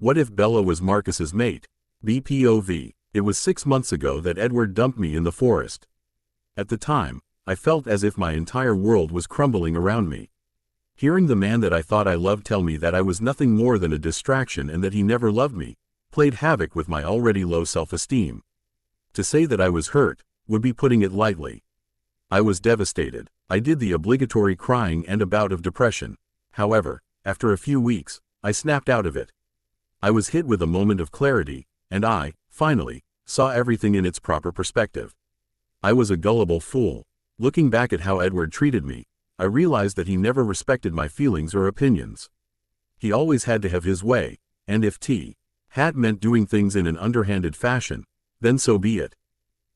What if Bella was Marcus's mate? BPOV. It was 6 months ago that Edward dumped me in the forest. At the time, I felt as if my entire world was crumbling around me. Hearing the man that I thought I loved tell me that I was nothing more than a distraction and that he never loved me, played havoc with my already low self-esteem. To say that I was hurt would be putting it lightly. I was devastated. I did the obligatory crying and a bout of depression. However, after a few weeks, I snapped out of it. I was hit with a moment of clarity, and I, finally, saw everything in its proper perspective. I was a gullible fool. Looking back at how Edward treated me, I realized that he never respected my feelings or opinions. He always had to have his way, and if hat meant doing things in an underhanded fashion, then so be it.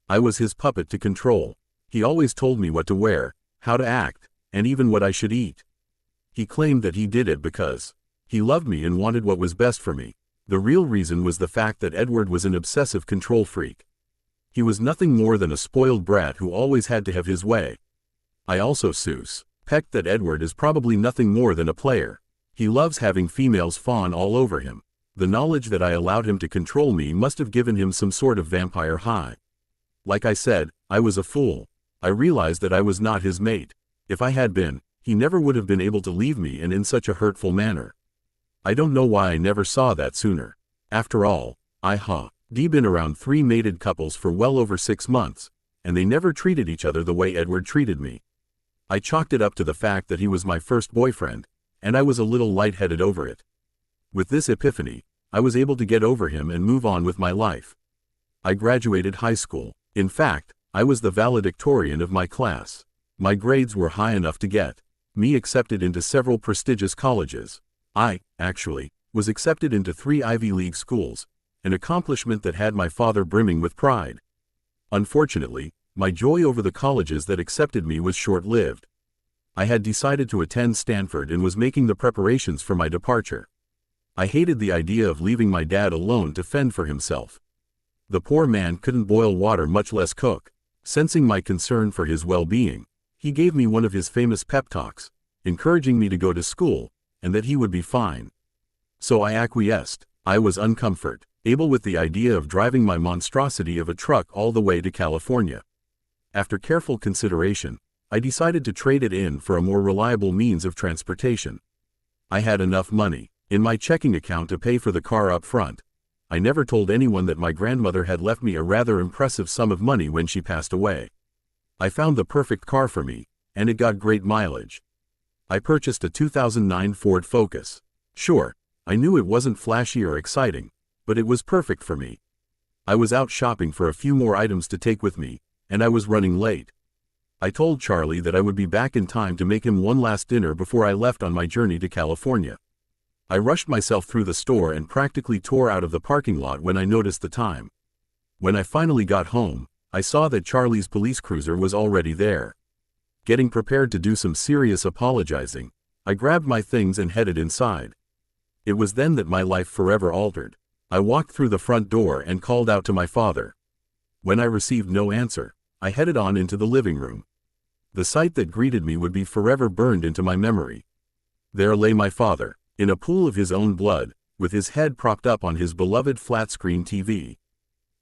I was his puppet to control. He always told me what to wear, how to act, and even what I should eat. He claimed that he did it because he loved me and wanted what was best for me. The real reason was the fact that Edward was an obsessive control freak. He was nothing more than a spoiled brat who always had to have his way. I also suspect that Edward is probably nothing more than a player. He loves having females fawn all over him. The knowledge that I allowed him to control me must have given him some sort of vampire high. Like I said, I was a fool. I realized that I was not his mate. If I had been, he never would have been able to leave me and in such a hurtful manner. I don't know why I never saw that sooner. After all, I'd been around 3 mated couples for well over 6 months, and they never treated each other the way Edward treated me. I chalked it up to the fact that he was my first boyfriend, and I was a little lightheaded over it. With this epiphany, I was able to get over him and move on with my life. I graduated high school. In fact, I was the valedictorian of my class. My grades were high enough to get me accepted into several prestigious colleges. I, actually, was accepted into 3 Ivy League schools, an accomplishment that had my father brimming with pride. Unfortunately, my joy over the colleges that accepted me was short-lived. I had decided to attend Stanford and was making the preparations for my departure. I hated the idea of leaving my dad alone to fend for himself. The poor man couldn't boil water, much less cook. Sensing my concern for his well-being, he gave me one of his famous pep talks, encouraging me to go to school, and that he would be fine. So I acquiesced. I was uncomfortable with the idea of driving my monstrosity of a truck all the way to California. After careful consideration, I decided to trade it in for a more reliable means of transportation. I had enough money in my checking account to pay for the car up front. I never told anyone that my grandmother had left me a rather impressive sum of money when she passed away. I found the perfect car for me, and it got great mileage. I purchased a 2009 Ford Focus. Sure, I knew it wasn't flashy or exciting, but it was perfect for me. I was out shopping for a few more items to take with me, and I was running late. I told Charlie that I would be back in time to make him one last dinner before I left on my journey to California. I rushed myself through the store and practically tore out of the parking lot when I noticed the time. When I finally got home, I saw that Charlie's police cruiser was already there. Getting prepared to do some serious apologizing, I grabbed my things and headed inside. It was then that my life forever altered. I walked through the front door and called out to my father. When I received no answer, I headed on into the living room. The sight that greeted me would be forever burned into my memory. There lay my father, in a pool of his own blood, with his head propped up on his beloved flat-screen TV.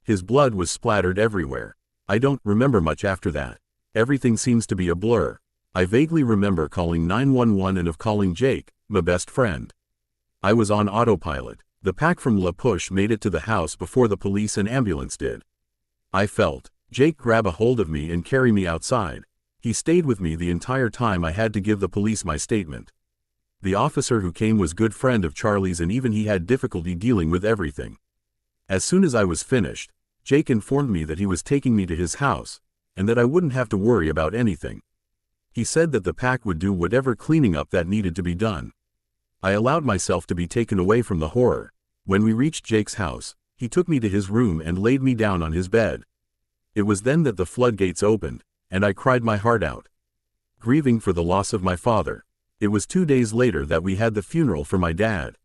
His blood was splattered everywhere. I don't remember much after that. Everything seems to be a blur. I vaguely remember calling 911 and of calling Jake, my best friend. I was on autopilot. The pack from La Push made it to the house before the police and ambulance did. I felt Jake grab a hold of me and carry me outside. He stayed with me the entire time I had to give the police my statement. The officer who came was a good friend of Charlie's, and even he had difficulty dealing with everything. As soon as I was finished, Jake informed me that he was taking me to his house, and that I wouldn't have to worry about anything. He said that the pack would do whatever cleaning up that needed to be done. I allowed myself to be taken away from the horror. When we reached Jake's house, he took me to his room and laid me down on his bed. It was then that the floodgates opened, and I cried my heart out, grieving for the loss of my father. It was 2 days later that we had the funeral for my dad.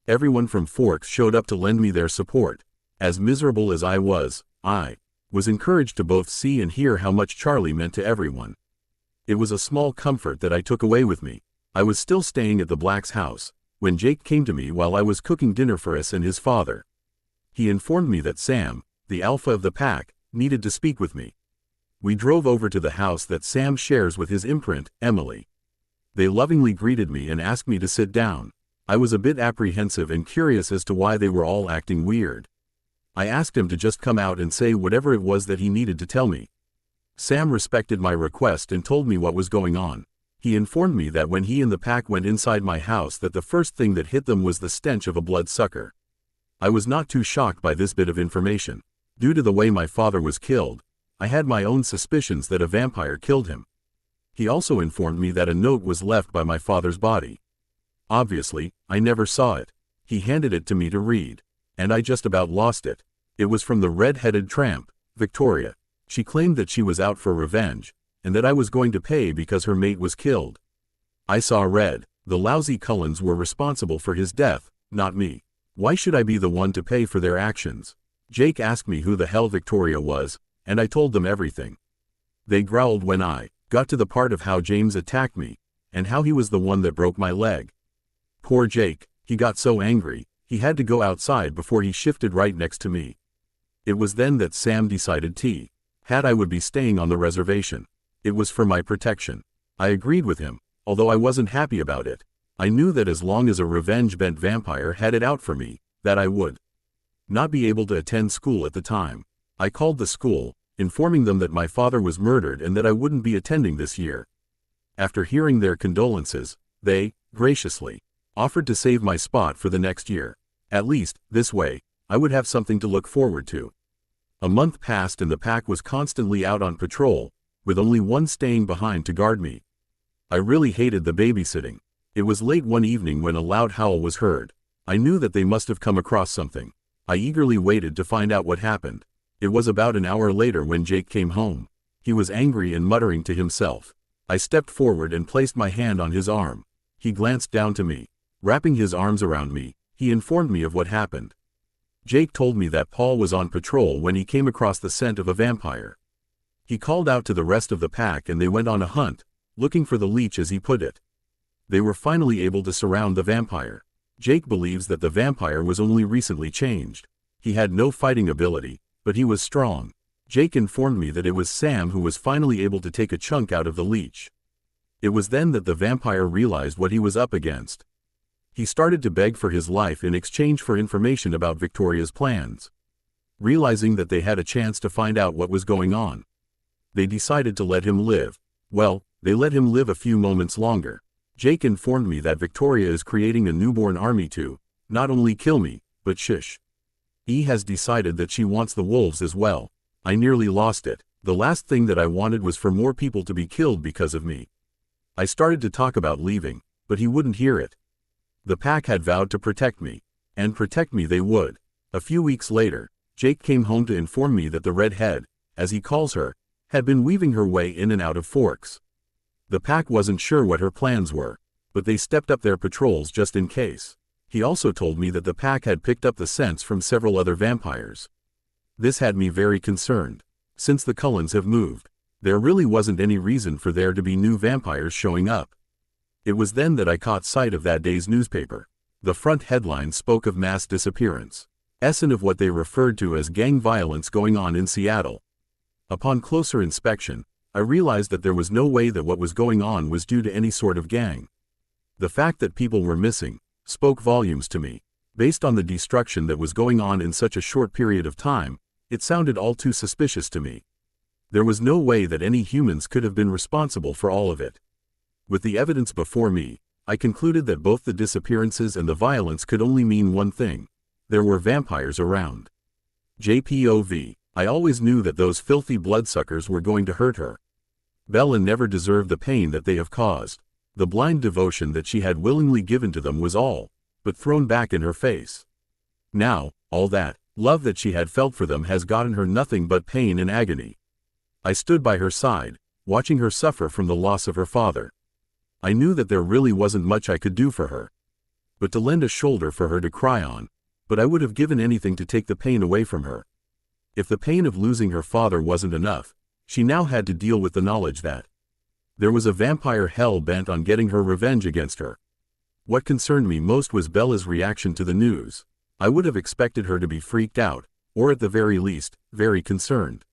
Everyone from Forks showed up to lend me their support. As miserable as I was encouraged to both see and hear how much Charlie meant to everyone. It was a small comfort that I took away with me. I was still staying at the Black's house, when Jake came to me while I was cooking dinner for us and his father. He informed me that Sam, the alpha of the pack, needed to speak with me. We drove over to the house that Sam shares with his imprint, Emily. They lovingly greeted me and asked me to sit down. I was a bit apprehensive and curious as to why they were all acting weird. I asked him to just come out and say whatever it was that he needed to tell me. Sam respected my request and told me what was going on. He informed me that when he and the pack went inside my house that the first thing that hit them was the stench of a bloodsucker. I was not too shocked by this bit of information. Due to the way my father was killed, I had my own suspicions that a vampire killed him. He also informed me that a note was left by my father's body. Obviously, I never saw it. He handed it to me to read, and I just about lost it. It was from the red-headed tramp, Victoria. She claimed that she was out for revenge, and that I was going to pay because her mate was killed. I saw red. The lousy Cullens were responsible for his death, not me. Why should I be the one to pay for their actions? Jake asked me who the hell Victoria was, and I told them everything. They growled when I got to the part of how James attacked me, and how he was the one that broke my leg. Poor Jake, he got so angry, he had to go outside before he shifted right next to me. It was then that Sam decided I would be staying on the reservation. It was for my protection. I agreed with him, although I wasn't happy about it. I knew that as long as a revenge-bent vampire had it out for me, that I would not be able to attend school at the time. I called the school, informing them that my father was murdered and that I wouldn't be attending this year. After hearing their condolences, they, graciously, offered to save my spot for the next year. At least, this way, I would have something to look forward to. A month passed and the pack was constantly out on patrol, with only one staying behind to guard me. I really hated the babysitting. It was late one evening when a loud howl was heard. I knew that they must have come across something. I eagerly waited to find out what happened. It was about an hour later when Jake came home. He was angry and muttering to himself. I stepped forward and placed my hand on his arm. He glanced down to me. Wrapping his arms around me, he informed me of what happened. Jake told me that Paul was on patrol when he came across the scent of a vampire. He called out to the rest of the pack and they went on a hunt, looking for the leech as he put it. They were finally able to surround the vampire. Jake believes that the vampire was only recently changed. He had no fighting ability, but he was strong. Jake informed me that it was Sam who was finally able to take a chunk out of the leech. It was then that the vampire realized what he was up against. He started to beg for his life in exchange for information about Victoria's plans. Realizing that they had a chance to find out what was going on, they decided to let him live. Well, they let him live a few moments longer. Jake informed me that Victoria is creating a newborn army to not only kill me, but shush. He has decided that she wants the wolves as well. I nearly lost it. The last thing that I wanted was for more people to be killed because of me. I started to talk about leaving, but he wouldn't hear it. The pack had vowed to protect me, and protect me they would. A few weeks later, Jake came home to inform me that the redhead, as he calls her, had been weaving her way in and out of Forks. The pack wasn't sure what her plans were, but they stepped up their patrols just in case. He also told me that the pack had picked up the scents from several other vampires. This had me very concerned. Since the Cullens have moved, there really wasn't any reason for there to be new vampires showing up. It was then that I caught sight of that day's newspaper. The front headline spoke of mass disappearance, and of what they referred to as gang violence going on in Seattle. Upon closer inspection, I realized that there was no way that what was going on was due to any sort of gang. The fact that people were missing spoke volumes to me. Based on the destruction that was going on in such a short period of time, it sounded all too suspicious to me. There was no way that any humans could have been responsible for all of it. With the evidence before me, I concluded that both the disappearances and the violence could only mean one thing: there were vampires around. JPOV. I always knew that those filthy bloodsuckers were going to hurt her. Bella never deserved the pain that they have caused. The blind devotion that she had willingly given to them was all but thrown back in her face. Now, all that love that she had felt for them has gotten her nothing but pain and agony. I stood by her side, watching her suffer from the loss of her father. I knew that there really wasn't much I could do for her, but to lend a shoulder for her to cry on, but I would have given anything to take the pain away from her. If the pain of losing her father wasn't enough, she now had to deal with the knowledge that there was a vampire hell-bent on getting her revenge against her. What concerned me most was Bella's reaction to the news. I would have expected her to be freaked out, or at the very least, very concerned.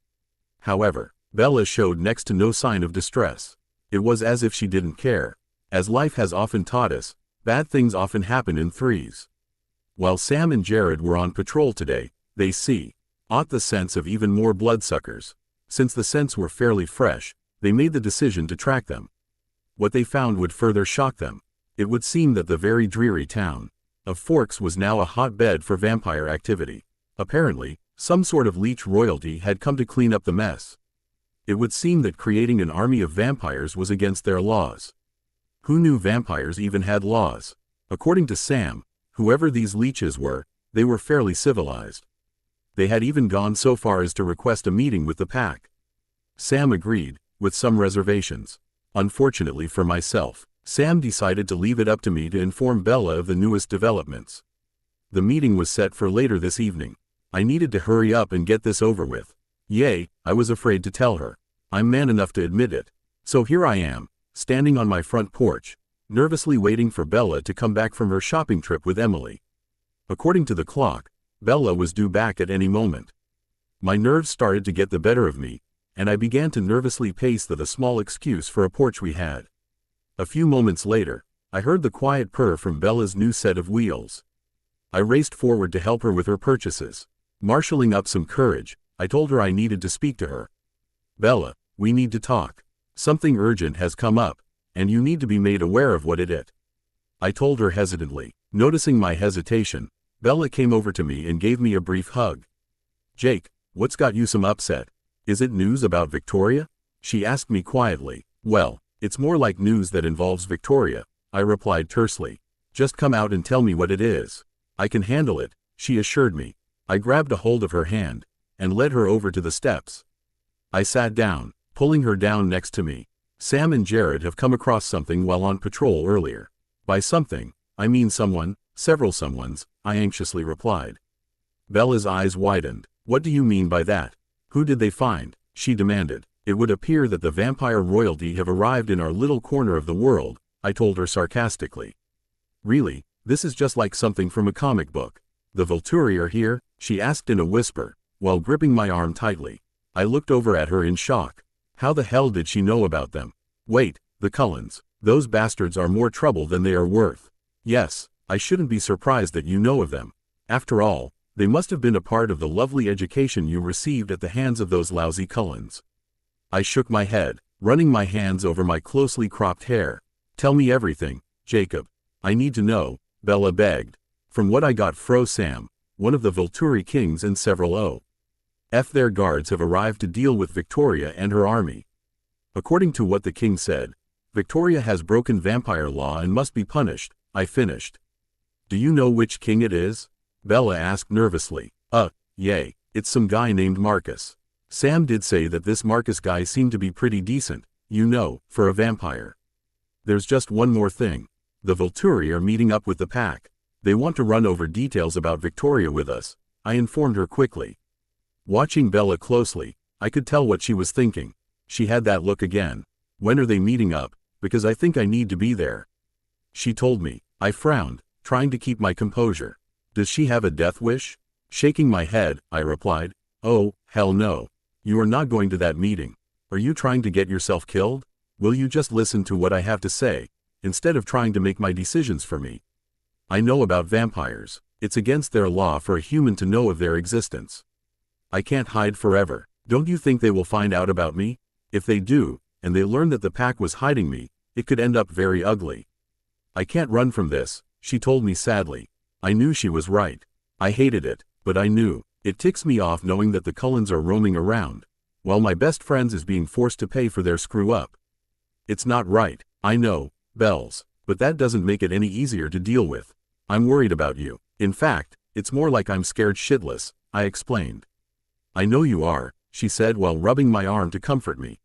However, Bella showed next to no sign of distress. It was as if she didn't care. As life has often taught us, bad things often happen in threes. While Sam and Jared were on patrol today, they ought the scents of even more bloodsuckers. Since the scents were fairly fresh, they made the decision to track them. What they found would further shock them. It would seem that the very dreary town of Forks was now a hotbed for vampire activity. Apparently, some sort of leech royalty had come to clean up the mess. It would seem that creating an army of vampires was against their laws. Who knew vampires even had laws? According to Sam, whoever these leeches were, they were fairly civilized. They had even gone so far as to request a meeting with the pack. Sam agreed, with some reservations. Unfortunately for myself, Sam decided to leave it up to me to inform Bella of the newest developments. The meeting was set for later this evening. I needed to hurry up and get this over with. I was afraid to tell her. I'm man enough to admit it. So here I am, standing on my front porch, nervously waiting for Bella to come back from her shopping trip with Emily. According to the clock, Bella was due back at any moment. My nerves started to get the better of me, and I began to nervously pace the small excuse for a porch we had. A few moments later, I heard the quiet purr from Bella's new set of wheels. I raced forward to help her with her purchases. Marshalling up some courage, I told her I needed to speak to her. Bella, we need to talk. Something urgent has come up, and you need to be made aware of what it is. I told her hesitantly. Noticing my hesitation, Bella came over to me and gave me a brief hug. Jake, what's got you some upset? Is it news about Victoria? She asked me quietly. Well, it's more like news that involves Victoria, I replied tersely. Just come out and tell me what it is. I can handle it, she assured me. I grabbed a hold of her hand, and led her over to the steps. I sat down, pulling her down next to me. Sam and Jared have come across something while on patrol earlier. By something, I mean someone, several someones, I anxiously replied. Bella's eyes widened. What do you mean by that? Who did they find? She demanded. It would appear that the vampire royalty have arrived in our little corner of the world, I told her sarcastically. Really, this is just like something from a comic book. The Volturi are here? She asked in a whisper, while gripping my arm tightly. I looked over at her in shock. How the hell did she know about them? Wait, the Cullens. Those bastards are more trouble than they are worth. Yes, I shouldn't be surprised that you know of them. After all, they must have been a part of the lovely education you received at the hands of those lousy Cullens. I shook my head, running my hands over my closely cropped hair. Tell me everything, Jacob. I need to know, Bella begged. From what I got fro Sam, one of the Volturi kings and several their guards have arrived to deal with Victoria and her army. According to what the king said, Victoria has broken vampire law and must be punished, I finished. Do you know which king it is? Bella asked nervously. It's some guy named Marcus. Sam did say that this Marcus guy seemed to be pretty decent, you know, for a vampire. There's just one more thing. The Volturi are meeting up with the pack. They want to run over details about Victoria with us, I informed her quickly. Watching Bella closely, I could tell what she was thinking. She had that look again. When are they meeting up? Because I think I need to be there. She told me. I frowned, trying to keep my composure. Does she have a death wish? Shaking my head, I replied. Oh, hell no. You are not going to that meeting. Are you trying to get yourself killed? Will you just listen to what I have to say, instead of trying to make my decisions for me? I know about vampires. It's against their law for a human to know of their existence. I can't hide forever. Don't you think they will find out about me? If they do, and they learn that the pack was hiding me, it could end up very ugly. I can't run from this, she told me sadly. I knew she was right. I hated it, but I knew. It ticks me off knowing that the Cullens are roaming around, while my best friends is being forced to pay for their screw-up. It's not right, I know, Bells, but that doesn't make it any easier to deal with. I'm worried about you. In fact, it's more like I'm scared shitless, I explained. I know you are, she said while rubbing my arm to comfort me.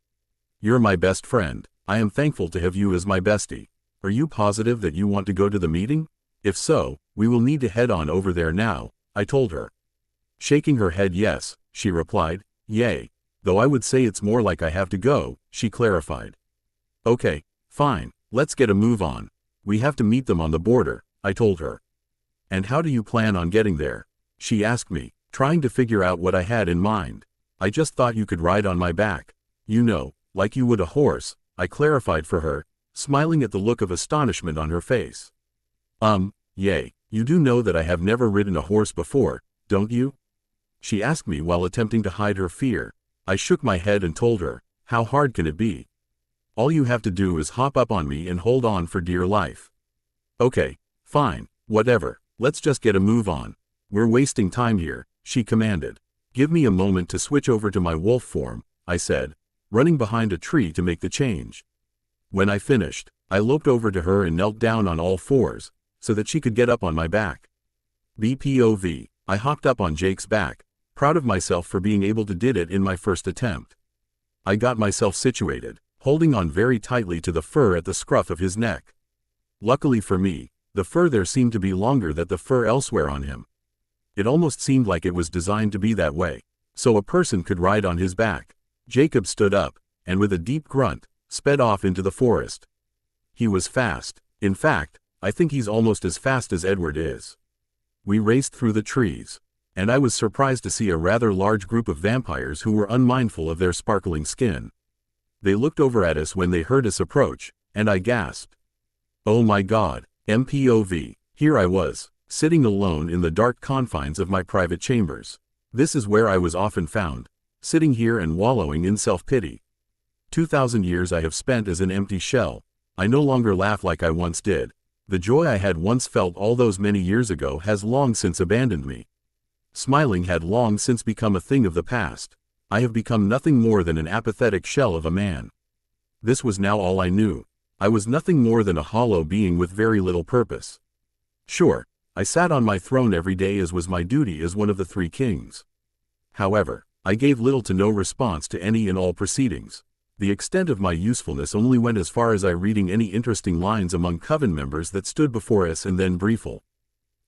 You're my best friend. I am thankful to have you as my bestie. Are you positive that you want to go to the meeting? If so, we will need to head on over there now, I told her. Shaking her head yes, she replied. Yay. Though I would say it's more like I have to go, she clarified. Okay, fine, let's get a move on. We have to meet them on the border, I told her. And how do you plan on getting there? She asked me, trying to figure out what I had in mind. I just thought you could ride on my back. You know, like you would a horse, I clarified for her, smiling at the look of astonishment on her face. Yay, you do know that I have never ridden a horse before, don't you? She asked me while attempting to hide her fear. I shook my head and told her, how hard can it be? All you have to do is hop up on me and hold on for dear life. Okay, fine, whatever, let's just get a move on. We're wasting time here, she commanded. Give me a moment to switch over to my wolf form, I said, running behind a tree to make the change. When I finished, I loped over to her and knelt down on all fours, so that she could get up on my back. BPOV, I hopped up on Jake's back, proud of myself for being able to did it in my first attempt. I got myself situated, holding on very tightly to the fur at the scruff of his neck. Luckily for me, the fur there seemed to be longer than the fur elsewhere on him. It almost seemed like it was designed to be that way, so a person could ride on his back. Jacob stood up, and with a deep grunt, sped off into the forest. He was fast. In fact, I think he's almost as fast as Edward is. We raced through the trees, and I was surprised to see a rather large group of vampires who were unmindful of their sparkling skin. They looked over at us when they heard us approach, and I gasped. Oh my God, MPOV, here I was, sitting alone in the dark confines of my private chambers. This is where I was often found, sitting here and wallowing in self-pity. 2,000 years I have spent as an empty shell. I no longer laugh like I once did. The joy I had once felt all those many years ago has long since abandoned me. Smiling had long since become a thing of the past. I have become nothing more than an apathetic shell of a man. This was now all I knew. I was nothing more than a hollow being with very little purpose. Sure, I sat on my throne every day as was my duty as one of the three kings. However, I gave little to no response to any and all proceedings. The extent of my usefulness only went as far as I reading any interesting lines among coven members that stood before us and then briefly.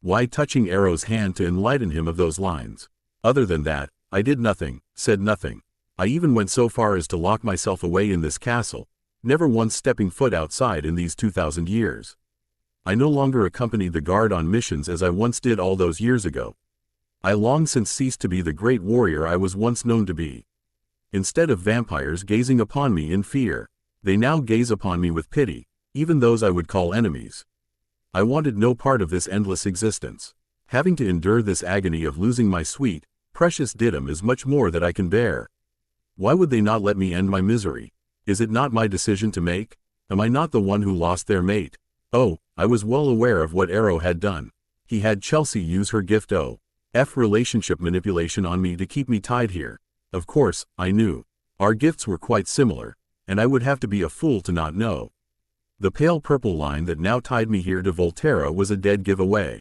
Why touching Arrow's hand to enlighten him of those lines? Other than that, I did nothing, said nothing. I even went so far as to lock myself away in this castle, never once stepping foot outside in these 2,000 years. I no longer accompanied the guard on missions as I once did all those years ago. I long since ceased to be the great warrior I was once known to be. Instead of vampires gazing upon me in fear, they now gaze upon me with pity, even those I would call enemies. I wanted no part of this endless existence. Having to endure this agony of losing my sweet, precious Didym is much more than I can bear. Why would they not let me end my misery? Is it not my decision to make? Am I not the one who lost their mate? Oh, I was well aware of what Arrow had done. He had Chelsea use her gift O.F. relationship manipulation on me to keep me tied here. Of course, I knew. Our gifts were quite similar, and I would have to be a fool to not know. The pale purple line that now tied me here to Volterra was a dead giveaway.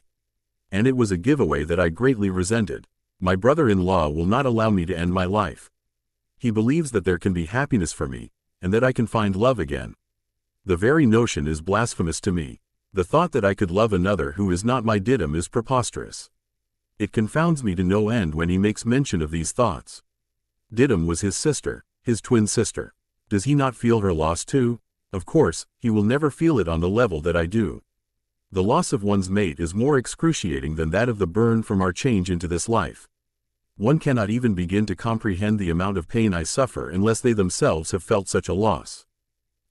And it was a giveaway that I greatly resented. My brother-in-law will not allow me to end my life. He believes that there can be happiness for me, and that I can find love again. The very notion is blasphemous to me. The thought that I could love another who is not my Didym is preposterous. It confounds me to no end when he makes mention of these thoughts. Didym was his sister, his twin sister. Does he not feel her loss too? Of course, he will never feel it on the level that I do. The loss of one's mate is more excruciating than that of the burn from our change into this life. One cannot even begin to comprehend the amount of pain I suffer unless they themselves have felt such a loss.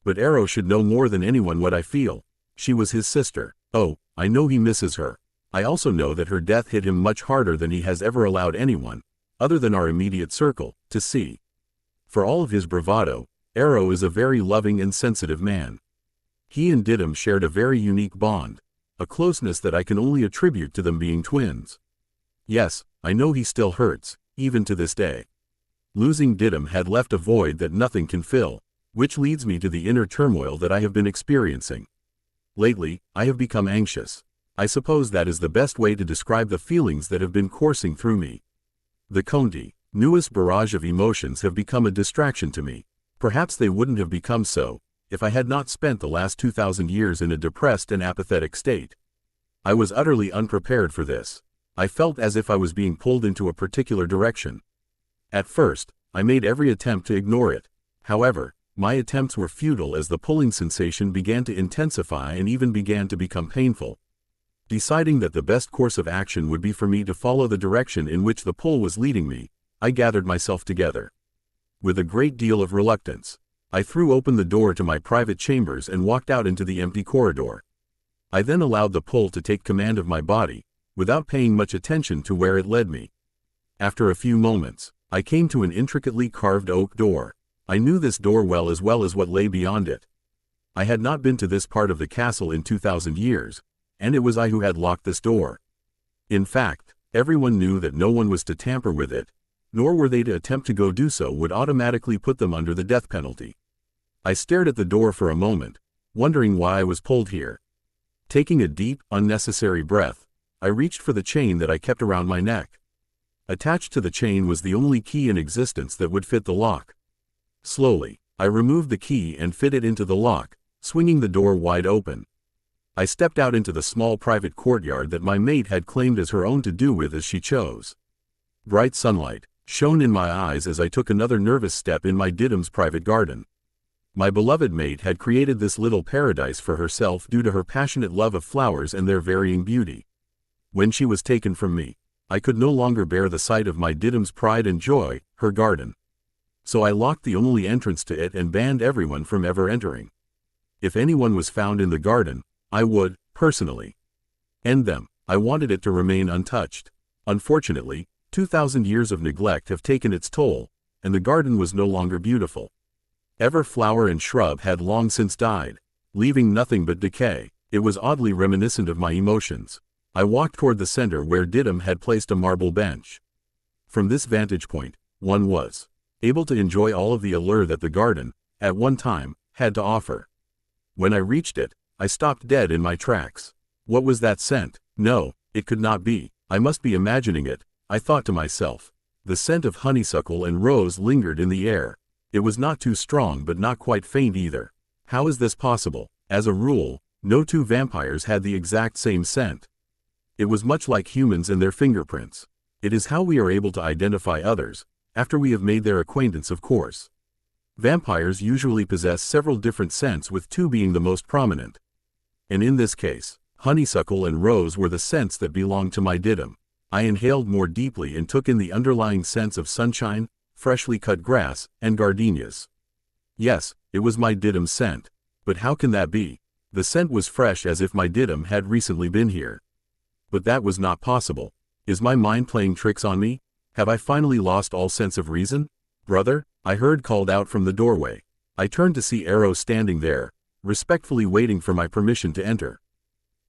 But Arrow should know more than anyone what I feel. She was his sister. Oh, I know he misses her. I also know that her death hit him much harder than he has ever allowed anyone, other than our immediate circle, to see. For all of his bravado, Arrow is a very loving and sensitive man. He and Didym shared a very unique bond, a closeness that I can only attribute to them being twins. Yes, I know he still hurts, even to this day. Losing Didym had left a void that nothing can fill, which leads me to the inner turmoil that I have been experiencing. Lately, I have become anxious. I suppose that is the best way to describe the feelings that have been coursing through me. The continuous barrage of emotions have become a distraction to me. Perhaps they wouldn't have become so, if I had not spent the last 2,000 years in a depressed and apathetic state. I was utterly unprepared for this. I felt as if I was being pulled into a particular direction. At first, I made every attempt to ignore it. However, My attempts were futile as the pulling sensation began to intensify and even began to become painful. Deciding that the best course of action would be for me to follow the direction in which the pull was leading me, I gathered myself together. With a great deal of reluctance, I threw open the door to my private chambers and walked out into the empty corridor. I then allowed the pull to take command of my body, without paying much attention to where it led me. After a few moments, I came to an intricately carved oak door. I knew this door well as what lay beyond it. I had not been to this part of the castle in 2,000 years, and it was I who had locked this door. In fact, everyone knew that no one was to tamper with it, nor were they to attempt to go do so would automatically put them under the death penalty. I stared at the door for a moment, wondering why I was pulled here. Taking a deep, unnecessary breath, I reached for the chain that I kept around my neck. Attached to the chain was the only key in existence that would fit the lock. Slowly, I removed the key and fit it into the lock, swinging the door wide open. I stepped out into the small private courtyard that my mate had claimed as her own to do with as she chose. Bright sunlight shone in my eyes as I took another nervous step in my Didym's private garden. My beloved mate had created this little paradise for herself due to her passionate love of flowers and their varying beauty. When she was taken from me, I could no longer bear the sight of my Didym's pride and joy, her garden. So I locked the only entrance to it and banned everyone from ever entering. If anyone was found in the garden, I would, personally, end them. I wanted it to remain untouched. Unfortunately, 2,000 years of neglect have taken its toll, and the garden was no longer beautiful. Every flower and shrub had long since died, leaving nothing but decay. It was oddly reminiscent of my emotions. I walked toward the center where Didym had placed a marble bench. From this vantage point, one was able to enjoy all of the allure that the garden, at one time, had to offer. When I reached it, I stopped dead in my tracks. What was that scent? No, it could not be. I must be imagining it, I thought to myself. The scent of honeysuckle and rose lingered in the air. It was not too strong but not quite faint either. How is this possible? As a rule, no two vampires had the exact same scent. It was much like humans and their fingerprints. It is how we are able to identify others, after we have made their acquaintance, of course. Vampires usually possess several different scents, with two being the most prominent. And in this case, honeysuckle and rose were the scents that belonged to my Didym. I inhaled more deeply and took in the underlying scents of sunshine, freshly cut grass, and gardenias. Yes, it was my Didym's scent. But how can that be? The scent was fresh as if my Didym had recently been here. But that was not possible. Is my mind playing tricks on me? Have I finally lost all sense of reason? Brother, I heard called out from the doorway. I turned to see Arrow standing there, respectfully waiting for my permission to enter.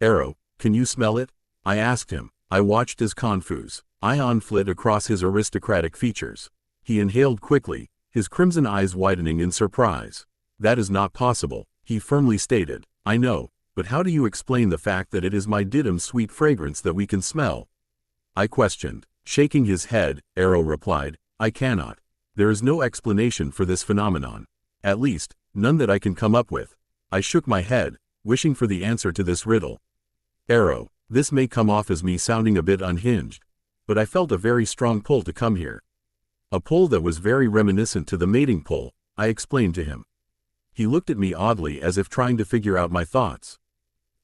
Arrow, can you smell it? I asked him. I watched as confused ion flit across his aristocratic features. He inhaled quickly, his crimson eyes widening in surprise. That is not possible, he firmly stated. I know, but how do you explain the fact that it is my Didym's sweet fragrance that we can smell? I questioned. Shaking his head, Arrow replied, I cannot. There is no explanation for this phenomenon. At least, none that I can come up with. I shook my head, wishing for the answer to this riddle. Arrow, this may come off as me sounding a bit unhinged, but I felt a very strong pull to come here. A pull that was very reminiscent to the mating pull, I explained to him. He looked at me oddly as if trying to figure out my thoughts.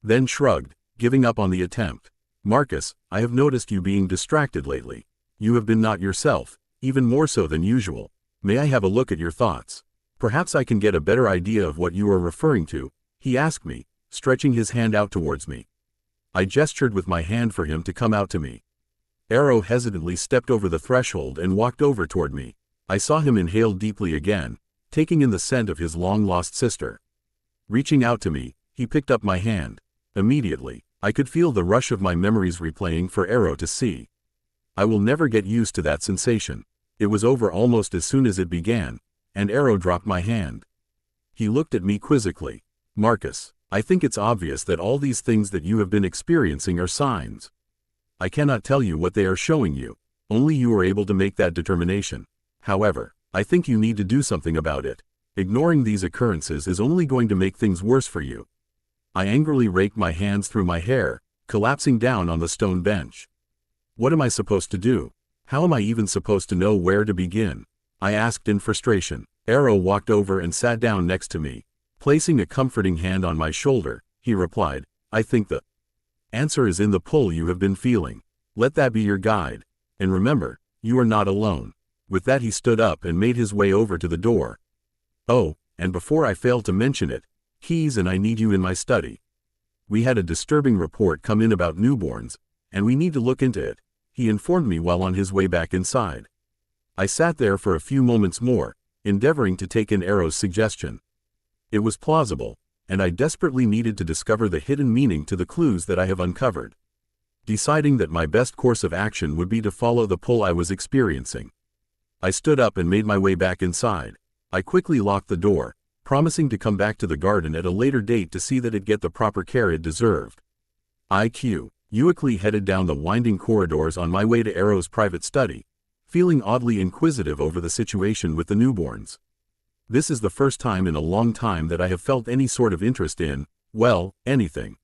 Then shrugged, giving up on the attempt. Marcus, I have noticed you being distracted lately. You have been not yourself, even more so than usual. May I have a look at your thoughts? Perhaps I can get a better idea of what you are referring to, he asked me, stretching his hand out towards me. I gestured with my hand for him to come out to me. Arrow hesitantly stepped over the threshold and walked over toward me. I saw him inhale deeply again, taking in the scent of his long-lost sister. Reaching out to me, he picked up my hand. Immediately, I could feel the rush of my memories replaying for Arrow to see. I will never get used to that sensation. It was over almost as soon as it began, and Arrow dropped my hand. He looked at me quizzically. Marcus, I think it's obvious that all these things that you have been experiencing are signs. I cannot tell you what they are showing you. Only you are able to make that determination. However, I think you need to do something about it. Ignoring these occurrences is only going to make things worse for you. I angrily raked my hands through my hair, collapsing down on the stone bench. What am I supposed to do? How am I even supposed to know where to begin? I asked in frustration. Arrow walked over and sat down next to me. Placing a comforting hand on my shoulder, he replied, I think the answer is in the pull you have been feeling. Let that be your guide. And remember, you are not alone. With that he stood up and made his way over to the door. Oh, and before I fail to mention it, Keys and I need you in my study. We had a disturbing report come in about newborns, and we need to look into it, he informed me while on his way back inside. I sat there for a few moments more, endeavoring to take in Arrow's suggestion. It was plausible, and I desperately needed to discover the hidden meaning to the clues that I have uncovered. Deciding that my best course of action would be to follow the pull I was experiencing, I stood up and made my way back inside. I quickly locked the door, promising to come back to the garden at a later date to see that it get the proper care it deserved. Quickly headed down the winding corridors on my way to Arrow's private study, feeling oddly inquisitive over the situation with the newborns. This is the first time in a long time that I have felt any sort of interest in, well, anything.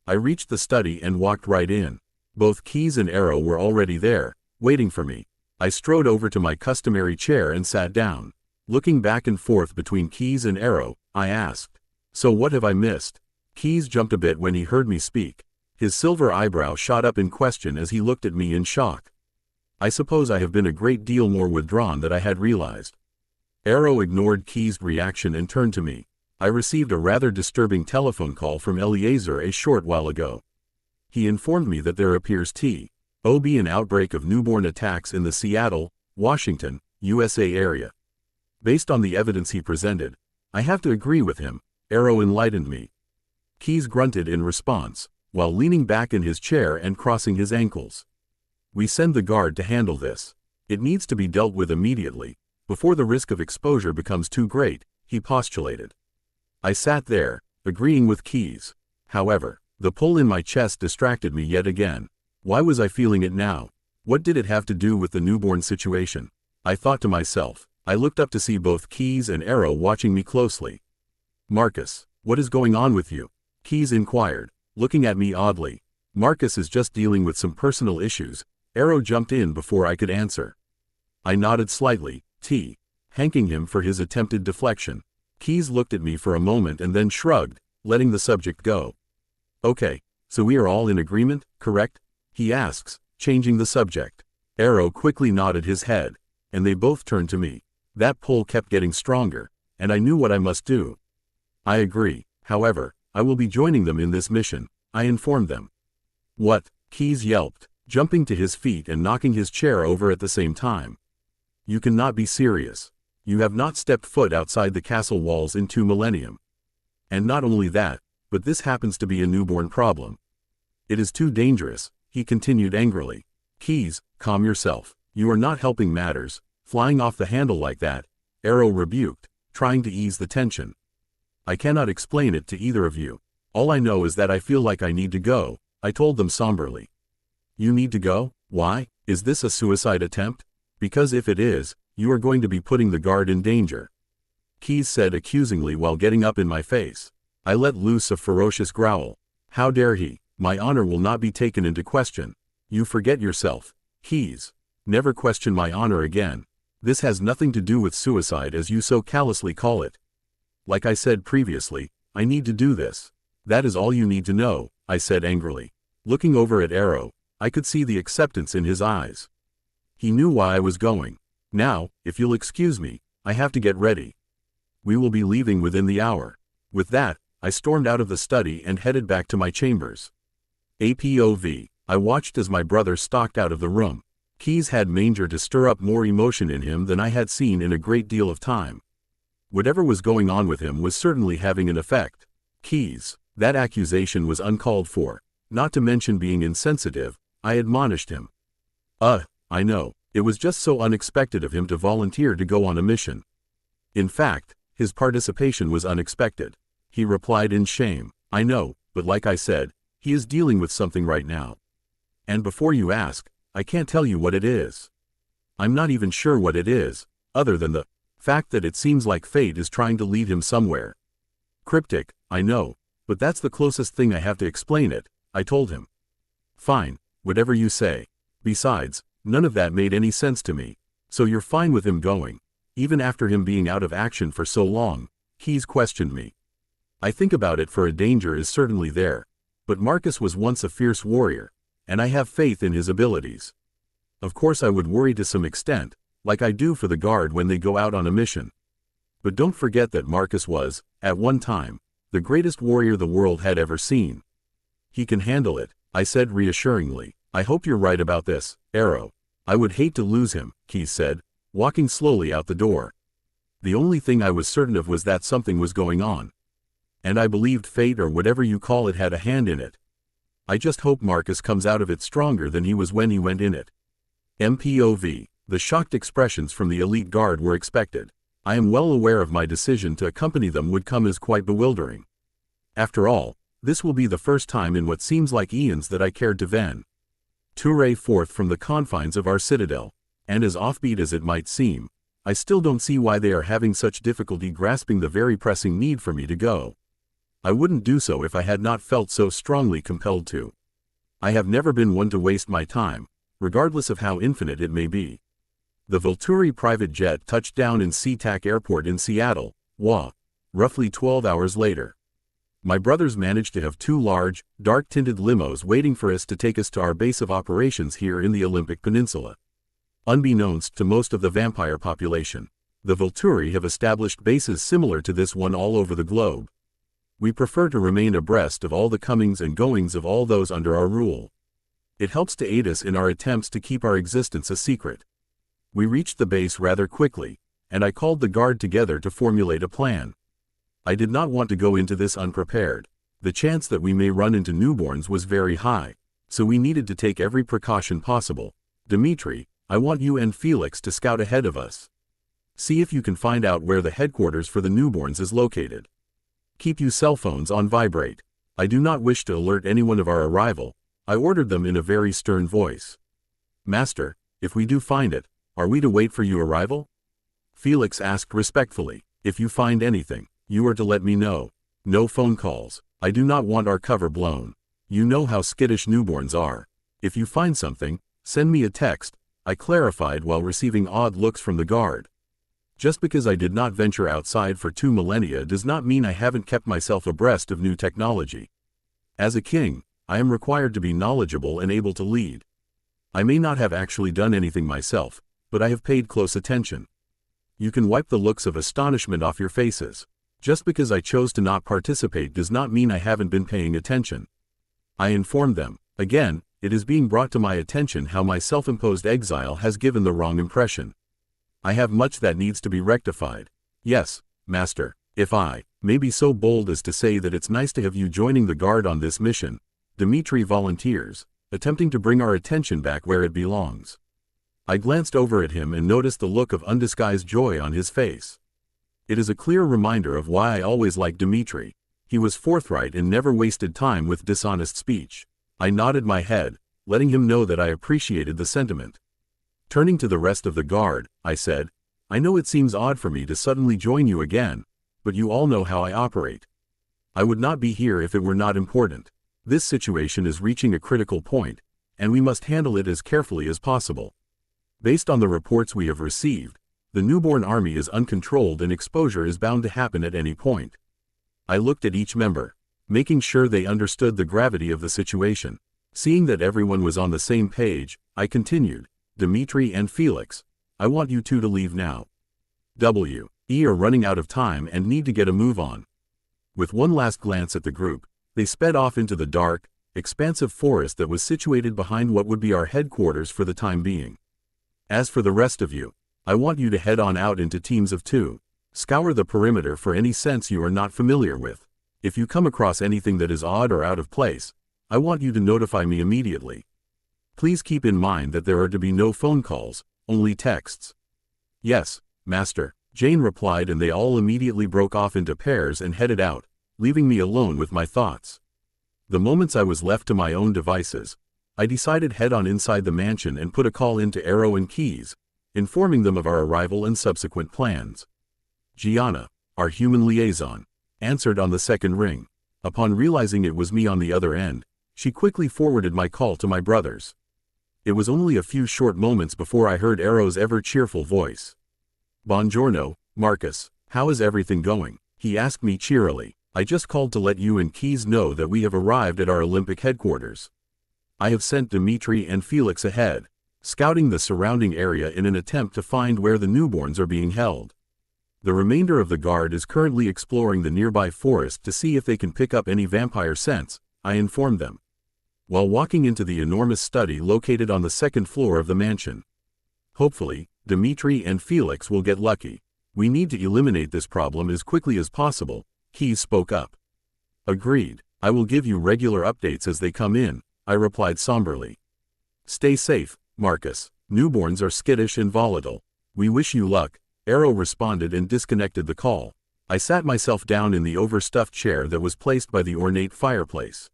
I reached the study and walked right in. Both Keys and Arrow were already there, waiting for me. I strode over to my customary chair and sat down. Looking back and forth between Keys and Arrow, I asked, so what have I missed? Keys jumped a bit when he heard me speak. His silver eyebrow shot up in question as he looked at me in shock. I suppose I have been a great deal more withdrawn than I had realized. Arrow ignored Keys' reaction and turned to me. I received a rather disturbing telephone call from Eliezer a short while ago. He informed me that there appears to be an outbreak of newborn attacks in the Seattle, Washington, USA area. Based on the evidence he presented, I have to agree with him, Arrow enlightened me. Keys grunted in response, while leaning back in his chair and crossing his ankles. We send the guard to handle this. It needs to be dealt with immediately, before the risk of exposure becomes too great, he postulated. I sat there, agreeing with Keys. However, the pull in my chest distracted me yet again. Why was I feeling it now? What did it have to do with the newborn situation? I thought to myself. I looked up to see both Keys and Arrow watching me closely. Marcus, what is going on with you? Keys inquired, looking at me oddly. Marcus is just dealing with some personal issues. Arrow jumped in before I could answer. I nodded slightly, thanking him for his attempted deflection. Keys looked at me for a moment and then shrugged, letting the subject go. Okay, so we are all in agreement, correct? He asks, changing the subject. Arrow quickly nodded his head, and they both turned to me. That pull kept getting stronger, and I knew what I must do. I agree, however, I will be joining them in this mission, I informed them. What? Keys yelped, jumping to his feet and knocking his chair over at the same time. You cannot be serious. You have not stepped foot outside the castle walls in 2 millennium. And not only that, but this happens to be a newborn problem. It is too dangerous, he continued angrily. Keys, calm yourself. You are not helping matters, flying off the handle like that, Arrow rebuked, trying to ease the tension. I cannot explain it to either of you. All I know is that I feel like I need to go, I told them somberly. You need to go? Why? Is this a suicide attempt? Because if it is, you are going to be putting the guard in danger. Keys said accusingly while getting up in my face. I let loose a ferocious growl. How dare he? My honor will not be taken into question. You forget yourself, Keys. Never question my honor again. This has nothing to do with suicide as you so callously call it. Like I said previously, I need to do this. That is all you need to know, I said angrily. Looking over at Arrow, I could see the acceptance in his eyes. He knew why I was going. Now, if you'll excuse me, I have to get ready. We will be leaving within the hour. With that, I stormed out of the study and headed back to my chambers. APOV. I watched as my brother stalked out of the room. Keys had manger to stir up more emotion in him than I had seen in a great deal of time. Whatever was going on with him was certainly having an effect. Keys, that accusation was uncalled for, not to mention being insensitive, I admonished him. I know, it was just so unexpected of him to volunteer to go on a mission. In fact, his participation was unexpected. He replied in shame, I know, but like I said, he is dealing with something right now. And before you ask, I can't tell you what it is. I'm not even sure what it is, other than the fact that it seems like fate is trying to lead him somewhere. Cryptic, I know, but that's the closest thing I have to explain it, I told him. Fine, whatever you say. Besides, none of that made any sense to me. So you're fine with him going. Even after him being out of action for so long, Keyes questioned me. I think about it, for a danger is certainly there. But Marcus was once a fierce warrior, and I have faith in his abilities. Of course I would worry to some extent, like I do for the guard when they go out on a mission. But don't forget that Marcus was, at one time, the greatest warrior the world had ever seen. He can handle it, I said reassuringly. I hope you're right about this, Arrow. I would hate to lose him, Keyes said, walking slowly out the door. The only thing I was certain of was that something was going on. And I believed fate, or whatever you call it, had a hand in it. I just hope Marcus comes out of it stronger than he was when he went in it. MPOV. The shocked expressions from the elite guard were expected. I am well aware of my decision to accompany them would come as quite bewildering. After all, this will be the first time in what seems like eons that I cared to venture forth from the confines of our citadel, and as offbeat as it might seem, I still don't see why they are having such difficulty grasping the very pressing need for me to go. I wouldn't do so if I had not felt so strongly compelled to. I have never been one to waste my time, regardless of how infinite it may be. The Volturi private jet touched down in SeaTac Airport in Seattle, WA, roughly 12 hours later. My brothers managed to have two large, dark-tinted limos waiting for us to take us to our base of operations here in the Olympic Peninsula. Unbeknownst to most of the vampire population, the Volturi have established bases similar to this one all over the globe. We prefer to remain abreast of all the comings and goings of all those under our rule. It helps to aid us in our attempts to keep our existence a secret. We reached the base rather quickly, and I called the guard together to formulate a plan. I did not want to go into this unprepared. The chance that we may run into newborns was very high, so we needed to take every precaution possible. Dimitri, I want you and Felix to scout ahead of us. See if you can find out where the headquarters for the newborns is located. Keep your cell phones on vibrate. I do not wish to alert anyone of our arrival, I ordered them in a very stern voice. Master, if we do find it, are we to wait for your arrival? Felix asked respectfully. If you find anything, you are to let me know. No phone calls. I do not want our cover blown. You know how skittish newborns are. If you find something, send me a text, I clarified while receiving odd looks from the guard. Just because I did not venture outside for 2 millennia does not mean I haven't kept myself abreast of new technology. As a king, I am required to be knowledgeable and able to lead. I may not have actually done anything myself, but I have paid close attention. You can wipe the looks of astonishment off your faces. Just because I chose to not participate does not mean I haven't been paying attention. I informed them. Again, it is being brought to my attention how my self-imposed exile has given the wrong impression. I have much that needs to be rectified. Yes, Master, if I may be so bold as to say that it's nice to have you joining the guard on this mission, Dimitri volunteers, attempting to bring our attention back where it belongs. I glanced over at him and noticed the look of undisguised joy on his face. It is a clear reminder of why I always liked Dimitri. He was forthright and never wasted time with dishonest speech. I nodded my head, letting him know that I appreciated the sentiment. Turning to the rest of the guard, I said, I know it seems odd for me to suddenly join you again, but you all know how I operate. I would not be here if it were not important. This situation is reaching a critical point, and we must handle it as carefully as possible. Based on the reports we have received, the newborn army is uncontrolled and exposure is bound to happen at any point. I looked at each member, making sure they understood the gravity of the situation. Seeing that everyone was on the same page, I continued, Dimitri and Felix, I want you two to leave now. We are running out of time and need to get a move on. With one last glance at the group, they sped off into the dark, expansive forest that was situated behind what would be our headquarters for the time being. As for the rest of you, I want you to head on out into teams of 2. Scour the perimeter for any scents you are not familiar with. If you come across anything that is odd or out of place, I want you to notify me immediately. Please keep in mind that there are to be no phone calls, only texts. Yes, Master, Jane replied, and they all immediately broke off into pairs and headed out, leaving me alone with my thoughts. The moments I was left to my own devices, I decided head on inside the mansion and put a call into Arrow and Keyes, informing them of our arrival and subsequent plans. Gianna, our human liaison, answered on the second ring. Upon realizing it was me on the other end, she quickly forwarded my call to my brothers. It was only a few short moments before I heard Arrow's ever-cheerful voice. Buongiorno, Marcus. How is everything going? He asked me cheerily. I just called to let you and Keys know that we have arrived at our Olympic headquarters. I have sent Dimitri and Felix ahead, scouting the surrounding area in an attempt to find where the newborns are being held. The remainder of the guard is currently exploring the nearby forest to see if they can pick up any vampire scents, I informed them, while walking into the enormous study located on the second floor of the mansion. Hopefully, Dimitri and Felix will get lucky. We need to eliminate this problem as quickly as possible, Keys spoke up. Agreed. I will give you regular updates as they come in, I replied somberly. Stay safe, Marcus. Newborns are skittish and volatile. We wish you luck, Arrow responded and disconnected the call. I sat myself down in the overstuffed chair that was placed by the ornate fireplace.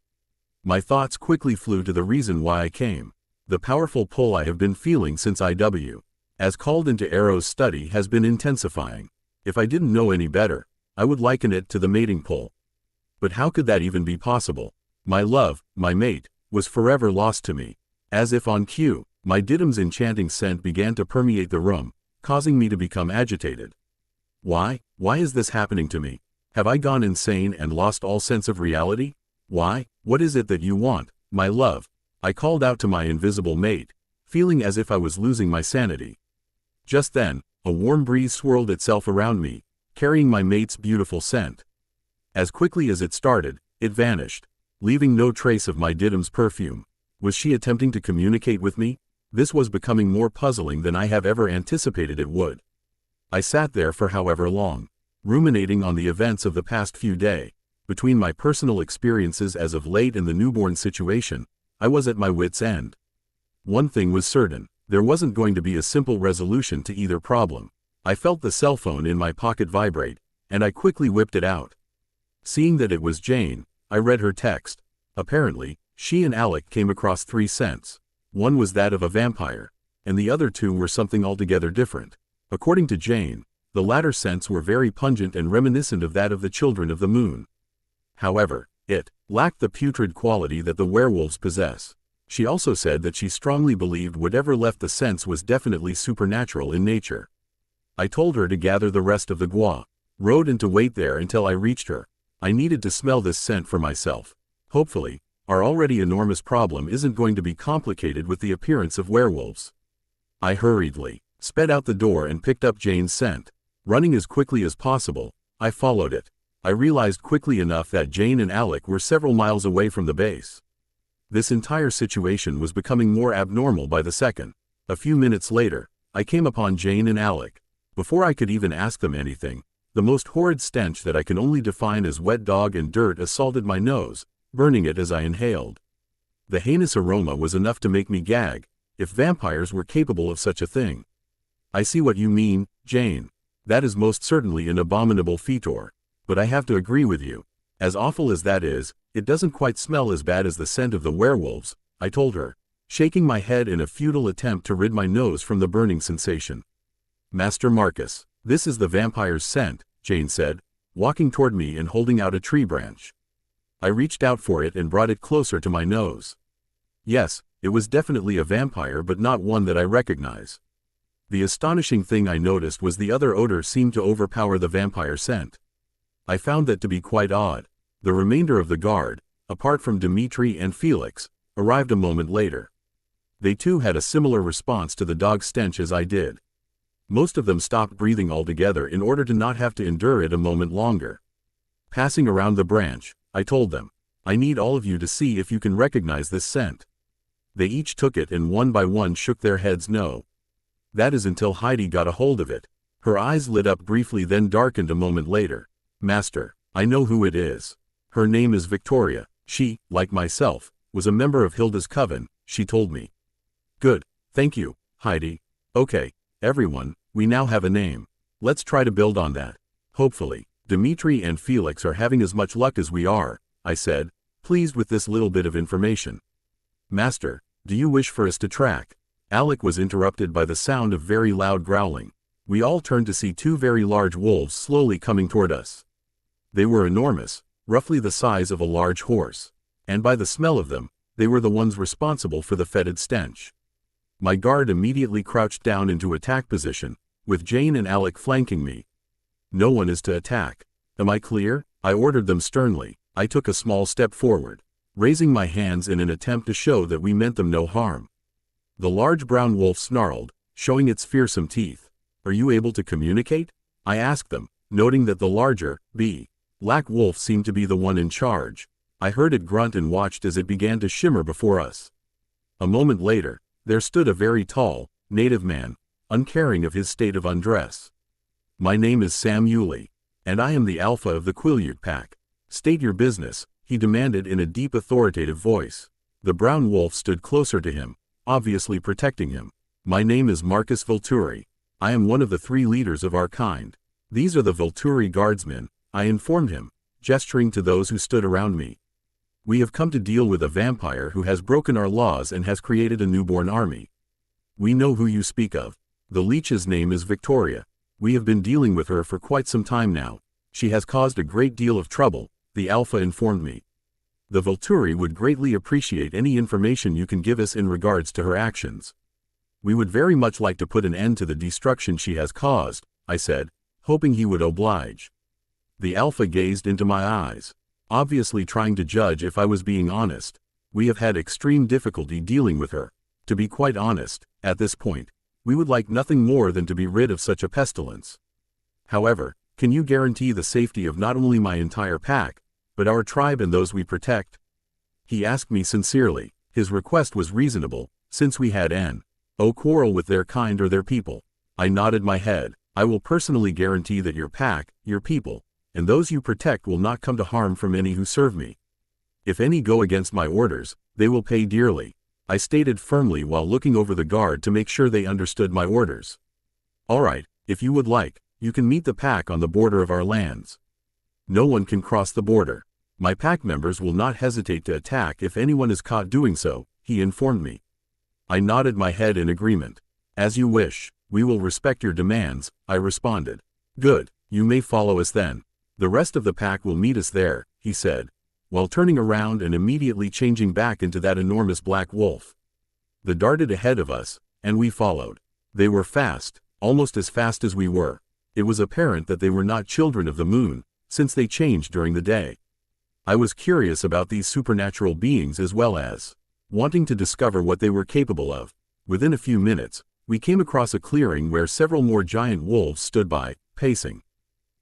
My thoughts quickly flew to the reason why I came. The powerful pull I have been feeling since IW, as called into Arrow's study, has been intensifying. If I didn't know any better, I would liken it to the mating pull. But how could that even be possible? My love, my mate, was forever lost to me. As if on cue, my Didim's enchanting scent began to permeate the room, causing me to become agitated. Why is this happening to me? Have I gone insane and lost all sense of reality? What is it that you want, my love? I called out to my invisible mate, feeling as if I was losing my sanity. Just then, a warm breeze swirled itself around me, carrying my mate's beautiful scent. As quickly as it started, it vanished, leaving no trace of my Didim's perfume. Was she attempting to communicate with me? This was becoming more puzzling than I have ever anticipated it would. I sat there for however long, ruminating on the events of the past few days. Between my personal experiences as of late and the newborn situation, I was at my wit's end. One thing was certain, there wasn't going to be a simple resolution to either problem. I felt the cell phone in my pocket vibrate, and I quickly whipped it out. Seeing that it was Jane, I read her text. Apparently, she and Alec came across 3 scents. One was that of a vampire, and the other 2 were something altogether different. According to Jane, the latter scents were very pungent and reminiscent of that of the children of the moon. However, it lacked the putrid quality that the werewolves possess. She also said that she strongly believed whatever left the scents was definitely supernatural in nature. I told her to gather the rest of the gua, rode and to wait there until I reached her. I needed to smell this scent for myself. Hopefully, our already enormous problem isn't going to be complicated with the appearance of werewolves. I hurriedly sped out the door and picked up Jane's scent. Running as quickly as possible, I followed it. I realized quickly enough that Jane and Alec were several miles away from the base. This entire situation was becoming more abnormal by the second. A few minutes later, I came upon Jane and Alec. Before I could even ask them anything, the most horrid stench that I can only define as wet dog and dirt assaulted my nose, burning it as I inhaled. The heinous aroma was enough to make me gag, if vampires were capable of such a thing. I see what you mean, Jane. That is most certainly an abominable feature. But I have to agree with you. As awful as that is, it doesn't quite smell as bad as the scent of the werewolves, I told her, shaking my head in a futile attempt to rid my nose from the burning sensation. Master Marcus, this is the vampire's scent, Jane said, walking toward me and holding out a tree branch. I reached out for it and brought it closer to my nose. Yes, it was definitely a vampire, but not one that I recognize. The astonishing thing I noticed was the other odor seemed to overpower the vampire scent. I found that to be quite odd. The remainder of the guard, apart from Dimitri and Felix, arrived a moment later. They too had a similar response to the dog stench as I did. Most of them stopped breathing altogether in order to not have to endure it a moment longer. Passing around the branch, I told them, I need all of you to see if you can recognize this scent. They each took it and one by one shook their heads no. That is until Heidi got a hold of it. Her eyes lit up briefly, then darkened a moment later. Master, I know who it is. Her name is Victoria. She, like myself, was a member of Hilda's coven, she told me. Good, thank you, Heidi. Okay, everyone, we now have a name. Let's try to build on that. Hopefully, Dimitri and Felix are having as much luck as we are, I said, pleased with this little bit of information. Master, do you wish for us to track? Alec was interrupted by the sound of very loud growling. We all turned to see 2 very large wolves slowly coming toward us. They were enormous, roughly the size of a large horse, and by the smell of them, they were the ones responsible for the fetid stench. My guard immediately crouched down into attack position, with Jane and Alec flanking me. No one is to attack. Am I clear? I ordered them sternly. I took a small step forward, raising my hands in an attempt to show that we meant them no harm. The large brown wolf snarled, showing its fearsome teeth. Are you able to communicate? I asked them, noting that the larger, black wolf seemed to be the one in charge. I heard it grunt and watched as it began to shimmer before us. A moment later, there stood a very tall, native man, uncaring of his state of undress. My name is Sam Yulee, and I am the alpha of the Quileute pack. State your business, he demanded in a deep authoritative voice. The brown wolf stood closer to him, obviously protecting him. My name is Marcus Volturi. I am one of the 3 leaders of our kind. These are the Volturi guardsmen, I informed him, gesturing to those who stood around me. We have come to deal with a vampire who has broken our laws and has created a newborn army. We know who you speak of. The leech's name is Victoria. We have been dealing with her for quite some time now. She has caused a great deal of trouble, the Alpha informed me. The Volturi would greatly appreciate any information you can give us in regards to her actions. We would very much like to put an end to the destruction she has caused, I said, hoping he would oblige. The Alpha gazed into my eyes, obviously trying to judge if I was being honest. We have had extreme difficulty dealing with her. To be quite honest, at this point, we would like nothing more than to be rid of such a pestilence. However, can you guarantee the safety of not only my entire pack, but our tribe and those we protect? He asked me sincerely. His request was reasonable, since we had no quarrel with their kind or their people. I nodded my head. I will personally guarantee that your pack, your people, and those you protect will not come to harm from any who serve me. If any go against my orders, they will pay dearly, I stated firmly while looking over the guard to make sure they understood my orders. All right, if you would like, you can meet the pack on the border of our lands. No one can cross the border. My pack members will not hesitate to attack if anyone is caught doing so, he informed me. I nodded my head in agreement. As you wish, we will respect your demands, I responded. Good, you may follow us then. The rest of the pack will meet us there, he said, while turning around and immediately changing back into that enormous black wolf. They darted ahead of us, and we followed. They were fast, almost as fast as we were. It was apparent that they were not children of the moon, since they changed during the day. I was curious about these supernatural beings as well as wanting to discover what they were capable of. Within a few minutes, we came across a clearing where several more giant wolves stood by, pacing.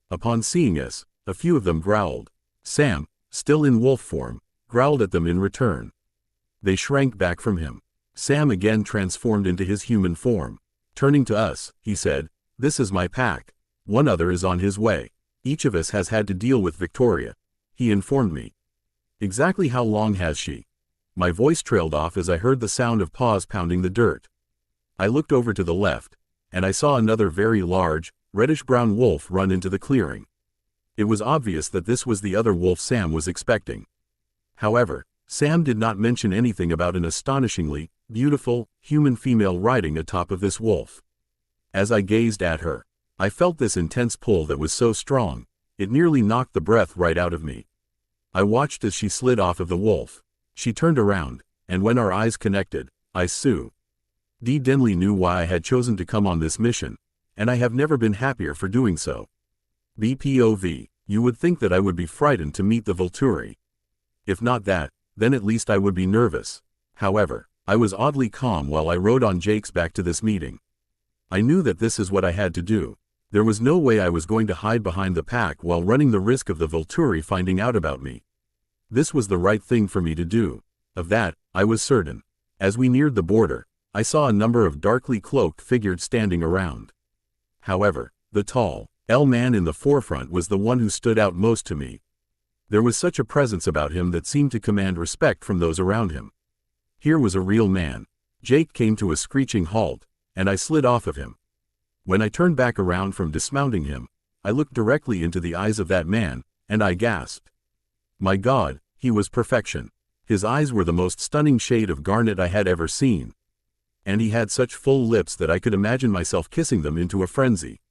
Upon seeing us, a few of them growled. Sam, still in wolf form, growled at them in return. They shrank back from him. Sam again transformed into his human form. Turning to us, he said, "This is my pack. One other is on his way. Each of us has had to deal with Victoria," he informed me. Exactly how long has she? My voice trailed off as I heard the sound of paws pounding the dirt. I looked over to the left, and I saw another very large, reddish-brown wolf run into the clearing. It was obvious that this was the other wolf Sam was expecting. However, Sam did not mention anything about an astonishingly beautiful, human female riding atop of this wolf. As I gazed at her, I felt this intense pull that was so strong, it nearly knocked the breath right out of me. I watched as she slid off of the wolf. She turned around, and when our eyes connected, I Denly knew why I had chosen to come on this mission, and I have never been happier for doing so. BPOV, you would think that I would be frightened to meet the Volturi. If not that, then at least I would be nervous. However, I was oddly calm while I rode on Jake's back to this meeting. I knew that this is what I had to do. There was no way I was going to hide behind the pack while running the risk of the Volturi finding out about me. This was the right thing for me to do. Of that, I was certain. As we neared the border, I saw a number of darkly cloaked figures standing around. However, the tall, man in the forefront was the one who stood out most to me. There was such a presence about him that seemed to command respect from those around him. Here was a real man. Jake came to a screeching halt, and I slid off of him. When I turned back around from dismounting him, I looked directly into the eyes of that man, and I gasped. My God, he was perfection. His eyes were the most stunning shade of garnet I had ever seen. And he had such full lips that I could imagine myself kissing them into a frenzy.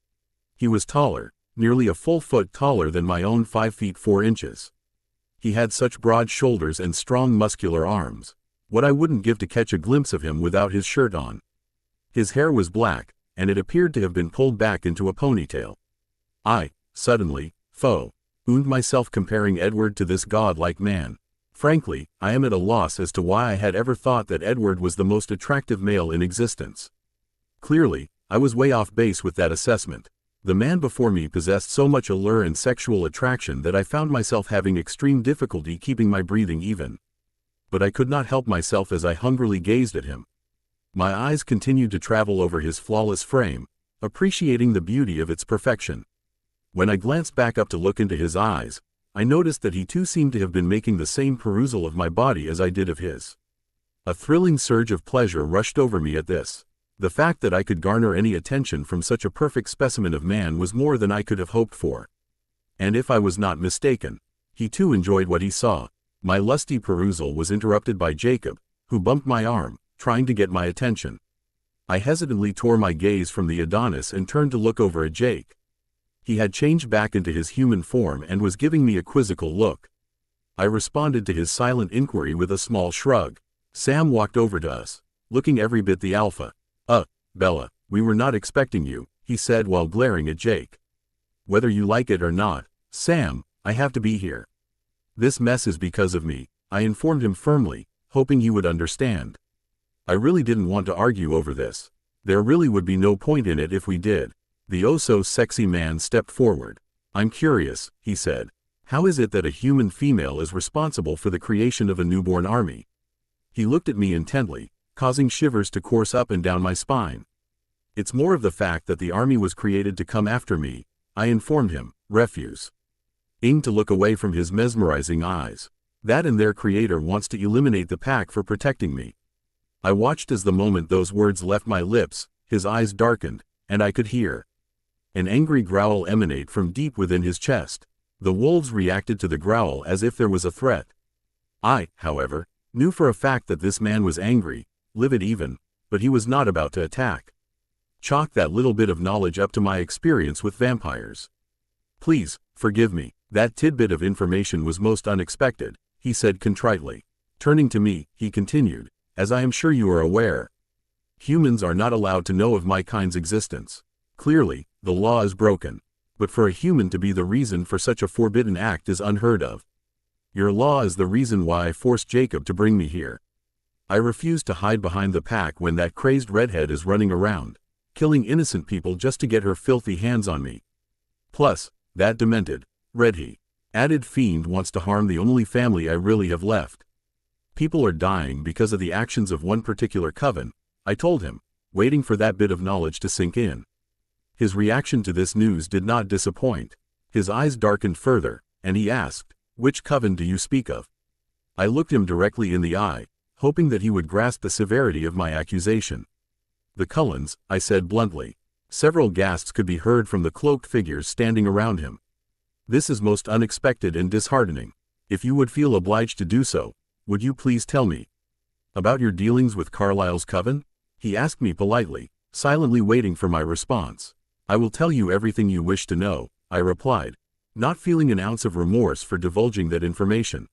He was taller, nearly a full foot taller than my own 5 feet 4 inches. He had such broad shoulders and strong muscular arms. What I wouldn't give to catch a glimpse of him without his shirt on. His hair was black, and it appeared to have been pulled back into a ponytail. I, suddenly, found myself comparing Edward to this godlike man. Frankly, I am at a loss as to why I had ever thought that Edward was the most attractive male in existence. Clearly, I was way off base with that assessment. The man before me possessed so much allure and sexual attraction that I found myself having extreme difficulty keeping my breathing even. But I could not help myself as I hungrily gazed at him. My eyes continued to travel over his flawless frame, appreciating the beauty of its perfection. When I glanced back up to look into his eyes, I noticed that he too seemed to have been making the same perusal of my body as I did of his. A thrilling surge of pleasure rushed over me at this. The fact that I could garner any attention from such a perfect specimen of man was more than I could have hoped for. And if I was not mistaken, he too enjoyed what he saw. My lusty perusal was interrupted by Jacob, who bumped my arm, trying to get my attention. I hesitantly tore my gaze from the Adonis and turned to look over at Jake. He had changed back into his human form and was giving me a quizzical look. I responded to his silent inquiry with a small shrug. Sam walked over to us, looking every bit the alpha. Bella, we were not expecting you," he said while glaring at Jake. "Whether you like it or not, Sam, I have to be here. This mess is because of me," I informed him firmly, hoping he would understand. I really didn't want to argue over this. There really would be no point in it if we did. The oh-so-sexy man stepped forward. "I'm curious," he said. "How is it that a human female is responsible for the creation of a newborn army?" He looked at me intently, causing shivers to course up and down my spine. "It's more of the fact that the army was created to come after me," I informed him. "Refuse." Aimed to look away from his mesmerizing eyes. "That and their creator wants to eliminate the pack for protecting me." I watched as the moment those words left my lips, his eyes darkened, and I could hear an angry growl emanate from deep within his chest. The wolves reacted to the growl as if there was a threat. I, however, knew for a fact that this man was angry, livid even, but he was not about to attack. Chalk that little bit of knowledge up to my experience with vampires. "Please, forgive me, that tidbit of information was most unexpected," he said contritely. Turning to me, he continued, "As I am sure you are aware, humans are not allowed to know of my kind's existence. Clearly, the law is broken. But for a human to be the reason for such a forbidden act is unheard of. Your law is the reason why I forced Jacob to bring me here. I refuse to hide behind the pack when that crazed redhead is running around, killing innocent people just to get her filthy hands on me. Plus, that demented, red-added fiend wants to harm the only family I really have left. People are dying because of the actions of one particular coven," I told him, waiting for that bit of knowledge to sink in. His reaction to this news did not disappoint. His eyes darkened further, and he asked, "Which coven do you speak of?" I looked him directly in the eye, hoping that he would grasp the severity of my accusation. "The Cullens," I said bluntly. Several gasps could be heard from the cloaked figures standing around him. "This is most unexpected and disheartening. If you would feel obliged to do so, would you please tell me about your dealings with Carlyle's coven?" he asked me politely, silently waiting for my response. "I will tell you everything you wish to know," I replied, not feeling an ounce of remorse for divulging that information.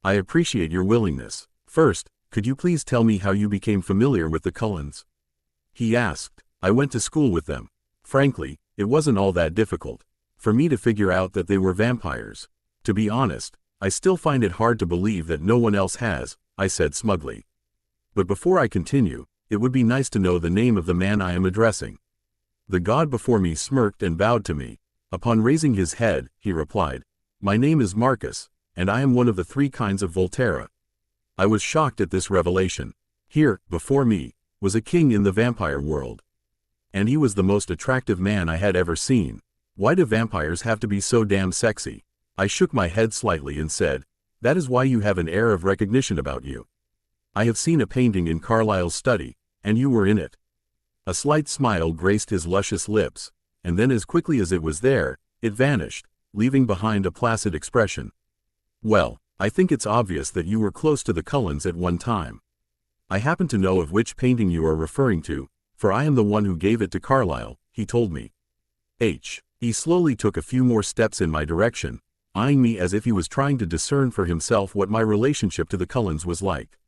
"I appreciate your willingness. First, could you please tell me how you became familiar with the Cullens?" he asked. "I went to school with them. Frankly, it wasn't all that difficult for me to figure out that they were vampires. To be honest, I still find it hard to believe that no one else has," I said smugly. "But before I continue, it would be nice to know the name of the man I am addressing." The god before me smirked and bowed to me. Upon raising his head, he replied, "My name is Marcus, and I am one of the 3 kinds of Volterra." I was shocked at this revelation. Here, before me, was a king in the vampire world. And he was the most attractive man I had ever seen. Why do vampires have to be so damn sexy? I shook my head slightly and said, "That is why you have an air of recognition about you. I have seen a painting in Carlyle's study, and you were in it." A slight smile graced his luscious lips, and then as quickly as it was there, it vanished, leaving behind a placid expression. "Well, I think it's obvious that you were close to the Cullens at one time. I happen to know of which painting you are referring to, for I am the one who gave it to Carlyle," he told me. He slowly took a few more steps in my direction, eyeing me as if he was trying to discern for himself what my relationship to the Cullens was like.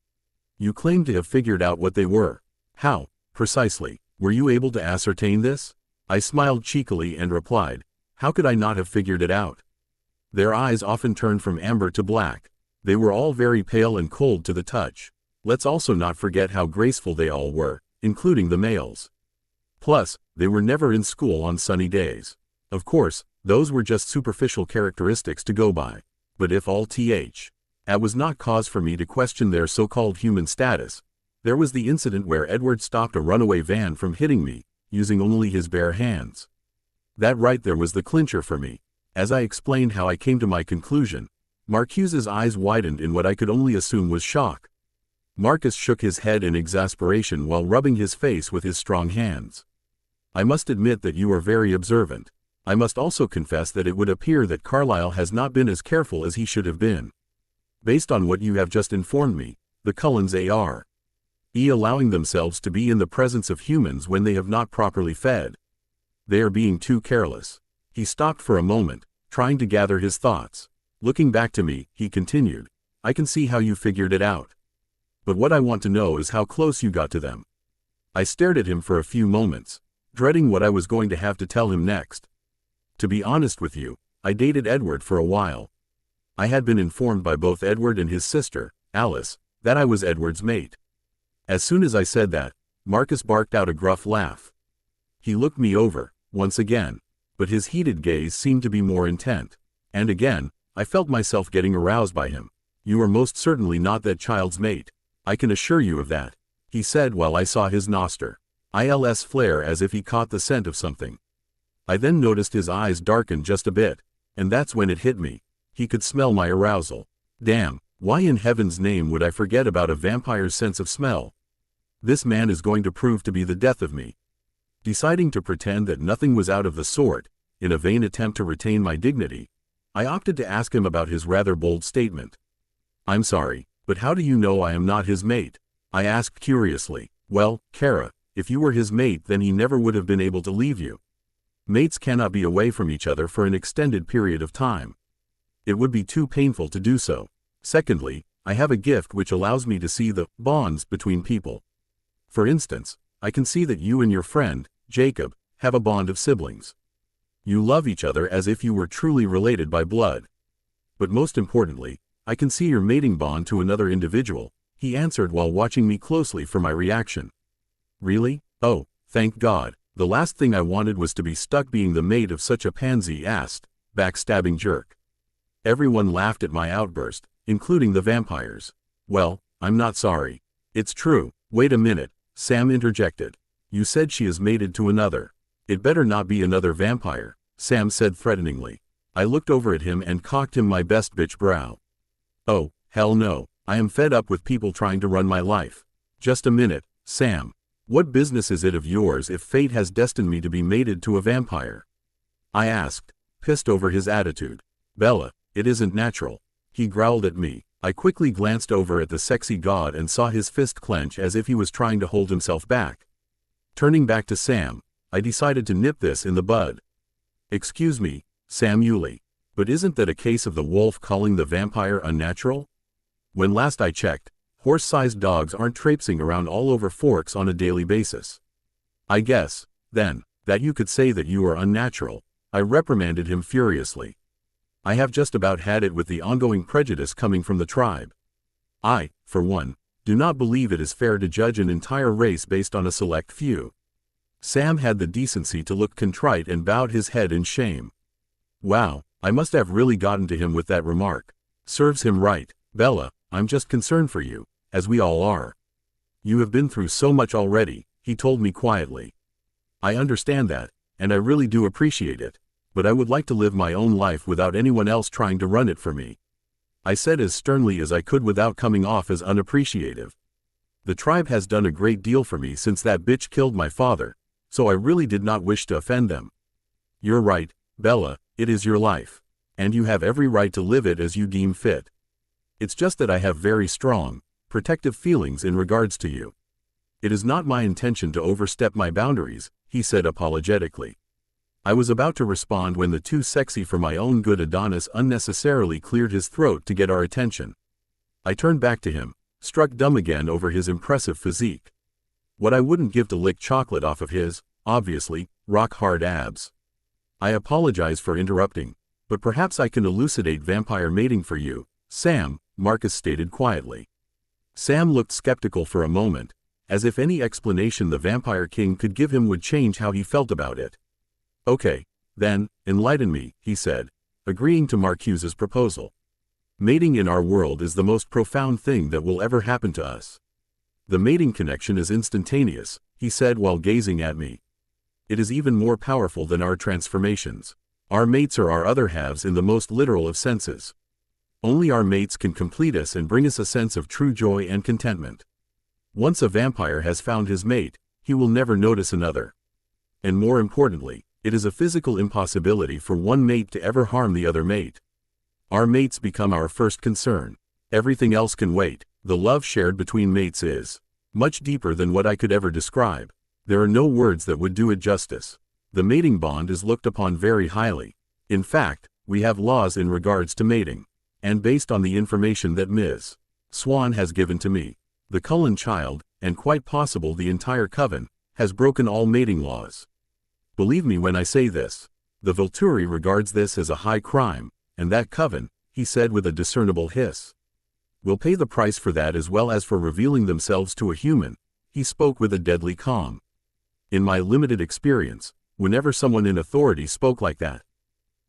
"You claim to have figured out what they were. How, precisely?" Were you able to ascertain this? I smiled cheekily and replied, how could I not have figured it out? Their eyes often turned from amber to black. They were all very pale and cold to the touch. Let's also not forget how graceful they all were, including the males. Plus, they were never in school on sunny days. Of course, those were just superficial characteristics to go by. But if all that was not cause for me to question their so-called human status, there was the incident where Edward stopped a runaway van from hitting me, using only his bare hands. That right there was the clincher for me. As I explained how I came to my conclusion, Marcuse's eyes widened in what I could only assume was shock. Marcus shook his head in exasperation while rubbing his face with his strong hands. I must admit that you are very observant. I must also confess that it would appear that Carlyle has not been as careful as he should have been. Based on what you have just informed me, the Cullens are allowing themselves to be in the presence of humans when they have not properly fed. They are being too careless. He stopped for a moment, trying to gather his thoughts. Looking back to me, he continued, I can see how you figured it out. But what I want to know is how close you got to them. I stared at him for a few moments, dreading what I was going to have to tell him next. To be honest with you, I dated Edward for a while. I had been informed by both Edward and his sister, Alice, that I was Edward's mate. As soon as I said that, Marcus barked out a gruff laugh. He looked me over, once again, but his heated gaze seemed to be more intent. And again, I felt myself getting aroused by him. You are most certainly not that child's mate. I can assure you of that, he said while I saw his nostrils flare as if he caught the scent of something. I then noticed his eyes darken just a bit, and that's when it hit me. He could smell my arousal. Damn, why in heaven's name would I forget about a vampire's sense of smell? This man is going to prove to be the death of me. Deciding to pretend that nothing was out of the sort, in a vain attempt to retain my dignity, I opted to ask him about his rather bold statement. I'm sorry, but how do you know I am not his mate? I asked curiously. Well, Kara, if you were his mate then he never would have been able to leave you. Mates cannot be away from each other for an extended period of time. It would be too painful to do so. Secondly, I have a gift which allows me to see the bonds between people. For instance, I can see that you and your friend, Jacob, have a bond of siblings. You love each other as if you were truly related by blood. But most importantly, I can see your mating bond to another individual, he answered while watching me closely for my reaction. Really? Oh, thank God. The last thing I wanted was to be stuck being the mate of such a pansy-assed, backstabbing jerk. Everyone laughed at my outburst, including the vampires. Well, I'm not sorry. It's true. Wait a minute, Sam interjected. You said she is mated to another. It better not be another vampire, Sam said threateningly. I looked over at him and cocked him my best bitch brow. Oh, hell no, I am fed up with people trying to run my life. Just a minute, Sam. What business is it of yours if fate has destined me to be mated to a vampire? I asked, pissed over his attitude. Bella, it isn't natural. He growled at me. I quickly glanced over at the sexy god and saw his fist clench as if he was trying to hold himself back. Turning back to Sam, I decided to nip this in the bud. Excuse me, Sam Yulee, but isn't that a case of the wolf calling the vampire unnatural? When last I checked, horse-sized dogs aren't traipsing around all over Forks on a daily basis. I guess, then, that you could say that you are unnatural, I reprimanded him furiously. I have just about had it with the ongoing prejudice coming from the tribe. I, for one, do not believe it is fair to judge an entire race based on a select few. Sam had the decency to look contrite and bowed his head in shame. Wow, I must have really gotten to him with that remark. Serves him right. Bella, I'm just concerned for you, as we all are. You have been through so much already, he told me quietly. I understand that, and I really do appreciate it, but I would like to live my own life without anyone else trying to run it for me. I said as sternly as I could without coming off as unappreciative. The tribe has done a great deal for me since that bitch killed my father, so I really did not wish to offend them. You're right, Bella, it is your life, and you have every right to live it as you deem fit. It's just that I have very strong, protective feelings in regards to you. It is not my intention to overstep my boundaries, he said apologetically. I was about to respond when the too sexy for my own good Adonis unnecessarily cleared his throat to get our attention. I turned back to him, struck dumb again over his impressive physique. What I wouldn't give to lick chocolate off of his, obviously, rock-hard abs. I apologize for interrupting, but perhaps I can elucidate vampire mating for you, Sam, Marcus stated quietly. Sam looked skeptical for a moment, as if any explanation the Vampire King could give him would change how he felt about it. Okay, then, enlighten me, he said, agreeing to Marcuse's proposal. Mating in our world is the most profound thing that will ever happen to us. The mating connection is instantaneous, he said while gazing at me. It is even more powerful than our transformations. Our mates are our other halves in the most literal of senses. Only our mates can complete us and bring us a sense of true joy and contentment. Once a vampire has found his mate, he will never notice another. And more importantly, it is a physical impossibility for one mate to ever harm the other mate. Our mates become our first concern. Everything else can wait. The love shared between mates is much deeper than what I could ever describe. There are no words that would do it justice. The mating bond is looked upon very highly. In fact, we have laws in regards to mating. And based on the information that Ms. Swan has given to me, the Cullen child, and quite possible the entire coven, has broken all mating laws. Believe me when I say this. The Volturi regards this as a high crime, and that coven, he said with a discernible hiss, will pay the price for that as well as for revealing themselves to a human. He spoke with a deadly calm. In my limited experience, whenever someone in authority spoke like that,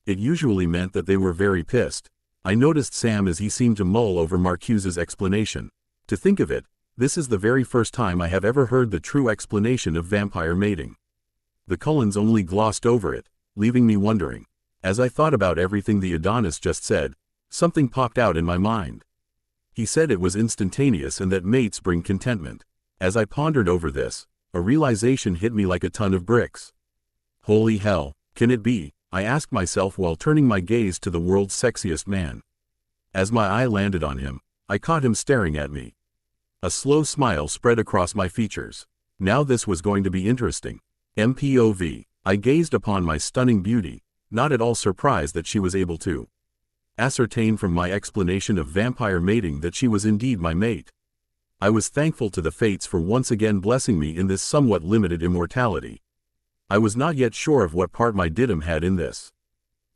it usually meant that they were very pissed. I noticed Sam as he seemed to mull over Marcuse's explanation. To think of it, this is the very first time I have ever heard the true explanation of vampire mating. The Cullens only glossed over it, leaving me wondering. As I thought about everything the Adonis just said, something popped out in my mind. He said it was instantaneous and that mates bring contentment. As I pondered over this, a realization hit me like a ton of bricks. Holy hell, can it be? I asked myself while turning my gaze to the world's sexiest man. As my eye landed on him, I caught him staring at me. A slow smile spread across my features. Now this was going to be interesting. MPOV. I gazed upon my stunning beauty, not at all surprised that she was able to ascertain from my explanation of vampire mating that she was indeed my mate. I was thankful to the fates for once again blessing me in this somewhat limited immortality. I was not yet sure of what part my Didim had in this.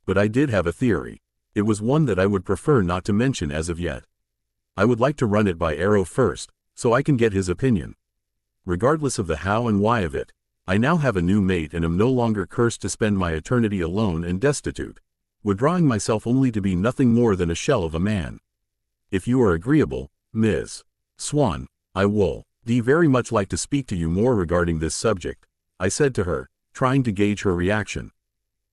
But I did have a theory. It was one that I would prefer not to mention as of yet. I would like to run it by Arrow first, so I can get his opinion. Regardless of the how and why of it, I now have a new mate and am no longer cursed to spend my eternity alone and destitute, withdrawing myself only to be nothing more than a shell of a man. If you are agreeable, Ms. Swan, I would very much like to speak to you more regarding this subject, I said to her, trying to gauge her reaction.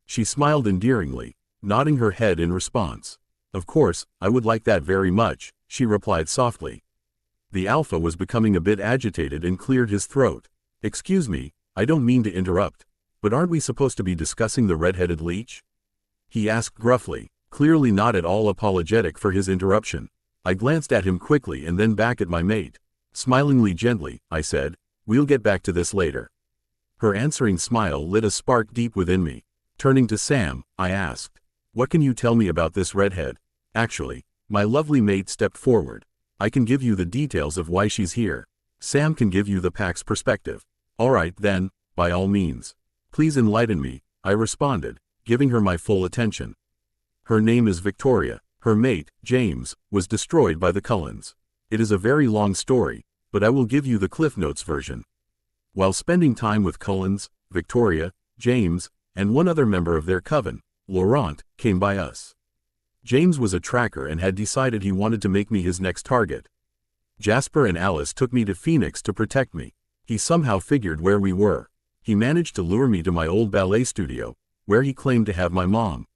She smiled endearingly, nodding her head in response. Of course, I would like that very much, she replied softly. The alpha was becoming a bit agitated and cleared his throat. Excuse me, I don't mean to interrupt, but aren't we supposed to be discussing the red-headed leech? He asked gruffly, clearly not at all apologetic for his interruption. I glanced at him quickly and then back at my mate. Smilingly gently, I said, we'll get back to this later. Her answering smile lit a spark deep within me. Turning to Sam, I asked, what can you tell me about this redhead? Actually, my lovely mate stepped forward. I can give you the details of why she's here. Sam can give you the pack's perspective. All right then, by all means. Please enlighten me, I responded, giving her my full attention. Her name is Victoria. Her mate, James, was destroyed by the Cullens. It is a very long story, but I will give you the Cliff Notes version. While spending time with Cullens, Victoria, James, and one other member of their coven, Laurent, came by us. James was a tracker and had decided he wanted to make me his next target. Jasper and Alice took me to Phoenix to protect me. He somehow figured where we were. He managed to lure me to my old ballet studio, where he claimed to have my mom.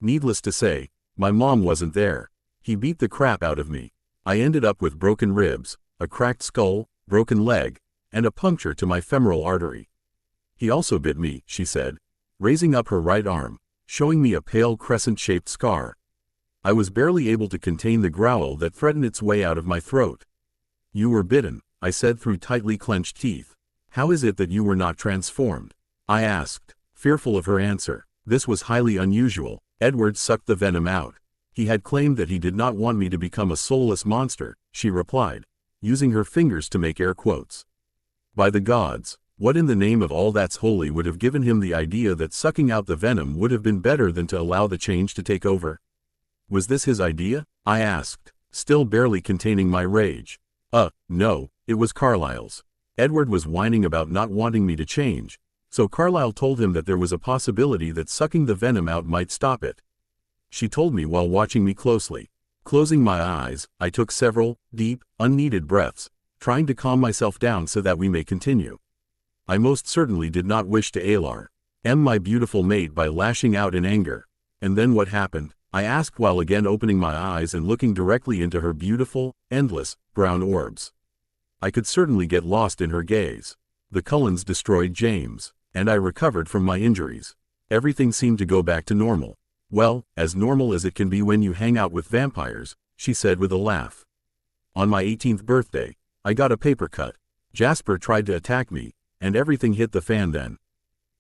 Needless to say, my mom wasn't there. He beat the crap out of me. I ended up with broken ribs, a cracked skull, broken leg, and a puncture to my femoral artery. He also bit me, she said, raising up her right arm, showing me a pale crescent-shaped scar. I was barely able to contain the growl that threatened its way out of my throat. You were bitten, I said through tightly clenched teeth. How is it that you were not transformed? I asked, fearful of her answer. This was highly unusual. Edward sucked the venom out. He had claimed that he did not want me to become a soulless monster, she replied, using her fingers to make air quotes. By the gods, what in the name of all that's holy would have given him the idea that sucking out the venom would have been better than to allow the change to take over? Was this his idea? I asked, still barely containing my rage. No, it was Carlyle's. Edward was whining about not wanting me to change, so Carlyle told him that there was a possibility that sucking the venom out might stop it. She told me while watching me closely. Closing my eyes, I took several, deep, unneeded breaths, trying to calm myself down so that we may continue. I most certainly did not wish to alarm my beautiful mate by lashing out in anger. And then what happened? I asked while again opening my eyes and looking directly into her beautiful, endless, brown orbs. I could certainly get lost in her gaze. The Cullens destroyed James, and I recovered from my injuries. Everything seemed to go back to normal. Well, as normal as it can be when you hang out with vampires, she said with a laugh. On my 18th birthday, I got a paper cut. Jasper tried to attack me, and everything hit the fan then.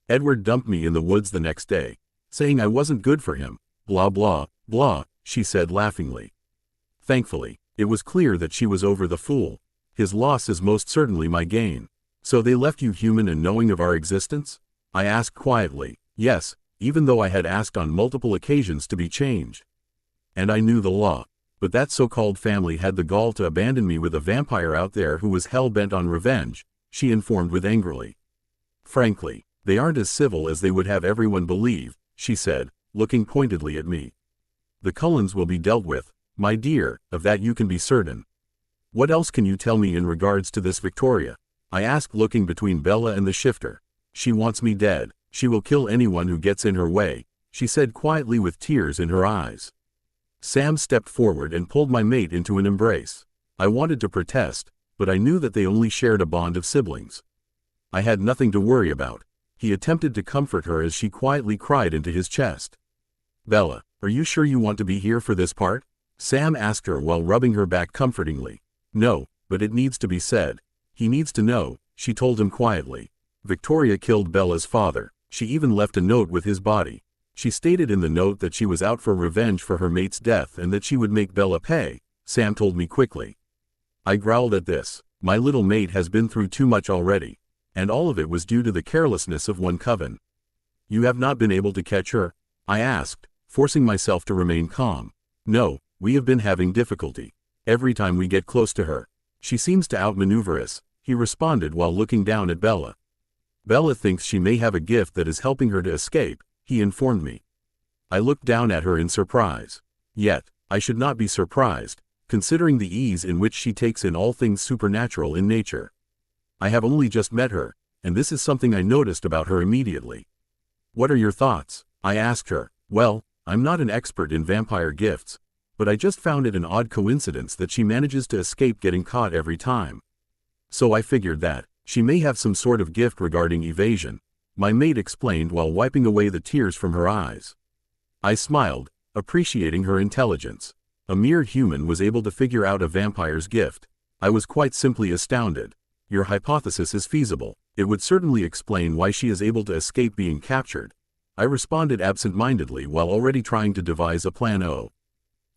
Edward dumped me in the woods the next day, saying I wasn't good for him. Blah blah, blah, she said laughingly. Thankfully, it was clear that she was over the fool. His loss is most certainly my gain. So they left you human and knowing of our existence? I asked quietly. Yes, even though I had asked on multiple occasions to be changed. And I knew the law. But that so-called family had the gall to abandon me with a vampire out there who was hell-bent on revenge, she informed with angrily. Frankly, they aren't as civil as they would have everyone believe, she said, looking pointedly at me. The Cullens will be dealt with, my dear, of that you can be certain. What else can you tell me in regards to this Victoria? I asked looking between Bella and the shifter. She wants me dead. She will kill anyone who gets in her way, she said quietly with tears in her eyes. Sam stepped forward and pulled my mate into an embrace. I wanted to protest, but I knew that they only shared a bond of siblings. I had nothing to worry about. He attempted to comfort her as she quietly cried into his chest. Bella, are you sure you want to be here for this part? Sam asked her while rubbing her back comfortingly. No, but it needs to be said. He needs to know, she told him quietly. Victoria killed Bella's father. She even left a note with his body. She stated in the note that she was out for revenge for her mate's death and that she would make Bella pay, Sam told me quickly. I growled at this. My little mate has been through too much already. And all of it was due to the carelessness of one coven. You have not been able to catch her? I asked, forcing myself to remain calm. No, we have been having difficulty. Every time we get close to her, she seems to outmaneuver us, he responded while looking down at Bella. Bella thinks she may have a gift that is helping her to escape, he informed me. I looked down at her in surprise. Yet, I should not be surprised, considering the ease in which she takes in all things supernatural in nature. I have only just met her, and this is something I noticed about her immediately. What are your thoughts? I asked her. Well, I'm not an expert in vampire gifts, but I just found it an odd coincidence that she manages to escape getting caught every time. So I figured that she may have some sort of gift regarding evasion, my mate explained while wiping away the tears from her eyes. I smiled, appreciating her intelligence. A mere human was able to figure out a vampire's gift. I was quite simply astounded. Your hypothesis is feasible. It would certainly explain why she is able to escape being captured. I responded absent-mindedly while already trying to devise a plan O.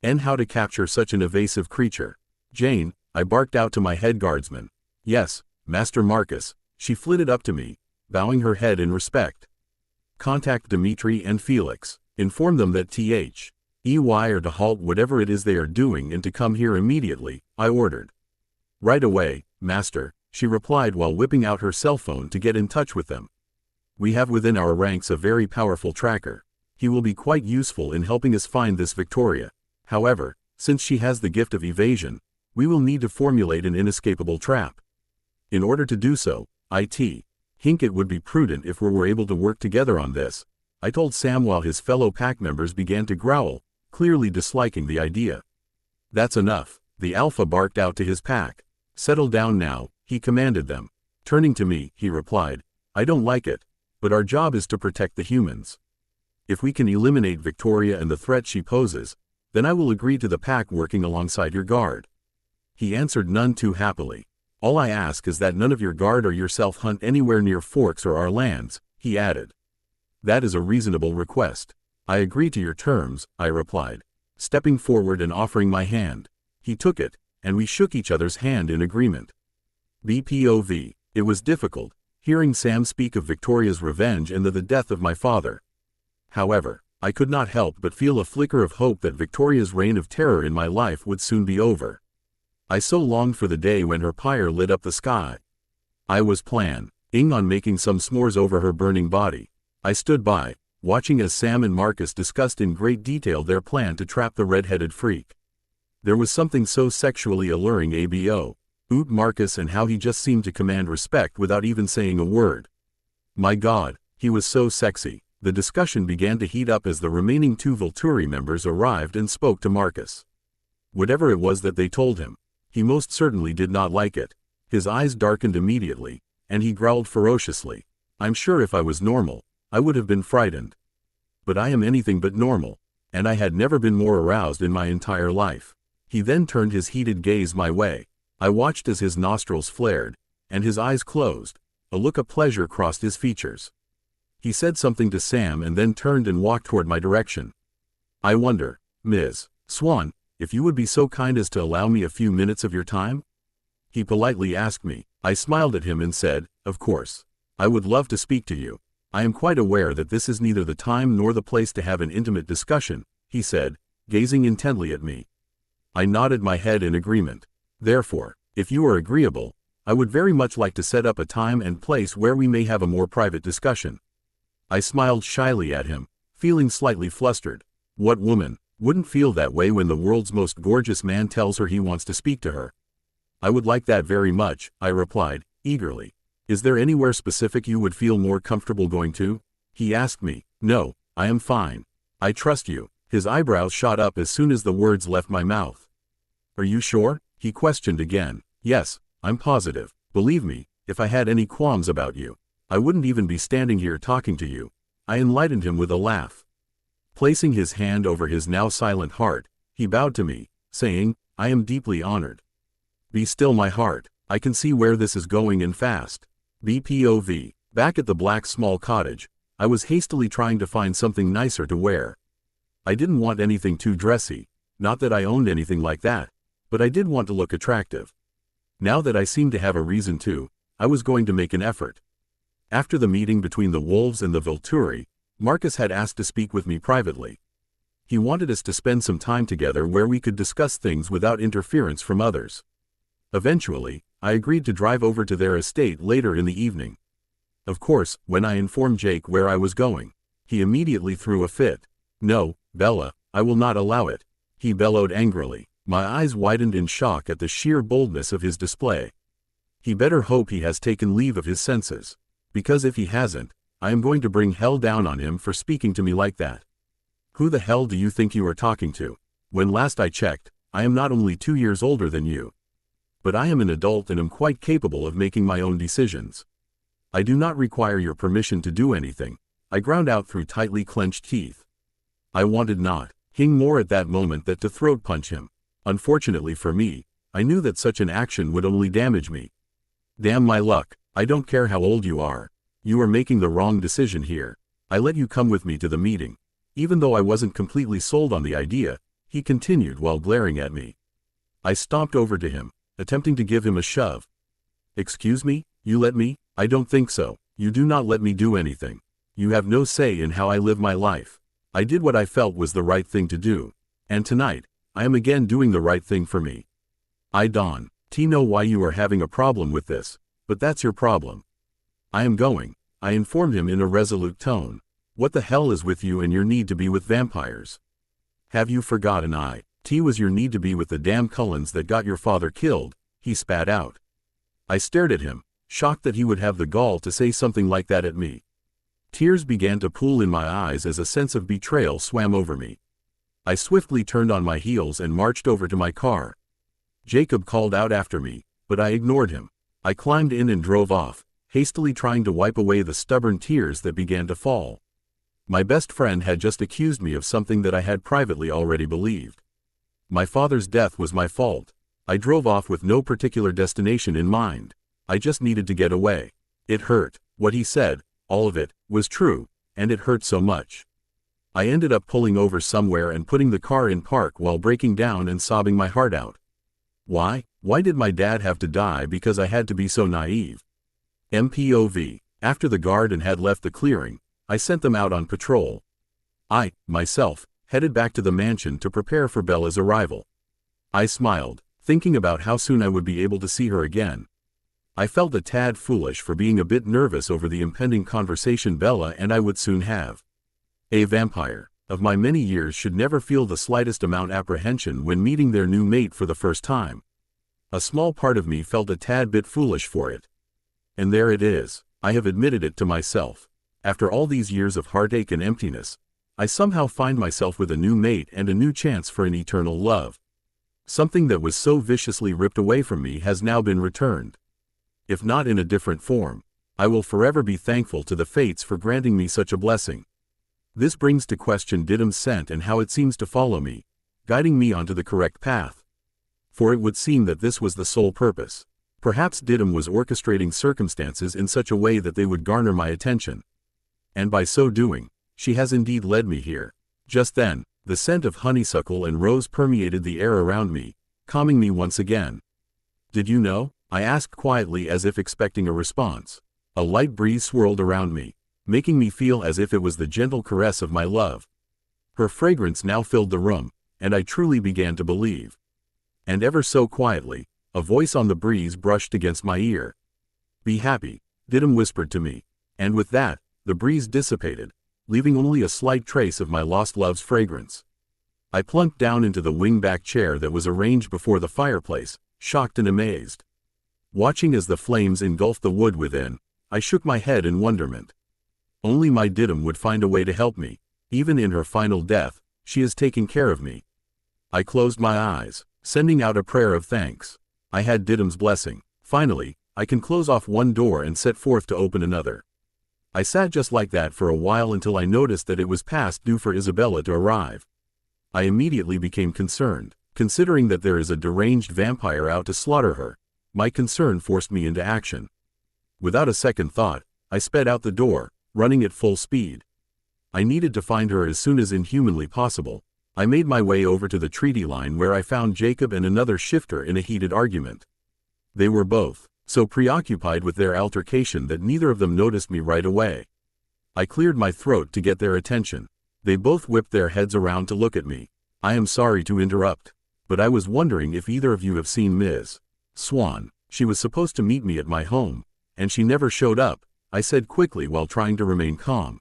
And how to capture such an evasive creature. Jane, I barked out to my head guardsman. Yes, Master Marcus, she flitted up to me, bowing her head in respect. Contact Dimitri and Felix. Inform them that THEY are to halt whatever it is they are doing and to come here immediately, I ordered. Right away, Master, she replied while whipping out her cell phone to get in touch with them. We have within our ranks a very powerful tracker. He will be quite useful in helping us find this Victoria. However, since she has the gift of evasion, we will need to formulate an inescapable trap. In order to do so, think it would be prudent if we were able to work together on this, I told Sam while his fellow pack members began to growl, clearly disliking the idea. That's enough, the Alpha barked out to his pack. Settle down now, he commanded them. Turning to me, he replied, I don't like it, but our job is to protect the humans. If we can eliminate Victoria and the threat she poses, then I will agree to the pack working alongside your guard. He answered none too happily. All I ask is that none of your guard or yourself hunt anywhere near Forks or our lands, he added. That is a reasonable request. I agree to your terms, I replied, stepping forward and offering my hand. He took it, and we shook each other's hand in agreement. BPOV. It was difficult, hearing Sam speak of Victoria's revenge and the death of my father. However, I could not help but feel a flicker of hope that Victoria's reign of terror in my life would soon be over. I so longed for the day when her pyre lit up the sky. I was planning on making some s'mores over her burning body. I stood by, watching as Sam and Marcus discussed in great detail their plan to trap the red-headed freak. There was something so sexually alluring about Marcus and how he just seemed to command respect without even saying a word. My God, he was so sexy. The discussion began to heat up as the remaining 2 Volturi members arrived and spoke to Marcus. Whatever it was that they told him, he most certainly did not like it. His eyes darkened immediately, and he growled ferociously. I'm sure if I was normal, I would have been frightened. But I am anything but normal, and I had never been more aroused in my entire life. He then turned his heated gaze my way. I watched as his nostrils flared, and his eyes closed. A look of pleasure crossed his features. He said something to Sam and then turned and walked toward my direction. I wonder, Ms. Swan, if you would be so kind as to allow me a few minutes of your time? He politely asked me. I smiled at him and said, of course. I would love to speak to you. I am quite aware that this is neither the time nor the place to have an intimate discussion, he said, gazing intently at me. I nodded my head in agreement. Therefore, if you are agreeable, I would very much like to set up a time and place where we may have a more private discussion. I smiled shyly at him, feeling slightly flustered. What woman wouldn't feel that way when the world's most gorgeous man tells her he wants to speak to her? I would like that very much, I replied, eagerly. Is there anywhere specific you would feel more comfortable going to? He asked me. No, I am fine. I trust you. His eyebrows shot up as soon as the words left my mouth. Are you sure? He questioned again. Yes, I'm positive. Believe me, if I had any qualms about you, I wouldn't even be standing here talking to you. I enlightened him with a laugh. Placing his hand over his now silent heart, he bowed to me, saying, I am deeply honored. Be still, my heart. I can see where this is going and fast. BPOV. Back at the black small cottage, I was hastily trying to find something nicer to wear. I didn't want anything too dressy, not that I owned anything like that, but I did want to look attractive. Now that I seemed to have a reason to, I was going to make an effort. After the meeting between the wolves and the Volturi, Marcus had asked to speak with me privately. He wanted us to spend some time together where we could discuss things without interference from others. Eventually, I agreed to drive over to their estate later in the evening. Of course, when I informed Jake where I was going, he immediately threw a fit. No, Bella, I will not allow it, he bellowed angrily. My eyes widened in shock at the sheer boldness of his display. He better hope he has taken leave of his senses, because if he hasn't, I am going to bring hell down on him for speaking to me like that. Who the hell do you think you are talking to? When last I checked, I am not only 2 years older than you, but I am an adult and am quite capable of making my own decisions. I do not require your permission to do anything, I ground out through tightly clenched teeth. I wanted nothing more at that moment than to throat punch him. Unfortunately for me, I knew that such an action would only damage me. Damn my luck, I don't care how old you are. You are making the wrong decision here. I let you come with me to the meeting. Even though I wasn't completely sold on the idea, he continued while glaring at me. I stomped over to him, attempting to give him a shove. Excuse me, you let me? I don't think so. You do not let me do anything. You have no say in how I live my life. I did what I felt was the right thing to do. And tonight, I am again doing the right thing for me. I don't know why you are having a problem with this, but that's your problem. I am going, I informed him in a resolute tone. What the hell is with you and your need to be with vampires? Have you forgotten was your need to be with the damn Cullens that got your father killed, he spat out. I stared at him, shocked that he would have the gall to say something like that at me. Tears began to pool in my eyes as a sense of betrayal swam over me. I swiftly turned on my heels and marched over to my car. Jacob called out after me, but I ignored him. I climbed in and drove off, hastily trying to wipe away the stubborn tears that began to fall. My best friend had just accused me of something that I had privately already believed. My father's death was my fault. I drove off with no particular destination in mind. I just needed to get away. It hurt. What he said, all of it, was true, and it hurt so much. I ended up pulling over somewhere and putting the car in park while breaking down and sobbing my heart out. Why did my dad have to die because I had to be so naive? MPOV. After the garden had left the clearing, I sent them out on patrol. I, myself, headed back to the mansion to prepare for Bella's arrival. I smiled, thinking about how soon I would be able to see her again. I felt a tad foolish for being a bit nervous over the impending conversation Bella and I would soon have. A vampire of my many years should never feel the slightest amount apprehension when meeting their new mate for the first time. A small part of me felt a tad bit foolish for it. And there it is, I have admitted it to myself. After all these years of heartache and emptiness, I somehow find myself with a new mate and a new chance for an eternal love. Something that was so viciously ripped away from me has now been returned. If not in a different form, I will forever be thankful to the fates for granting me such a blessing. This brings to question Didym's scent and how it seems to follow me, guiding me onto the correct path. For it would seem that this was the sole purpose. Perhaps Didym was orchestrating circumstances in such a way that they would garner my attention. And by so doing, she has indeed led me here. Just then, the scent of honeysuckle and rose permeated the air around me, calming me once again. "Did you know?" I asked quietly as if expecting a response. A light breeze swirled around me, making me feel as if it was the gentle caress of my love. Her fragrance now filled the room, and I truly began to believe. And ever so quietly, a voice on the breeze brushed against my ear. "Be happy," Didym whispered to me, and with that, the breeze dissipated, leaving only a slight trace of my lost love's fragrance. I plunked down into the wing-back chair that was arranged before the fireplace, shocked and amazed. Watching as the flames engulfed the wood within, I shook my head in wonderment. Only my Didym would find a way to help me. Even in her final death, she is taking care of me. I closed my eyes, sending out a prayer of thanks. I had Didym's blessing. Finally, I can close off one door and set forth to open another. I sat just like that for a while until I noticed that it was past due for Isabella to arrive. I immediately became concerned. Considering that there is a deranged vampire out to slaughter her, my concern forced me into action. Without a second thought, I sped out the door, running at full speed. I needed to find her as soon as inhumanly possible. I made my way over to the treaty line where I found Jacob and another shifter in a heated argument. They were both so preoccupied with their altercation that neither of them noticed me right away. I cleared my throat to get their attention. They both whipped their heads around to look at me. "I am sorry to interrupt, but I was wondering if either of you have seen Ms. Swan. She was supposed to meet me at my home, and she never showed up," I said quickly while trying to remain calm.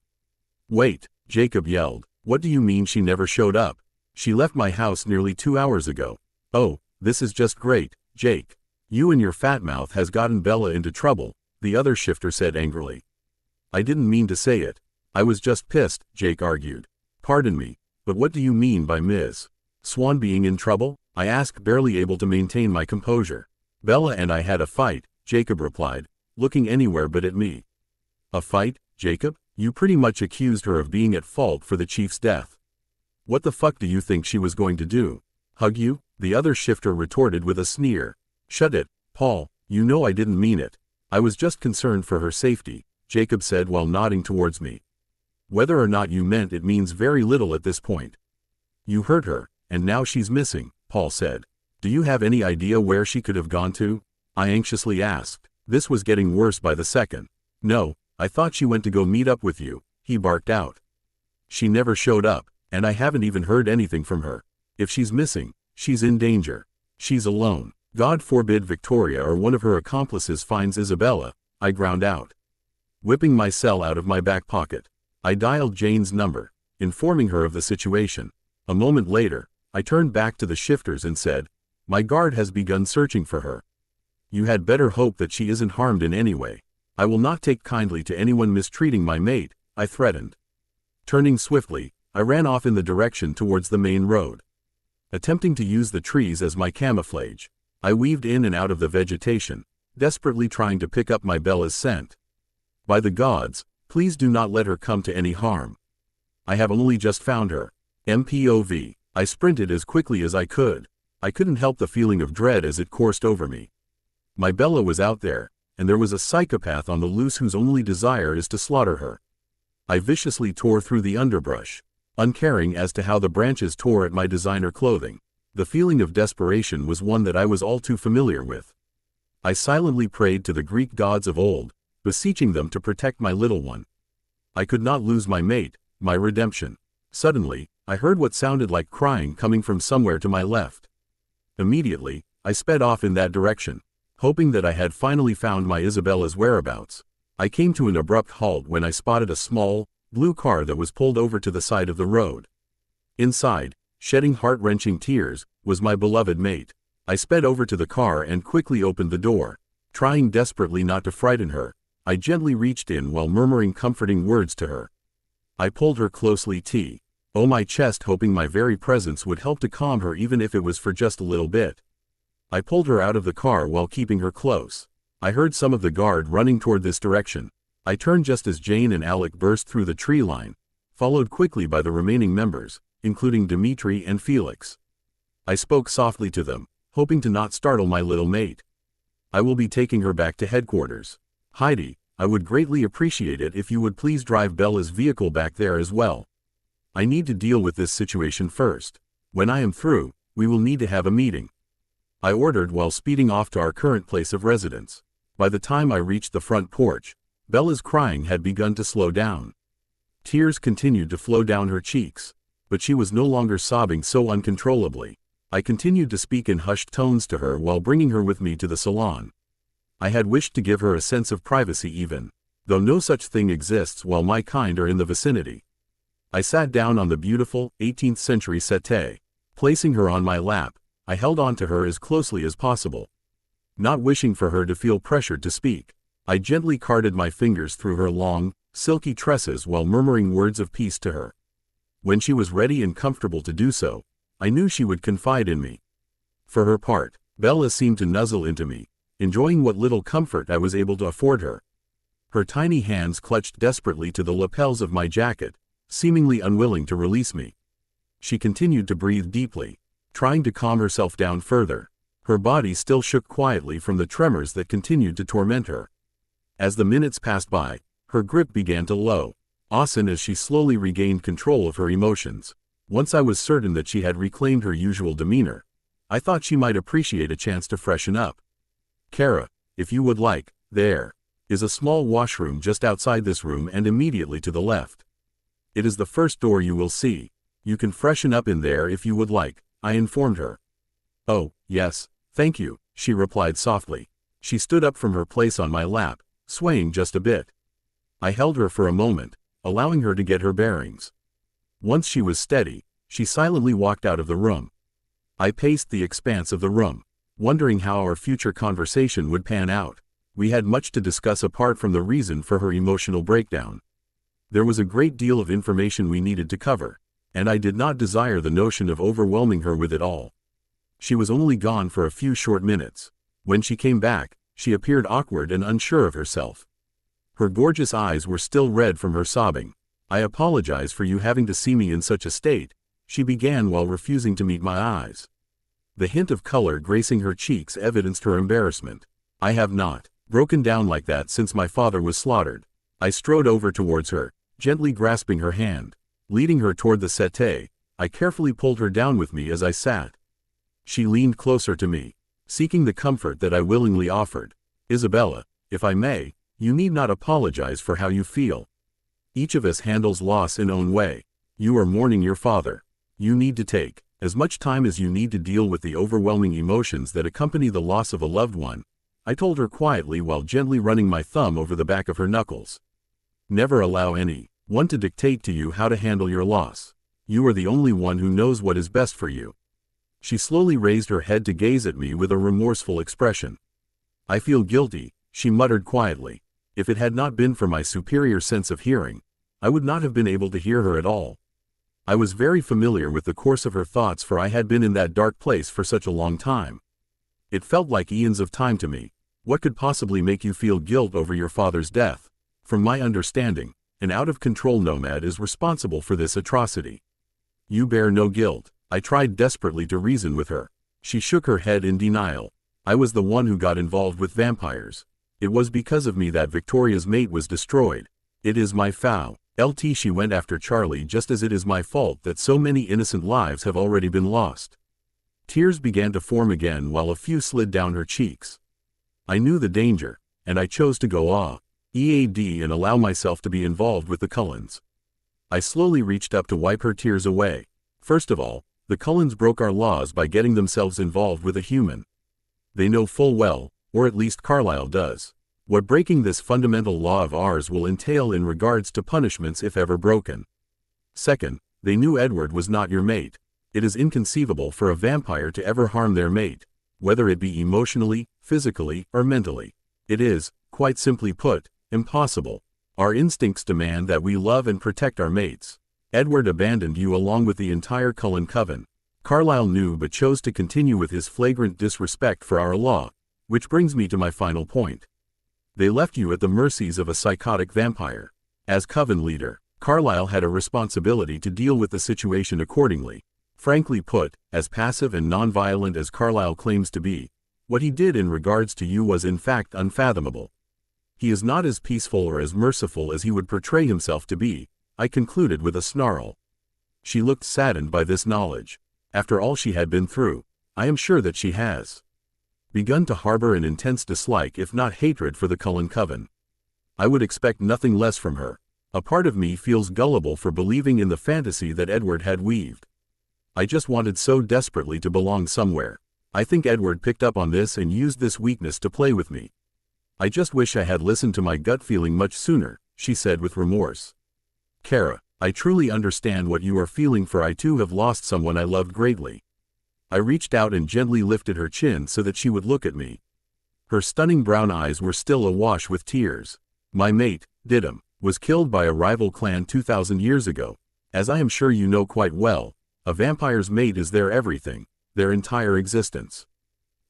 "Wait," Jacob yelled. "What do you mean she never showed up? She left my house nearly 2 hours ago." "Oh, this is just great, Jake. You and your fat mouth has gotten Bella into trouble," the other shifter said angrily. "I didn't mean to say it. I was just pissed," Jake argued. "Pardon me, but what do you mean by Ms. Swan being in trouble?" I asked, barely able to maintain my composure. "Bella and I had a fight," Jacob replied, looking anywhere but at me. "A fight, Jacob? You pretty much accused her of being at fault for the chief's death. What the fuck do you think she was going to do? Hug you?" the other shifter retorted with a sneer. "Shut it, Paul, you know I didn't mean it. I was just concerned for her safety," Jacob said while nodding towards me. "Whether or not you meant it means very little at this point. You hurt her, and now she's missing," Paul said. "Do you have any idea where she could have gone to?" I anxiously asked. This was getting worse by the second. "No, I thought she went to go meet up with you," he barked out. "She never showed up, and I haven't even heard anything from her. If she's missing, she's in danger. She's alone. God forbid Victoria or one of her accomplices finds Isabella," I ground out. Whipping my cell out of my back pocket, I dialed Jane's number, informing her of the situation. A moment later, I turned back to the shifters and said, "My guard has begun searching for her. You had better hope that she isn't harmed in any way. I will not take kindly to anyone mistreating my mate," I threatened. Turning swiftly, I ran off in the direction towards the main road. Attempting to use the trees as my camouflage, I weaved in and out of the vegetation, desperately trying to pick up my Bella's scent. "By the gods, please do not let her come to any harm. I have only just found her." MPOV. I sprinted as quickly as I could. I couldn't help the feeling of dread as it coursed over me. My Bella was out there, and there was a psychopath on the loose whose only desire is to slaughter her. I viciously tore through the underbrush, uncaring as to how the branches tore at my designer clothing. The feeling of desperation was one that I was all too familiar with. I silently prayed to the Greek gods of old, beseeching them to protect my little one. I could not lose my mate, my redemption. Suddenly, I heard what sounded like crying coming from somewhere to my left. Immediately, I sped off in that direction, hoping that I had finally found my Isabella's whereabouts. I came to an abrupt halt when I spotted a small, blue car that was pulled over to the side of the road. Inside, shedding heart-wrenching tears, was my beloved mate. I sped over to the car and quickly opened the door. Trying desperately not to frighten her, I gently reached in while murmuring comforting words to her. I pulled her closely to my chest, hoping my very presence would help to calm her even if it was for just a little bit. I pulled her out of the car while keeping her close. I heard some of the guard running toward this direction. I turned just as Jane and Alec burst through the tree line, followed quickly by the remaining members, including Dimitri and Felix. I spoke softly to them, hoping to not startle my little mate. I will be taking her back to headquarters. Heidi, I would greatly appreciate it if you would please drive Bella's vehicle back there as well. I need to deal with this situation first. When I am through, we will need to have a meeting. I ordered while speeding off to our current place of residence. By the time I reached the front porch, Bella's crying had begun to slow down. Tears continued to flow down her cheeks, but she was no longer sobbing so uncontrollably. I continued to speak in hushed tones to her while bringing her with me to the salon. I had wished to give her a sense of privacy even, though no such thing exists while my kind are in the vicinity. I sat down on the beautiful, 18th-century settee. Placing her on my lap, I held on to her as closely as possible. Not wishing for her to feel pressured to speak, I gently carted my fingers through her long, silky tresses while murmuring words of peace to her. When she was ready and comfortable to do so, I knew she would confide in me. For her part, Bella seemed to nuzzle into me, enjoying what little comfort I was able to afford her. Her tiny hands clutched desperately to the lapels of my jacket, seemingly unwilling to release me. She continued to breathe deeply, trying to calm herself down further. Her body still shook quietly from the tremors that continued to torment her. As the minutes passed by, her grip began to loosen as she slowly regained control of her emotions. Once I was certain that she had reclaimed her usual demeanor, I thought she might appreciate a chance to freshen up. Kara, if you would like, there is a small washroom just outside this room and immediately to the left. It is the first door you will see. You can freshen up in there if you would like, I informed her. Oh, yes, thank you, she replied softly. She stood up from her place on my lap, swaying just a bit. I held her for a moment, allowing her to get her bearings. Once she was steady, she silently walked out of the room. I paced the expanse of the room, wondering how our future conversation would pan out. We had much to discuss apart from the reason for her emotional breakdown. There was a great deal of information we needed to cover, and I did not desire the notion of overwhelming her with it all. She was only gone for a few short minutes. When she came back, she appeared awkward and unsure of herself. Her gorgeous eyes were still red from her sobbing. I apologize for you having to see me in such a state, she began while refusing to meet my eyes. The hint of color gracing her cheeks evidenced her embarrassment. I have not broken down like that since my father was slaughtered. I strode over towards her, gently grasping her hand. Leading her toward the settee, I carefully pulled her down with me as I sat. She leaned closer to me, seeking the comfort that I willingly offered. Isabella, if I may, you need not apologize for how you feel. Each of us handles loss in own way. You are mourning your father. You need to take as much time as you need to deal with the overwhelming emotions that accompany the loss of a loved one, I told her quietly while gently running my thumb over the back of her knuckles. Never allow anyone to dictate to you how to handle your loss. You are the only one who knows what is best for you. She slowly raised her head to gaze at me with a remorseful expression. I feel guilty, she muttered quietly. If it had not been for my superior sense of hearing, I would not have been able to hear her at all. I was very familiar with the course of her thoughts, for I had been in that dark place for such a long time. It felt like eons of time to me. What could possibly make you feel guilt over your father's death? From my understanding, an out-of-control nomad is responsible for this atrocity. You bear no guilt. I tried desperately to reason with her. She shook her head in denial. I was the one who got involved with vampires. It was because of me that Victoria's mate was destroyed. It is my fault. She went after Charlie just as it is my fault that so many innocent lives have already been lost. Tears began to form again while a few slid down her cheeks. I knew the danger, and I chose to go EAD and allow myself to be involved with the Cullens. I slowly reached up to wipe her tears away. First of all, the Cullens broke our laws by getting themselves involved with a human. They know full well, or at least Carlyle does, what breaking this fundamental law of ours will entail in regards to punishments if ever broken. Second, they knew Edward was not your mate. It is inconceivable for a vampire to ever harm their mate, whether it be emotionally, physically, or mentally. It is, quite simply put, impossible. Our instincts demand that we love and protect our mates. Edward abandoned you along with the entire Cullen coven. Carlyle knew but chose to continue with his flagrant disrespect for our law, which brings me to my final point. They left you at the mercies of a psychotic vampire. As coven leader, Carlyle had a responsibility to deal with the situation accordingly. Frankly put, as passive and non-violent as Carlyle claims to be, what he did in regards to you was in fact unfathomable. He is not as peaceful or as merciful as he would portray himself to be, I concluded with a snarl. She looked saddened by this knowledge. After all she had been through, I am sure that she has begun to harbor an intense dislike if not hatred for the Cullen coven. I would expect nothing less from her. A part of me feels gullible for believing in the fantasy that Edward had weaved. I just wanted so desperately to belong somewhere. I think Edward picked up on this and used this weakness to play with me. I just wish I had listened to my gut feeling much sooner, she said with remorse. Kara, I truly understand what you are feeling, for I too have lost someone I loved greatly. I reached out and gently lifted her chin so that she would look at me. Her stunning brown eyes were still awash with tears. My mate, Didymus, was killed by a rival clan 2,000 years ago. As I am sure you know quite well, a vampire's mate is their everything, their entire existence.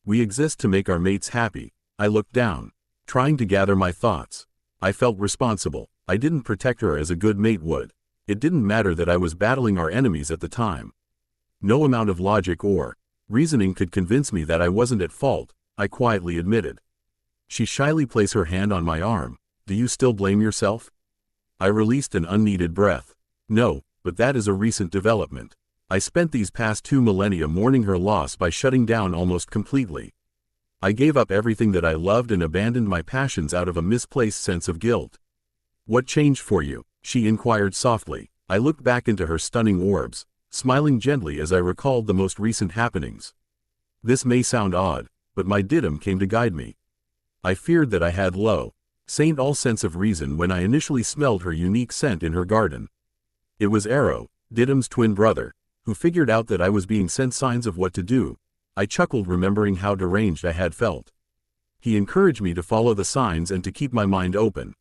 We exist to make our mates happy. I looked down, trying to gather my thoughts. I felt responsible. I didn't protect her as a good mate would. It didn't matter that I was battling our enemies at the time. No amount of logic or reasoning could convince me that I wasn't at fault, I quietly admitted. She shyly placed her hand on my arm. Do you still blame yourself? I released an unneeded breath. No, but that is a recent development. I spent these past 2 millennia mourning her loss by shutting down almost completely. I gave up everything that I loved and abandoned my passions out of a misplaced sense of guilt. What changed for you? She inquired softly. I looked back into her stunning orbs, smiling gently as I recalled the most recent happenings. This may sound odd, but my Didymus came to guide me. I feared that I had lost all sense of reason when I initially smelled her unique scent in her garden. It was Arrow, Didymus's twin brother, who figured out that I was being sent signs of what to do. I chuckled, remembering how deranged I had felt. He encouraged me to follow the signs and to keep my mind open.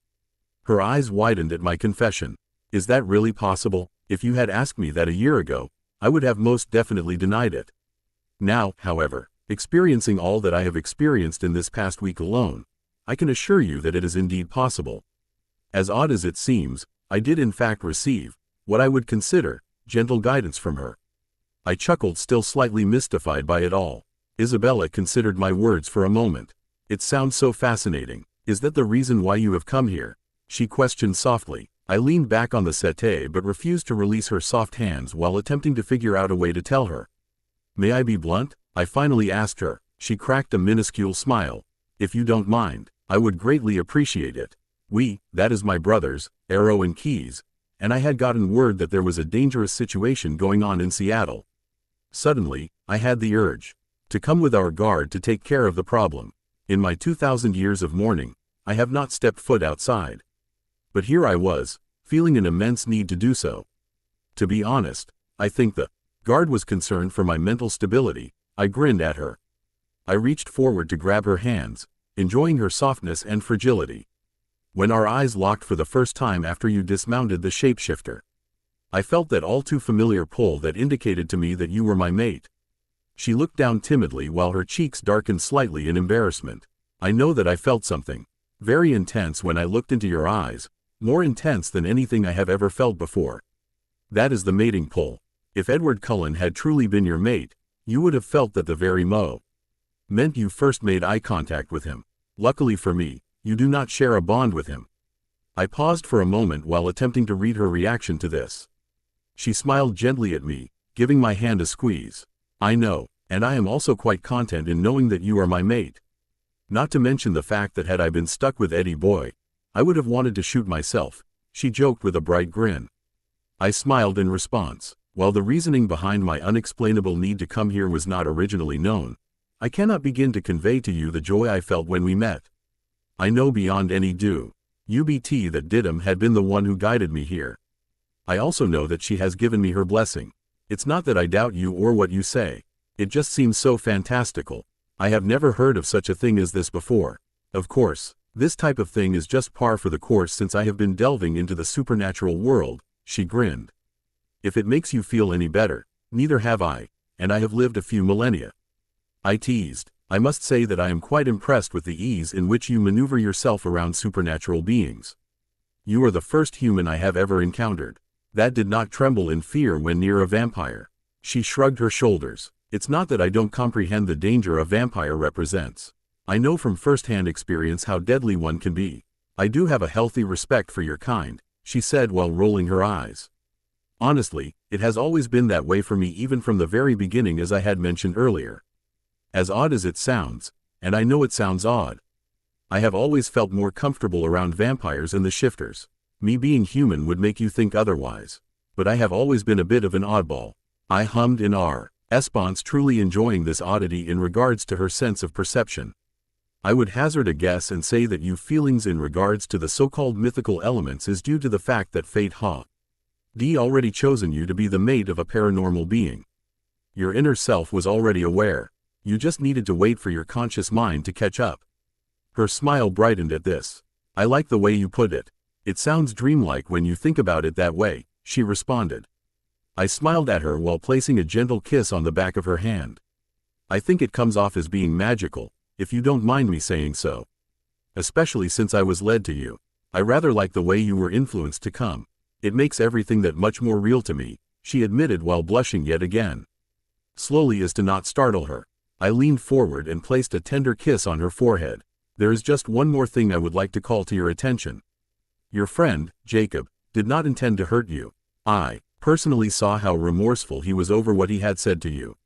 Her eyes widened at my confession. Is that really possible? If you had asked me that a year ago, I would have most definitely denied it. Now, however, experiencing all that I have experienced in this past week alone, I can assure you that it is indeed possible. As odd as it seems, I did in fact receive what I would consider gentle guidance from her. I chuckled, still slightly mystified by it all. Isabella considered my words for a moment. It sounds so fascinating. Is that the reason why you have come here? She questioned softly. I leaned back on the settee but refused to release her soft hands while attempting to figure out a way to tell her. May I be blunt? I finally asked her. She cracked a minuscule smile. If you don't mind, I would greatly appreciate it. That is my brothers, Arrow and Keys, and I had gotten word that there was a dangerous situation going on in Seattle. Suddenly, I had the urge to come with our guard to take care of the problem. In my 2,000 years of mourning, I have not stepped foot outside. But here I was, feeling an immense need to do so. To be honest, I think the guard was concerned for my mental stability. I grinned at her. I reached forward to grab her hands, enjoying her softness and fragility. When our eyes locked for the first time after you dismounted the shapeshifter, I felt that all too familiar pull that indicated to me that you were my mate. She looked down timidly while her cheeks darkened slightly in embarrassment. I know that I felt something very intense when I looked into your eyes, more intense than anything I have ever felt before. That is the mating pull. If Edward Cullen had truly been your mate, you would have felt that the very moment you first made eye contact with him. Luckily for me, you do not share a bond with him. I paused for a moment while attempting to read her reaction to this. She smiled gently at me, giving my hand a squeeze. I know, and I am also quite content in knowing that you are my mate. Not to mention the fact that had I been stuck with Eddie Boy, I would have wanted to shoot myself, she joked with a bright grin. I smiled in response. While the reasoning behind my unexplainable need to come here was not originally known, I cannot begin to convey to you the joy I felt when we met. I know beyond any UBT that Didim had been the one who guided me here. I also know that she has given me her blessing. It's not that I doubt you or what you say. It just seems so fantastical. I have never heard of such a thing as this before. Of course, this type of thing is just par for the course since I have been delving into the supernatural world, she grinned. If it makes you feel any better, neither have I, and I have lived a few millennia. I teased. I must say that I am quite impressed with the ease in which you maneuver yourself around supernatural beings. You are the first human I have ever encountered that did not tremble in fear when near a vampire. She shrugged her shoulders. It's not that I don't comprehend the danger a vampire represents. I know from first-hand experience how deadly one can be. I do have a healthy respect for your kind, she said while rolling her eyes. Honestly, it has always been that way for me even from the very beginning, as I had mentioned earlier. As odd as it sounds, and I know it sounds odd, I have always felt more comfortable around vampires and the shifters. Me being human would make you think otherwise. But I have always been a bit of an oddball. I hummed in response, truly enjoying this oddity in regards to her sense of perception. I would hazard a guess and say that your feelings in regards to the so-called mythical elements is due to the fact that fate had already chosen you to be the mate of a paranormal being. Your inner self was already aware. You just needed to wait for your conscious mind to catch up. Her smile brightened at this. I like the way you put it. It sounds dreamlike when you think about it that way, she responded. I smiled at her while placing a gentle kiss on the back of her hand. I think it comes off as being magical, if you don't mind me saying so. Especially since I was led to you. I rather like the way you were influenced to come. It makes everything that much more real to me, she admitted while blushing yet again. Slowly, as to not startle her, I leaned forward and placed a tender kiss on her forehead. There is just one more thing I would like to call to your attention. Your friend, Jacob, did not intend to hurt you. I personally saw how remorseful he was over what he had said to you.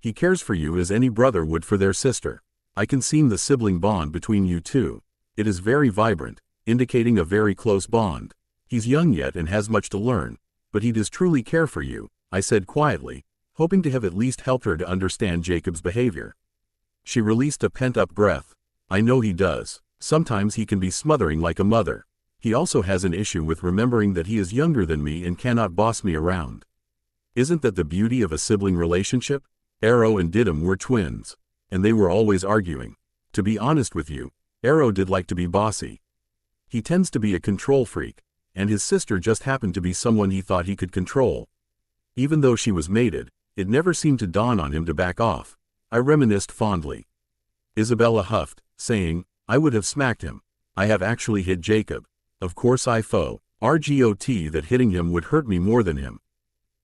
He cares for you as any brother would for their sister. I can see the sibling bond between you two. It is very vibrant, indicating a very close bond. He's young yet and has much to learn, but he does truly care for you, I said quietly, hoping to have at least helped her to understand Jacob's behavior. She released a pent-up breath. I know he does. Sometimes he can be smothering like a mother. He also has an issue with remembering that he is younger than me and cannot boss me around. Isn't that the beauty of a sibling relationship? Arrow and Didim were twins, and they were always arguing. To be honest with you, Arrow did like to be bossy. He tends to be a control freak, and his sister just happened to be someone he thought he could control. Even though she was mated, it never seemed to dawn on him to back off. I reminisced fondly. Isabella huffed, saying, I would have smacked him. I have actually hit Jacob. Of course I RGOT that hitting him would hurt me more than him.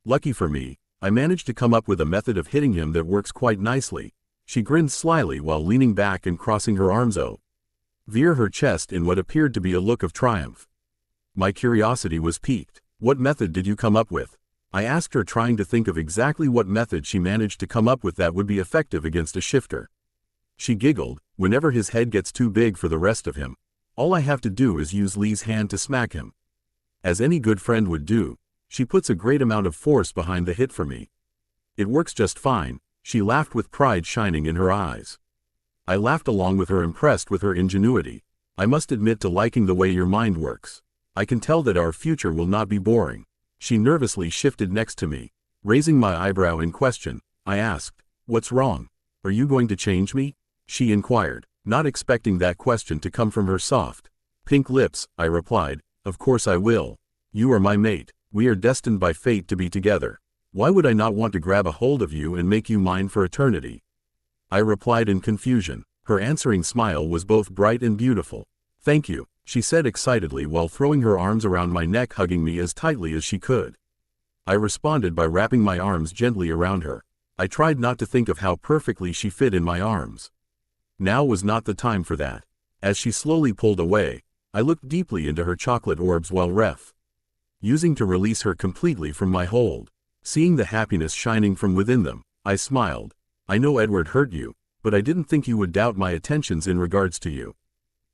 Lucky for me, I managed to come up with a method of hitting him that works quite nicely. She grinned slyly while leaning back and crossing her arms over her chest in what appeared to be a look of triumph. My curiosity was piqued. What method did you come up with? I asked her, trying to think of exactly what method she managed to come up with that would be effective against a shifter. She giggled. Whenever his head gets too big for the rest of him, all I have to do is use Lee's hand to smack him. As any good friend would do, she puts a great amount of force behind the hit for me. It works just fine, she laughed with pride shining in her eyes. I laughed along with her, impressed with her ingenuity. I must admit to liking the way your mind works. I can tell that our future will not be boring. She nervously shifted next to me. Raising my eyebrow in question, I asked, What's wrong? Are you going to change me? She inquired, not expecting that question to come from her soft, pink lips. I replied, Of course I will. You are my mate. We are destined by fate to be together. Why would I not want to grab a hold of you and make you mine for eternity? I replied in confusion. Her answering smile was both bright and beautiful. Thank you, she said excitedly while throwing her arms around my neck, hugging me as tightly as she could. I responded by wrapping my arms gently around her. I tried not to think of how perfectly she fit in my arms. Now was not the time for that. As she slowly pulled away, I looked deeply into her chocolate orbs while using to release her completely from my hold. Seeing the happiness shining from within them, I smiled. I know Edward hurt you, but I didn't think you would doubt my attentions in regards to you.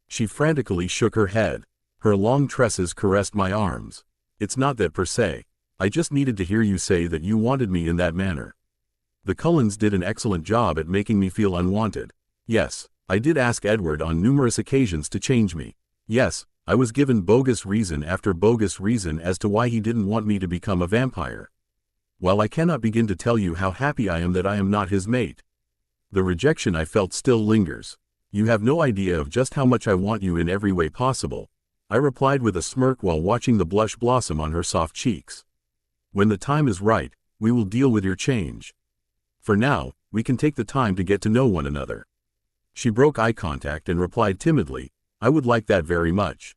She frantically shook her head. Her long tresses caressed my arms. It's not that per se. I just needed to hear you say that you wanted me in that manner. The Cullens did an excellent job at making me feel unwanted. Yes, I did ask Edward on numerous occasions to change me. Yes, I was given bogus reason after bogus reason as to why he didn't want me to become a vampire. While I cannot begin to tell you how happy I am that I am not his mate, the rejection I felt still lingers. You have no idea of just how much I want you in every way possible, I replied with a smirk while watching the blush blossom on her soft cheeks. When the time is right, we will deal with your change. For now, we can take the time to get to know one another. She broke eye contact and replied timidly, I would like that very much.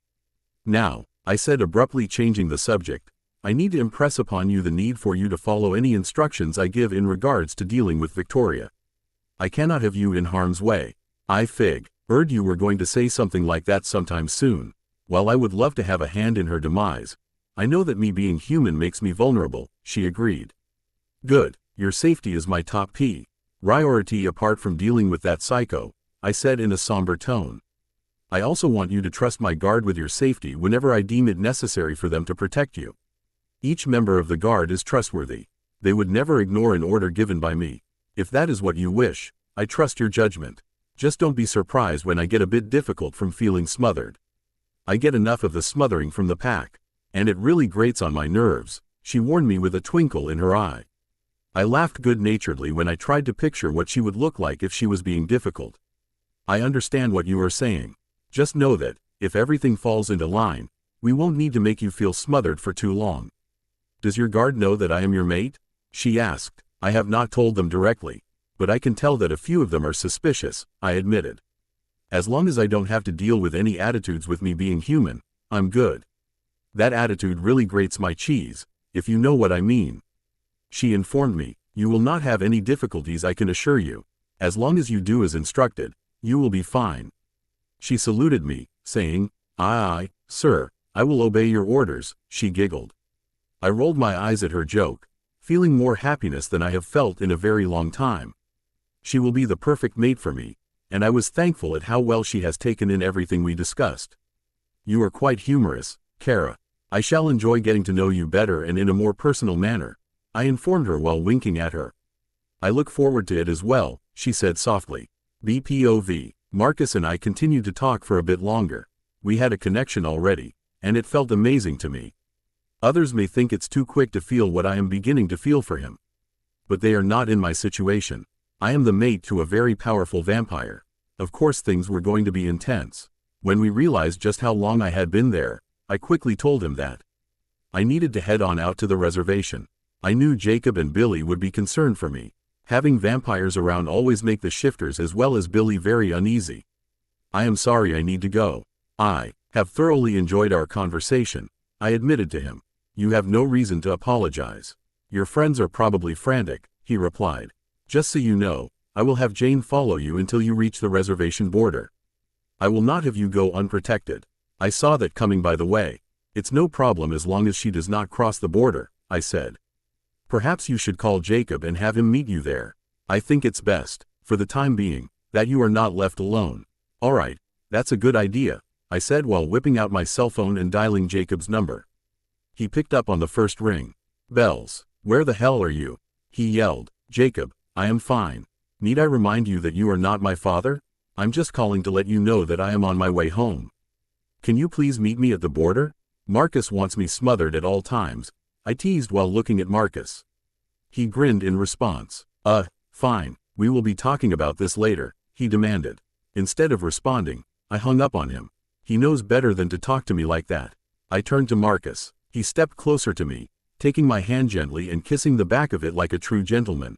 Now, I said abruptly, changing the subject, I need to impress upon you the need for you to follow any instructions I give in regards to dealing with Victoria. I cannot have you in harm's way. I figured you were going to say something like that sometime soon. While I would love to have a hand in her demise, I know that me being human makes me vulnerable, she agreed. Good, your safety is my top priority apart from dealing with that psycho, I said in a somber tone. I also want you to trust my guard with your safety whenever I deem it necessary for them to protect you. Each member of the guard is trustworthy. They would never ignore an order given by me. If that is what you wish, I trust your judgment. Just don't be surprised when I get a bit difficult from feeling smothered. I get enough of the smothering from the pack, and it really grates on my nerves, she warned me with a twinkle in her eye. I laughed good-naturedly when I tried to picture what she would look like if she was being difficult. I understand what you are saying. Just know that, if everything falls into line, we won't need to make you feel smothered for too long. Does your guard know that I am your mate? She asked. I have not told them directly, but I can tell that a few of them are suspicious, I admitted. As long as I don't have to deal with any attitudes with me being human, I'm good. That attitude really grates my cheese, if you know what I mean. She informed me, you will not have any difficulties, I can assure you. As long as you do as instructed, you will be fine. She saluted me, saying, Aye, sir, I will obey your orders, she giggled. I rolled my eyes at her joke, feeling more happiness than I have felt in a very long time. She will be the perfect mate for me, and I was thankful at how well she has taken in everything we discussed. You are quite humorous, Kara. I shall enjoy getting to know you better and in a more personal manner, I informed her while winking at her. I look forward to it as well, she said softly. BPOV. Marcus and I continued to talk for a bit longer. We had a connection already, and it felt amazing to me. Others may think it's too quick to feel what I am beginning to feel for him. But they are not in my situation. I am the mate to a very powerful vampire. Of course things were going to be intense. When we realized just how long I had been there, I quickly told him that I needed to head on out to the reservation. I knew Jacob and Billy would be concerned for me. Having vampires around always make the shifters as well as Billy very uneasy. I am sorry I need to go. I have thoroughly enjoyed our conversation, I admitted to him. You have no reason to apologize. Your friends are probably frantic, he replied. Just so you know, I will have Jane follow you until you reach the reservation border. I will not have you go unprotected. I saw that coming, by the way. It's no problem as long as she does not cross the border, I said. Perhaps you should call Jacob and have him meet you there. I think it's best, for the time being, that you are not left alone. All right, that's a good idea, I said while whipping out my cell phone and dialing Jacob's number. He picked up on the first ring. Bells, where the hell are you? He yelled. Jacob, I am fine. Need I remind you that you are not my father? I'm just calling to let you know that I am on my way home. Can you please meet me at the border? Marcus wants me smothered at all times, I teased while looking at Marcus. He grinned in response. Fine, we will be talking about this later, he demanded. Instead of responding, I hung up on him. He knows better than to talk to me like that. I turned to Marcus. He stepped closer to me, taking my hand gently and kissing the back of it like a true gentleman.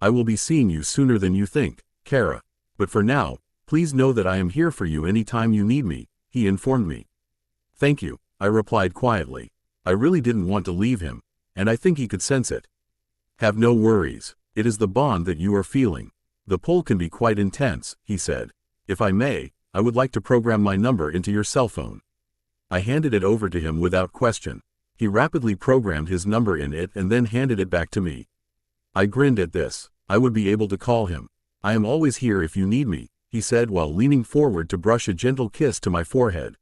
I will be seeing you sooner than you think, Kara. But for now, please know that I am here for you any time you need me, he informed me. Thank you, I replied quietly. I really didn't want to leave him, and I think he could sense it. Have no worries. It is the bond that you are feeling. The pull can be quite intense, he said. If I may, I would like to program my number into your cell phone. I handed it over to him without question. He rapidly programmed his number in it and then handed it back to me. I grinned at this. I would be able to call him. I am always here if you need me, he said while leaning forward to brush a gentle kiss to my forehead.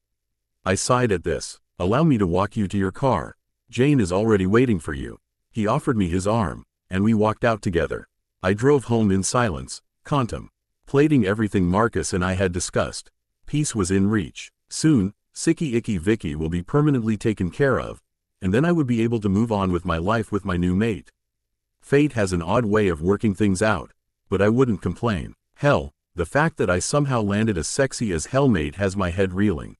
I sighed at this. Allow me to walk you to your car. Jane is already waiting for you. He offered me his arm, and we walked out together. I drove home in silence, contemplating everything Marcus and I had discussed. Peace was in reach. Soon, Sicky Icky Vicky will be permanently taken care of, and then I would be able to move on with my life with my new mate. Fate has an odd way of working things out, but I wouldn't complain. Hell, the fact that I somehow landed a sexy as hell mate has my head reeling.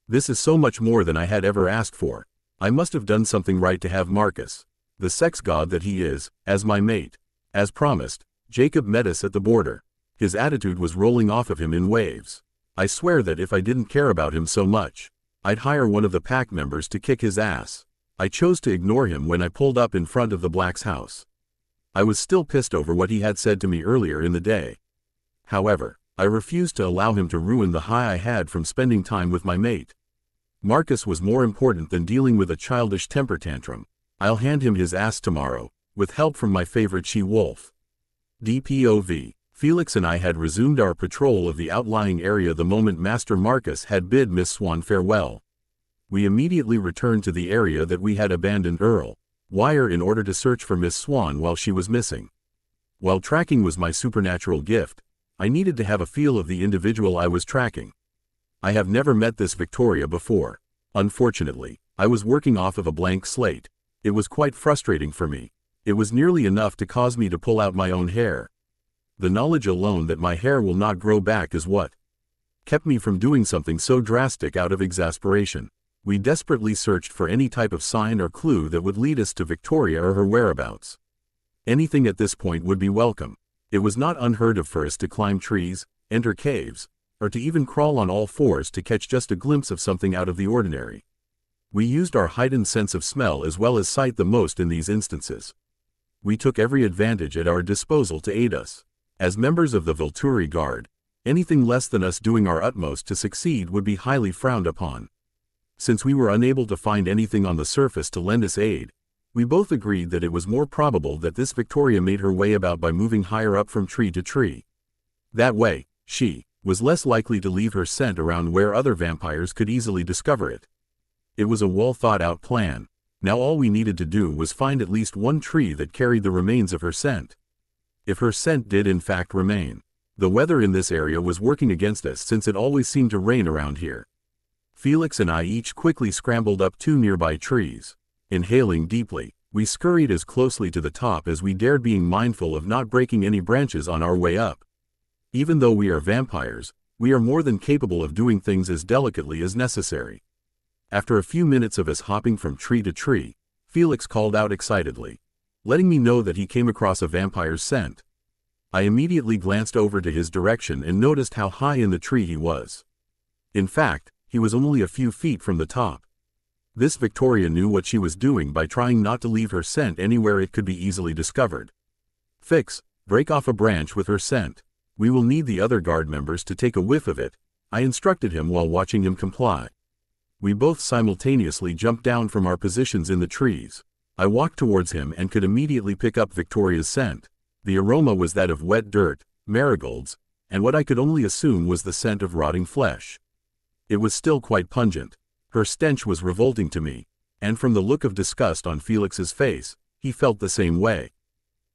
This is so much more than I had ever asked for. I must have done something right to have Marcus, the sex god that he is, as my mate. As promised, Jacob met us at the border. His attitude was rolling off of him in waves. I swear that if I didn't care about him so much, I'd hire one of the pack members to kick his ass. I chose to ignore him when I pulled up in front of the Black's house. I was still pissed over what he had said to me earlier in the day. However, I refused to allow him to ruin the high I had from spending time with my mate. Marcus was more important than dealing with a childish temper tantrum. I'll hand him his ass tomorrow, with help from my favorite she-wolf. DPOV. Felix and I had resumed our patrol of the outlying area the moment Master Marcus had bid Miss Swan farewell. We immediately returned to the area that we had abandoned Earl Wire in order to search for Miss Swan while she was missing. While tracking was my supernatural gift, I needed to have a feel of the individual I was tracking. I have never met this Victoria before. Unfortunately, I was working off of a blank slate. It was quite frustrating for me. It was nearly enough to cause me to pull out my own hair. The knowledge alone that my hair will not grow back is what kept me from doing something so drastic out of exasperation. We desperately searched for any type of sign or clue that would lead us to Victoria or her whereabouts. Anything at this point would be welcome. It was not unheard of for us to climb trees, enter caves, or to even crawl on all fours to catch just a glimpse of something out of the ordinary. We used our heightened sense of smell as well as sight the most in these instances. We took every advantage at our disposal to aid us. As members of the Volturi Guard, anything less than us doing our utmost to succeed would be highly frowned upon. Since we were unable to find anything on the surface to lend us aid, we both agreed that it was more probable that this Victoria made her way about by moving higher up from tree to tree. That way, she was less likely to leave her scent around where other vampires could easily discover it. It was a well-thought-out plan. Now all we needed to do was find at least one tree that carried the remains of her scent. If her scent did in fact remain. The weather in this area was working against us since it always seemed to rain around here. Felix and I each quickly scrambled up two nearby trees. Inhaling deeply, we scurried as closely to the top as we dared, being mindful of not breaking any branches on our way up. Even though we are vampires, we are more than capable of doing things as delicately as necessary. After a few minutes of us hopping from tree to tree, Felix called out excitedly, letting me know that he came across a vampire's scent. I immediately glanced over to his direction and noticed how high in the tree he was. In fact, he was only a few feet from the top. This Victoria knew what she was doing by trying not to leave her scent anywhere it could be easily discovered. Fix, break off a branch with her scent. We will need the other guard members to take a whiff of it, I instructed him while watching him comply. We both simultaneously jumped down from our positions in the trees. I walked towards him and could immediately pick up Victoria's scent. The aroma was that of wet dirt, marigolds, and what I could only assume was the scent of rotting flesh. It was still quite pungent. Her stench was revolting to me, and from the look of disgust on Felix's face, he felt the same way.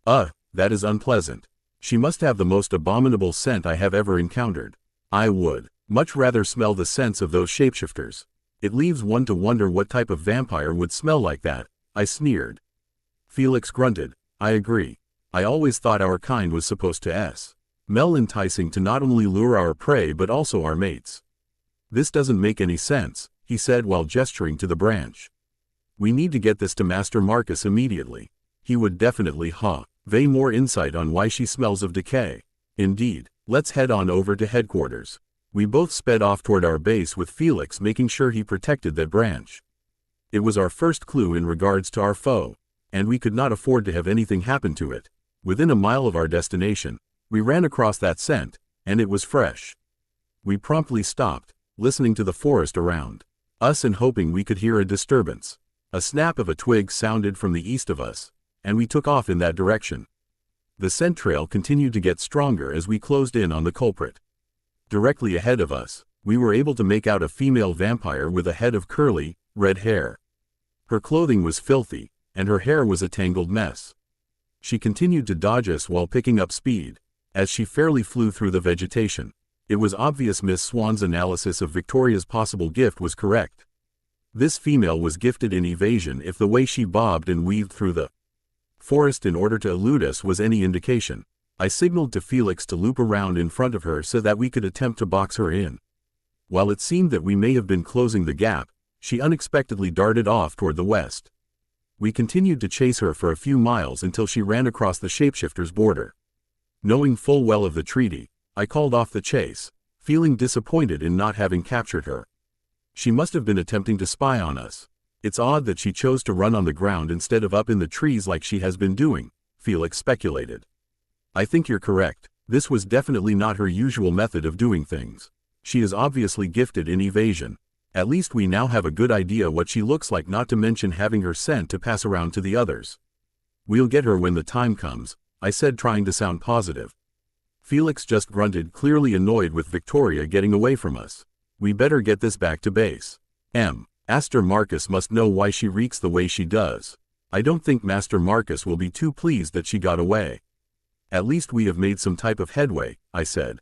That is unpleasant. She must have the most abominable scent I have ever encountered. I would much rather smell the scents of those shapeshifters. It leaves one to wonder what type of vampire would smell like that, I sneered. Felix grunted. I agree. I always thought our kind was supposed to smell enticing to not only lure our prey but also our mates. This doesn't make any sense, he said while gesturing to the branch. We need to get this to Master Marcus immediately. He would definitely have more insight on why she smells of decay. Indeed, let's head on over to headquarters. We both sped off toward our base with Felix making sure he protected that branch. It was our first clue in regards to our foe, and we could not afford to have anything happen to it. Within a mile of our destination, we ran across that scent, and it was fresh. We promptly stopped, listening to the forest around us and hoping we could hear a disturbance. A snap of a twig sounded from the east of us, and we took off in that direction. The scent trail continued to get stronger as we closed in on the culprit. Directly ahead of us, We were able to make out a female vampire with a head of curly, red hair. Her clothing was filthy, and her hair was a tangled mess. She continued to dodge us while picking up speed, as she fairly flew through the vegetation. It was obvious Miss Swan's analysis of Victoria's possible gift was correct. This female was gifted in evasion if the way she bobbed and weaved through the forest in order to elude us was any indication. I signaled to Felix to loop around in front of her so that we could attempt to box her in. While it seemed that we may have been closing the gap, she unexpectedly darted off toward the west. We continued to chase her for a few miles until she ran across the shapeshifter's border. Knowing full well of the treaty, I called off the chase, feeling disappointed in not having captured her. She must have been attempting to spy on us. It's odd that she chose to run on the ground instead of up in the trees like she has been doing, Felix speculated. I think you're correct. This was definitely not her usual method of doing things. She is obviously gifted in evasion. At least we now have a good idea what she looks like, not to mention having her scent to pass around to the others. We'll get her when the time comes, I said, trying to sound positive. Felix just grunted, clearly annoyed with Victoria getting away from us. We better get this back to base. Master Marcus must know why she reeks the way she does. I don't think Master Marcus will be too pleased that she got away. At least we have made some type of headway, I said.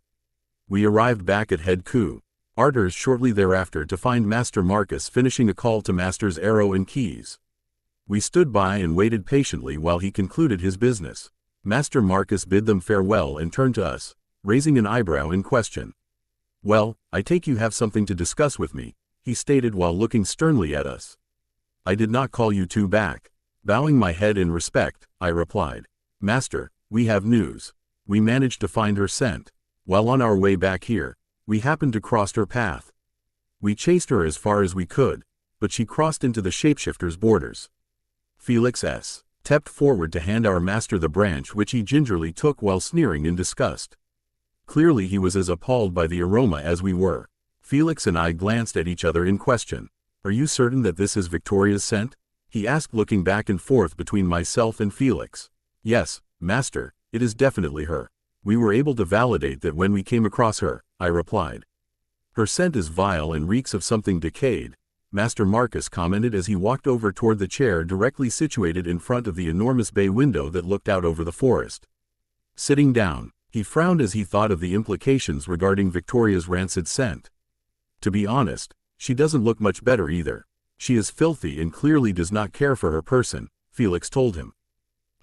We arrived back at Head Quarters shortly thereafter to find Master Marcus finishing a call to Masters Arrow and Keys. We stood by and waited patiently while he concluded his business. Master Marcus bid them farewell and turned to us, raising an eyebrow in question. Well, I take you have something to discuss with me, he stated while looking sternly at us. I did not call you two back. Bowing my head in respect, I replied. Master, we have news. We managed to find her scent. While on our way back here, we happened to cross her path. We chased her as far as we could, but she crossed into the shapeshifter's borders. Felix stepped forward to hand our master the branch, which he gingerly took while sneering in disgust. Clearly he was as appalled by the aroma as we were. Felix and I glanced at each other in question. Are you certain that this is Victoria's scent? He asked, looking back and forth between myself and Felix. Yes, Master, it is definitely her. We were able to validate that when we came across her, I replied. Her scent is vile and reeks of something decayed, Master Marcus commented as he walked over toward the chair directly situated in front of the enormous bay window that looked out over the forest. Sitting down, he frowned as he thought of the implications regarding Victoria's rancid scent. To be honest, she doesn't look much better either. She is filthy and clearly does not care for her person, Felix told him.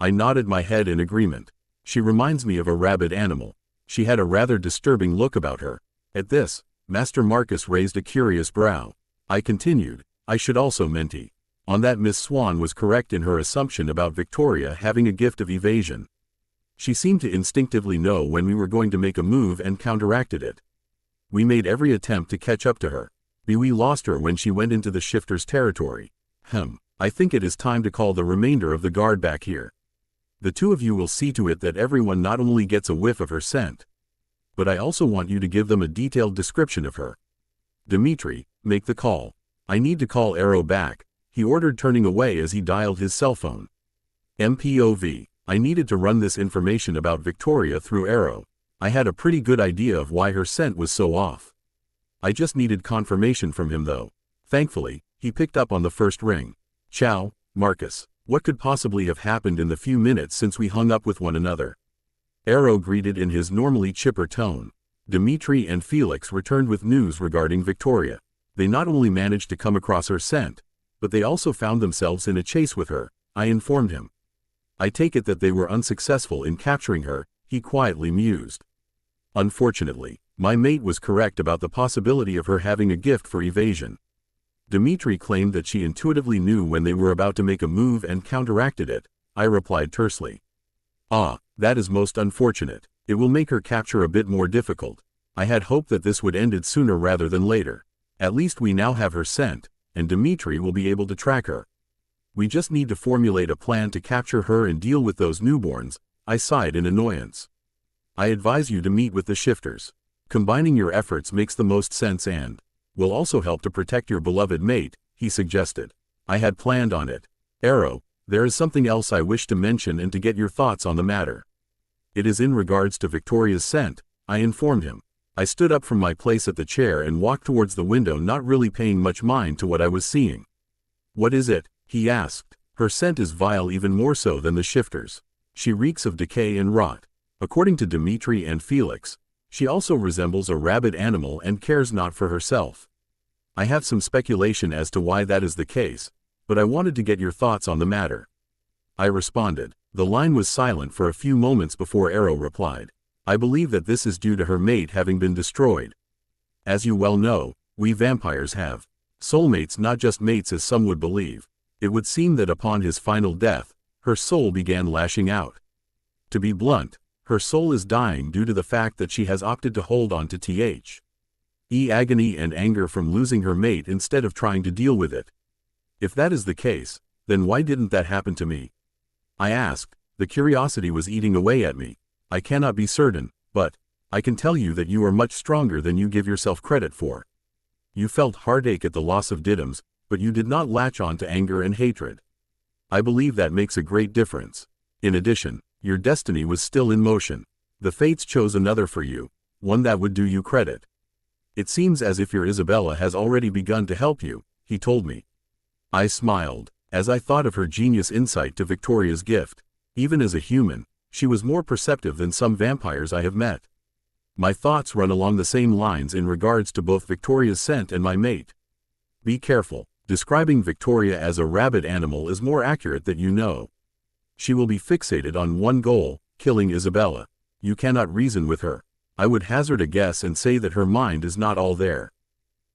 I nodded my head in agreement. She reminds me of a rabid animal. She had a rather disturbing look about her. At this, Master Marcus raised a curious brow. I continued, I should also mention on that Miss Swan was correct in her assumption about Victoria having a gift of evasion. She seemed to instinctively know when we were going to make a move and counteracted it. We made every attempt to catch up to her. We lost her when she went into the shifter's territory. I think it is time to call the remainder of the guard back here. The two of you will see to it that everyone not only gets a whiff of her scent, but I also want you to give them a detailed description of her. Dimitri, make the call. I need to call Arrow back, he ordered, turning away as he dialed his cell phone. MPOV. I needed to run this information about Victoria through Arrow. I had a pretty good idea of why her scent was so off. I just needed confirmation from him though. Thankfully, he picked up on the first ring. Ciao, Marcus. What could possibly have happened in the few minutes since we hung up with one another? Arrow greeted in his normally chipper tone. Dimitri and Felix returned with news regarding Victoria. They not only managed to come across her scent, but they also found themselves in a chase with her, I informed him. I take it that they were unsuccessful in capturing her, he quietly mused. Unfortunately, my mate was correct about the possibility of her having a gift for evasion. Dimitri claimed that she intuitively knew when they were about to make a move and counteracted it, I replied tersely. Ah, that is most unfortunate. It will make her capture a bit more difficult. I had hoped that this would end it sooner rather than later. At least we now have her scent, and Dimitri will be able to track her. We just need to formulate a plan to capture her and deal with those newborns, I sighed in annoyance. I advise you to meet with the shifters. Combining your efforts makes the most sense and will also help to protect your beloved mate, he suggested. I had planned on it. Arrow, there is something else I wish to mention and to get your thoughts on the matter. It is in regards to Victoria's scent, I informed him. I stood up from my place at the chair and walked towards the window, not really paying much mind to what I was seeing. "What is it?" he asked. "Her scent is vile, even more so than the shifters. She reeks of decay and rot. According to Dimitri and Felix, she also resembles a rabid animal and cares not for herself. I have some speculation as to why that is the case, but I wanted to get your thoughts on the matter." I responded. The line was silent for a few moments before Arrow replied. "I believe that this is due to her mate having been destroyed. As you well know, we vampires have soulmates, not just mates as some would believe. It would seem that upon his final death, her soul began lashing out. To be blunt, her soul is dying due to the fact that she has opted to hold on to agony and anger from losing her mate instead of trying to deal with it. If that is the case, then why didn't that happen to me?" I asked. The curiosity was eating away at me. "I cannot be certain, but I can tell you that you are much stronger than you give yourself credit for. You felt heartache at the loss of Diddums, but you did not latch on to anger and hatred. I believe that makes a great difference. In addition, your destiny was still in motion. The fates chose another for you, one that would do you credit. It seems as if your Isabella has already begun to help you," he told me. I smiled, as I thought of her genius insight to Victoria's gift. Even as a human, she was more perceptive than some vampires I have met. My thoughts run along the same lines in regards to both Victoria's scent and my mate. Be careful. Describing Victoria as a rabid animal is more accurate than you know. She will be fixated on one goal, killing Isabella. You cannot reason with her. I would hazard a guess and say that her mind is not all there.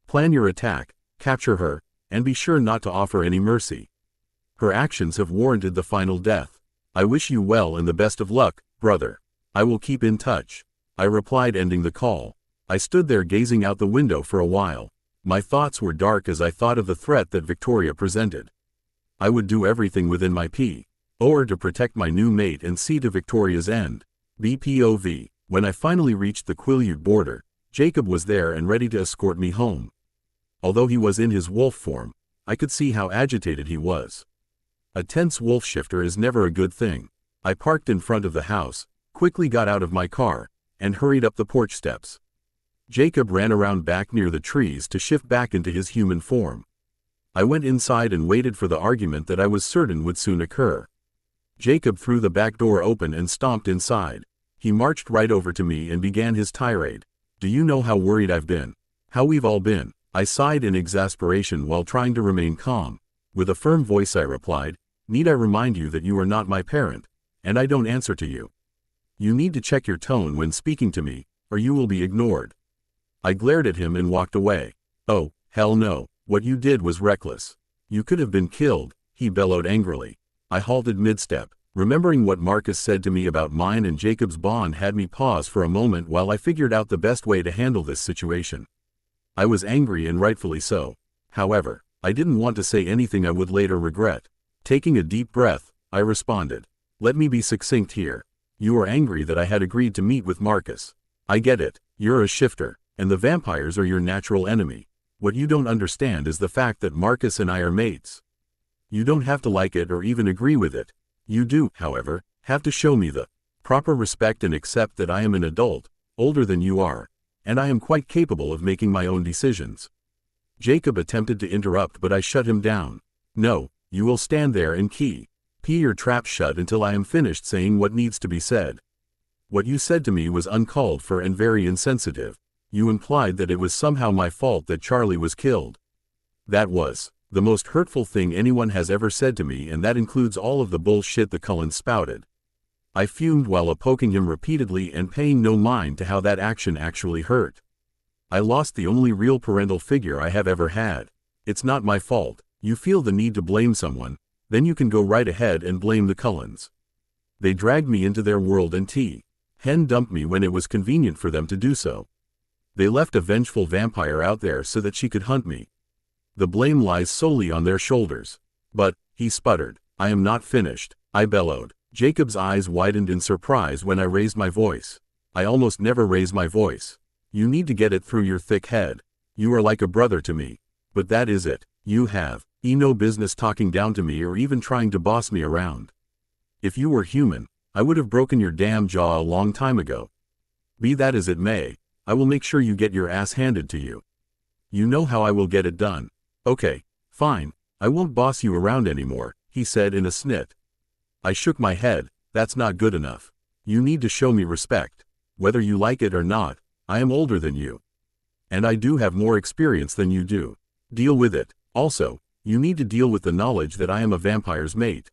Plan your attack, capture her, and be sure not to offer any mercy. Her actions have warranted the final death. I wish you well and the best of luck, brother. I will keep in touch," I replied, ending the call. I stood there gazing out the window for a while. My thoughts were dark as I thought of the threat that Victoria presented. I would do everything within my power to protect my new mate and see to Victoria's end. BPOV. When I finally reached the Quileute border, Jacob was there and ready to escort me home. Although he was in his wolf form, I could see how agitated he was. A tense wolf shifter is never a good thing. I parked in front of the house, quickly got out of my car, and hurried up the porch steps. Jacob ran around back near the trees to shift back into his human form. I went inside and waited for the argument that I was certain would soon occur. Jacob threw the back door open and stomped inside. He marched right over to me and began his tirade. "Do you know how worried I've been? How we've all been?" I sighed in exasperation while trying to remain calm. With a firm voice I replied, "Need I remind you that you are not my parent, and I don't answer to you? You need to check your tone when speaking to me, or you will be ignored." I glared at him and walked away. "Oh, hell no, what you did was reckless. You could have been killed," he bellowed angrily. I halted mid-step. Remembering what Marcus said to me about mine and Jacob's bond had me pause for a moment while I figured out the best way to handle this situation. I was angry, and rightfully so. However, I didn't want to say anything I would later regret. Taking a deep breath, I responded. "Let me be succinct here. You are angry that I had agreed to meet with Marcus. I get it, you're a shifter, and the vampires are your natural enemy. What you don't understand is the fact that Marcus and I are mates. You don't have to like it or even agree with it. You do, however, have to show me the proper respect and accept that I am an adult, older than you are, and I am quite capable of making my own decisions." Jacob attempted to interrupt, but I shut him down. "No, you will stand there and keep your trap shut until I am finished saying what needs to be said. What you said to me was uncalled for and very insensitive. You implied that it was somehow my fault that Charlie was killed. That was the most hurtful thing anyone has ever said to me, and that includes all of the bullshit the Cullens spouted." I fumed while poking him repeatedly and paying no mind to how that action actually hurt. I lost the only real parental figure I have ever had. It's not my fault. You feel the need to blame someone, then you can go right ahead and blame the Cullens. They dragged me into their world and hen dumped me when it was convenient for them to do so. They left a vengeful vampire out there so that she could hunt me. The blame lies solely on their shoulders. "But," he sputtered, "I am not finished," I bellowed. Jacob's eyes widened in surprise when I raised my voice. I almost never raise my voice. You need to get it through your thick head. You are like a brother to me. But that is it. You have no business talking down to me or even trying to boss me around. If you were human, I would have broken your damn jaw a long time ago. Be that as it may, I will make sure you get your ass handed to you. You know how I will get it done. Okay, fine, I won't boss you around anymore, he said in a snit. I shook my head. That's not good enough. You need to show me respect. Whether you like it or not, I am older than you. And I do have more experience than you do. Deal with it. Also, you need to deal with the knowledge that I am a vampire's mate.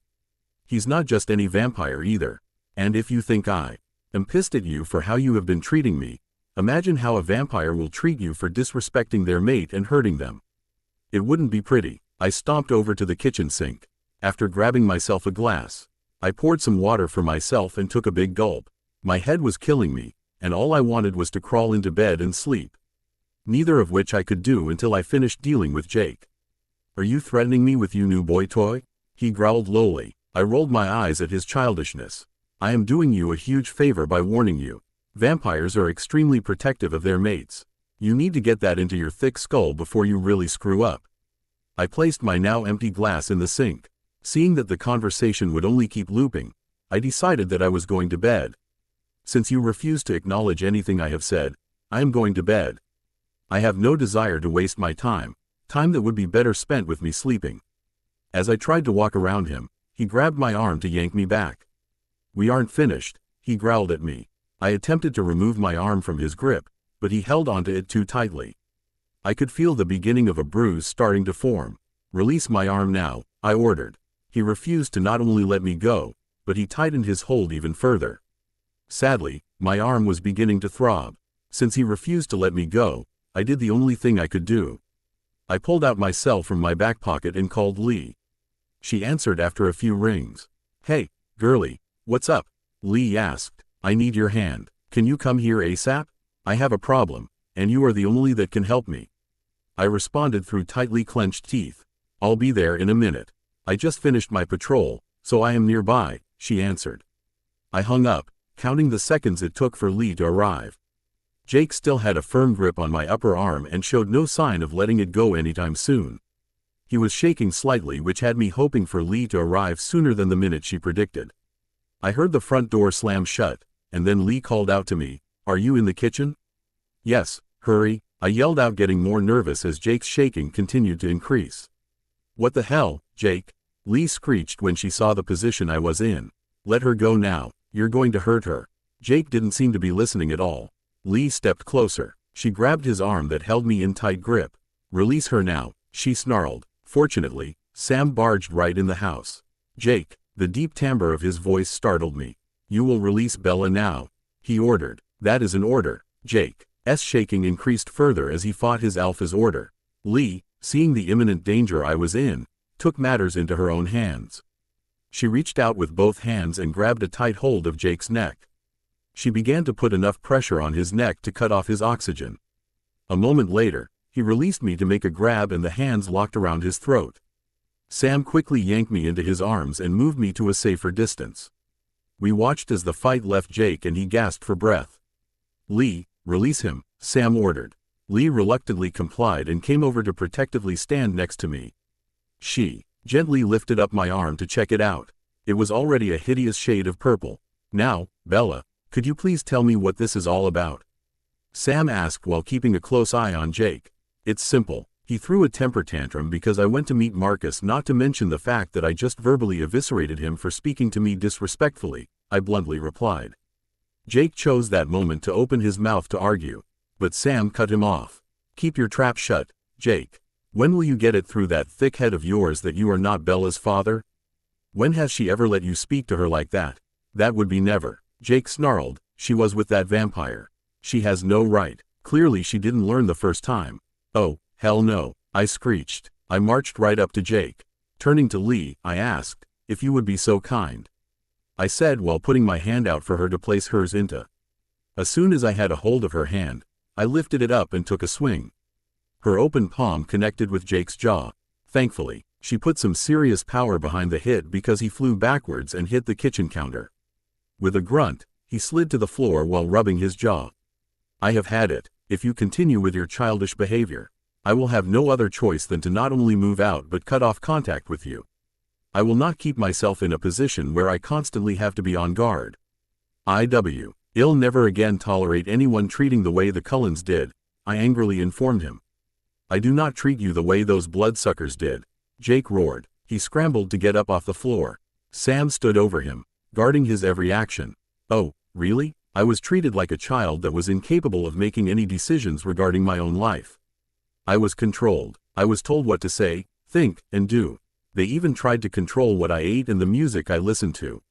He's not just any vampire either. And if you think I am pissed at you for how you have been treating me, imagine how a vampire will treat you for disrespecting their mate and hurting them. It wouldn't be pretty. I stomped over to the kitchen sink. After grabbing myself a glass, I poured some water for myself and took a big gulp. My head was killing me, and all I wanted was to crawl into bed and sleep. Neither of which I could do until I finished dealing with Jake. Are you threatening me with you new boy toy? He growled lowly. I rolled my eyes at his childishness. I am doing you a huge favor by warning you. Vampires are extremely protective of their mates. You need to get that into your thick skull before you really screw up. I placed my now empty glass in the sink. Seeing that the conversation would only keep looping, I decided that I was going to bed. Since you refuse to acknowledge anything I have said, I am going to bed. I have no desire to waste my time that would be better spent with me sleeping. As I tried to walk around him, he grabbed my arm to yank me back. We aren't finished, he growled at me. I attempted to remove my arm from his grip, but he held onto it too tightly. I could feel the beginning of a bruise starting to form. Release my arm now, I ordered. He refused to not only let me go, but he tightened his hold even further. Sadly, my arm was beginning to throb. Since he refused to let me go, I did the only thing I could do. I pulled out my cell from my back pocket and called Lee. She answered after a few rings. Hey, girlie, what's up? Lee asked. I need your hand. Can you come here ASAP? I have a problem, and you are the only that can help me. I responded through tightly clenched teeth. I'll be there in a minute. I just finished my patrol, so I am nearby, she answered. I hung up, counting the seconds it took for Lee to arrive. Jake still had a firm grip on my upper arm and showed no sign of letting it go anytime soon. He was shaking slightly, which had me hoping for Lee to arrive sooner than the minute she predicted. I heard the front door slam shut, and then Lee called out to me, "Are you in the kitchen?" "Yes, hurry," I yelled out, getting more nervous as Jake's shaking continued to increase. "What the hell, Jake?" Lee screeched when she saw the position I was in. "Let her go now, you're going to hurt her." Jake didn't seem to be listening at all. Lee stepped closer. She grabbed his arm that held me in tight grip. "Release her now," she snarled. Fortunately, Sam barged right in the house. "Jake," the deep timbre of his voice startled me. "You will release Bella now," he ordered. "That is an order." Jake's shaking increased further as he fought his alpha's order. Lee, seeing the imminent danger I was in, took matters into her own hands. She reached out with both hands and grabbed a tight hold of Jake's neck. She began to put enough pressure on his neck to cut off his oxygen. A moment later, he released me to make a grab and the hands locked around his throat. Sam quickly yanked me into his arms and moved me to a safer distance. We watched as the fight left Jake and he gasped for breath. "Lee, release him," Sam ordered. Lee reluctantly complied and came over to protectively stand next to me. She gently lifted up my arm to check it out. It was already a hideous shade of purple. "Now, Bella, could you please tell me what this is all about?" Sam asked while keeping a close eye on Jake. "It's simple. He threw a temper tantrum because I went to meet Marcus, not to mention the fact that I just verbally eviscerated him for speaking to me disrespectfully," I bluntly replied. Jake chose that moment to open his mouth to argue, but Sam cut him off. "Keep your trap shut, Jake. When will you get it through that thick head of yours that you are not Bella's father? When has she ever let you speak to her like that?" "That would be never," Jake snarled. "She was with that vampire. She has no right. Clearly she didn't learn the first time." "Oh, hell no," I screeched. I marched right up to Jake. Turning to Lee, I asked, "If you would be so kind," I said while putting my hand out for her to place hers into. As soon as I had a hold of her hand, I lifted it up and took a swing. Her open palm connected with Jake's jaw. Thankfully, she put some serious power behind the hit because he flew backwards and hit the kitchen counter. With a grunt, he slid to the floor while rubbing his jaw. "I have had it. If you continue with your childish behavior, I will have no other choice than to not only move out but cut off contact with you. I will not keep myself in a position where I constantly have to be on guard. I'll never again tolerate anyone treating the way the Cullens did, I angrily informed him. I do not treat you the way those bloodsuckers did, Jake roared. He scrambled to get up off the floor. Sam stood over him, guarding his every action. Oh, really? I was treated like a child that was incapable of making any decisions regarding my own life. I was controlled. I was told what to say, think, and do. They even tried to control what I ate and the music I listened to.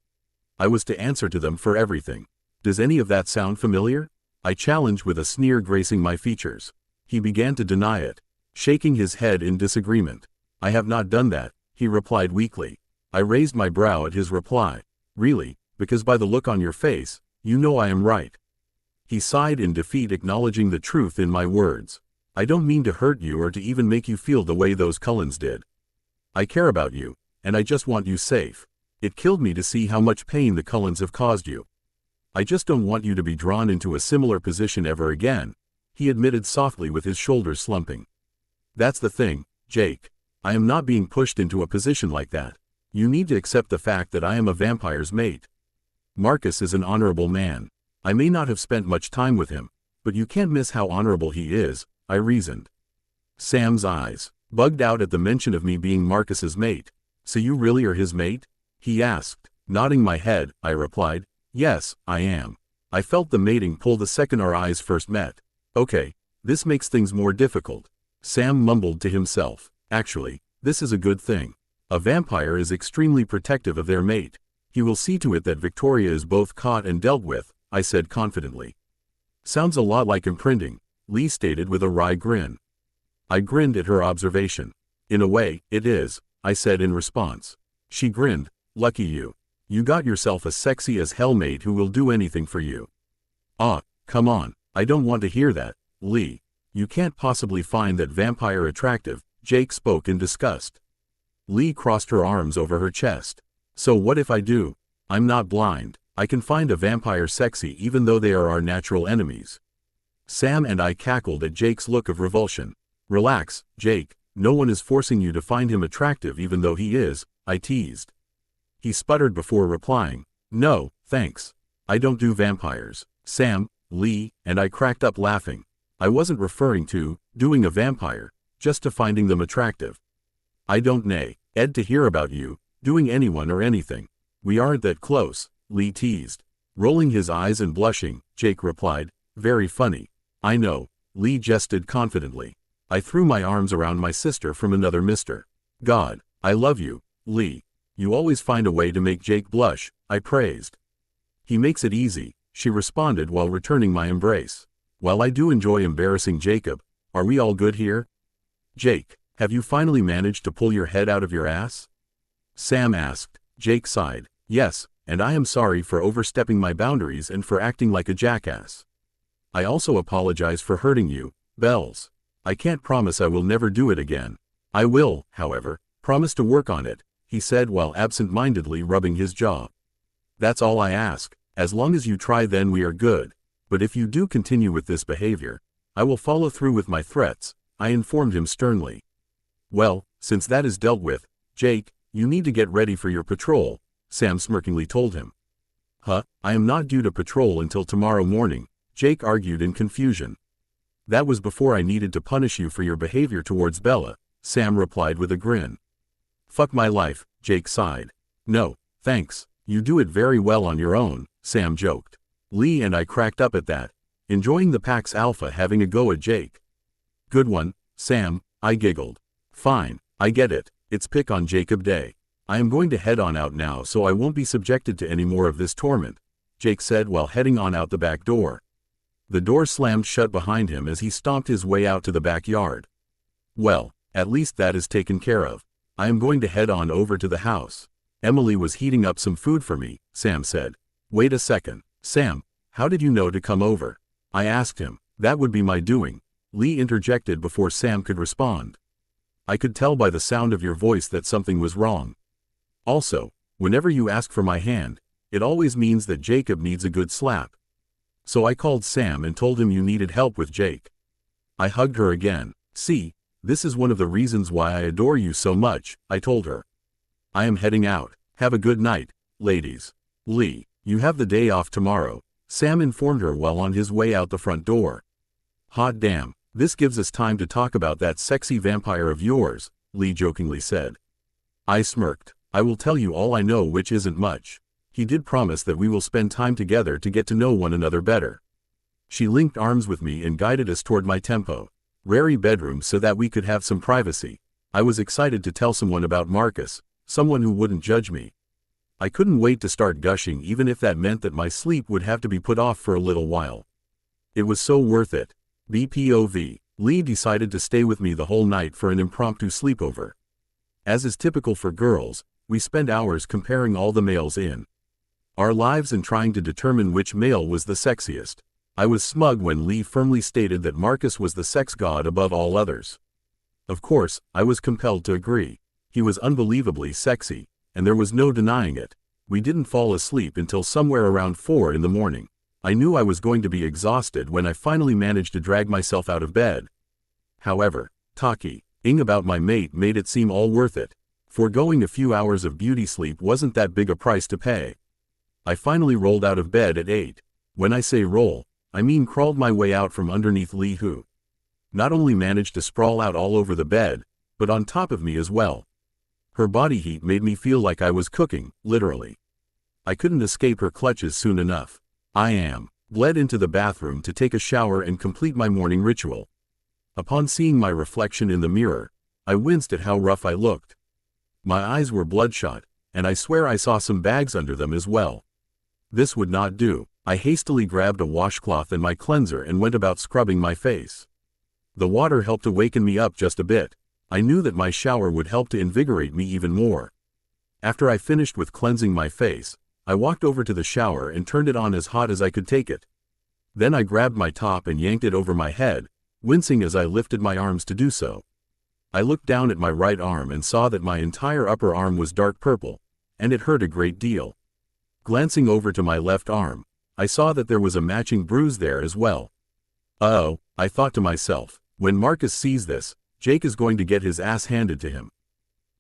I was to answer to them for everything. Does any of that sound familiar? I challenged with a sneer gracing my features. He began to deny it, shaking his head in disagreement. I have not done that, he replied weakly. I raised my brow at his reply. Really, because by the look on your face, you know I am right. He sighed in defeat, acknowledging the truth in my words. I don't mean to hurt you or to even make you feel the way those Cullens did. I care about you, and I just want you safe. It killed me to see how much pain the Cullens have caused you. I just don't want you to be drawn into a similar position ever again, he admitted softly with his shoulders slumping. That's the thing, Jake. I am not being pushed into a position like that. You need to accept the fact that I am a vampire's mate. Marcus is an honorable man. I may not have spent much time with him, but you can't miss how honorable he is, I reasoned. Sam's eyes bugged out at the mention of me being Marcus's mate. So you really are his mate? He asked. Nodding my head, I replied, yes, I am. I felt the mating pull the second our eyes first met. Okay, this makes things more difficult. Sam mumbled to himself. Actually, this is a good thing. A vampire is extremely protective of their mate. He will see to it that Victoria is both caught and dealt with, I said confidently. Sounds a lot like imprinting, Lee stated with a wry grin. I grinned at her observation. In a way, it is, I said in response. She grinned. Lucky you. You got yourself a sexy as hell mate who will do anything for you. Ah, come on, I don't want to hear that, Lee. You can't possibly find that vampire attractive, Jake spoke in disgust. Lee crossed her arms over her chest. So what if I do? I'm not blind. I can find a vampire sexy even though they are our natural enemies. Sam and I cackled at Jake's look of revulsion. Relax, Jake, no one is forcing you to find him attractive even though he is, I teased. He sputtered before replying, no, thanks. I don't do vampires. Sam, Lee, and I cracked up laughing. I wasn't referring to doing a vampire, just to finding them attractive. I don't nay, Ed, to hear about you doing anyone or anything. We aren't that close, Lee teased. Rolling his eyes and blushing, Jake replied, very funny. I know, Lee jested confidently. I threw my arms around my sister from another mister. God, I love you, Lee. You always find a way to make Jake blush, I praised. He makes it easy, she responded while returning my embrace. While I do enjoy embarrassing Jacob, are we all good here? Jake, have you finally managed to pull your head out of your ass? Sam asked. Jake sighed. Yes, and I am sorry for overstepping my boundaries and for acting like a jackass. I also apologize for hurting you, Bells. I can't promise I will never do it again. I will, however, promise to work on it, he said while absent-mindedly rubbing his jaw. That's all I ask. As long as you try, then we are good. But if you do continue with this behavior, I will follow through with my threats, I informed him sternly. Well, since that is dealt with, Jake, you need to get ready for your patrol, Sam smirkingly told him. Huh, I am not due to patrol until tomorrow morning, Jake argued in confusion. That was before I needed to punish you for your behavior towards Bella, Sam replied with a grin. Fuck my life, Jake sighed. No, thanks, you do it very well on your own, Sam joked. Lee and I cracked up at that, enjoying the Pax Alpha having a go at Jake. Good one, Sam, I giggled. Fine, I get it, it's pick on Jacob Day. I am going to head on out now so I won't be subjected to any more of this torment, Jake said while heading on out the back door. The door slammed shut behind him as he stomped his way out to the backyard. Well, at least that is taken care of. I am going to head on over to the house. Emily was heating up some food for me, Sam said. Wait a second, Sam, how did you know to come over? I asked him. That would be my doing, Lee interjected before Sam could respond. I could tell by the sound of your voice that something was wrong. Also, whenever you ask for my hand, it always means that Jacob needs a good slap. So I called Sam and told him you needed help with Jake. I hugged her again. See, this is one of the reasons why I adore you so much, I told her. I am heading out. Have a good night, ladies. Lee, you have the day off tomorrow, Sam informed her while on his way out the front door. "Hot damn, this gives us time to talk about that sexy vampire of yours," Lee jokingly said. I smirked. "I will tell you all I know, which isn't much. He did promise that we will spend time together to get to know one another better." She linked arms with me and guided us toward my temporary bedroom so that we could have some privacy. I was excited to tell someone about Marcus, someone who wouldn't judge me. I couldn't wait to start gushing, even if that meant that my sleep would have to be put off for a little while. It was so worth it. BPOV. Lee decided to stay with me the whole night for an impromptu sleepover. As is typical for girls, we spent hours comparing all the males in our lives and trying to determine which male was the sexiest. I was smug when Lee firmly stated that Marcus was the sex god above all others. Of course, I was compelled to agree. He was unbelievably sexy, and there was no denying it. We didn't fall asleep until somewhere around 4 in the morning. I knew I was going to be exhausted when I finally managed to drag myself out of bed. However, talking about my mate made it seem all worth it. Foregoing a few hours of beauty sleep wasn't that big a price to pay. I finally rolled out of bed at 8. When I say roll, I mean crawled my way out from underneath Lee, who not only managed to sprawl out all over the bed, but on top of me as well. Her body heat made me feel like I was cooking, literally. I couldn't escape her clutches soon enough. Bled into the bathroom to take a shower and complete my morning ritual. Upon seeing my reflection in the mirror, I winced at how rough I looked. My eyes were bloodshot, and I swear I saw some bags under them as well. This would not do. I hastily grabbed a washcloth and my cleanser and went about scrubbing my face. The water helped to waken me up just a bit. I knew that my shower would help to invigorate me even more. After I finished with cleansing my face, I walked over to the shower and turned it on as hot as I could take it. Then I grabbed my top and yanked it over my head, wincing as I lifted my arms to do so. I looked down at my right arm and saw that my entire upper arm was dark purple, and it hurt a great deal. Glancing over to my left arm, I saw that there was a matching bruise there as well. Uh-oh, I thought to myself, when Marcus sees this, Jake is going to get his ass handed to him.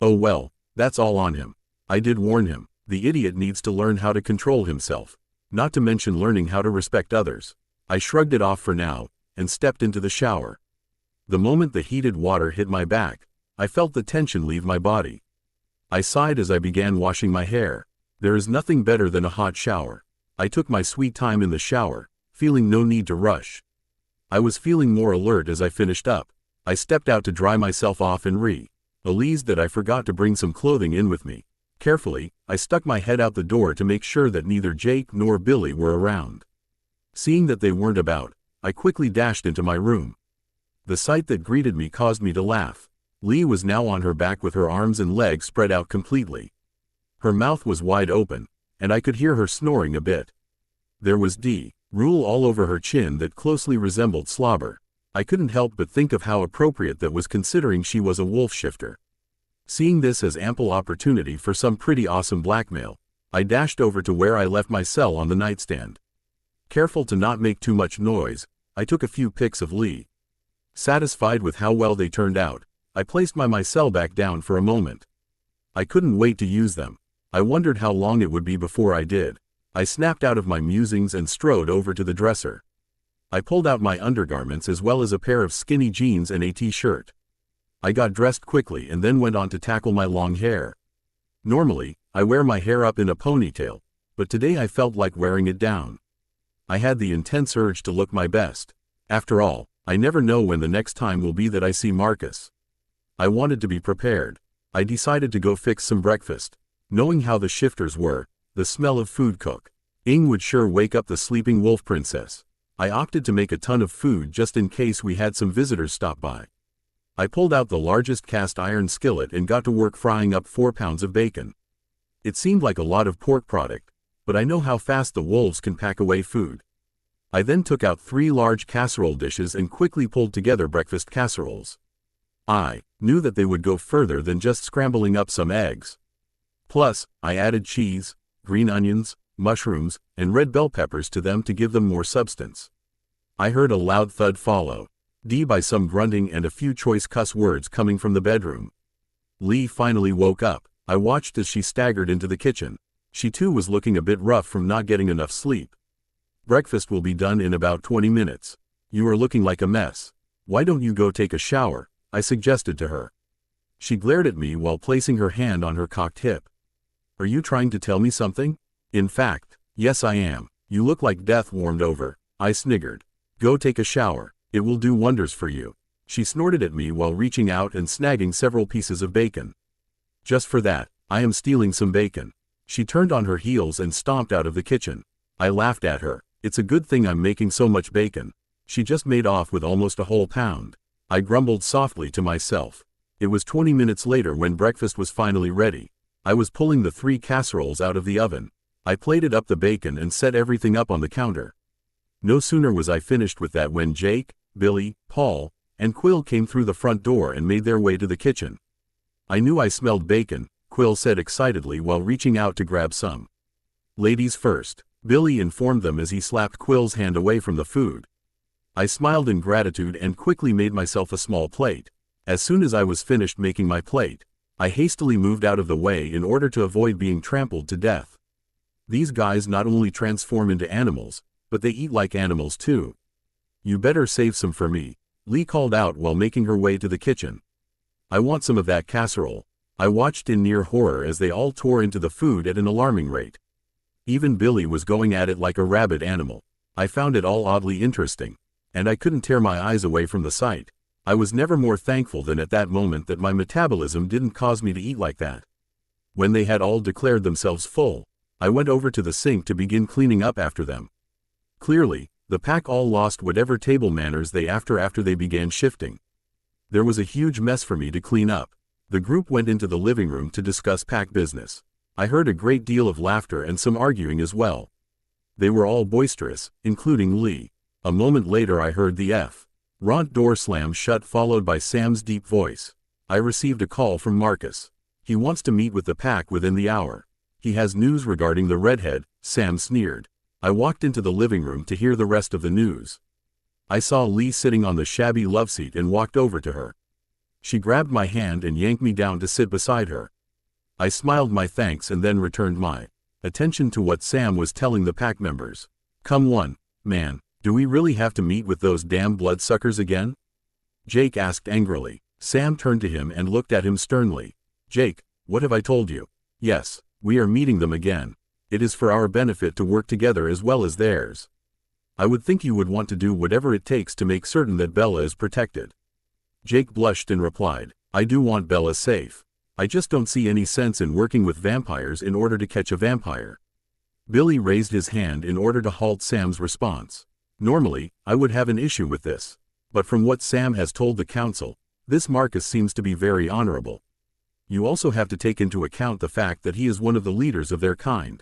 Oh well, that's all on him. I did warn him, the idiot needs to learn how to control himself, not to mention learning how to respect others. I shrugged it off for now, and stepped into the shower. The moment the heated water hit my back, I felt the tension leave my body. I sighed as I began washing my hair. There is nothing better than a hot shower. I took my sweet time in the shower, feeling no need to rush. I was feeling more alert as I finished up. I stepped out to dry myself off and realized that I forgot to bring some clothing in with me. Carefully, I stuck my head out the door to make sure that neither Jake nor Billy were around. Seeing that they weren't about, I quickly dashed into my room. The sight that greeted me caused me to laugh. Lee was now on her back with her arms and legs spread out completely. Her mouth was wide open, and I could hear her snoring a bit. There was drool all over her chin that closely resembled slobber. I couldn't help but think of how appropriate that was considering she was a wolf shifter. Seeing this as ample opportunity for some pretty awesome blackmail, I dashed over to where I left my cell on the nightstand. Careful to not make too much noise, I took a few pics of Lee. Satisfied with how well they turned out, I placed my cell back down for a moment. I couldn't wait to use them. I wondered how long it would be before I did. I snapped out of my musings and strode over to the dresser. I pulled out my undergarments as well as a pair of skinny jeans and a t-shirt. I got dressed quickly and then went on to tackle my long hair. Normally, I wear my hair up in a ponytail, but today I felt like wearing it down. I had the intense urge to look my best. After all, I never know when the next time will be that I see Marcus. I wanted to be prepared. I decided to go fix some breakfast. Knowing how the shifters were, the smell of food cooking would sure wake up the sleeping wolf princess. I opted to make a ton of food just in case we had some visitors stop by. I pulled out the largest cast iron skillet and got to work frying up 4 pounds of bacon. It seemed like a lot of pork product, but I know how fast the wolves can pack away food. I then took out 3 large casserole dishes and quickly pulled together breakfast casseroles. I knew that they would go further than just scrambling up some eggs. Plus, I added cheese, green onions, mushrooms, and red bell peppers to them to give them more substance. I heard a loud thud follow, by some grunting and a few choice cuss words coming from the bedroom. Lee finally woke up. I watched as she staggered into the kitchen. She too was looking a bit rough from not getting enough sleep. Breakfast will be done in about 20 minutes. You are looking like a mess. Why don't you go take a shower? I suggested to her. She glared at me while placing her hand on her cocked hip. Are you trying to tell me something? In fact, yes I am. You look like death warmed over. I sniggered. Go take a shower. It will do wonders for you. She snorted at me while reaching out and snagging several pieces of bacon. Just for that, I am stealing some bacon. She turned on her heels and stomped out of the kitchen. I laughed at her. It's a good thing I'm making so much bacon. She just made off with almost a whole pound. I grumbled softly to myself. It was 20 minutes later when breakfast was finally ready. I was pulling the 3 casseroles out of the oven. I plated up the bacon and set everything up on the counter. No sooner was I finished with that when Jake, Billy, Paul, and Quill came through the front door and made their way to the kitchen. I knew I smelled bacon, Quill said excitedly while reaching out to grab some. Ladies first, Billy informed them as he slapped Quill's hand away from the food. I smiled in gratitude and quickly made myself a small plate. As soon as I was finished making my plate, I hastily moved out of the way in order to avoid being trampled to death. These guys not only transform into animals, but they eat like animals too. You better save some for me, Lee called out while making her way to the kitchen. I want some of that casserole. I watched in near horror as they all tore into the food at an alarming rate. Even Billy was going at it like a rabid animal. I found it all oddly interesting, and I couldn't tear my eyes away from the sight. I was never more thankful than at that moment that my metabolism didn't cause me to eat like that. When they had all declared themselves full, I went over to the sink to begin cleaning up after them. Clearly, the pack all lost whatever table manners they after they began shifting. There was a huge mess for me to clean up. The group went into the living room to discuss pack business. I heard a great deal of laughter and some arguing as well. They were all boisterous, including Lee. A moment later I heard the front door slam shut followed by Sam's deep voice. I received a call from Marcus. He wants to meet with the pack within the hour. He has news regarding the redhead, Sam sneered. I walked into the living room to hear the rest of the news. I saw Lee sitting on the shabby loveseat and walked over to her. She grabbed my hand and yanked me down to sit beside her. I smiled my thanks and then returned my attention to what Sam was telling the pack members. Come on, man, do we really have to meet with those damn bloodsuckers again? Jake asked angrily. Sam turned to him and looked at him sternly. Jake, what have I told you? Yes, we are meeting them again. It is for our benefit to work together as well as theirs. I would think you would want to do whatever it takes to make certain that Bella is protected. Jake blushed and replied, I do want Bella safe. I just don't see any sense in working with vampires in order to catch a vampire. Billy raised his hand in order to halt Sam's response. Normally, I would have an issue with this. But from what Sam has told the council, this Marcus seems to be very honorable. You also have to take into account the fact that he is one of the leaders of their kind.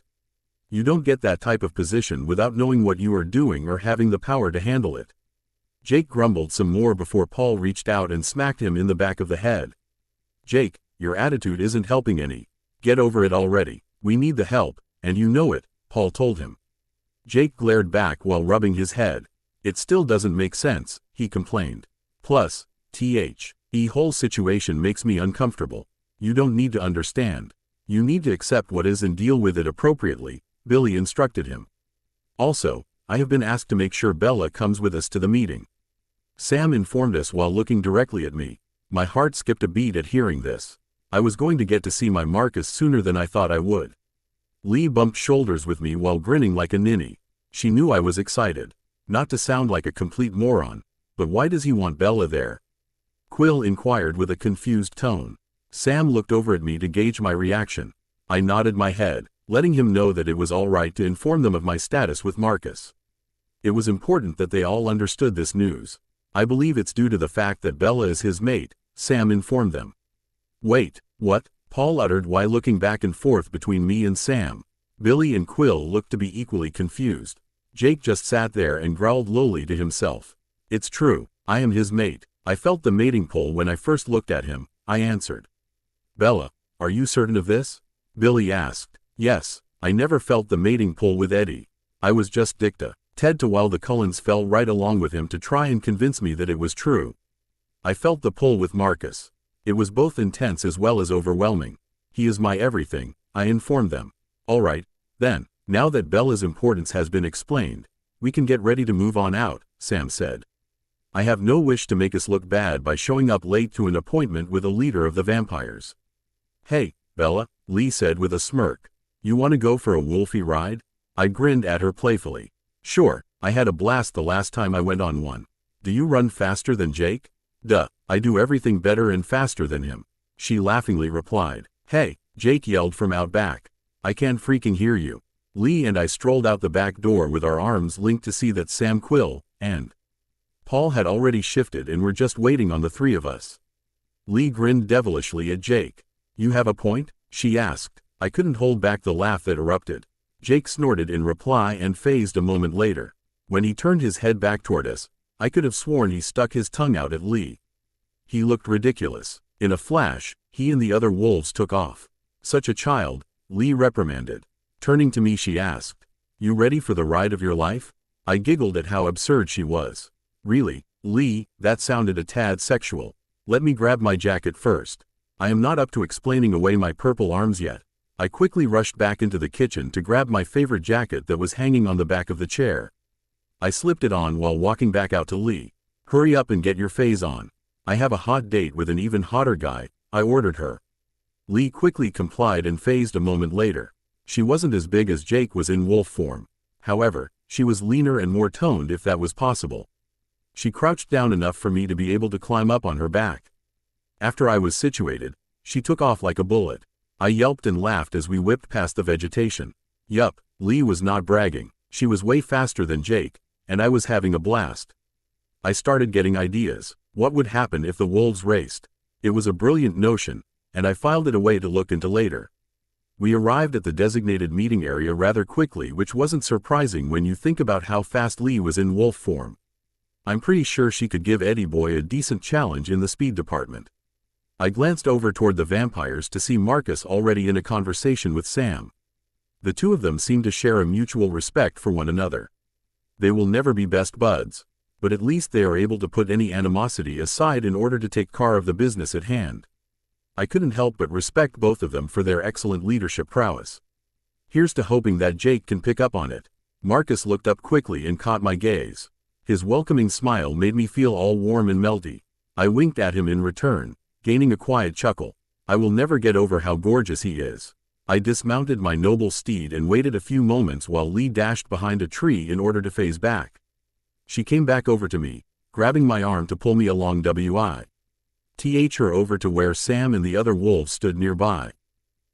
You don't get that type of position without knowing what you are doing or having the power to handle it. Jake grumbled some more before Paul reached out and smacked him in the back of the head. Jake, your attitude isn't helping any. Get over it already. We need the help, and you know it, Paul told him. Jake glared back while rubbing his head. It still doesn't make sense, he complained. Plus, the whole situation makes me uncomfortable. You don't need to understand. You need to accept what is and deal with it appropriately, Billy instructed him. Also, I have been asked to make sure Bella comes with us to the meeting. Sam informed us while looking directly at me. My heart skipped a beat at hearing this. I was going to get to see my Marcus sooner than I thought I would. Lee bumped shoulders with me while grinning like a ninny. She knew I was excited. Not to sound like a complete moron, but why does he want Bella there? Quill inquired with a confused tone. Sam looked over at me to gauge my reaction. I nodded my head, letting him know that it was all right to inform them of my status with Marcus. It was important that they all understood this news. I believe it's due to the fact that Bella is his mate, Sam informed them. Wait, what? Paul uttered while looking back and forth between me and Sam. Billy and Quill looked to be equally confused. Jake just sat there and growled lowly to himself. It's true, I am his mate. I felt the mating pull when I first looked at him, I answered. Bella, are you certain of this? Billy asked. Yes, I never felt the mating pull with Eddie. I was just dicta. Ted to while the Cullens fell right along with him to try and convince me that it was true. I felt the pull with Marcus. It was both intense as well as overwhelming. He is my everything, I informed them. All right, then, now that Bella's importance has been explained, We can get ready to move on out, Sam said. I have no wish to make us look bad by showing up late to an appointment with a leader of the vampires. Hey, Bella, Lee said with a smirk. You want to go for a wolfy ride? I grinned at her playfully. Sure, I had a blast the last time I went on one. Do you run faster than Jake? Duh, I do everything better and faster than him. She laughingly replied. Hey, Jake yelled from out back. I can't freaking hear you. Lee and I strolled out the back door with our arms linked to see that Sam, Quill, and Paul had already shifted and were just waiting on the three of us. Lee grinned devilishly at Jake. You have a point? She asked. I couldn't hold back the laugh that erupted. Jake snorted in reply and phased a moment later. When he turned his head back toward us, I could have sworn he stuck his tongue out at Lee. He looked ridiculous. In a flash, he and the other wolves took off. Such a child, Lee reprimanded. Turning to me she asked, You ready for the ride of your life? I giggled at how absurd she was. Really, Lee, that sounded a tad sexual. Let me grab my jacket first. I am not up to explaining away my purple arms yet. I quickly rushed back into the kitchen to grab my favorite jacket that was hanging on the back of the chair. I slipped it on while walking back out to Lee. Hurry up and get your phase on. I have a hot date with an even hotter guy, I ordered her. Lee quickly complied and phased a moment later. She wasn't as big as Jake was in wolf form. However, she was leaner and more toned if that was possible. She crouched down enough for me to be able to climb up on her back. After I was situated, she took off like a bullet. I yelped and laughed as we whipped past the vegetation. Yup, Lee was not bragging. She was way faster than Jake, and I was having a blast. I started getting ideas. What would happen if the wolves raced? It was a brilliant notion, and I filed it away to look into later. We arrived at the designated meeting area rather quickly, which wasn't surprising when you think about how fast Lee was in wolf form. I'm pretty sure she could give Eddie Boy a decent challenge in the speed department. I glanced over toward the vampires to see Marcus already in a conversation with Sam. The two of them seemed to share a mutual respect for one another. They will never be best buds, but at least they are able to put any animosity aside in order to take care of the business at hand. I couldn't help but respect both of them for their excellent leadership prowess. Here's to hoping that Jake can pick up on it. Marcus looked up quickly and caught my gaze. His welcoming smile made me feel all warm and melty. I winked at him in return, gaining a quiet chuckle. I will never get over how gorgeous he is. I dismounted my noble steed and waited a few moments while Lee dashed behind a tree in order to phase back. She came back over to me, grabbing my arm to pull me along her over to where Sam and the other wolves stood nearby.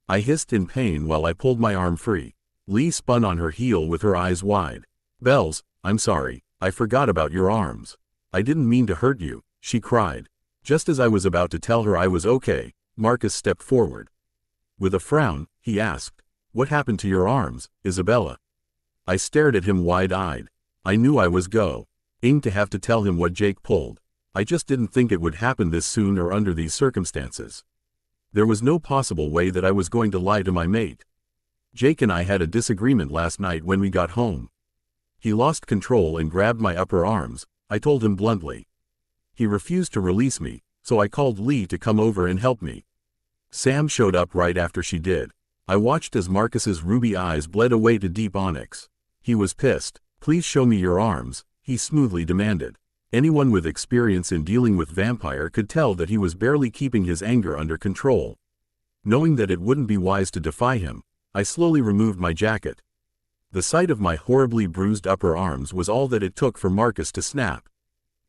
I hissed in pain while I pulled my arm free. Lee spun on her heel with her eyes wide. Bells, I'm sorry, I forgot about your arms. I didn't mean to hurt you, she cried. Just as I was about to tell her I was okay, Marcus stepped forward. With a frown, he asked, What happened to your arms, Isabella? I stared at him wide-eyed. I knew I was going to have to tell him what Jake pulled. I just didn't think it would happen this soon or under these circumstances. There was no possible way that I was going to lie to my mate. Jake and I had a disagreement last night when we got home. He lost control and grabbed my upper arms, I told him bluntly. He refused to release me, so I called Lee to come over and help me. Sam showed up right after she did. I watched as Marcus's ruby eyes bled away to deep onyx. He was pissed. Please show me your arms, he smoothly demanded. Anyone with experience in dealing with vampire could tell that he was barely keeping his anger under control. Knowing that it wouldn't be wise to defy him, I slowly removed my jacket. The sight of my horribly bruised upper arms was all that it took for Marcus to snap.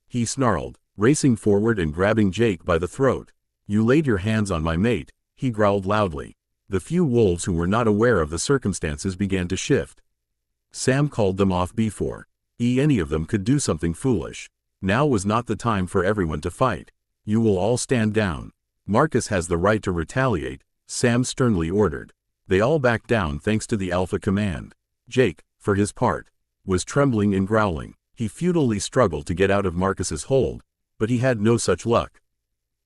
He snarled, racing forward and grabbing Jake by the throat. You laid your hands on my mate, he growled loudly. The few wolves who were not aware of the circumstances began to shift. Sam called them off before any of them could do something foolish. Now was not the time for everyone to fight. You will all stand down. Marcus has the right to retaliate, Sam sternly ordered. They all backed down thanks to the alpha command. Jake, for his part, was trembling and growling. He futilely struggled to get out of Marcus's hold, but he had no such luck.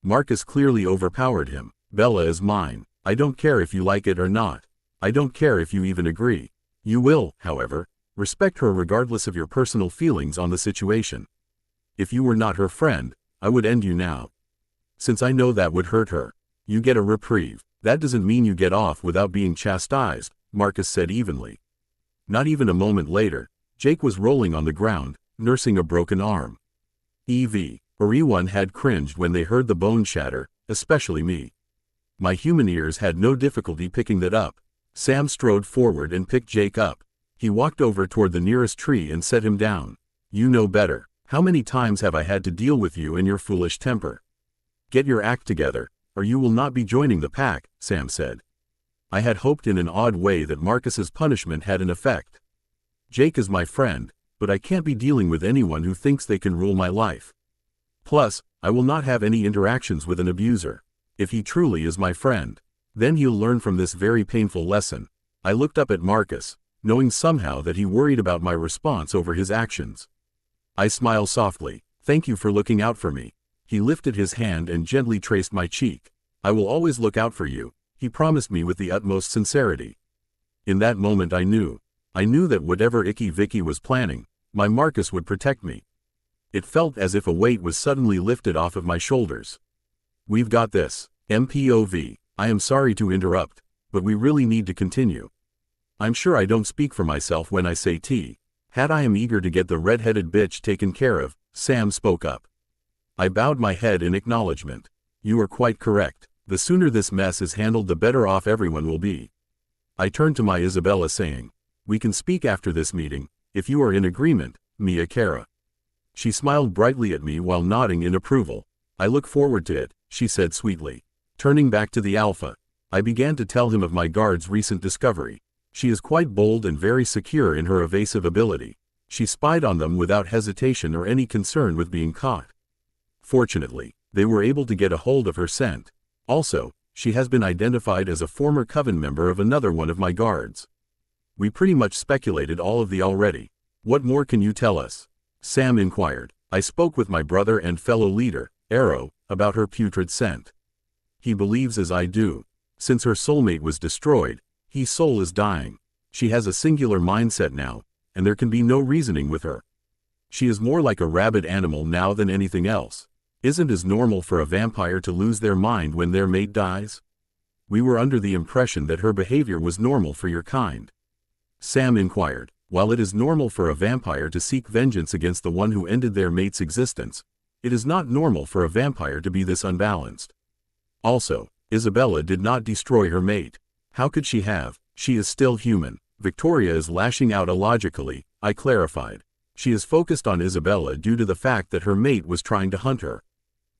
Marcus clearly overpowered him. Bella is mine. I don't care if you like it or not. I don't care if you even agree. You will, however, respect her regardless of your personal feelings on the situation. If you were not her friend, I would end you now. Since I know that would hurt her. You get a reprieve. That doesn't mean you get off without being chastised, Marcus said evenly. Not even a moment later, Jake was rolling on the ground, nursing a broken arm. Everyone had cringed when they heard the bone shatter, especially me. My human ears had no difficulty picking that up. Sam strode forward and picked Jake up. He walked over toward the nearest tree and set him down. You know better. How many times have I had to deal with you and your foolish temper? Get your act together, or you will not be joining the pack, Sam said. I had hoped in an odd way that Marcus's punishment had an effect. Jake is my friend, but I can't be dealing with anyone who thinks they can rule my life. Plus, I will not have any interactions with an abuser. If he truly is my friend, then he'll learn from this very painful lesson. I looked up at Marcus, knowing somehow that he worried about my response over his actions. I smiled softly. Thank you for looking out for me. He lifted his hand and gently traced my cheek. I will always look out for you, he promised me with the utmost sincerity. In that moment I knew that whatever Icky Vicky was planning, my Marcus would protect me. It felt as if a weight was suddenly lifted off of my shoulders. We've got this. MPOV. I am sorry to interrupt, but we really need to continue. I'm sure I don't speak for myself when I say I am eager to get the red-headed bitch taken care of, Sam spoke up. I bowed my head in acknowledgement. You are quite correct. The sooner this mess is handled the better off everyone will be. I turned to my Isabella saying, we can speak after this meeting, if you are in agreement, Mia Cara. She smiled brightly at me while nodding in approval. I look forward to it, she said sweetly. Turning back to the Alpha, I began to tell him of my guard's recent discovery. She is quite bold and very secure in her evasive ability. She spied on them without hesitation or any concern with being caught. Fortunately, they were able to get a hold of her scent. Also, she has been identified as a former coven member of another one of my guards. We pretty much speculated all of the already. What more can you tell us? Sam inquired. I spoke with my brother and fellow leader, Arrow, about her putrid scent. He believes as I do. Since her soulmate was destroyed, his soul is dying. She has a singular mindset now, and there can be no reasoning with her. She is more like a rabid animal now than anything else. Isn't it normal for a vampire to lose their mind when their mate dies? We were under the impression that her behavior was normal for your kind. Sam inquired. While it is normal for a vampire to seek vengeance against the one who ended their mate's existence, it is not normal for a vampire to be this unbalanced. Also, Isabella did not destroy her mate. How could she have? She is still human. Victoria is lashing out illogically, I clarified. She is focused on Isabella due to the fact that her mate was trying to hunt her.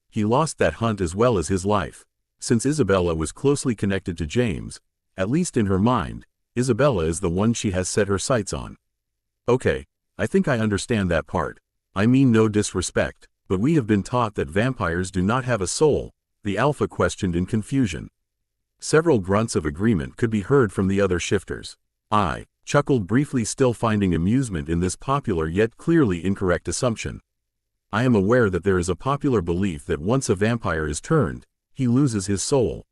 He lost that hunt as well as his life. Since Isabella was closely connected to James, at least in her mind, Isabella is the one she has set her sights on. Okay, I think I understand that part. I mean no disrespect, but we have been taught that vampires do not have a soul, the Alpha questioned in confusion. Several grunts of agreement could be heard from the other shifters. I chuckled briefly, still finding amusement in this popular yet clearly incorrect assumption. I am aware that there is a popular belief that once a vampire is turned, he loses his soul.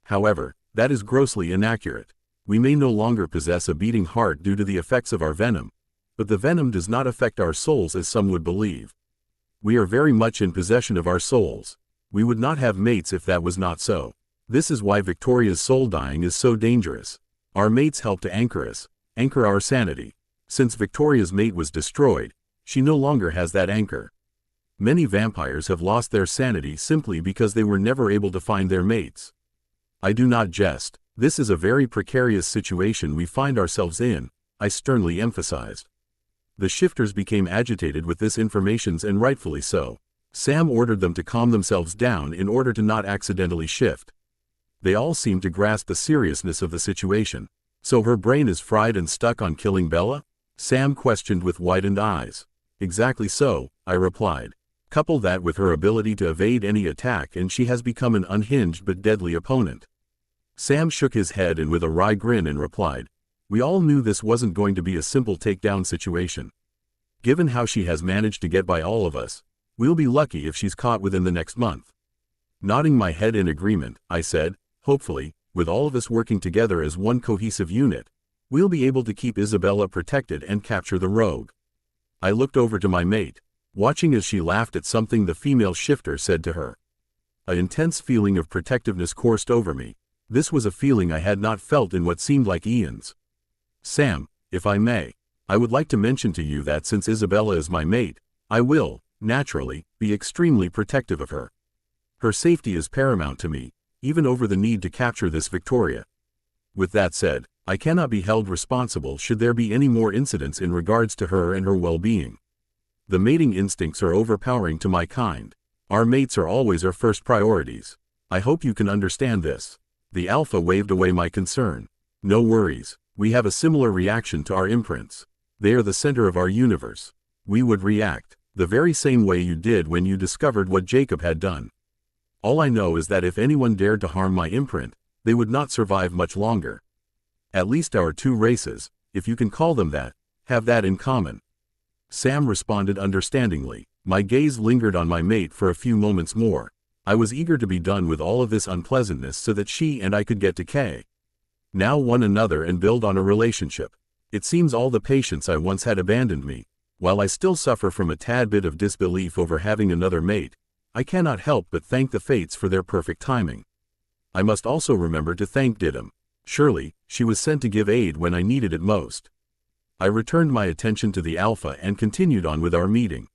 However, that is grossly inaccurate. We may no longer possess a beating heart due to the effects of our venom, but the venom does not affect our souls as some would believe. We are very much in possession of our souls. We would not have mates if that was not so. This is why Victoria's soul dying is so dangerous. Our mates help to anchor us, anchor our sanity. Since Victoria's mate was destroyed, she no longer has that anchor. Many vampires have lost their sanity simply because they were never able to find their mates. I do not jest. This is a very precarious situation we find ourselves in, I sternly emphasized. The shifters became agitated with this information, and rightfully so. Sam ordered them to calm themselves down in order to not accidentally shift. They all seemed to grasp the seriousness of the situation. So her brain is fried and stuck on killing Bella? Sam questioned with widened eyes. Exactly so, I replied. Couple that with her ability to evade any attack and she has become an unhinged but deadly opponent. Sam shook his head and with a wry grin and replied, we all knew this wasn't going to be a simple takedown situation. Given how she has managed to get by all of us, we'll be lucky if she's caught within the next month. Nodding my head in agreement, I said, hopefully, with all of us working together as one cohesive unit, we'll be able to keep Isabella protected and capture the rogue. I looked over to my mate, watching as she laughed at something the female shifter said to her. An intense feeling of protectiveness coursed over me. This was a feeling I had not felt in what seemed like eons. Sam, if I may, I would like to mention to you that since Isabella is my mate, I will, naturally, be extremely protective of her. Her safety is paramount to me, even over the need to capture this Victoria. With that said, I cannot be held responsible should there be any more incidents in regards to her and her well-being. The mating instincts are overpowering to my kind. Our mates are always our first priorities. I hope you can understand this. The Alpha waved away my concern. No worries, we have a similar reaction to our imprints. They are the center of our universe. We would react the very same way you did when you discovered what Jacob had done. All I know is that if anyone dared to harm my imprint, they would not survive much longer. At least our two races, if you can call them that, have that in common. Sam responded understandingly. My gaze lingered on my mate for a few moments more. I was eager to be done with all of this unpleasantness so that she and I could get to K. Now one another and build on a relationship. It seems all the patience I once had abandoned me. While I still suffer from a tad bit of disbelief over having another mate, I cannot help but thank the fates for their perfect timing. I must also remember to thank Didim. Surely, she was sent to give aid when I needed it most. I returned my attention to the Alpha and continued on with our meeting.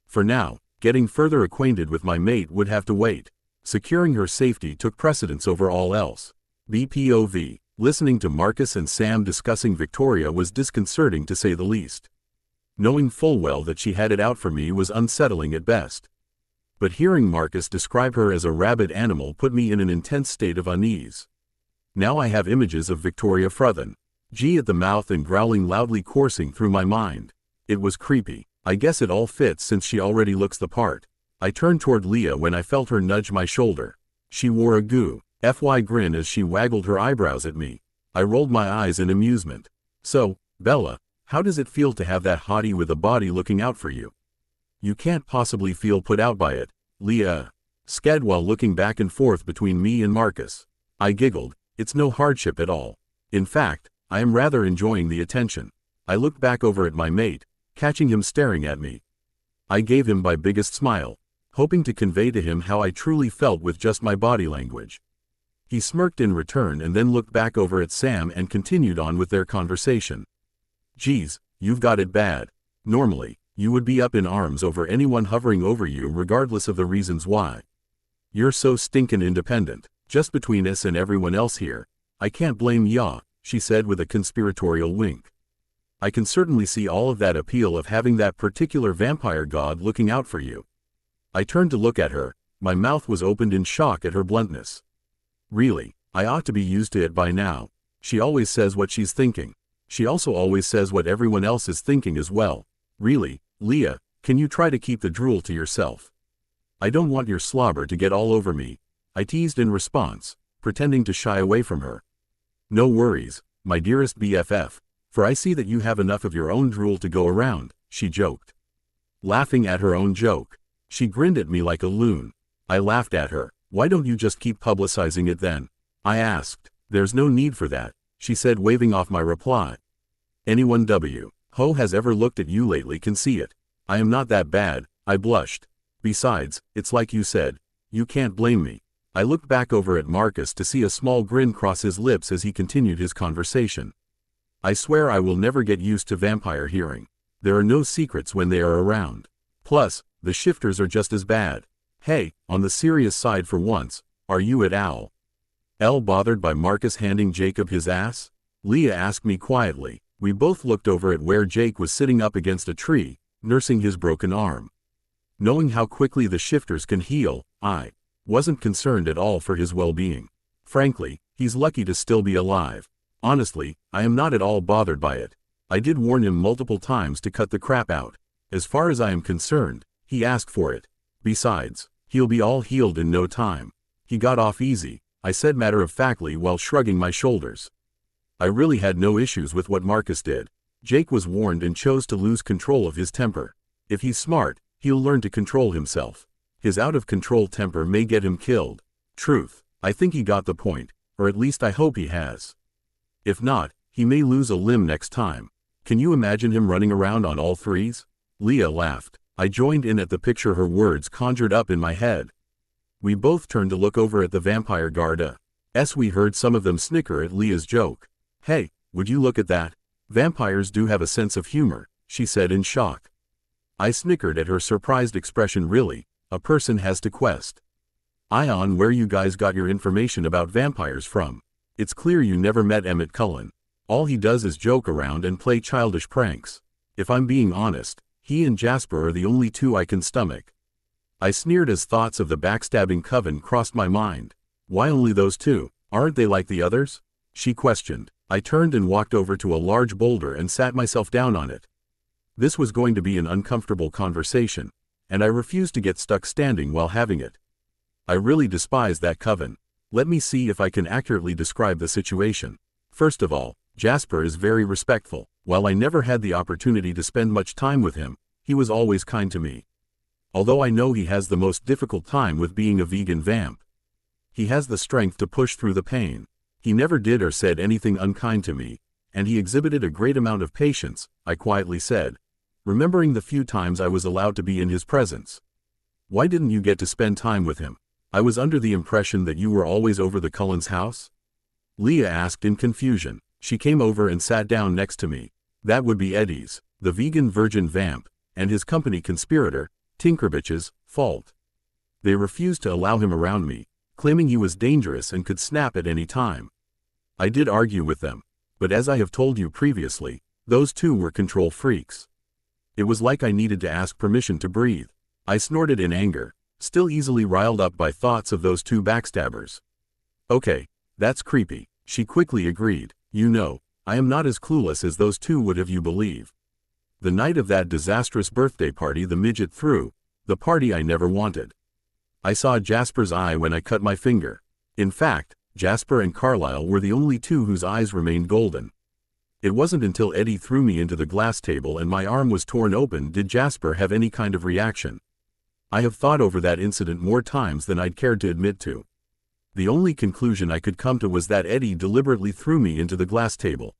For now, getting further acquainted with my mate would have to wait. Securing her safety took precedence over all else. BPOV. Listening to Marcus and Sam discussing Victoria was disconcerting to say the least. Knowing full well that she had it out for me was unsettling at best. But hearing Marcus describe her as a rabid animal put me in an intense state of unease. Now I have images of Victoria frothing, G at the mouth and growling loudly coursing through my mind. It was creepy. I guess it all fits since she already looks the part. I turned toward Leah when I felt her nudge my shoulder. She wore a FY grin as she waggled her eyebrows at me. I rolled my eyes in amusement. So, Bella, how does it feel to have that hottie with a body looking out for you? You can't possibly feel put out by it, Leah sked while looking back and forth between me and Marcus. I giggled. It's no hardship at all. In fact, I am rather enjoying the attention. I looked back over at my mate, catching him staring at me. I gave him my biggest smile, hoping to convey to him how I truly felt with just my body language. He smirked in return and then looked back over at Sam and continued on with their conversation. Geez, you've got it bad. Normally, you would be up in arms over anyone hovering over you regardless of the reasons why. You're so stinkin' independent. Just between us and everyone else here, I can't blame ya, she said with a conspiratorial wink. I can certainly see all of that appeal of having that particular vampire god looking out for you. I turned to look at her. My mouth was opened in shock at her bluntness. Really, I ought to be used to it by now. She always says what she's thinking. She also always says what everyone else is thinking as well. Really, Leah, can you try to keep the drool to yourself? I don't want your slobber to get all over me, I teased in response, pretending to shy away from her. No worries, my dearest BFF, for I see that you have enough of your own drool to go around, she joked. Laughing at her own joke. She grinned at me like a loon. I laughed at her. Why don't you just keep publicizing it then? I asked. There's no need for that, she said, waving off my reply. Anyone Ho has ever looked at you lately can see it. I am not that bad, I blushed. Besides, it's like you said, you can't blame me. I looked back over at Marcus to see a small grin cross his lips as he continued his conversation. I swear I will never get used to vampire hearing. There are no secrets when they are around. Plus, the shifters are just as bad. Hey, on the serious side for once, are you at all bothered by Marcus handing Jacob his ass? Leah asked me quietly. We both looked over at where Jake was sitting up against a tree, nursing his broken arm. Knowing how quickly the shifters can heal, I wasn't concerned at all for his well-being. Frankly, he's lucky to still be alive. Honestly, I am not at all bothered by it. I did warn him multiple times to cut the crap out. As far as I am concerned, he asked for it. Besides, he'll be all healed in no time. He got off easy, I said matter-of-factly while shrugging my shoulders. I really had no issues with what Marcus did. Jake was warned and chose to lose control of his temper. If he's smart, he'll learn to control himself. His out-of-control temper may get him killed. Truth, I think he got the point, or at least I hope he has. If not, he may lose a limb next time. Can you imagine him running around on all threes? Leah laughed. I joined in at the picture her words conjured up in my head. We both turned to look over at the vampire guard. We heard some of them snicker at Leah's joke. Hey, would you look at that? Vampires do have a sense of humor, she said in shock. I snickered at her surprised expression. Really? A person has to quest. On where you guys got your information about vampires from. It's clear you never met Emmett Cullen. All he does is joke around and play childish pranks. If I'm being honest, he and Jasper are the only two I can stomach. I sneered as thoughts of the backstabbing coven crossed my mind. Why only those two? Aren't they like the others? She questioned. I turned and walked over to a large boulder and sat myself down on it. This was going to be an uncomfortable conversation, and I refused to get stuck standing while having it. I really despise that coven. Let me see if I can accurately describe the situation. First of all, Jasper is very respectful. While I never had the opportunity to spend much time with him, he was always kind to me. Although I know he has the most difficult time with being a vegan vamp. He has the strength to push through the pain. He never did or said anything unkind to me, and he exhibited a great amount of patience, I quietly said, remembering the few times I was allowed to be in his presence. Why didn't you get to spend time with him? I was under the impression that you were always over the Cullens' house? Leah asked in confusion. She came over and sat down next to me. That would be Eddie's, the vegan virgin vamp, and his company conspirator, Tinkerbich's, fault. They refused to allow him around me, claiming he was dangerous and could snap at any time. I did argue with them, but as I have told you previously, those two were control freaks. It was like I needed to ask permission to breathe. I snorted in anger, still easily riled up by thoughts of those two backstabbers. Okay, that's creepy, she quickly agreed. You know, I am not as clueless as those two would have you believe. The night of that disastrous birthday party the midget threw, the party I never wanted. I saw Jasper's eye when I cut my finger. In fact, Jasper and Carlisle were the only two whose eyes remained golden. It wasn't until Eddie threw me into the glass table and my arm was torn open did Jasper have any kind of reaction. I have thought over that incident more times than I'd cared to admit to. The only conclusion I could come to was that Eddie deliberately threw me into the glass table,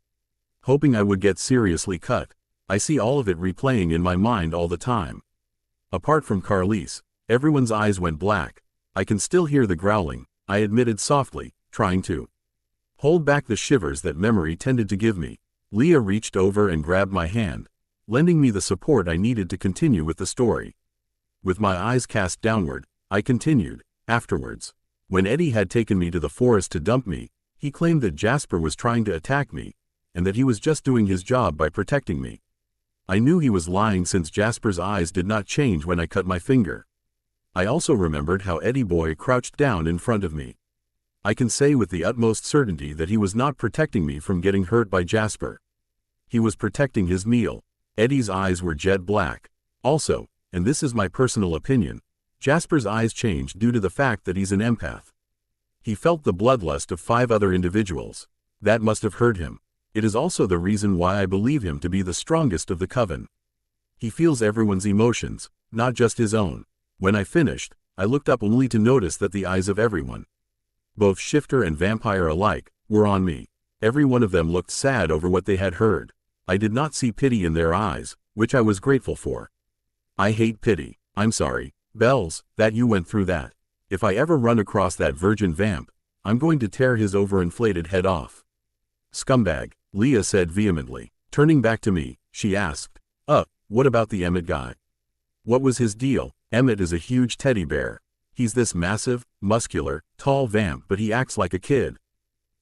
hoping I would get seriously cut. I see all of it replaying in my mind all the time. Apart from Carlisle, everyone's eyes went black. I can still hear the growling, I admitted softly, trying to hold back the shivers that memory tended to give me. Leah reached over and grabbed my hand, lending me the support I needed to continue with the story. With my eyes cast downward, I continued. Afterwards, when Eddie had taken me to the forest to dump me, he claimed that Jasper was trying to attack me, and that he was just doing his job by protecting me. I knew he was lying since Jasper's eyes did not change when I cut my finger. I also remembered how Eddie Boy crouched down in front of me. I can say with the utmost certainty that he was not protecting me from getting hurt by Jasper. He was protecting his meal. Eddie's eyes were jet black. Also, and this is my personal opinion, Jasper's eyes changed due to the fact that he's an empath. He felt the bloodlust of 5 other individuals. That must have hurt him. It is also the reason why I believe him to be the strongest of the coven. He feels everyone's emotions, not just his own. When I finished, I looked up only to notice that the eyes of everyone, both shifter and vampire alike, were on me. Every one of them looked sad over what they had heard. I did not see pity in their eyes, which I was grateful for. I hate pity. I'm sorry, Bells, that you went through that. If I ever run across that virgin vamp, I'm going to tear his overinflated head off. Scumbag, Leah said vehemently. Turning back to me, she asked, what about the Emmett guy? What was his deal? Emmett is a huge teddy bear. He's this massive, muscular, tall vamp, but he acts like a kid.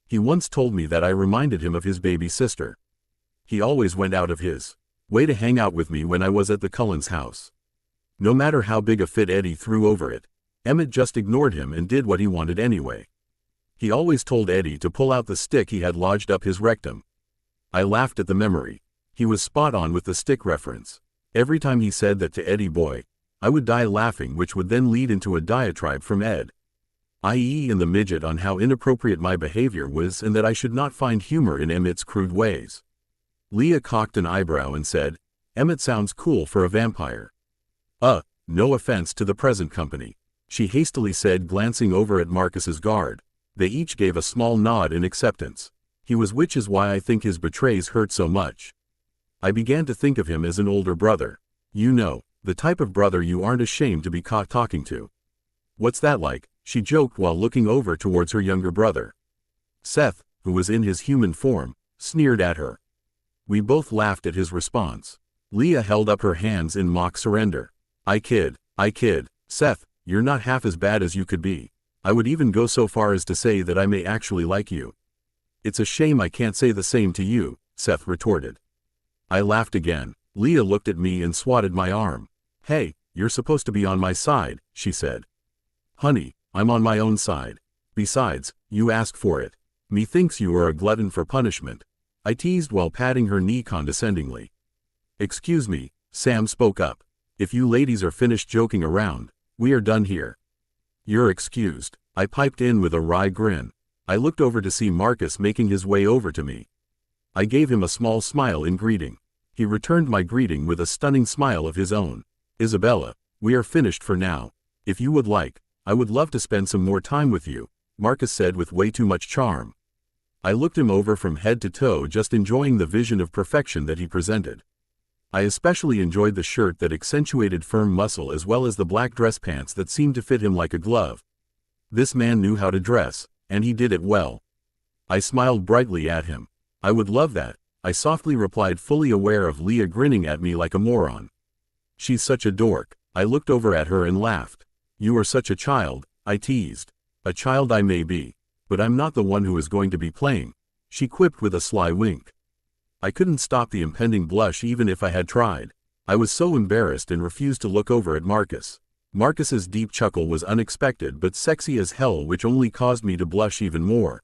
He once told me that I reminded him of his baby sister. He always went out of his way to hang out with me when I was at the Cullens' house. No matter how big a fit Eddie threw over it, Emmett just ignored him and did what he wanted anyway. He always told Eddie to pull out the stick he had lodged up his rectum. I laughed at the memory. He was spot on with the stick reference. Every time he said that to Eddie Boy, I would die laughing, which would then lead into a diatribe from Ed, i.e. in the midget, on how inappropriate my behavior was and that I should not find humor in Emmett's crude ways. Leah cocked an eyebrow and said, Emmett sounds cool for a vampire. No offense to the present company, she hastily said, glancing over at Marcus's guard. They each gave a small nod in acceptance. He was, which is why I think his betrays hurt so much. I began to think of him as an older brother. You know, the type of brother you aren't ashamed to be caught talking to. What's that like? She joked while looking over towards her younger brother. Seth, who was in his human form, sneered at her. We both laughed at his response. Leah held up her hands in mock surrender. I kid. Seth, you're not half as bad as you could be. I would even go so far as to say that I may actually like you. It's a shame I can't say the same to you, Seth retorted. I laughed again. Leah looked at me and swatted my arm. Hey, you're supposed to be on my side, she said. Honey, I'm on my own side. Besides, you asked for it. Methinks you are a glutton for punishment, I teased while patting her knee condescendingly. Excuse me, Sam spoke up. If you ladies are finished joking around, we are done here. You're excused, I piped in with a wry grin. I looked over to see Marcus making his way over to me. I gave him a small smile in greeting. He returned my greeting with a stunning smile of his own. Isabella, we are finished for now. If you would like, I would love to spend some more time with you, Marcus said with way too much charm. I looked him over from head to toe, just enjoying the vision of perfection that he presented. I especially enjoyed the shirt that accentuated firm muscle as well as the black dress pants that seemed to fit him like a glove. This man knew how to dress, and he did it well. I smiled brightly at him. I would love that, I softly replied, fully aware of Leah grinning at me like a moron. She's such a dork. I looked over at her and laughed. You are such a child, I teased. A child I may be, but I'm not the one who is going to be playing, she quipped with a sly wink. I couldn't stop the impending blush even if I had tried. I was so embarrassed and refused to look over at Marcus. Marcus's deep chuckle was unexpected but sexy as hell, which only caused me to blush even more.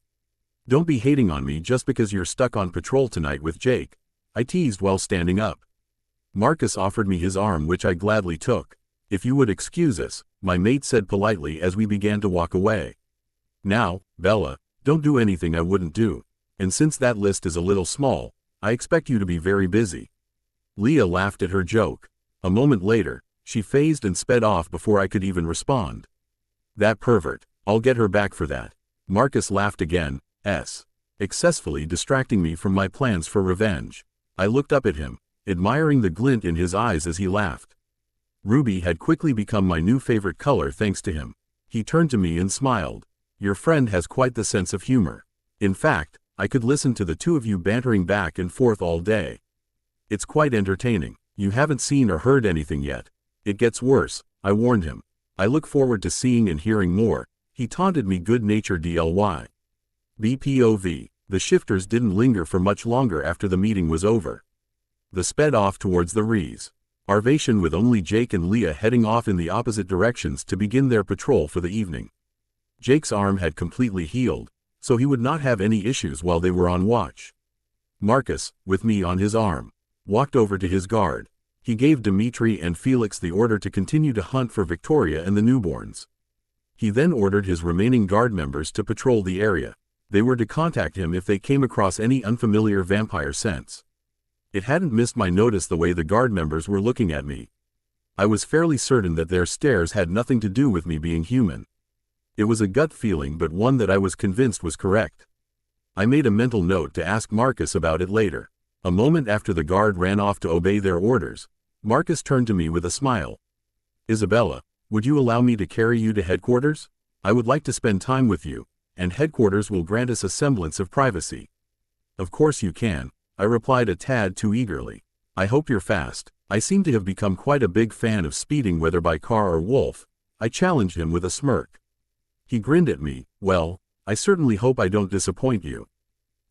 Don't be hating on me just because you're stuck on patrol tonight with Jake, I teased while standing up. Marcus offered me his arm, which I gladly took. If you would excuse us, my mate said politely as we began to walk away. Now, Bella, don't do anything I wouldn't do, and since that list is a little small, I expect you to be very busy. Leah laughed at her joke. A moment later, she phased and sped off before I could even respond. That pervert, I'll get her back for that. Marcus laughed again, successfully distracting me from my plans for revenge. I looked up at him, admiring the glint in his eyes as he laughed. Ruby had quickly become my new favorite color thanks to him. He turned to me and smiled. Your friend has quite the sense of humor. In fact, I could listen to the two of you bantering back and forth all day. It's quite entertaining. You haven't seen or heard anything yet. It gets worse, I warned him. I look forward to seeing and hearing more, he taunted me good-naturedly. BPOV. The shifters didn't linger for much longer after the meeting was over. They sped off towards the reservation with only Jake and Leah heading off in the opposite directions to begin their patrol for the evening. Jake's arm had completely healed, so he would not have any issues while they were on watch. Marcus, with me on his arm, walked over to his guard. He gave Dimitri and Felix the order to continue to hunt for Victoria and the newborns. He then ordered his remaining guard members to patrol the area. They were to contact him if they came across any unfamiliar vampire scents. It hadn't missed my notice the way the guard members were looking at me. I was fairly certain that their stares had nothing to do with me being human. It was a gut feeling, but one that I was convinced was correct. I made a mental note to ask Marcus about it later. A moment after the guard ran off to obey their orders, Marcus turned to me with a smile. Isabella, would you allow me to carry you to headquarters? I would like to spend time with you, and headquarters will grant us a semblance of privacy. Of course you can, I replied a tad too eagerly. I hope you're fast. I seem to have become quite a big fan of speeding, whether by car or wolf, I challenged him with a smirk. He grinned at me. Well, I certainly hope I don't disappoint you.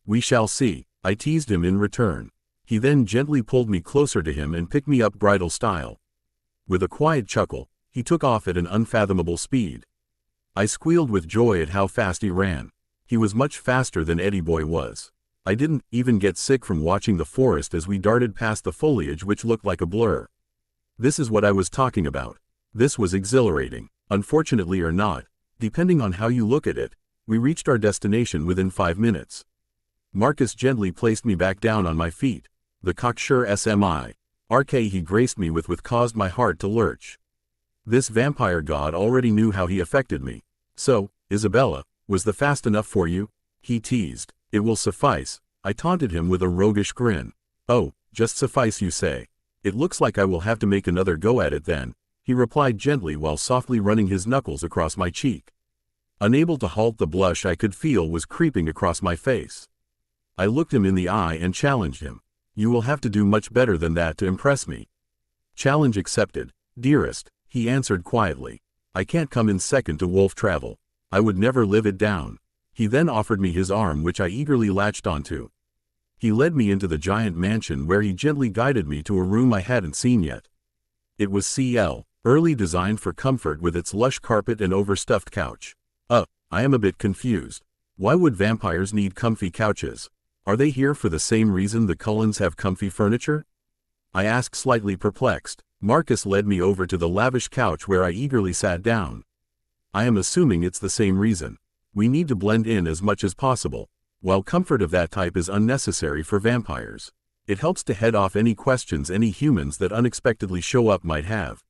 We shall see, I teased him in return. He then gently pulled me closer to him and picked me up bridal style. With a quiet chuckle, he took off at an unfathomable speed. I squealed with joy at how fast he ran. He was much faster than Eddie Boy was. I didn't even get sick from watching the forest as we darted past the foliage, which looked like a blur. This is what I was talking about. This was exhilarating. Unfortunately or not, depending on how you look at it, we reached our destination within 5 minutes. Marcus gently placed me back down on my feet. The cocksure SMI.RK he graced me with caused my heart to lurch. This vampire god already knew how he affected me. So, Isabella, was the fast enough for you? He teased. It will suffice, I taunted him with a roguish grin. Oh, just suffice you say. It looks like I will have to make another go at it then, he replied gently while softly running his knuckles across my cheek. Unable to halt the blush I could feel was creeping across my face. I looked him in the eye and challenged him. You will have to do much better than that to impress me. Challenge accepted, dearest, he answered quietly. I can't come in second to wolf travel. I would never live it down. He then offered me his arm, which I eagerly latched onto. He led me into the giant mansion where he gently guided me to a room I hadn't seen yet. It was CL, early designed for comfort with its lush carpet and overstuffed couch. I am a bit confused. Why would vampires need comfy couches? Are they here for the same reason the Cullens have comfy furniture? I asked, slightly perplexed. Marcus led me over to the lavish couch where I eagerly sat down. I am assuming it's the same reason. We need to blend in as much as possible. While comfort of that type is unnecessary for vampires, it helps to head off any questions any humans that unexpectedly show up might have.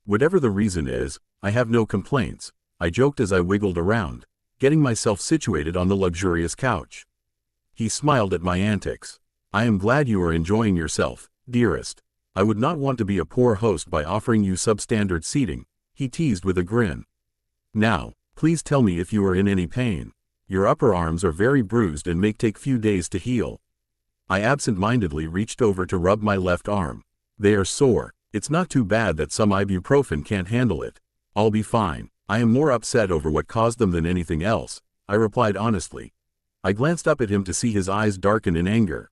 Whatever the reason is, I have no complaints, I joked as I wiggled around, getting myself situated on the luxurious couch. He smiled at my antics. I am glad you are enjoying yourself, dearest. I would not want to be a poor host by offering you substandard seating, he teased with a grin. Now, please tell me if you are in any pain. Your upper arms are very bruised and may take few days to heal. I absent-mindedly reached over to rub my left arm. They are sore. It's not too bad that some ibuprofen can't handle it. I'll be fine. I am more upset over what caused them than anything else, I replied honestly. I glanced up at him to see his eyes darken in anger.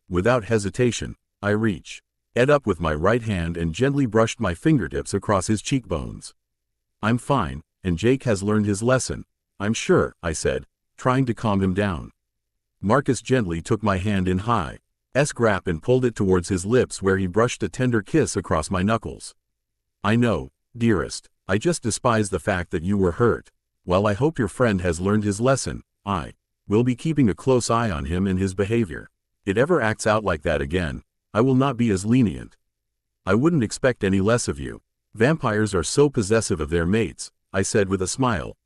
Without hesitation, I reached up with my right hand and gently brushed my fingertips across his cheekbones. I'm fine, and Jake has learned his lesson, I'm sure, I said, trying to calm him down. Marcus gently took my hand in his grip and pulled it towards his lips, where he brushed a tender kiss across my knuckles. I know, dearest, I just despise the fact that you were hurt. While I hope your friend has learned his lesson, I will be keeping a close eye on him and his behavior. If it ever acts out like that again, I will not be as lenient. I wouldn't expect any less of you. Vampires are so possessive of their mates, I said with a smile.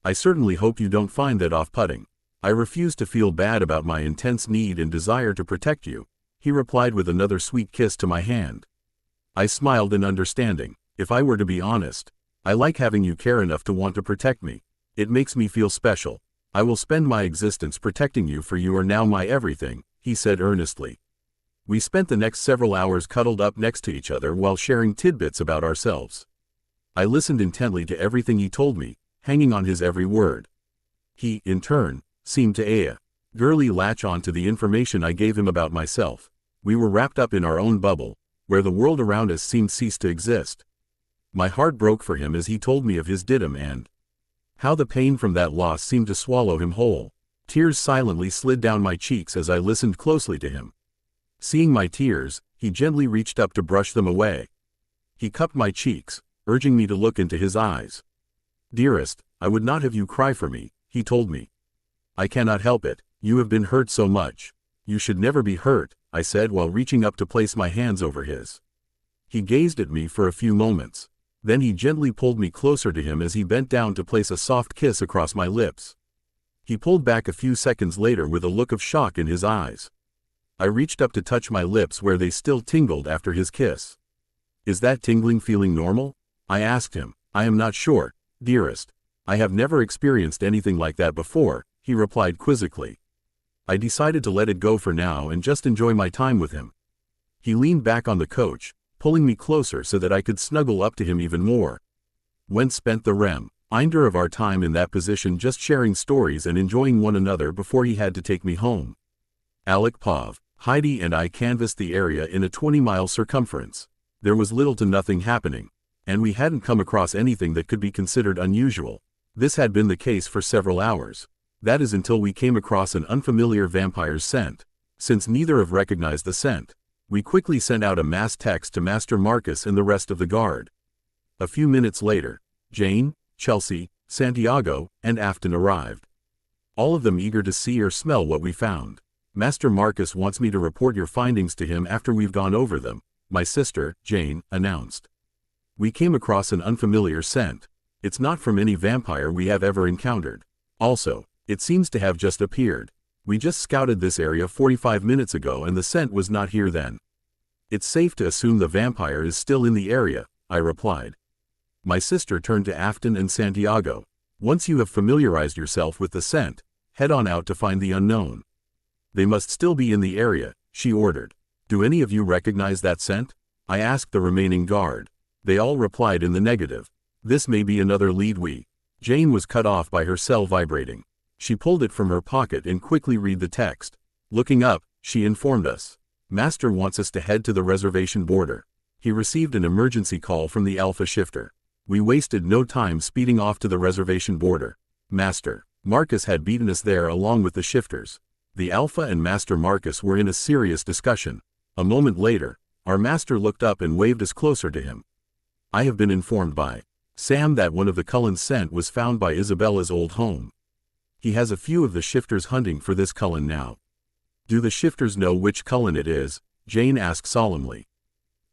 I certainly hope you don't find that off-putting. I refuse to feel bad about my intense need and desire to protect you, he replied with another sweet kiss to my hand. I smiled in understanding. If I were to be honest, I like having you care enough to want to protect me. It makes me feel special. I will spend my existence protecting you, for you are now my everything, he said earnestly. We spent the next several hours cuddled up next to each other while sharing tidbits about ourselves. I listened intently to everything he told me, hanging on his every word. He, in turn, seemed to eagerly latch on to the information I gave him about myself. We were wrapped up in our own bubble, where the world around us seemed cease to exist. My heart broke for him as he told me of his Didim and how the pain from that loss seemed to swallow him whole. Tears silently slid down my cheeks as I listened closely to him. Seeing my tears, he gently reached up to brush them away. He cupped my cheeks, urging me to look into his eyes. Dearest, I would not have you cry for me, he told me. I cannot help it. You have been hurt so much. You should never be hurt, I said while reaching up to place my hands over his. He gazed at me for a few moments. Then he gently pulled me closer to him as he bent down to place a soft kiss across my lips. He pulled back a few seconds later with a look of shock in his eyes. I reached up to touch my lips where they still tingled after his kiss. Is that tingling feeling normal? I asked him. I am not sure, dearest. I have never experienced anything like that before, he replied quizzically. I decided to let it go for now and just enjoy my time with him. He leaned back on the couch, pulling me closer so that I could snuggle up to him even more. When spent the remainder of our time in that position, just sharing stories and enjoying one another before he had to take me home. Alec, Pav, Heidi and I canvassed the area in a 20-mile circumference. There was little to nothing happening, and we hadn't come across anything that could be considered unusual. This had been the case for several hours. That is until we came across an unfamiliar vampire's scent. Since neither of us recognized the scent, we quickly sent out a mass text to Master Marcus and the rest of the guard. A few minutes later, Jane, Chelsea, Santiago, and Afton arrived. All of them eager to see or smell what we found. Master Marcus wants me to report your findings to him after we've gone over them, my sister, Jane, announced. We came across an unfamiliar scent. It's not from any vampire we have ever encountered. Also, it seems to have just appeared. We just scouted this area 45 minutes ago and the scent was not here then. It's safe to assume the vampire is still in the area, I replied. My sister turned to Afton and Santiago. Once you have familiarized yourself with the scent, head on out to find the unknown. They must still be in the area, she ordered. Do any of you recognize that scent? I asked the remaining guard. They all replied in the negative. This may be another lead. Jane was cut off by her cell vibrating. She pulled it from her pocket and quickly read the text. Looking up, she informed us. Master wants us to head to the reservation border. He received an emergency call from the Alpha shifter. We wasted no time speeding off to the reservation border. Master Marcus had beaten us there along with the shifters. The Alpha and Master Marcus were in a serious discussion. A moment later, our master looked up and waved us closer to him. I have been informed by Sam that one of the Cullens sent was found by Isabella's old home. He has a few of the shifters hunting for this Cullen now. Do the shifters know which Cullen it is? Jane asked solemnly.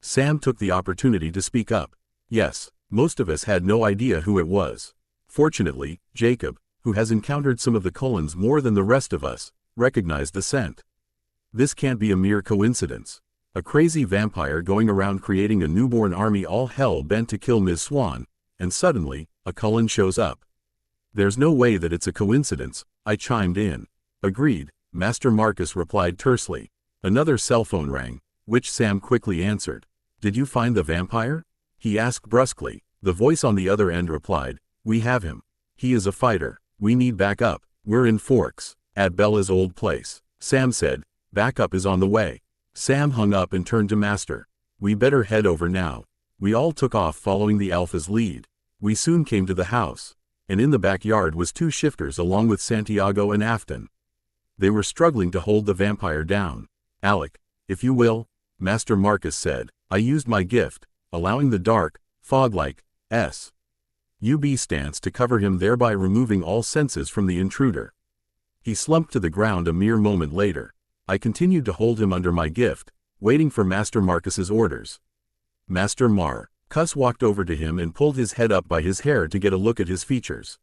Sam took the opportunity to speak up. Yes, most of us had no idea who it was. Fortunately, Jacob, who has encountered some of the Cullens more than the rest of us, recognized the scent. This can't be a mere coincidence. A crazy vampire going around creating a newborn army all hell bent to kill Ms. Swan, and suddenly, a Cullen shows up. There's no way that it's a coincidence, I chimed in. Agreed, Master Marcus replied tersely. Another cell phone rang, which Sam quickly answered. Did you find the vampire? He asked brusquely. The voice on the other end replied, we have him. He is a fighter. We need backup. We're in Forks, at Bella's old place. Sam said, backup is on the way. Sam hung up and turned to Master. We better head over now. We all took off following the Alpha's lead. We soon came to the house, and in the backyard was two shifters along with Santiago and Afton. They were struggling to hold the vampire down. Alec, if you will, Master Marcus said. I used my gift, allowing the dark, fog-like, UV stance to cover him, thereby removing all senses from the intruder. He slumped to the ground a mere moment later. I continued to hold him under my gift, waiting for Master Marcus's orders. Master Marcus walked over to him and pulled his head up by his hair to get a look at his features.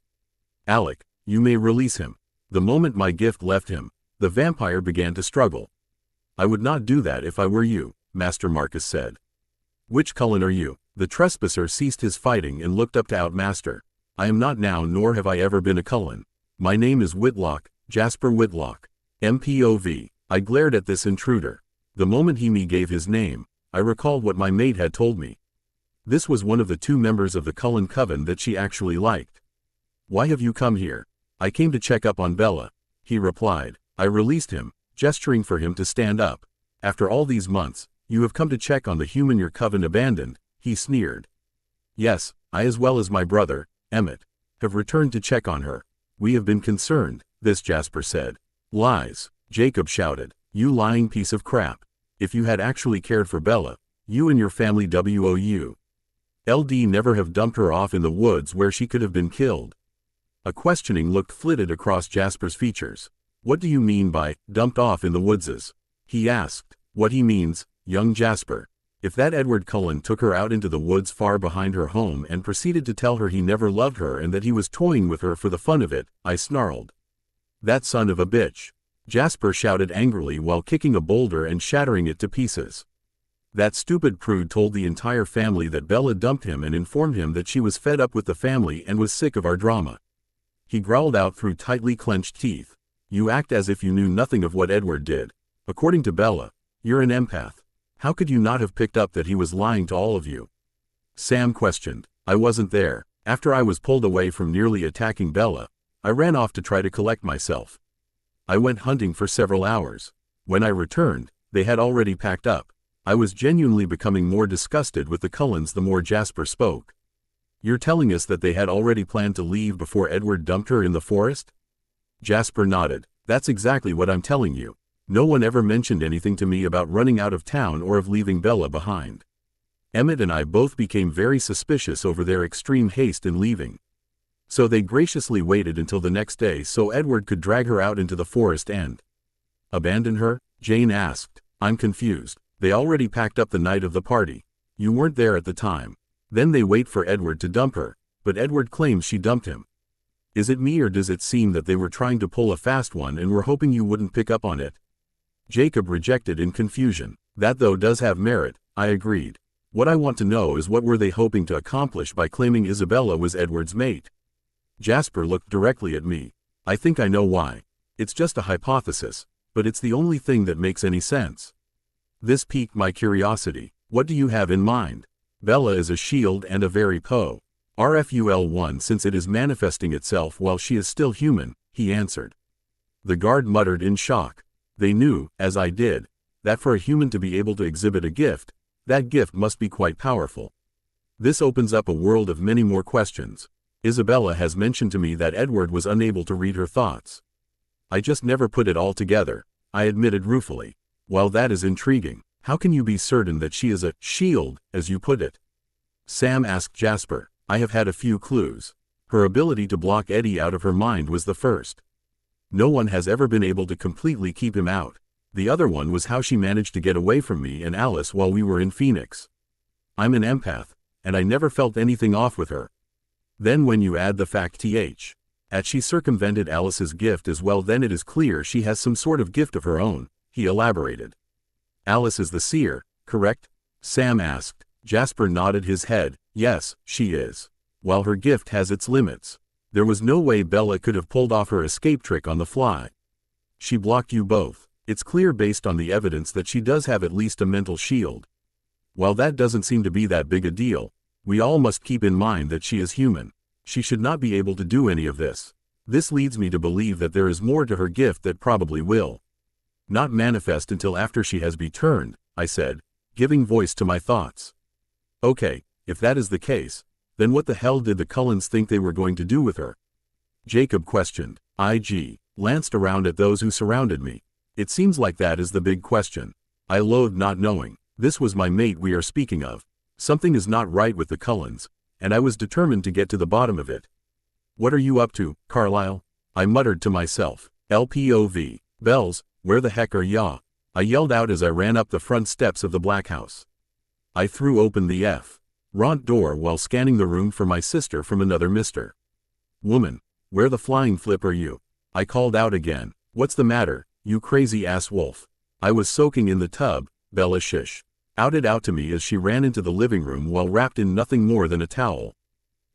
Alec, you may release him. The moment my gift left him, the vampire began to struggle. I would not do that if I were you, Master Marcus said. Which Cullen are you? The trespasser ceased his fighting and looked up to Outmaster. I am not now, nor have I ever been a Cullen. My name is Whitlock, Jasper Whitlock. MPOV. I glared at this intruder. The moment he me gave his name, I recalled what my mate had told me. This was one of the two members of the Cullen coven that she actually liked. Why have you come here? I came to check up on Bella, he replied. I released him, gesturing for him to stand up. After all these months, you have come to check on the human your coven abandoned, he sneered. Yes, I as well as my brother, Emmett, have returned to check on her. We have been concerned, this Jasper said. Lies, Jacob shouted. You lying piece of crap. If you had actually cared for Bella, you and your family would never have dumped her off in the woods where she could have been killed. A questioning look flitted across Jasper's features. What do you mean by, dumped off in the woodses? He asked. What he means, young Jasper. If that Edward Cullen took her out into the woods far behind her home and proceeded to tell her he never loved her and that he was toying with her for the fun of it, I snarled. That son of a bitch. Jasper shouted angrily while kicking a boulder and shattering it to pieces. That stupid prude told the entire family that Bella dumped him and informed him that she was fed up with the family and was sick of our drama. He growled out through tightly clenched teeth. You act as if you knew nothing of what Edward did. According to Bella, you're an empath. How could you not have picked up that he was lying to all of you? Sam questioned. I wasn't there. After I was pulled away from nearly attacking Bella, I ran off to try to collect myself. I went hunting for several hours. When I returned, they had already packed up. I was genuinely becoming more disgusted with the Cullens the more Jasper spoke. You're telling us that they had already planned to leave before Edward dumped her in the forest? Jasper nodded. That's exactly what I'm telling you. No one ever mentioned anything to me about running out of town or of leaving Bella behind. Emmett and I both became very suspicious over their extreme haste in leaving. So they graciously waited until the next day so Edward could drag her out into the forest and abandon her? Jane asked. I'm confused. They already packed up the night of the party. You weren't there at the time. Then they wait for Edward to dump her, but Edward claims she dumped him. Is it me or does it seem that they were trying to pull a fast one and were hoping you wouldn't pick up on it? Jacob rejected in confusion. That though does have merit, I agreed. What I want to know is what were they hoping to accomplish by claiming Isabella was Edward's mate? Jasper looked directly at me. I think I know why. It's just a hypothesis, but it's the only thing that makes any sense. This piqued my curiosity. What do you have in mind? Bella is a shield and a very powerful one since it is manifesting itself while she is still human, he answered. The guard muttered in shock. They knew, as I did, that for a human to be able to exhibit a gift, that gift must be quite powerful. This opens up a world of many more questions. Isabella has mentioned to me that Edward was unable to read her thoughts. I just never put it all together, I admitted ruefully. While that is intriguing, how can you be certain that she is a shield, as you put it? Sam asked Jasper. I have had a few clues. Her ability to block Eddie out of her mind was the first. No one has ever been able to completely keep him out. The other one was how she managed to get away from me and Alice while we were in Phoenix. I'm an empath, and I never felt anything off with her. Then when you add the fact that she circumvented Alice's gift as well, then it is clear she has some sort of gift of her own, he elaborated. Alice is the seer, correct? Sam asked. Jasper nodded his head. Yes, she is. While her gift has its limits, there was no way Bella could have pulled off her escape trick on the fly. She blocked you both. It's clear based on the evidence that she does have at least a mental shield. While that doesn't seem to be that big a deal, we all must keep in mind that she is human. She should not be able to do any of this. This leads me to believe that there is more to her gift that probably will not manifest until after she has been turned, I said, giving voice to my thoughts. Okay, if that is the case, then what the hell did the Cullens think they were going to do with her? Jacob questioned. I glanced around at those who surrounded me. It seems like that is the big question. I loathed not knowing. This was my mate we are speaking of. Something is not right with the Cullens, and I was determined to get to the bottom of it. What are you up to, Carlisle? I muttered to myself. LPOV. Bells, where the heck are ya? I yelled out as I ran up the front steps of the Black House. I threw open the front door while scanning the room for my sister from another Mr. Woman, where the flying flip are you? I called out again. What's the matter, you crazy ass wolf? I was soaking in the tub, Bella shouted out to me as she ran into the living room while wrapped in nothing more than a towel.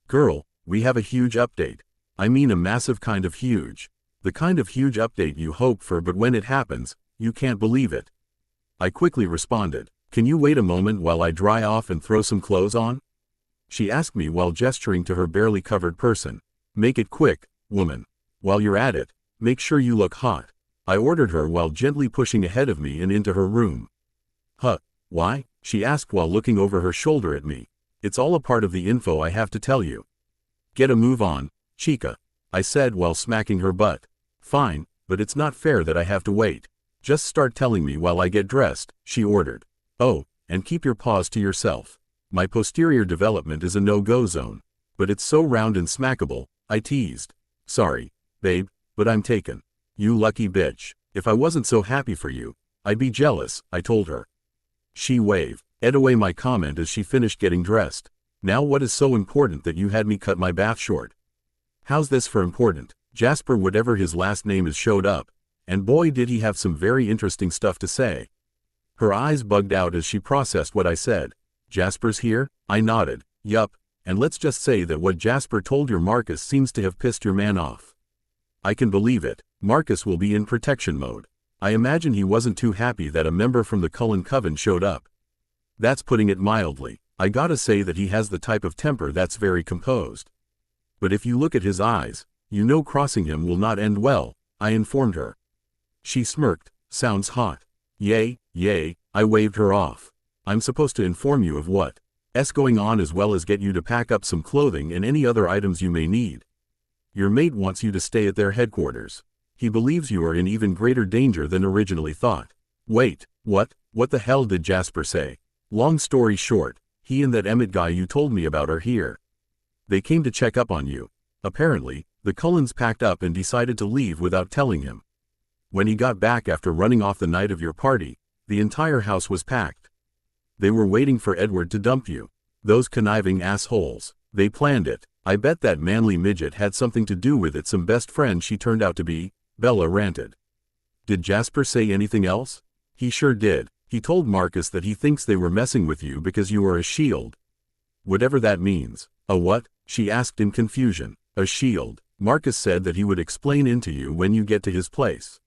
Girl, we have a huge update. I mean a massive kind of huge. The kind of huge update you hope for, but when it happens, you can't believe it. I quickly responded. Can you wait a moment while I dry off and throw some clothes on? She asked me while gesturing to her barely covered person. Make it quick, woman. While you're at it, make sure you look hot. I ordered her while gently pushing ahead of me and into her room. Huh, why? She asked while looking over her shoulder at me. It's all a part of the info I have to tell you. Get a move on, chica, I said while smacking her butt. Fine, but it's not fair that I have to wait. Just start telling me while I get dressed, she ordered. Oh, and keep your paws to yourself. My posterior development is a no-go zone. But it's so round and smackable, I teased. Sorry, babe, but I'm taken. You lucky bitch. If I wasn't so happy for you, I'd be jealous, I told her. She waved away my comment as she finished getting dressed. Now what is so important that you had me cut my bath short? How's this for important? Jasper, whatever his last name is, showed up, and boy did he have some very interesting stuff to say. Her eyes bugged out as she processed what I said. Jasper's here? I nodded. Yup, and let's just say that what Jasper told your Marcus seems to have pissed your man off. I can believe it. Marcus will be in protection mode. I imagine he wasn't too happy that a member from the Cullen Coven showed up. That's putting it mildly. I gotta say that he has the type of temper that's very composed. But if you look at his eyes, you know crossing him will not end well, I informed her. She smirked. Sounds hot. Yay, I waved her off. I'm supposed to inform you of what's going on as well as get you to pack up some clothing and any other items you may need. Your mate wants you to stay at their headquarters. He believes you are in even greater danger than originally thought. Wait, what? What the hell did Jasper say? Long story short, he and that Emmett guy you told me about are here. They came to check up on you. Apparently, the Cullens packed up and decided to leave without telling him. When he got back after running off the night of your party, the entire house was packed. They were waiting for Edward to dump you. Those conniving assholes. They planned it. I bet that manly midget had something to do with it. Some best friend she turned out to be, Bella ranted. Did Jasper say anything else? He sure did. He told Marcus that he thinks they were messing with you because you are a shield. Whatever that means. A what? She asked in confusion. A shield. Marcus said that he would explain into you when you get to his place.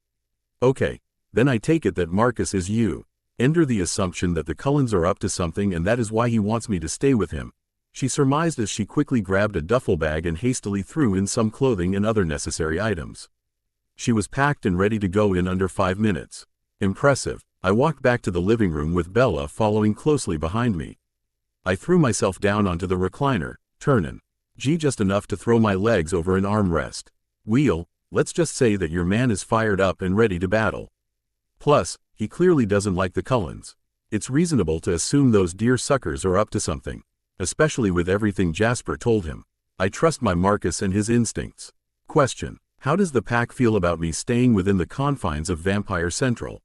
Okay, Then I take it that Marcus is you. Enter the assumption that the Cullens are up to something and that is why he wants me to stay with him, she surmised as she quickly grabbed a duffel bag and hastily threw in some clothing and other necessary items. She was packed and ready to go in under 5 minutes. Impressive. I walked back to the living room with Bella following closely behind me. I threw myself down onto the recliner, turnin' just enough to throw my legs over an armrest. Wheel, let's just say that your man is fired up and ready to battle. Plus, he clearly doesn't like the Cullens. It's reasonable to assume those dear suckers are up to something, especially with everything Jasper told him. I trust my Marcus and his instincts. Question: how does the pack feel about me staying within the confines of Vampire Central?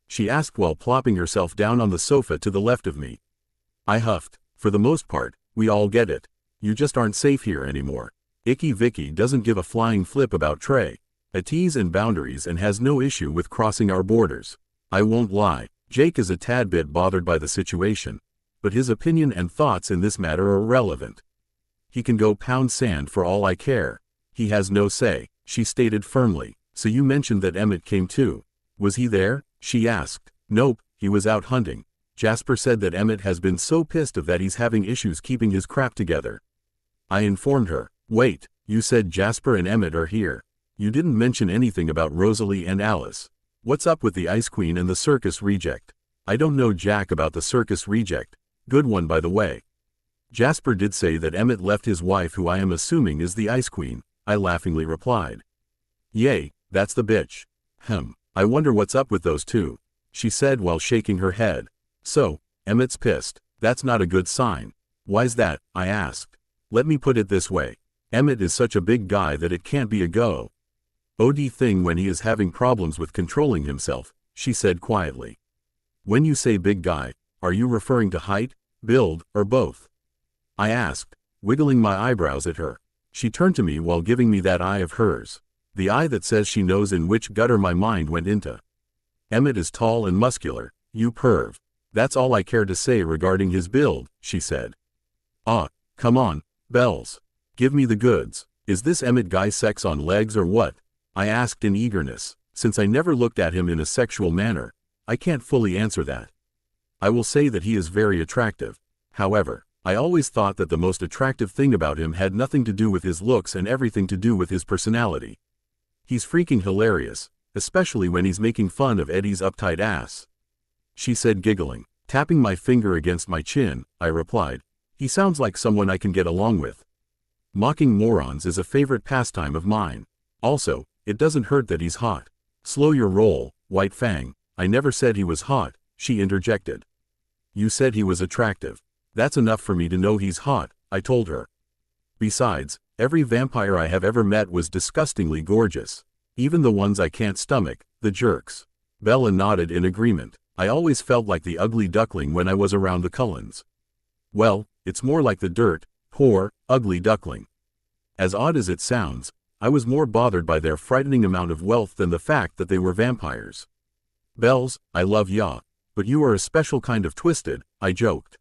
She asked while plopping herself down on the sofa to the left of me. I huffed. For the most part, we all get it. You just aren't safe here anymore. Icky Vicky doesn't give a flying flip about Trey. Tees and boundaries and has no issue with crossing our borders. I won't lie, Jake is a tad bit bothered by the situation, but his opinion and thoughts in this matter are irrelevant. He can go pound sand for all I care. He has no say, she stated firmly. So you mentioned that Emmett came too. Was he there? She asked. Nope, he was out hunting. Jasper said that Emmett has been so pissed off that he's having issues keeping his crap together. I informed her. Wait, you said Jasper and Emmett are here. You didn't mention anything about Rosalie and Alice. What's up with the Ice Queen and the circus reject? I don't know jack about the circus reject. Good one, by the way. Jasper did say that Emmett left his wife, who I am assuming is the Ice Queen, I laughingly replied. Yay, that's the bitch. I wonder what's up with those two, she said while shaking her head. So, Emmett's pissed. That's not a good sign. Why's that? I asked. Let me put it this way. Emmett is such a big guy that it can't be a OD thing when he is having problems with controlling himself, she said quietly. When you say big guy, are you referring to height, build, or both? I asked, wiggling my eyebrows at her. She turned to me while giving me that eye of hers. The eye that says she knows in which gutter my mind went into. Emmett is tall and muscular, you perv. That's all I care to say regarding his build, she said. Come on, Bells. Give me the goods. Is this Emmett guy sex on legs or what? I asked in eagerness. Since I never looked at him in a sexual manner, I can't fully answer that. I will say that he is very attractive. However, I always thought that the most attractive thing about him had nothing to do with his looks and everything to do with his personality. He's freaking hilarious, especially when he's making fun of Eddie's uptight ass. She said, giggling. Tapping my finger against my chin, I replied, he sounds like someone I can get along with. Mocking morons is a favorite pastime of mine. Also, it doesn't hurt that he's hot. Slow your roll, White Fang. I never said he was hot, she interjected. You said he was attractive. That's enough for me to know he's hot, I told her. Besides, every vampire I have ever met was disgustingly gorgeous. Even the ones I can't stomach, the jerks. Bella nodded in agreement. I always felt like the ugly duckling when I was around the Cullens. Well, it's more like the dirt, poor, ugly duckling. As odd as it sounds, I was more bothered by their frightening amount of wealth than the fact that they were vampires. Bells, I love ya, but you are a special kind of twisted, I joked.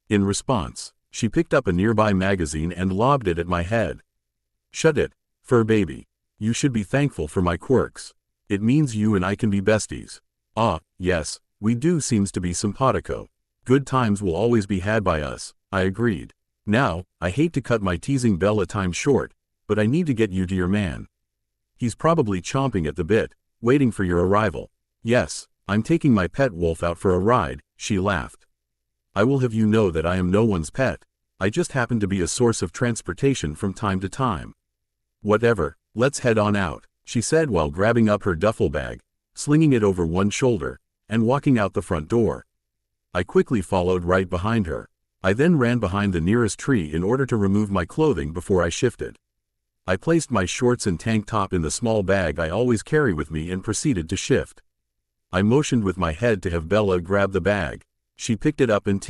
In response, she picked up a nearby magazine and lobbed it at my head. Shut it, fur baby. You should be thankful for my quirks. It means you and I can be besties. Yes, we do seems to be simpatico. Good times will always be had by us, I agreed. Now, I hate to cut my teasing Bella time short, but I need to get you to your man. He's probably chomping at the bit, waiting for your arrival. Yes, I'm taking my pet wolf out for a ride, she laughed. I will have you know that I am no one's pet. I just happen to be a source of transportation from time to time. Whatever, let's head on out, she said while grabbing up her duffel bag, slinging it over one shoulder, and walking out the front door. I quickly followed right behind her. I then ran behind the nearest tree in order to remove my clothing before I shifted. I placed my shorts and tank top in the small bag I always carry with me and proceeded to shift. I motioned with my head to have Bella grab the bag. She picked it up and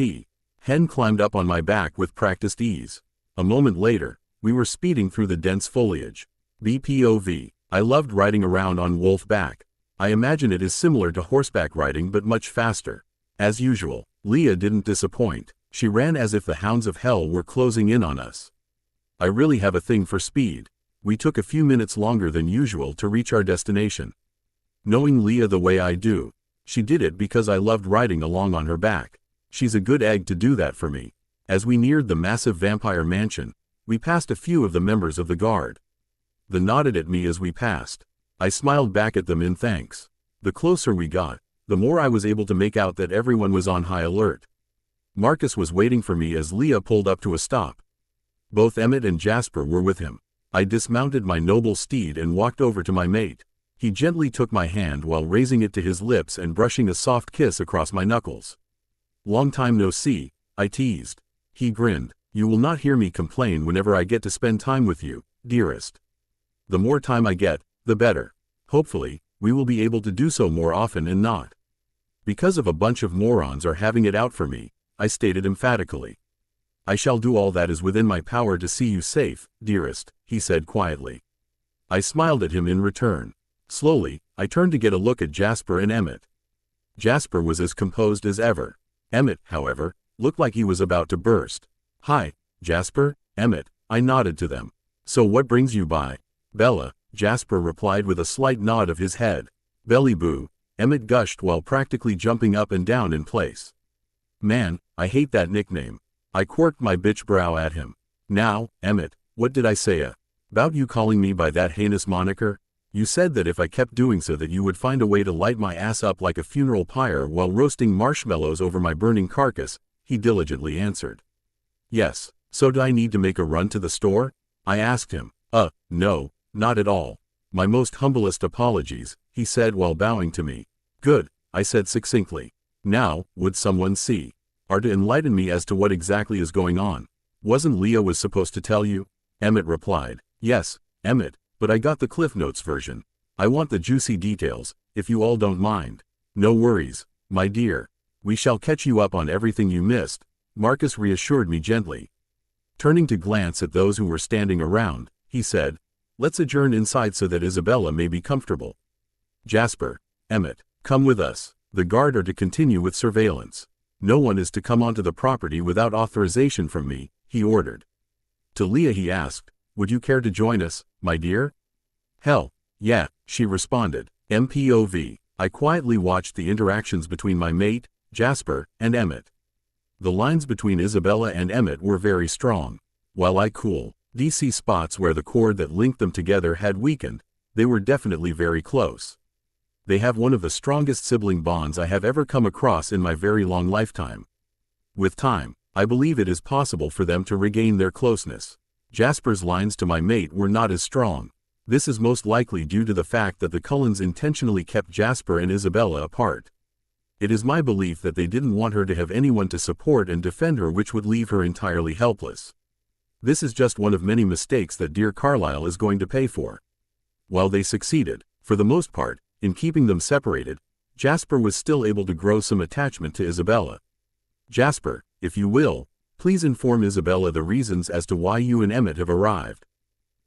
Hen climbed up on my back with practiced ease. A moment later, we were speeding through the dense foliage. BPOV. I loved riding around on wolf back. I imagine it is similar to horseback riding but much faster. As usual, Leah didn't disappoint. She ran as if the hounds of hell were closing in on us. I really have a thing for speed. We took a few minutes longer than usual to reach our destination. Knowing Leah the way I do, she did it because I loved riding along on her back. She's a good egg to do that for me. As we neared the massive vampire mansion, we passed a few of the members of the guard. They nodded at me as we passed. I smiled back at them in thanks. The closer we got, the more I was able to make out that everyone was on high alert. Marcus was waiting for me as Leah pulled up to a stop. Both Emmett and Jasper were with him. I dismounted my noble steed and walked over to my mate. He gently took my hand while raising it to his lips and brushing a soft kiss across my knuckles. "Long time no see," I teased. He grinned. "You will not hear me complain whenever I get to spend time with you, dearest. The more time I get, the better. Hopefully, we will be able to do so more often and not because of a bunch of morons are having it out for me," I stated emphatically. "I shall do all that is within my power to see you safe, dearest," he said quietly. I smiled at him in return. Slowly, I turned to get a look at Jasper and Emmett. Jasper was as composed as ever. Emmett, however, looked like he was about to burst. "Hi, Jasper, Emmett," I nodded to them. "So what brings you by?" "Bella," Jasper replied with a slight nod of his head. "Belly boo," Emmett gushed while practically jumping up and down in place. "Man, I hate that nickname." I quirked my bitch brow at him. "Now, Emmett, what did I say about you calling me by that heinous moniker? You said that if I kept doing so that you would find a way to light my ass up like a funeral pyre while roasting marshmallows over my burning carcass," he diligently answered. "Yes, so do I need to make a run to the store?" I asked him. No, not at all. My most humblest apologies," he said while bowing to me. "Good," I said succinctly. "Now, would someone see or to enlighten me as to what exactly is going on? Wasn't Leah was supposed to tell you?" Emmett replied. "Yes, Emmett, but I got the Cliff Notes version. I want the juicy details, if you all don't mind." "No worries, my dear. We shall catch you up on everything you missed," Marcus reassured me gently. Turning to glance at those who were standing around, he said, "Let's adjourn inside so that Isabella may be comfortable. Jasper, Emmett, come with us. The guard are to continue with surveillance. No one is to come onto the property without authorization from me," he ordered. To Leah he asked, "Would you care to join us, my dear?" "Hell, yeah," she responded. MPOV. I quietly watched the interactions between my mate, Jasper, and Emmett. The lines between Isabella and Emmett were very strong. While I DC spots where the cord that linked them together had weakened, they were definitely very close. They have one of the strongest sibling bonds I have ever come across in my very long lifetime. With time, I believe it is possible for them to regain their closeness. Jasper's lines to my mate were not as strong. This is most likely due to the fact that the Cullens intentionally kept Jasper and Isabella apart. It is my belief that they didn't want her to have anyone to support and defend her, which would leave her entirely helpless. This is just one of many mistakes that dear Carlyle is going to pay for. While they succeeded, for the most part, in keeping them separated, Jasper was still able to grow some attachment to Isabella. "Jasper, if you will, please inform Isabella the reasons as to why you and Emmett have arrived.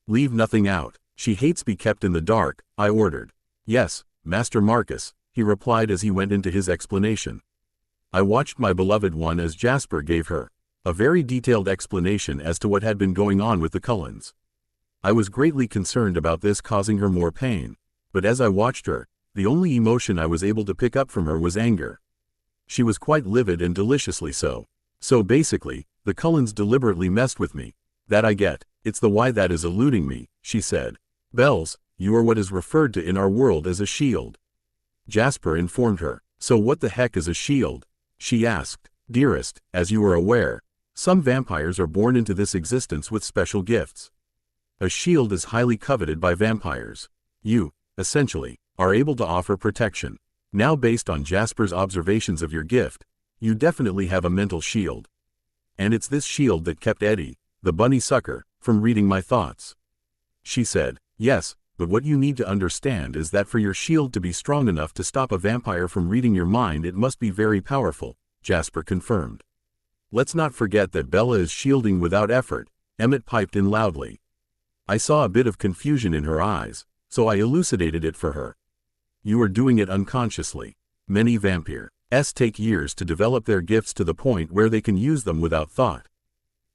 Leave nothing out. She hates be kept in the dark," I ordered. "Yes, Master Marcus," he replied as he went into his explanation. I watched my beloved one as Jasper gave her a very detailed explanation as to what had been going on with the Cullens. I was greatly concerned about this causing her more pain, but as I watched her, the only emotion I was able to pick up from her was anger. She was quite livid and deliciously so. "So basically, the Cullens deliberately messed with me. That I get. It's the why that is eluding me," she said. "Bells, you are what is referred to in our world as a shield." Jasper informed her. "So what the heck is a shield?" she asked. "Dearest, as you are aware, some vampires are born into this existence with special gifts. A shield is highly coveted by vampires. You, essentially, are able to offer protection. Now, based on Jasper's observations of your gift, you definitely have a mental shield. And it's this shield that kept Eddie, the bunny sucker, from reading my thoughts." She said, "Yes, but what you need to understand is that for your shield to be strong enough to stop a vampire from reading your mind, it must be very powerful," Jasper confirmed. "Let's not forget that Bella is shielding without effort," Emmett piped in loudly. I saw a bit of confusion in her eyes, so I elucidated it for her. "You are doing it unconsciously. Many vampires take years to develop their gifts to the point where they can use them without thought.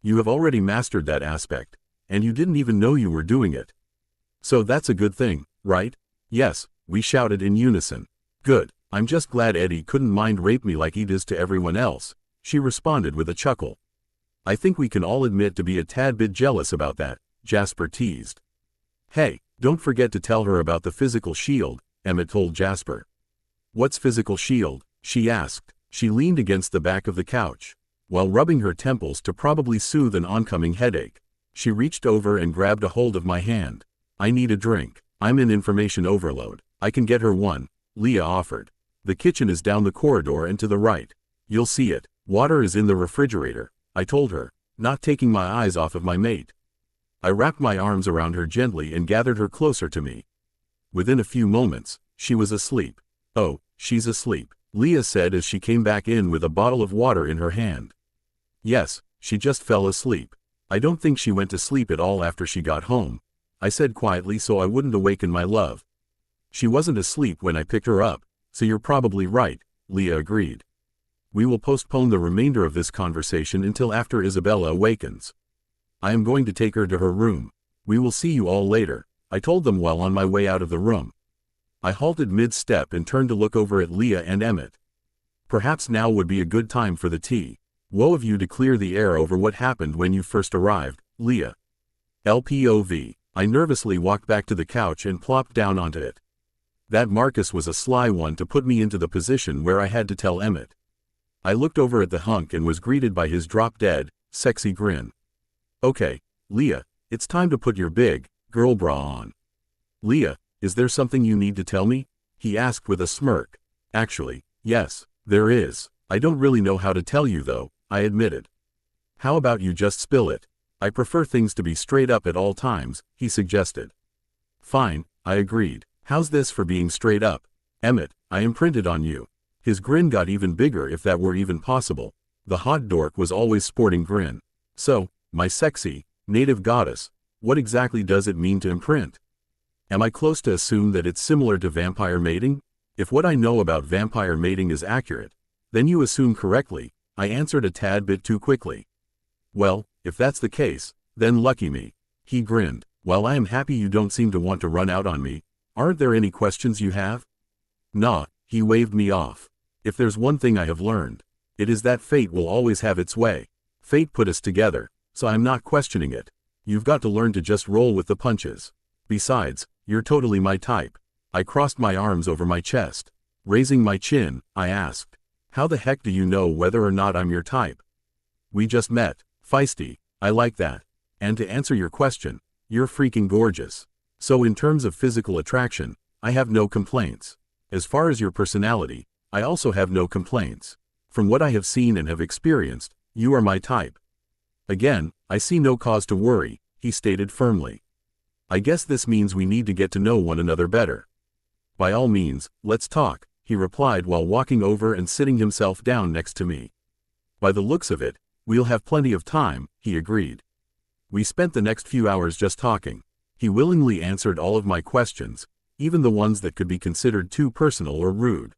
You have already mastered that aspect, and you didn't even know you were doing it. So that's a good thing, right?" "Yes, we shouted in unison. Good, I'm just glad Eddie couldn't mind rape me like he does to everyone else, she responded with a chuckle. I think we can all admit to be a tad bit jealous about that, Jasper teased. Hey, don't forget to tell her about the physical shield, Emmett told Jasper. What's physical shield? She asked. She leaned against the back of the couch, while rubbing her temples to probably soothe an oncoming headache. She reached over and grabbed a hold of my hand. I need a drink. I'm in information overload. I can get her one, Leah offered. The kitchen is down the corridor and to the right. You'll see it. Water is in the refrigerator, I told her, not taking my eyes off of my mate. I wrapped my arms around her gently and gathered her closer to me. Within a few moments, she was asleep. Oh, she's asleep, Leah said as she came back in with a bottle of water in her hand. Yes, she just fell asleep. I don't think she went to sleep at all after she got home, I said quietly so I wouldn't awaken my love. She wasn't asleep when I picked her up, so you're probably right, Leah agreed. We will postpone the remainder of this conversation until after Isabella awakens. I am going to take her to her room. We will see you all later, I told them while on my way out of the room. I halted mid-step and turned to look over at Leah and Emmett. Perhaps now would be a good time for the tea. Woe of you to clear the air over what happened when you first arrived, Leah. LPOV. I nervously walked back to the couch and plopped down onto it. That Marcus was a sly one to put me into the position where I had to tell Emmett. I looked over at the hunk and was greeted by his drop-dead, sexy grin. Okay, Leah, it's time to put your big, girl bra on. Leah, is there something you need to tell me? He asked with a smirk. Actually, yes, there is. I don't really know how to tell you though, I admitted. How about you just spill it? I prefer things to be straight up at all times, he suggested. Fine, I agreed. How's this for being straight up? Emmett, I imprinted on you. His grin got even bigger if that were even possible. The hot dork was always sporting grin. So, my sexy, native goddess, what exactly does it mean to imprint? Am I close to assume that it's similar to vampire mating? If what I know about vampire mating is accurate, then you assume correctly, I answered a tad bit too quickly. Well, if that's the case, then lucky me. He grinned. While I am happy you don't seem to want to run out on me, aren't there any questions you have? Nah, he waved me off. If there's one thing I have learned, it is that fate will always have its way. Fate put us together, so I'm not questioning it. You've got to learn to just roll with the punches. Besides, you're totally my type. I crossed my arms over my chest. Raising my chin, I asked, how the heck do you know whether or not I'm your type? We just met. Feisty, I like that. And to answer your question, you're freaking gorgeous. So in terms of physical attraction, I have no complaints. As far as your personality, I also have no complaints. From what I have seen and have experienced, you are my type. Again, I see no cause to worry, he stated firmly. I guess this means we need to get to know one another better. By all means, let's talk, he replied while walking over and sitting himself down next to me. By the looks of it, we'll have plenty of time, he agreed. We spent the next few hours just talking. He willingly answered all of my questions, even the ones that could be considered too personal or rude.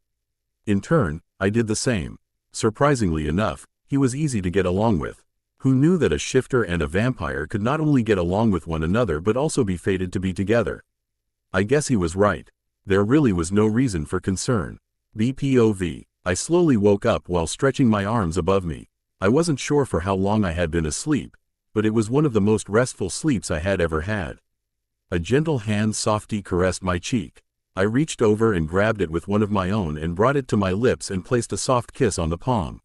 In turn, I did the same. Surprisingly enough, he was easy to get along with. Who knew that a shifter and a vampire could not only get along with one another but also be fated to be together? I guess he was right. There really was no reason for concern. BPOV. I slowly woke up while stretching my arms above me. I wasn't sure for how long I had been asleep, but it was one of the most restful sleeps I had ever had. A gentle hand softly caressed my cheek. I reached over and grabbed it with one of my own and brought it to my lips and placed a soft kiss on the palm.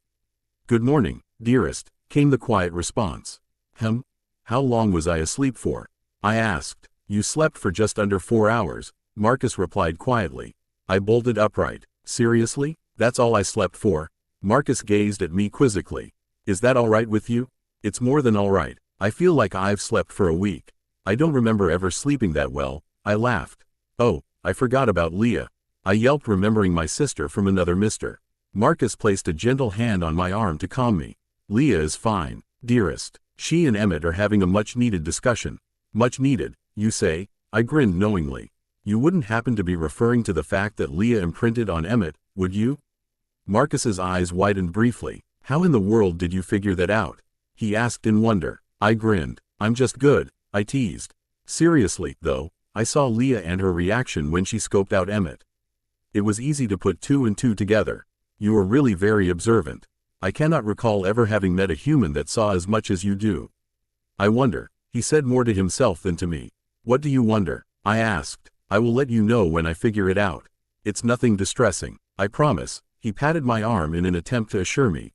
Good morning, dearest, came the quiet response. How long was I asleep for? I asked. You slept for just under 4 hours, Marcus replied quietly. I bolted upright. Seriously? That's all I slept for? Marcus gazed at me quizzically. Is that all right with you? It's more than all right. I feel like I've slept for a week. I don't remember ever sleeping that well, I laughed. Oh, I forgot about Leah. I yelped, remembering my sister from another mister. Marcus placed a gentle hand on my arm to calm me. Leah is fine, dearest. She and Emmett are having a much-needed discussion. Much needed, you say? I grinned knowingly. You wouldn't happen to be referring to the fact that Leah imprinted on Emmett, would you? Marcus's eyes widened briefly. How in the world did you figure that out? He asked in wonder. I grinned. I'm just good, I teased. Seriously, though, I saw Leah and her reaction when she scoped out Emmett. It was easy to put two and two together. You are really very observant. I cannot recall ever having met a human that saw as much as you do. I wonder, he said more to himself than to me. What do you wonder? I asked. I will let you know when I figure it out. It's nothing distressing, I promise. He patted my arm in an attempt to assure me.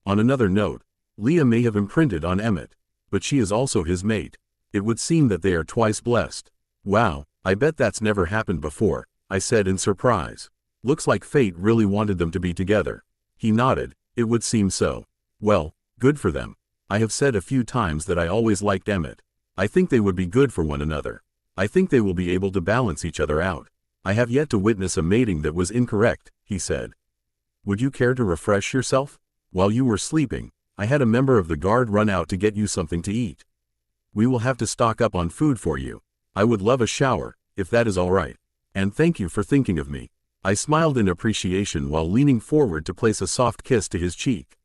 On another note, Leah may have imprinted on Emmett, but she is also his mate. It would seem that they are twice blessed. Wow, I bet that's never happened before, I said in surprise. Looks like fate really wanted them to be together. He nodded. It would seem so. Well, good for them. I have said a few times that I always liked Emmett. I think they would be good for one another. I think they will be able to balance each other out. I have yet to witness a mating that was incorrect, he said. Would you care to refresh yourself? While you were sleeping, I had a member of the guard run out to get you something to eat. We will have to stock up on food for you. I would love a shower, if that is all right. And thank you for thinking of me. I smiled in appreciation while leaning forward to place a soft kiss to his cheek.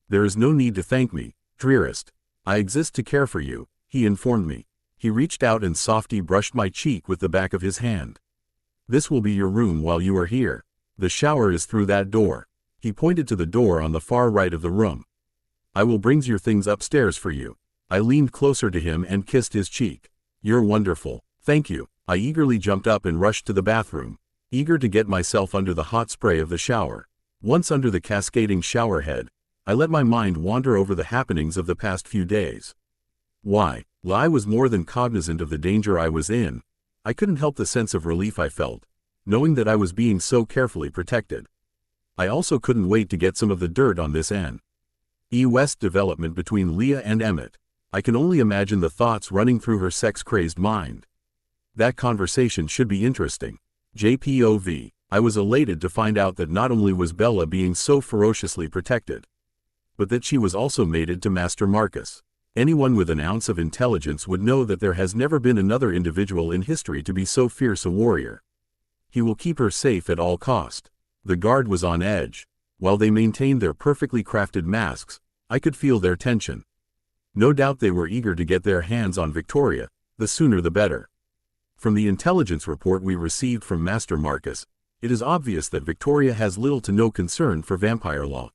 There is no need to thank me, dearest. I exist to care for you, he informed me. He reached out and softly brushed my cheek with the back of his hand. This will be your room while you are here. The shower is through that door. He pointed to the door on the far right of the room. I will bring your things upstairs for you. I leaned closer to him and kissed his cheek. You're wonderful. Thank you. I eagerly jumped up and rushed to the bathroom, eager to get myself under the hot spray of the shower. Once under the cascading shower head, I let my mind wander over the happenings of the past few days. Why, while I was more than cognizant of the danger I was in, I couldn't help the sense of relief I felt, knowing that I was being so carefully protected. I also couldn't wait to get some of the dirt on this West development between Leah and Emmett. I can only imagine the thoughts running through her sex-crazed mind. That conversation should be interesting. JPOV. I was elated to find out that not only was Bella being so ferociously protected, but that she was also mated to Master Marcus. Anyone with an ounce of intelligence would know that there has never been another individual in history to be so fierce a warrior. He will keep her safe at all cost. The guard was on edge. While they maintained their perfectly crafted masks, I could feel their tension. No doubt they were eager to get their hands on Victoria, the sooner the better. From the intelligence report we received from Master Marcus, it is obvious that Victoria has little to no concern for vampire law.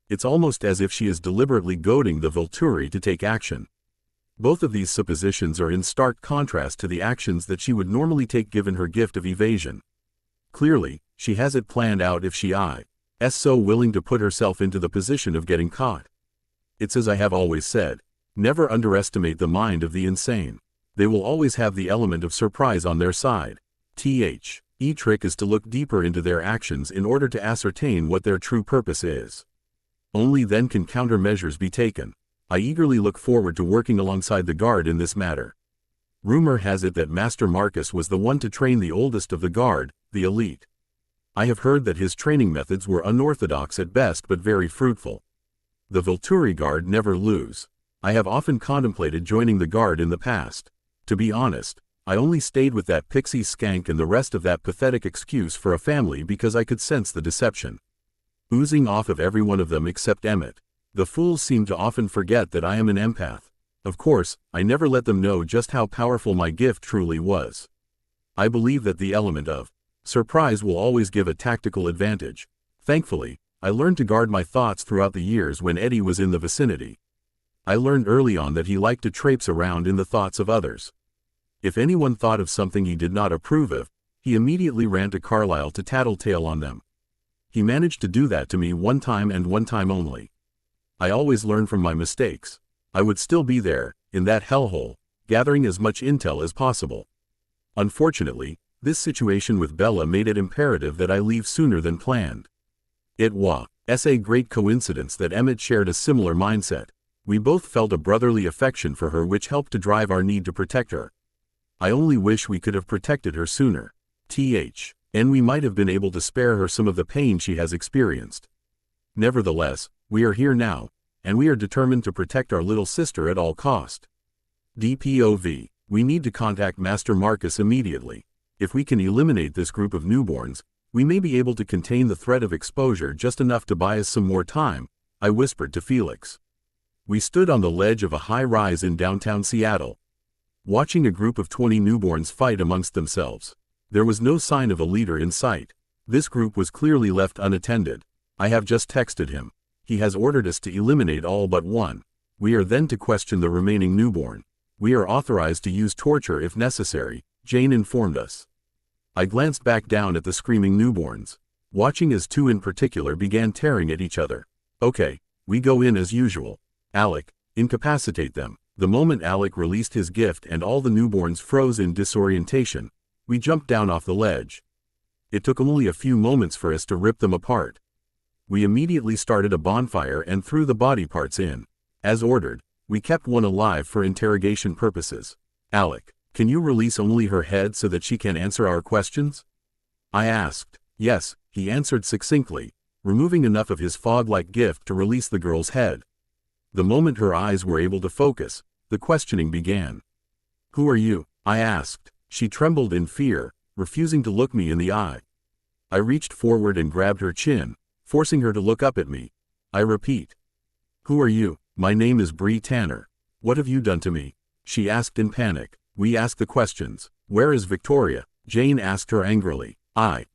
It's almost as if she is deliberately goading the Volturi to take action. Both of these suppositions are in stark contrast to the actions that she would normally take given her gift of evasion. Clearly, she has it planned out if she is so willing to put herself into the position of getting caught. It's as I have always said, never underestimate the mind of the insane. They will always have the element of surprise on their side. Trick is to look deeper into their actions in order to ascertain what their true purpose is. Only then can countermeasures be taken. I eagerly look forward to working alongside the guard in this matter. Rumor has it that Master Marcus was the one to train the oldest of the guard, the elite. I have heard that his training methods were unorthodox at best but very fruitful. The Volturi guard never lose. I have often contemplated joining the guard in the past. To be honest, I only stayed with that pixie skank and the rest of that pathetic excuse for a family because I could sense the deception oozing off of every one of them except Emmett. The fools seem to often forget that I am an empath. Of course, I never let them know just how powerful my gift truly was. I believe that the element of surprise will always give a tactical advantage. Thankfully, I learned to guard my thoughts throughout the years when Eddie was in the vicinity. I learned early on that he liked to traipse around in the thoughts of others. If anyone thought of something he did not approve of, he immediately ran to Carlisle to tattletale on them. He managed to do that to me one time and one time only. I always learn from my mistakes. I would still be there, in that hellhole, gathering as much intel as possible. Unfortunately, this situation with Bella made it imperative that I leave sooner than planned. It was a great coincidence that Emmett shared a similar mindset. We both felt a brotherly affection for her which helped to drive our need to protect her. I only wish we could have protected her sooner. And we might have been able to spare her some of the pain she has experienced. Nevertheless, we are here now, and we are determined to protect our little sister at all cost. DPOV. We need to contact Master Marcus immediately. If we can eliminate this group of newborns, we may be able to contain the threat of exposure just enough to buy us some more time, I whispered to Felix. We stood on the ledge of a high rise in downtown Seattle. watching a group of 20 newborns fight amongst themselves. There was no sign of a leader in sight. This group was clearly left unattended. I have just texted him. He has ordered us to eliminate all but one. We are then to question the remaining newborn. We are authorized to use torture if necessary, Jane informed us. I glanced back down at the screaming newborns, watching as two in particular began tearing at each other. Okay, we go in as usual. Alec, incapacitate them. The moment Alec released his gift and all the newborns froze in disorientation, we jumped down off the ledge. It took only a few moments for us to rip them apart. We immediately started a bonfire and threw the body parts in. As ordered, we kept one alive for interrogation purposes. Alec, can you release only her head so that she can answer our questions? I asked. Yes, he answered succinctly, removing enough of his fog-like gift to release the girl's head. The moment her eyes were able to focus, the questioning began. Who are you? I asked. She trembled in fear, refusing to look me in the eye. I reached forward and grabbed her chin, forcing her to look up at me. I repeat. Who are you? My name is Bree Tanner. What have you done to me? She asked in panic. We asked the questions. Where is Victoria? Jane asked her angrily. I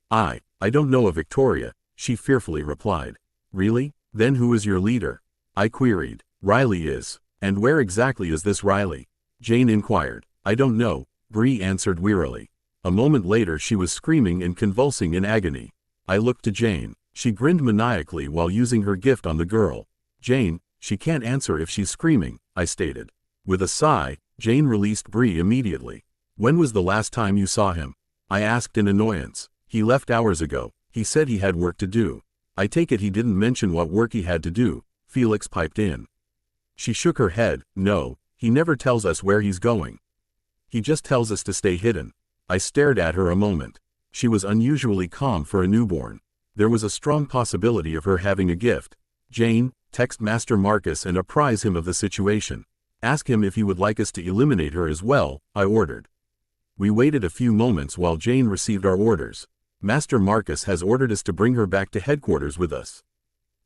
don't know a Victoria, she fearfully replied. Really? Then who is your leader? I queried. Riley is. And where exactly is this Riley? Jane inquired. I don't know, Bree answered wearily. A moment later she was screaming and convulsing in agony. I looked to Jane. She grinned maniacally while using her gift on the girl. Jane, she can't answer if she's screaming, I stated. With a sigh, Jane released Bree immediately. When was the last time you saw him? I asked in annoyance. He left hours ago. He said he had work to do. I take it he didn't mention what work he had to do, Felix piped in. She shook her head. No, he never tells us where he's going. He just tells us to stay hidden. I stared at her a moment. She was unusually calm for a newborn. There was a strong possibility of her having a gift. Jane, text Master Marcus and apprise him of the situation. Ask him if he would like us to eliminate her as well, I ordered. We waited a few moments while Jane received our orders. Master Marcus has ordered us to bring her back to headquarters with us.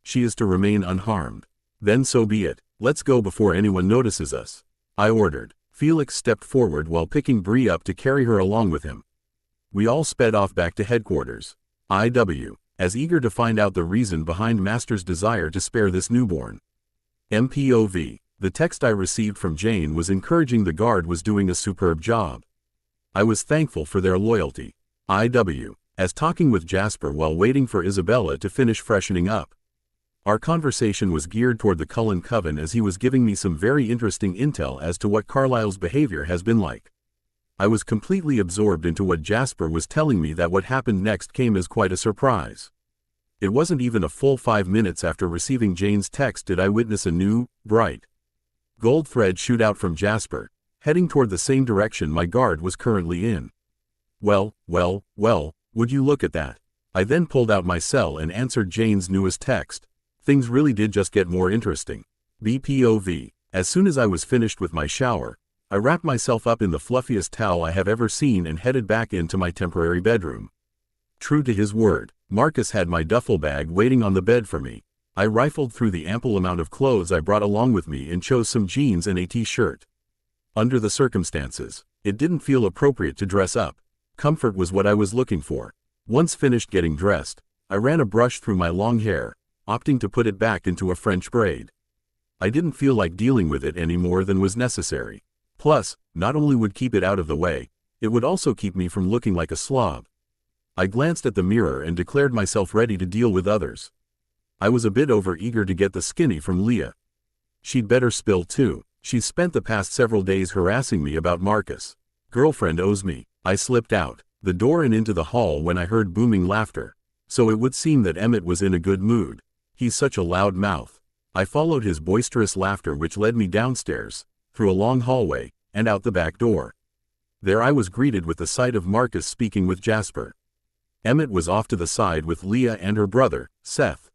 She is to remain unharmed. Then so be it. Let's go before anyone notices us, I ordered. Felix stepped forward while picking Bree up to carry her along with him. We all sped off back to headquarters. IW, as eager to find out the reason behind Master's desire to spare this newborn. MPOV, the text I received from Jane was encouraging the guard was doing a superb job. I was thankful for their loyalty. IW, as talking with Jasper while waiting for Isabella to finish freshening up. Our conversation was geared toward the Cullen Coven as he was giving me some very interesting intel as to what Carlisle's behavior has been like. I was completely absorbed into what Jasper was telling me that what happened next came as quite a surprise. It wasn't even a full 5 minutes after receiving Jane's text did I witness a new, bright, gold thread shoot out from Jasper, heading toward the same direction my guard was currently in. Well, would you look at that? I then pulled out my cell and answered Jane's newest text. Things really did just get more interesting. BPOV. As soon as I was finished with my shower, I wrapped myself up in the fluffiest towel I have ever seen and headed back into my temporary bedroom. True to his word, Marcus had my duffel bag waiting on the bed for me. I rifled through the ample amount of clothes I brought along with me and chose some jeans and a t-shirt. Under the circumstances, it didn't feel appropriate to dress up. Comfort was what I was looking for. Once finished getting dressed, I ran a brush through my long hair, opting to put it back into a French braid. I didn't feel like dealing with it any more than was necessary. Plus, not only would keep it out of the way, it would also keep me from looking like a slob. I glanced at the mirror and declared myself ready to deal with others. I was a bit overeager to get the skinny from Leah. She'd better spill too. She's spent the past several days harassing me about Marcus. Girlfriend owes me. I slipped out the door and into the hall when I heard booming laughter. So it would seem that Emmett was in a good mood. He's such a loud mouth. I followed his boisterous laughter which led me downstairs, through a long hallway, and out the back door. There I was greeted with the sight of Marcus speaking with Jasper. Emmett was off to the side with Leah and her brother, Seth.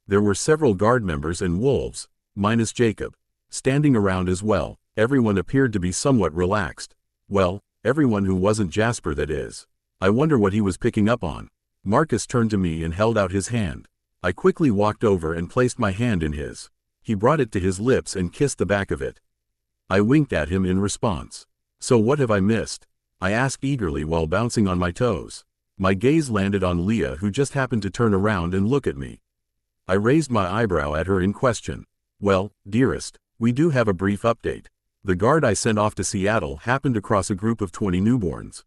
There were several guard members and wolves, minus Jacob, standing around as well. Everyone appeared to be somewhat relaxed. Well, everyone who wasn't Jasper, that is. I wonder what he was picking up on. Marcus turned to me and held out his hand. I quickly walked over and placed my hand in his. He brought it to his lips and kissed the back of it. I winked at him in response. So what have I missed? I asked eagerly while bouncing on my toes. My gaze landed on Leah, who just happened to turn around and look at me. I raised my eyebrow at her in question. Well, dearest, we do have a brief update. The guard I sent off to Seattle happened across a group of 20 newborns.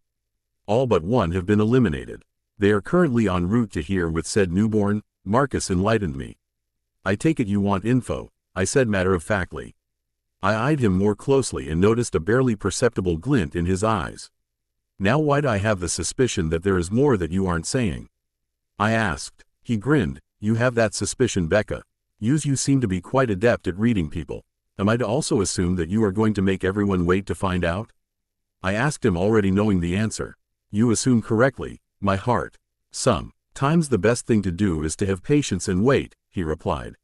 All but one have been eliminated. They are currently en route to here with said newborn. Marcus enlightened me. I take it you want info, I said matter-of-factly. I eyed him more closely and noticed a barely perceptible glint in his eyes. Now why'd I have the suspicion that there is more that you aren't saying? I asked. He grinned. You have that suspicion, Becca. You seem to be quite adept at reading people. Am I to also assume that you are going to make everyone wait to find out? I asked him, already knowing the answer. You assume correctly, my heart. Sometimes the best thing to do is to have patience and wait, he replied.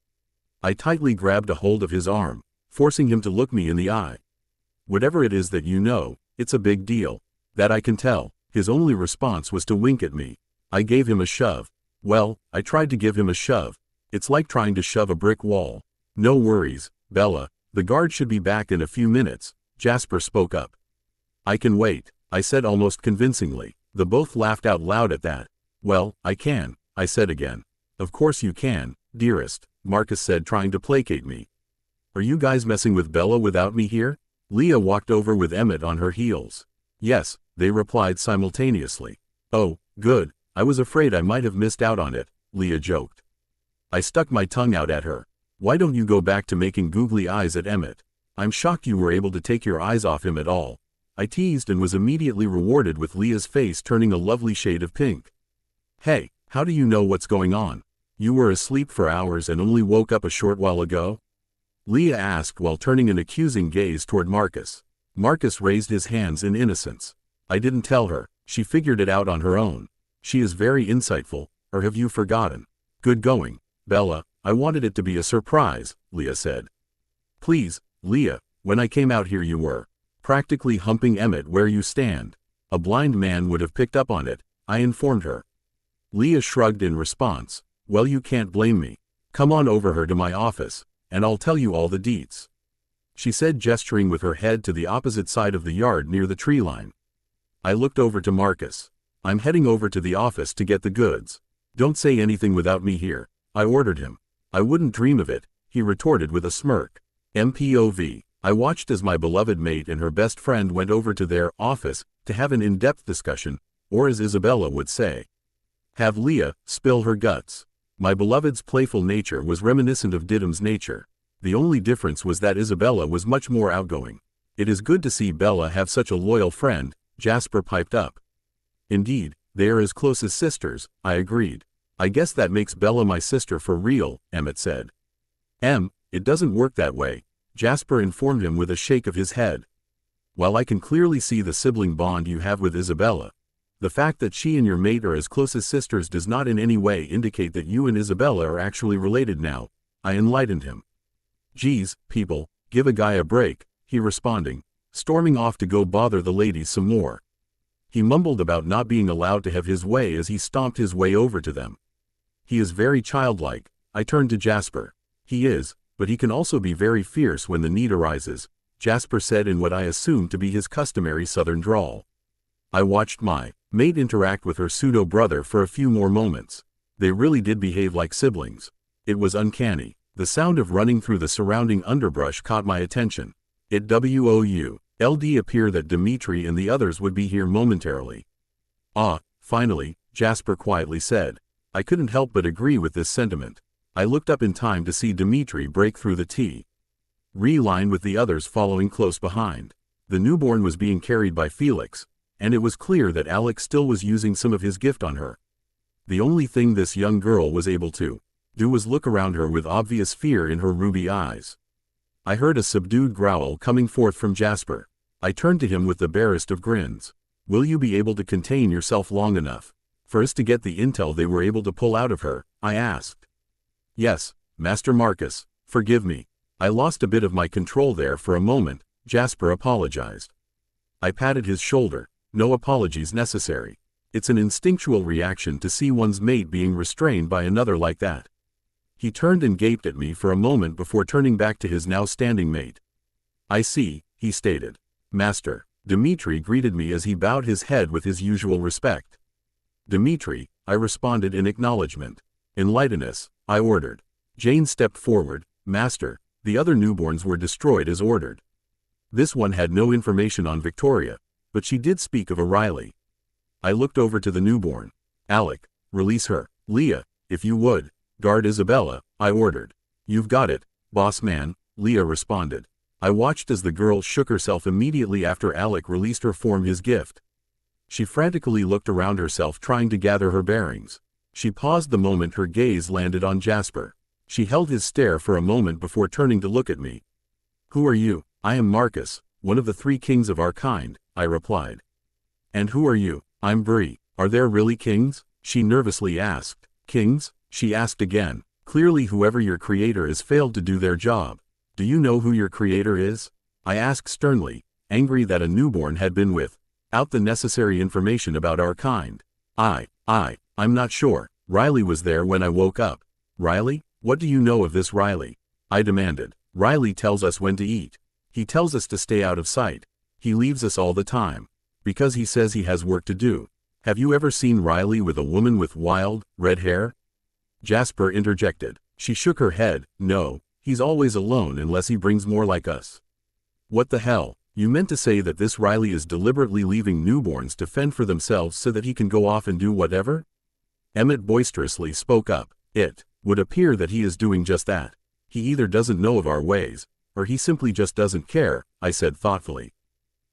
I tightly grabbed a hold of his arm, forcing him to look me in the eye. Whatever it is that you know, it's a big deal. That I can tell. His only response was to wink at me. I gave him a shove. Well, I tried to give him a shove. It's like trying to shove a brick wall. No worries, Bella. The guard should be back in a few minutes, Jasper spoke up. I can wait, I said almost convincingly. The both laughed out loud at that. Well, I can, I said again. Of course you can, dearest, Marcus said, trying to placate me. Are you guys messing with Bella without me here? Leah walked over with Emmett on her heels. Yes, they replied simultaneously. Oh, good, I was afraid I might have missed out on it, Leah joked. I stuck my tongue out at her. Why don't you go back to making googly eyes at Emmett? I'm shocked you were able to take your eyes off him at all. I teased and was immediately rewarded with Leah's face turning a lovely shade of pink. Hey, how do you know what's going on? You were asleep for hours and only woke up a short while ago? Leah asked while turning an accusing gaze toward Marcus. Marcus raised his hands in innocence. I didn't tell her. She figured it out on her own. She is very insightful, or have you forgotten? Good going, Bella. I wanted it to be a surprise, Leah said. Please, Leah, when I came out here you were practically humping Emmett where you stand. A blind man would have picked up on it, I informed her. Leah shrugged in response. Well, you can't blame me. Come on over to my office, and I'll tell you all the deets, she said, gesturing with her head to the opposite side of the yard near the tree line. I looked over to Marcus. I'm heading over to the office to get the goods. Don't say anything without me here, I ordered him. I wouldn't dream of it, he retorted with a smirk. MPOV. I watched as my beloved mate and her best friend went over to their office to have an in-depth discussion, or as Isabella would say, have Leah spill her guts. My beloved's playful nature was reminiscent of Didim's nature. The only difference was that Isabella was much more outgoing. It is good to see Bella have such a loyal friend, Jasper piped up. Indeed, they are as close as sisters, I agreed. I guess that makes Bella my sister for real, Emmett said. It doesn't work that way, Jasper informed him with a shake of his head. While I can clearly see the sibling bond you have with Isabella, the fact that she and your mate are as close as sisters does not in any way indicate that you and Isabella are actually related now, I enlightened him. Geez, people, give a guy a break, he responding, storming off to go bother the ladies some more. He mumbled about not being allowed to have his way as he stomped his way over to them. He is very childlike, I turned to Jasper. He is, but he can also be very fierce when the need arises, Jasper said in what I assumed to be his customary southern drawl. I watched my mate interact with her pseudo-brother for a few more moments. They really did behave like siblings. It was uncanny. The sound of running through the surrounding underbrush caught my attention. It would appear that Dimitri and the others would be here momentarily. Ah, finally, Jasper quietly said. I couldn't help but agree with this sentiment. I looked up in time to see Dimitri break through the T-line with the others following close behind. The newborn was being carried by Felix, and it was clear that Alex still was using some of his gift on her. The only thing this young girl was able to do was look around her with obvious fear in her ruby eyes. I heard a subdued growl coming forth from Jasper. I turned to him with the barest of grins. Will you be able to contain yourself long enough for us to get the intel they were able to pull out of her? I asked. Yes, Master Marcus, forgive me. I lost a bit of my control there for a moment, Jasper apologized. I patted his shoulder. No apologies necessary. It's an instinctual reaction to see one's mate being restrained by another like that. He turned and gaped at me for a moment before turning back to his now standing mate. I see, he stated. Master, Dmitri greeted me as he bowed his head with his usual respect. Dmitri, I responded in acknowledgement. Enlighten us, I ordered. Jane stepped forward. Master, the other newborns were destroyed as ordered. This one had no information on Victoria, but she did speak of a Riley. I looked over to the newborn. Alec, release her. Leah, if you would, guard Isabella, I ordered. You've got it, boss man, Leah responded. I watched as the girl shook herself immediately after Alec released her from his gift. She frantically looked around herself trying to gather her bearings. She paused the moment her gaze landed on Jasper. She held his stare for a moment before turning to look at me. Who are you? I am Marcus, one of the 3 kings of our kind, I replied. And who are you? I'm Bree. Are there really kings? She nervously asked. Kings? She asked again. Clearly whoever your creator is failed to do their job. Do you know who your creator is? I asked sternly, angry that a newborn had been without the necessary information about our kind. I'm not sure. Riley was there when I woke up. Riley? What do you know of this Riley? I demanded. Riley tells us when to eat. He tells us to stay out of sight. He leaves us all the time. Because he says he has work to do. Have you ever seen Riley with a woman with wild, red hair? Jasper interjected. She shook her head. No, he's always alone unless he brings more like us. What the hell? You meant to say that this Riley is deliberately leaving newborns to fend for themselves so that he can go off and do whatever? Emmett boisterously spoke up. It would appear that he is doing just that. He either doesn't know of our ways, or he simply just doesn't care, I said thoughtfully.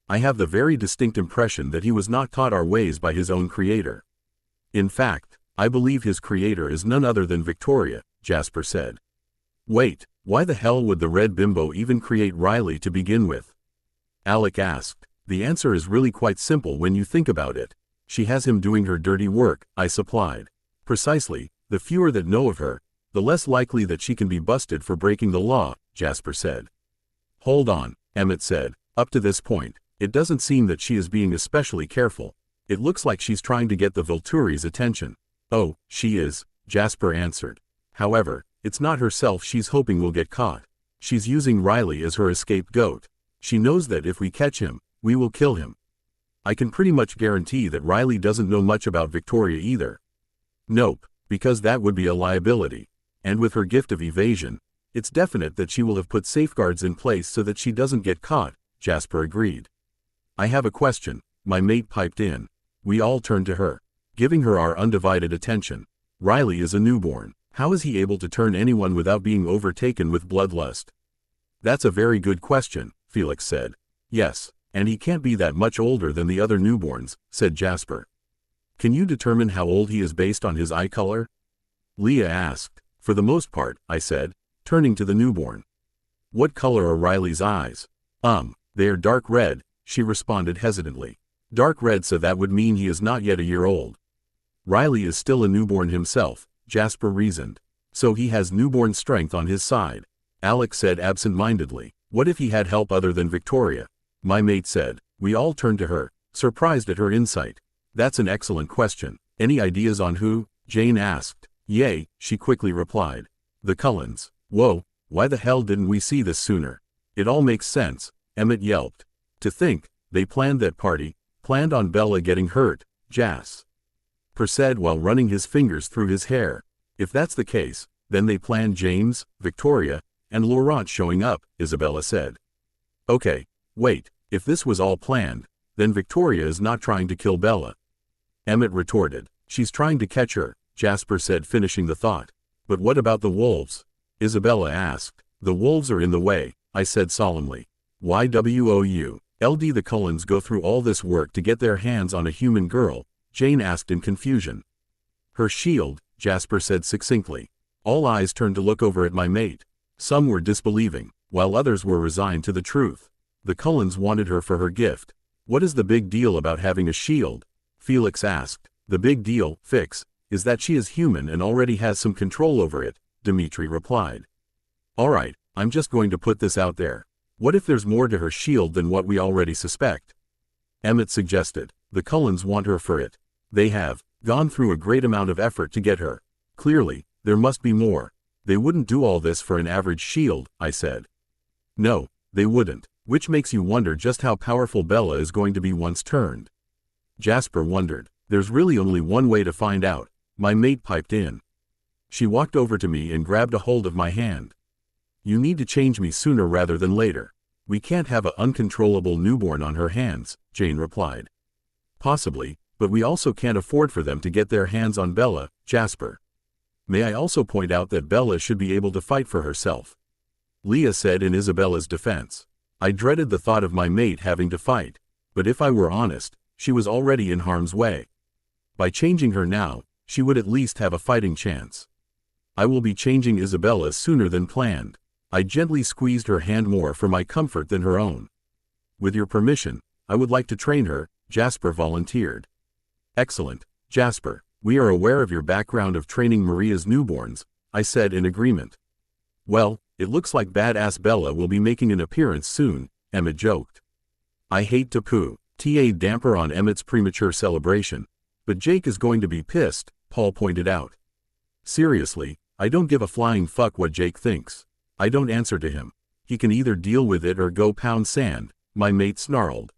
I have the very distinct impression that he was not taught our ways by his own creator. In fact, I believe his creator is none other than Victoria, Jasper said. Wait, why the hell would the red bimbo even create Riley to begin with? Alec asked. The answer is really quite simple when you think about it. She has him doing her dirty work, I supplied. Precisely, the fewer that know of her, the less likely that she can be busted for breaking the law, Jasper said. Hold on, Emmett said. Up to this point, it doesn't seem that she is being especially careful. It looks like she's trying to get the Volturi's attention. Oh, she is, Jasper answered. However, it's not herself she's hoping will get caught. She's using Riley as her escape goat. She knows that if we catch him, we will kill him. I can pretty much guarantee that Riley doesn't know much about Victoria either. Nope, because that would be a liability. And with her gift of evasion, it's definite that she will have put safeguards in place so that she doesn't get caught, Jasper agreed. I have a question, my mate piped in. We all turned to her, giving her our undivided attention. Riley is a newborn. How is he able to turn anyone without being overtaken with bloodlust? That's a very good question, Felix said. Yes, and he can't be that much older than the other newborns, said Jasper. Can you determine how old he is based on his eye color? Leah asked. For the most part, I said, turning to the newborn. What color are Riley's eyes? They are dark red, she responded hesitantly. Dark red, so that would mean he is not yet a year old. Riley is still a newborn himself, Jasper reasoned. So he has newborn strength on his side. Alex said absent-mindedly. What if he had help other than Victoria? My mate said. We all turned to her, surprised at her insight. That's an excellent question. Any ideas on who? Jane asked. Yay, she quickly replied. The Cullens. Whoa, why the hell didn't we see this sooner? It all makes sense, Emmett yelped. To think, they planned that party, planned on Bella getting hurt, Jasper said while running his fingers through his hair. If that's the case, then they planned James, Victoria, and Laurent showing up, Isabella said. Okay, wait, if this was all planned, then Victoria is not trying to kill Bella. Emmett retorted. She's trying to catch her, Jasper said, finishing the thought. But what about the wolves? Isabella asked. The wolves are in the way, I said solemnly. YWOU. The Cullens go through all this work to get their hands on a human girl, Jane asked in confusion. Her shield, Jasper said succinctly. All eyes turned to look over at my mate. Some were disbelieving, while others were resigned to the truth. The Cullens wanted her for her gift. What is the big deal about having a shield? Felix asked. The big deal, Fix, is that she is human and already has some control over it, Dmitri replied. Alright, I'm just going to put this out there. What if there's more to her shield than what we already suspect? Emmett suggested. The Cullens want her for it. They have gone through a great amount of effort to get her. Clearly, there must be more. They wouldn't do all this for an average shield, I said. No, they wouldn't. Which makes you wonder just how powerful Bella is going to be once turned. Jasper wondered. There's really only one way to find out, my mate piped in. She walked over to me and grabbed a hold of my hand. You need to change me sooner rather than later. We can't have an uncontrollable newborn on her hands, Jane replied. Possibly, but we also can't afford for them to get their hands on Bella, Jasper. May I also point out that Bella should be able to fight for herself, Leah said in Isabella's defense. I dreaded the thought of my mate having to fight, but if I were honest, she was already in harm's way. By changing her now, she would at least have a fighting chance. I will be changing Isabella sooner than planned. I gently squeezed her hand more for my comfort than her own. With your permission, I would like to train her, Jasper volunteered. Excellent, Jasper. We are aware of your background of training Maria's newborns, I said in agreement. Well, it looks like badass Bella will be making an appearance soon, Emmett joked. I hate to put a damper on Emmett's premature celebration, but Jake is going to be pissed, Paul pointed out. Seriously, I don't give a flying fuck what Jake thinks. I don't answer to him. He can either deal with it or go pound sand, my mate snarled.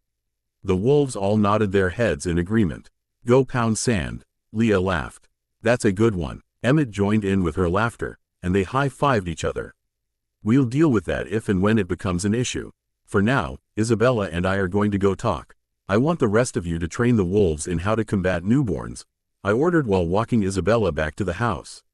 The wolves all nodded their heads in agreement. Go pound sand, Leah laughed. That's a good one. Emmett joined in with her laughter, and they high-fived each other. We'll deal with that if and when it becomes an issue. For now, Isabella and I are going to go talk. I want the rest of you to train the wolves in how to combat newborns, I ordered while walking Isabella back to the house.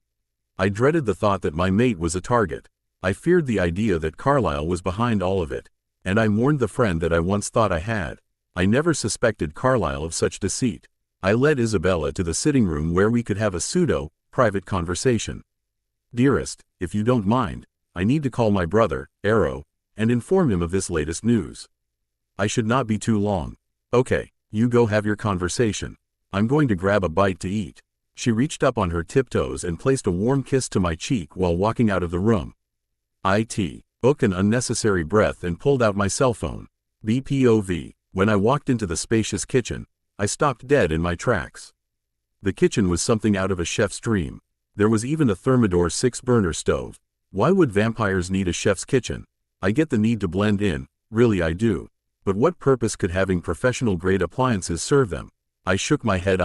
I dreaded the thought that my mate was a target. I feared the idea that Carlisle was behind all of it, and I mourned the friend that I once thought I had. I never suspected Carlisle of such deceit. I led Isabella to the sitting room where we could have a pseudo-private conversation. Dearest, if you don't mind, I need to call my brother, Arrow, and inform him of this latest news. I should not be too long. Okay, you go have your conversation. I'm going to grab a bite to eat. She reached up on her tiptoes and placed a warm kiss to my cheek while walking out of the room. I took an unnecessary breath and pulled out my cell phone. BPOV. When I walked into the spacious kitchen, I stopped dead in my tracks. The kitchen was something out of a chef's dream. There was even a Thermidor 6-burner stove. Why would vampires need a chef's kitchen? I get the need to blend in, really I do. But what purpose could having professional-grade appliances serve them? I shook my head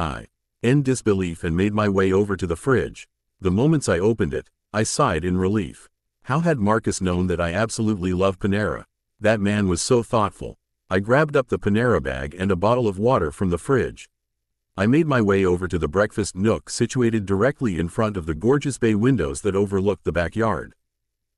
in disbelief and made my way over to the fridge. The moments I opened it, I sighed in relief. How had Marcus known that I absolutely love Panera? That man was so thoughtful. I grabbed up the Panera bag and a bottle of water from the fridge. I made my way over to the breakfast nook situated directly in front of the gorgeous bay windows that overlooked the backyard.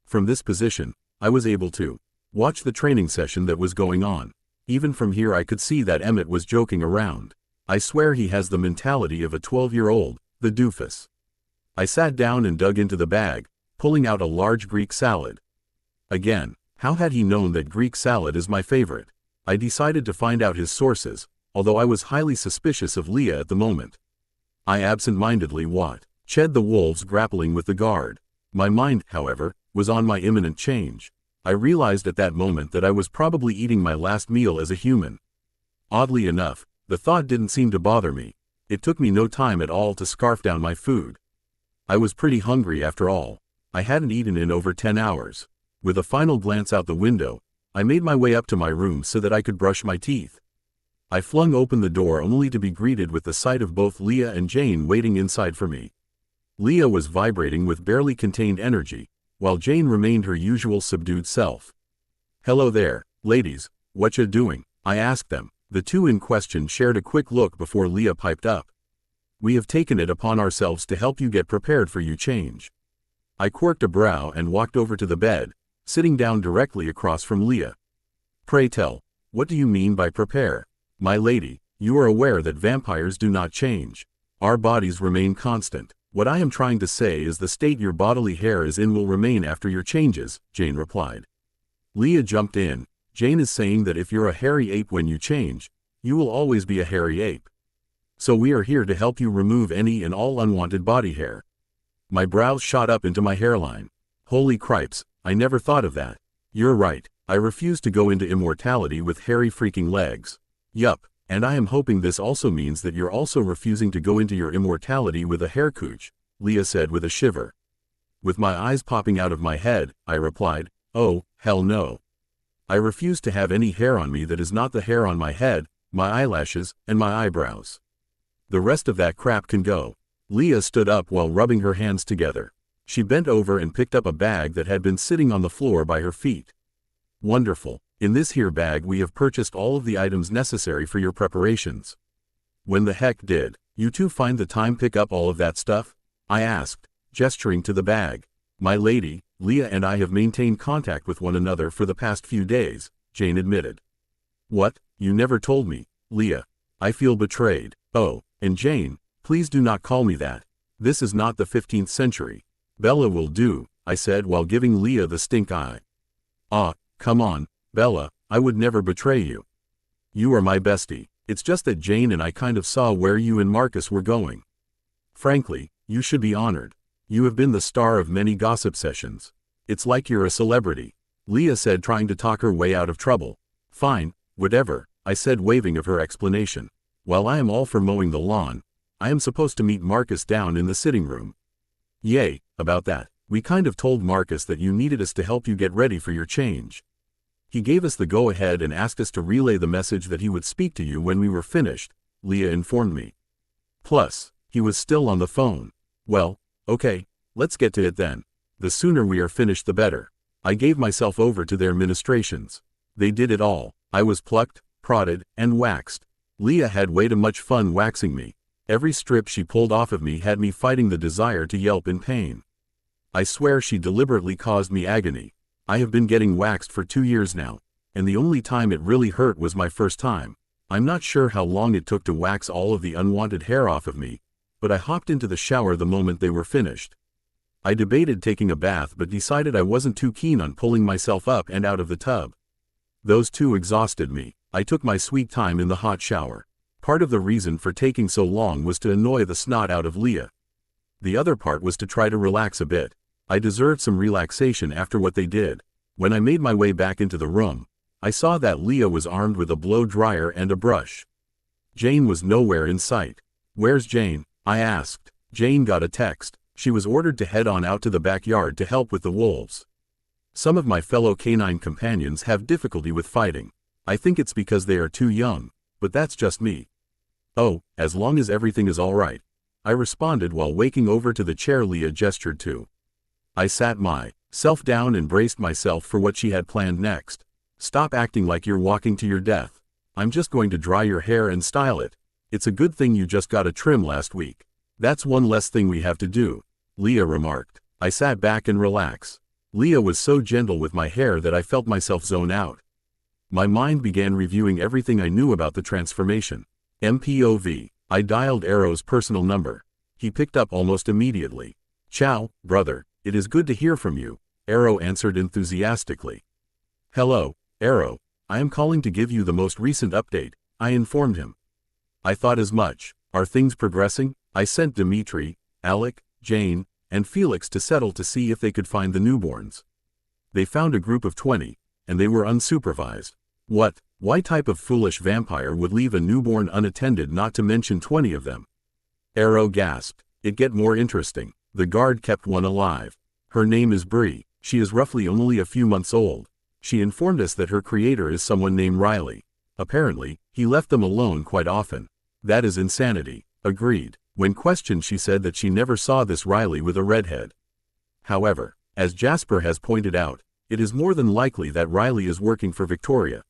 From this position, I was able to watch the training session that was going on. Even from here I could see that Emmett was joking around. I swear he has the mentality of a 12-year-old, the doofus. I sat down and dug into the bag, pulling out a large Greek salad. Again, how had he known that Greek salad is my favorite? I decided to find out his sources, although I was highly suspicious of Leah at the moment. I absent-mindedly watched the wolves grappling with the guard. My mind, however, was on my imminent change. I realized at that moment that I was probably eating my last meal as a human. Oddly enough, the thought didn't seem to bother me. It took me no time at all to scarf down my food. I was pretty hungry after all. I hadn't eaten in over 10 hours. With a final glance out the window, I made my way up to my room so that I could brush my teeth. I flung open the door only to be greeted with the sight of both Leah and Jane waiting inside for me. Leah was vibrating with barely contained energy, while Jane remained her usual subdued self. "Hello there, ladies, what ya doing?" I asked them. The two in question shared a quick look before Leah piped up. "We have taken it upon ourselves to help you get prepared for your change." I quirked a brow and walked over to the bed, sitting down directly across from Leah. "Pray tell, what do you mean by prepare? My lady, you are aware that vampires do not change. Our bodies remain constant. What I am trying to say is the state your bodily hair is in will remain after your changes," Jane replied. Leah jumped in. "Jane is saying that if you're a hairy ape when you change, you will always be a hairy ape. So we are here to help you remove any and all unwanted body hair." My brows shot up into my hairline. Holy cripes, I never thought of that. You're right, I refuse to go into immortality with hairy freaking legs. Yup, and I am hoping this also means that you're also refusing to go into your immortality with a hair cooch, Leah said with a shiver. With my eyes popping out of my head, I replied, "Oh, hell no. I refuse to have any hair on me that is not the hair on my head, my eyelashes, and my eyebrows. The rest of that crap can go. Leah stood up while rubbing her hands together. She bent over and picked up a bag that had been sitting on the floor by her feet. Wonderful. In this here bag we have purchased all of the items necessary for your preparations. When the heck did you two find the time pick up all of that stuff? I asked, gesturing to the bag. My lady, Leah and I have maintained contact with one another for the past few days, Jane admitted. What? You never told me, Leah. I feel betrayed. Oh, and Jane, please do not call me that. This is not the 15th century. Bella will do, I said while giving Leah the stink eye. Ah, come on, Bella, I would never betray you. You are my bestie. It's just that Jane and I kind of saw where you and Marcus were going. Frankly, you should be honored. You have been the star of many gossip sessions. It's like you're a celebrity, Leah said, trying to talk her way out of trouble. Fine, whatever, I said, waving of her explanation. While I am all for mowing the lawn, I am supposed to meet Marcus down in the sitting room. Yay, about that. We kind of told Marcus that you needed us to help you get ready for your change. He gave us the go-ahead and asked us to relay the message that he would speak to you when we were finished, Leah informed me. Plus, he was still on the phone. Well, okay, let's get to it then. The sooner we are finished the better. I gave myself over to their ministrations. They did it all. I was plucked, prodded, and waxed. Leah had way too much fun waxing me. Every strip she pulled off of me had me fighting the desire to yelp in pain. I swear she deliberately caused me agony. I have been getting waxed for 2 years now, and the only time it really hurt was my first time. I'm not sure how long it took to wax all of the unwanted hair off of me, but I hopped into the shower the moment they were finished. I debated taking a bath but decided I wasn't too keen on pulling myself up and out of the tub. Those two exhausted me. I took my sweet time in the hot shower. Part of the reason for taking so long was to annoy the snot out of Leah. The other part was to try to relax a bit. I deserved some relaxation after what they did. When I made my way back into the room, I saw that Leah was armed with a blow dryer and a brush. Jane was nowhere in sight. Where's Jane? I asked. Jane got a text. She was ordered to head on out to the backyard to help with the wolves. Some of my fellow canine companions have difficulty with fighting. I think it's because they are too young, but that's just me. Oh, as long as everything is all right, I responded while waking over to the chair Leah gestured to. I sat myself down and braced myself for what she had planned next. Stop acting like you're walking to your death. I'm just going to dry your hair and style it. It's a good thing you just got a trim last week. That's one less thing we have to do, Leah remarked. I sat back and relaxed. Leah was so gentle with my hair that I felt myself zone out. My mind began reviewing everything I knew about the transformation. MPOV. I dialed Arrow's personal number. He picked up almost immediately. Ciao, brother. It is good to hear from you, Arrow answered enthusiastically. Hello, Arrow. I am calling to give you the most recent update, I informed him. I thought as much. Are things progressing? I sent Dimitri, Alec, Jane, and Felix to settle to see if they could find the newborns. They found a group of 20, and they were unsupervised. What? Why type of foolish vampire would leave a newborn unattended, not to mention 20 of them? Arrow gasped. It get more interesting. The guard kept one alive. Her name is Bree. She is roughly only a few months old. She informed us that her creator is someone named Riley. Apparently, he left them alone quite often. That is insanity. Agreed. When questioned, she said that she never saw this Riley with a redhead. However, as Jasper has pointed out, it is more than likely that Riley is working for Victoria.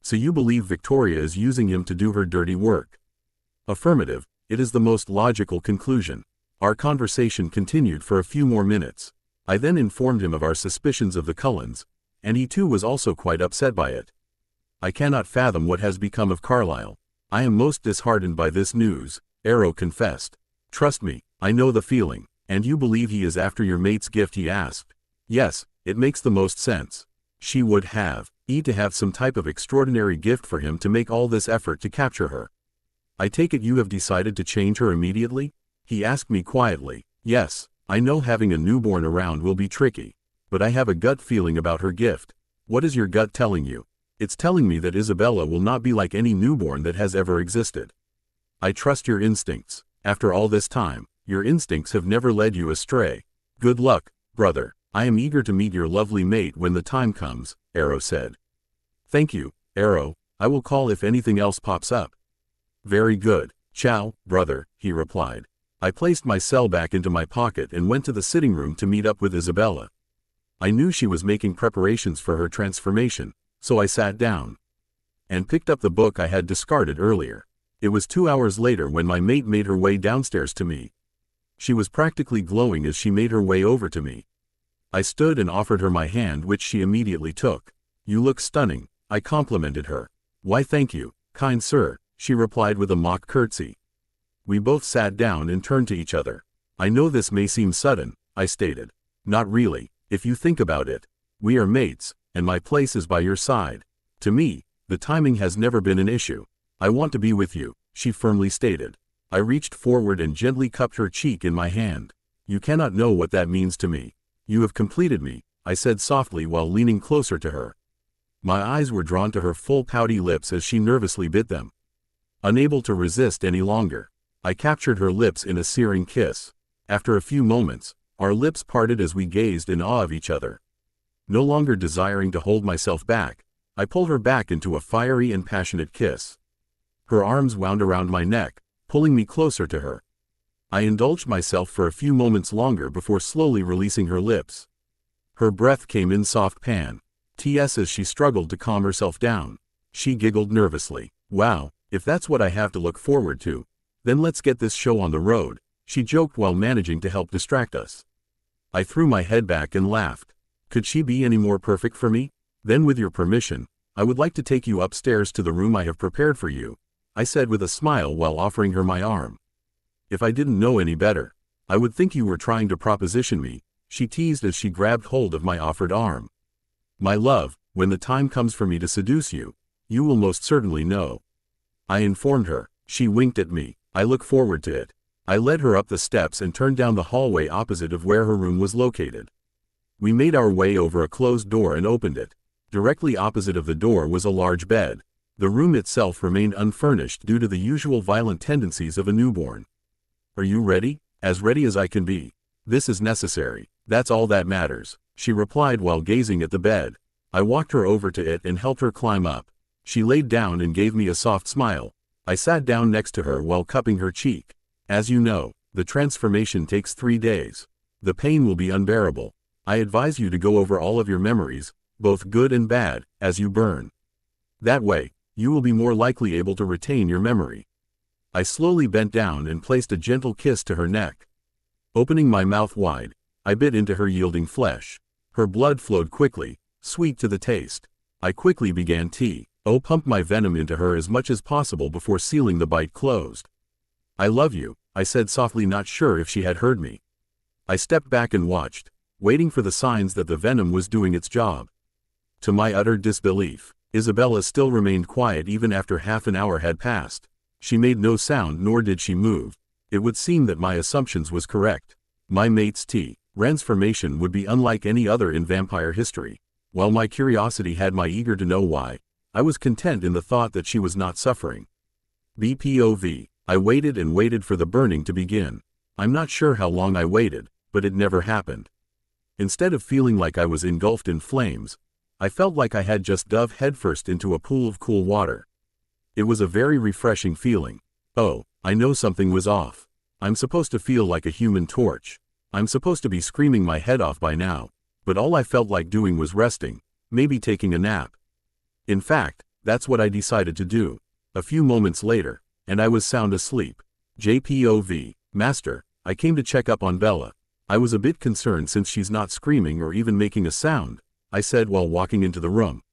So you believe Victoria is using him to do her dirty work? Affirmative. It is the most logical conclusion. Our conversation continued for a few more minutes. I then informed him of our suspicions of the Cullens, and he too was also quite upset by it. I cannot fathom what has become of Carlisle. I am most disheartened by this news, Arrow confessed. Trust me, I know the feeling. And you believe he is after your mate's gift? He asked. Yes, it makes the most sense. She would have to have some type of extraordinary gift for him to make all this effort to capture her. I take it you have decided to change her immediately? He asked me quietly. Yes, I know having a newborn around will be tricky, but I have a gut feeling about her gift. What is your gut telling you? It's telling me that Isabella will not be like any newborn that has ever existed. I trust your instincts. After all this time, your instincts have never led you astray. Good luck, brother. I am eager to meet your lovely mate when the time comes, Arrow said. Thank you, Arrow. I will call if anything else pops up. Very good. Ciao, brother, he replied. I placed my cell back into my pocket and went to the sitting room to meet up with Isabella. I knew she was making preparations for her transformation, so I sat down and picked up the book I had discarded earlier. It was 2 hours later when my mate made her way downstairs to me. She was practically glowing as she made her way over to me. I stood and offered her my hand, which she immediately took. You look stunning, I complimented her. Why thank you, kind sir, she replied with a mock curtsy. We both sat down and turned to each other. I know this may seem sudden, I stated. Not really, if you think about it. We are mates, and my place is by your side. To me, the timing has never been an issue. I want to be with you, she firmly stated. I reached forward and gently cupped her cheek in my hand. You cannot know what that means to me. You have completed me, I said softly while leaning closer to her. My eyes were drawn to her full pouty lips as she nervously bit them. Unable to resist any longer, I captured her lips in a searing kiss. After a few moments, our lips parted as we gazed in awe of each other. No longer desiring to hold myself back, I pulled her back into a fiery and passionate kiss. Her arms wound around my neck, pulling me closer to her. I indulged myself for a few moments longer before slowly releasing her lips. Her breath came in soft pants as she struggled to calm herself down. She giggled nervously. Wow, if that's what I have to look forward to, then let's get this show on the road, she joked while managing to help distract us. I threw my head back and laughed. Could she be any more perfect for me? Then with your permission, I would like to take you upstairs to the room I have prepared for you, I said with a smile while offering her my arm. If I didn't know any better, I would think you were trying to proposition me, she teased as she grabbed hold of my offered arm. My love, when the time comes for me to seduce you, you will most certainly know, I informed her. She winked at me. I look forward to it. I led her up the steps and turned down the hallway opposite of where her room was located. We made our way over a closed door and opened it. Directly opposite of the door was a large bed. The room itself remained unfurnished due to the usual violent tendencies of a newborn. Are you ready? As ready as I can be. This is necessary. That's all that matters, she replied while gazing at the bed. I walked her over to it and helped her climb up. She laid down and gave me a soft smile. I sat down next to her while cupping her cheek. As you know, the transformation takes 3 days. The pain will be unbearable. I advise you to go over all of your memories, both good and bad, as you burn. That way, you will be more likely able to retain your memory. I slowly bent down and placed a gentle kiss to her neck. Opening my mouth wide, I bit into her yielding flesh. Her blood flowed quickly, sweet to the taste. I quickly began to pump my venom into her as much as possible before sealing the bite closed. I love you, I said softly, not sure if she had heard me. I stepped back and watched, waiting for the signs that the venom was doing its job. To my utter disbelief, Isabella still remained quiet even after half an hour had passed. She made no sound nor did she move. It would seem that my assumptions was correct. My mate's transformation would be unlike any other in vampire history. While my curiosity had me eager to know why, I was content in the thought that she was not suffering. BPOV. I waited and waited for the burning to begin. I'm not sure how long I waited, but it never happened. Instead of feeling like I was engulfed in flames, I felt like I had just dove headfirst into a pool of cool water. It was a very refreshing feeling. Oh, I know something was off. I'm supposed to feel like a human torch. I'm supposed to be screaming my head off by now, but all I felt like doing was resting, maybe taking a nap. In fact, that's what I decided to do. A few moments later, and I was sound asleep. JPOV. Master, I came to check up on Bella. I was a bit concerned since she's not screaming or even making a sound, I said while walking into the room.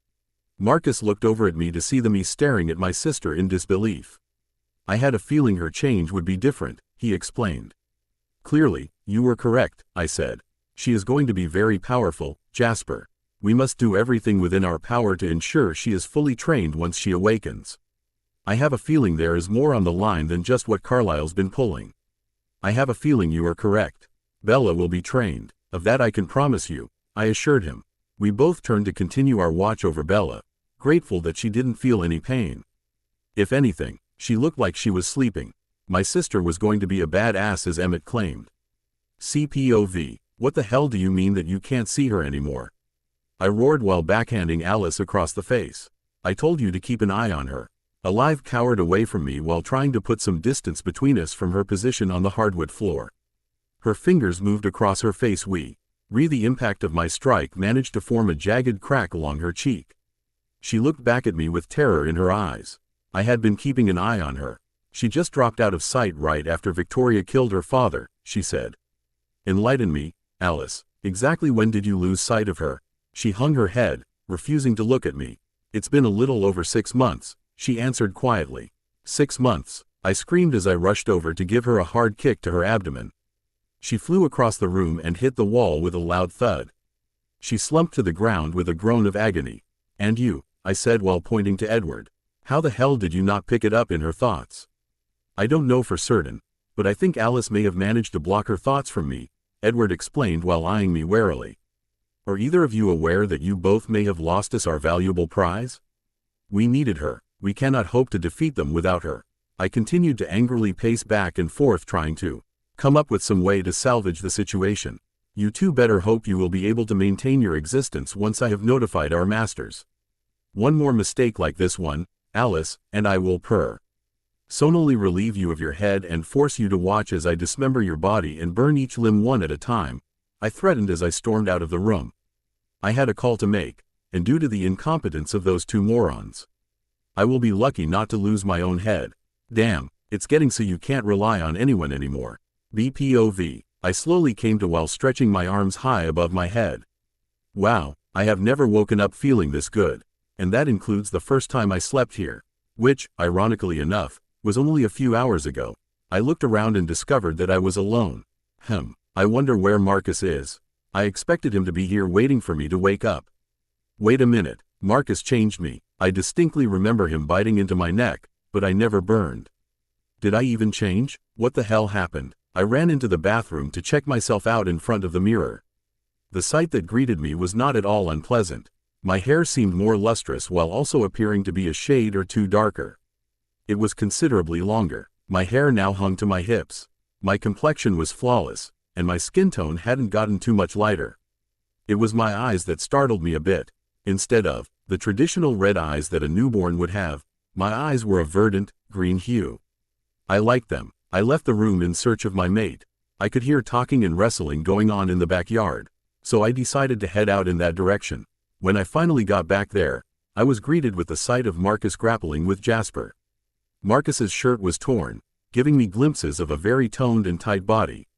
Marcus looked over at me to see me staring at my sister in disbelief. I had a feeling her change would be different, he explained. Clearly, you were correct, I said. She is going to be very powerful, Jasper. We must do everything within our power to ensure she is fully trained once she awakens. I have a feeling there is more on the line than just what Carlisle's been pulling. I have a feeling you are correct. Bella will be trained. Of that I can promise you, I assured him. We both turned to continue our watch over Bella, grateful that she didn't feel any pain. If anything, she looked like she was sleeping. My sister was going to be a badass, as Emmett claimed. CPOV. What the hell do you mean that you can't see her anymore? I roared while backhanding Alice across the face. I told you to keep an eye on her. Alive cowered away from me while trying to put some distance between us from her position on the hardwood floor. Her fingers moved across her face. The impact of my strike managed to form a jagged crack along her cheek. She looked back at me with terror in her eyes. I had been keeping an eye on her. She just dropped out of sight right after Victoria killed her father, she said. Enlighten me, Alice. Exactly when did you lose sight of her? She hung her head, refusing to look at me. It's been a little over 6 months, she answered quietly. 6 months, I screamed as I rushed over to give her a hard kick to her abdomen. She flew across the room and hit the wall with a loud thud. She slumped to the ground with a groan of agony. And you, I said while pointing to Edward. How the hell did you not pick it up in her thoughts? I don't know for certain, but I think Alice may have managed to block her thoughts from me, Edward explained while eyeing me warily. Are either of you aware that you both may have lost us our valuable prize? We needed her. We cannot hope to defeat them without her. I continued to angrily pace back and forth trying to come up with some way to salvage the situation. You two better hope you will be able to maintain your existence once I have notified our masters. One more mistake like this one, Alice, and I will sonally relieve you of your head and force you to watch as I dismember your body and burn each limb one at a time, I threatened as I stormed out of the room. I had a call to make, and due to the incompetence of those two morons, I will be lucky not to lose my own head. Damn, it's getting so you can't rely on anyone anymore. BPOV, I slowly came to while stretching my arms high above my head. Wow, I have never woken up feeling this good, and that includes the first time I slept here, which, ironically enough, was only a few hours ago. I looked around and discovered that I was alone. I wonder where Marcus is. I expected him to be here waiting for me to wake up. Wait a minute, Marcus changed me. I distinctly remember him biting into my neck, but I never burned. Did I even change? What the hell happened? I ran into the bathroom to check myself out in front of the mirror. The sight that greeted me was not at all unpleasant. My hair seemed more lustrous while also appearing to be a shade or two darker. It was considerably longer. My hair now hung to my hips. My complexion was flawless, and my skin tone hadn't gotten too much lighter. It was my eyes that startled me a bit. Instead of the traditional red eyes that a newborn would have, my eyes were a verdant, green hue. I liked them. I left the room in search of my mate. I could hear talking and wrestling going on in the backyard, so I decided to head out in that direction. When I finally got back there, I was greeted with the sight of Marcus grappling with Jasper. Marcus's shirt was torn, giving me glimpses of a very toned and tight body.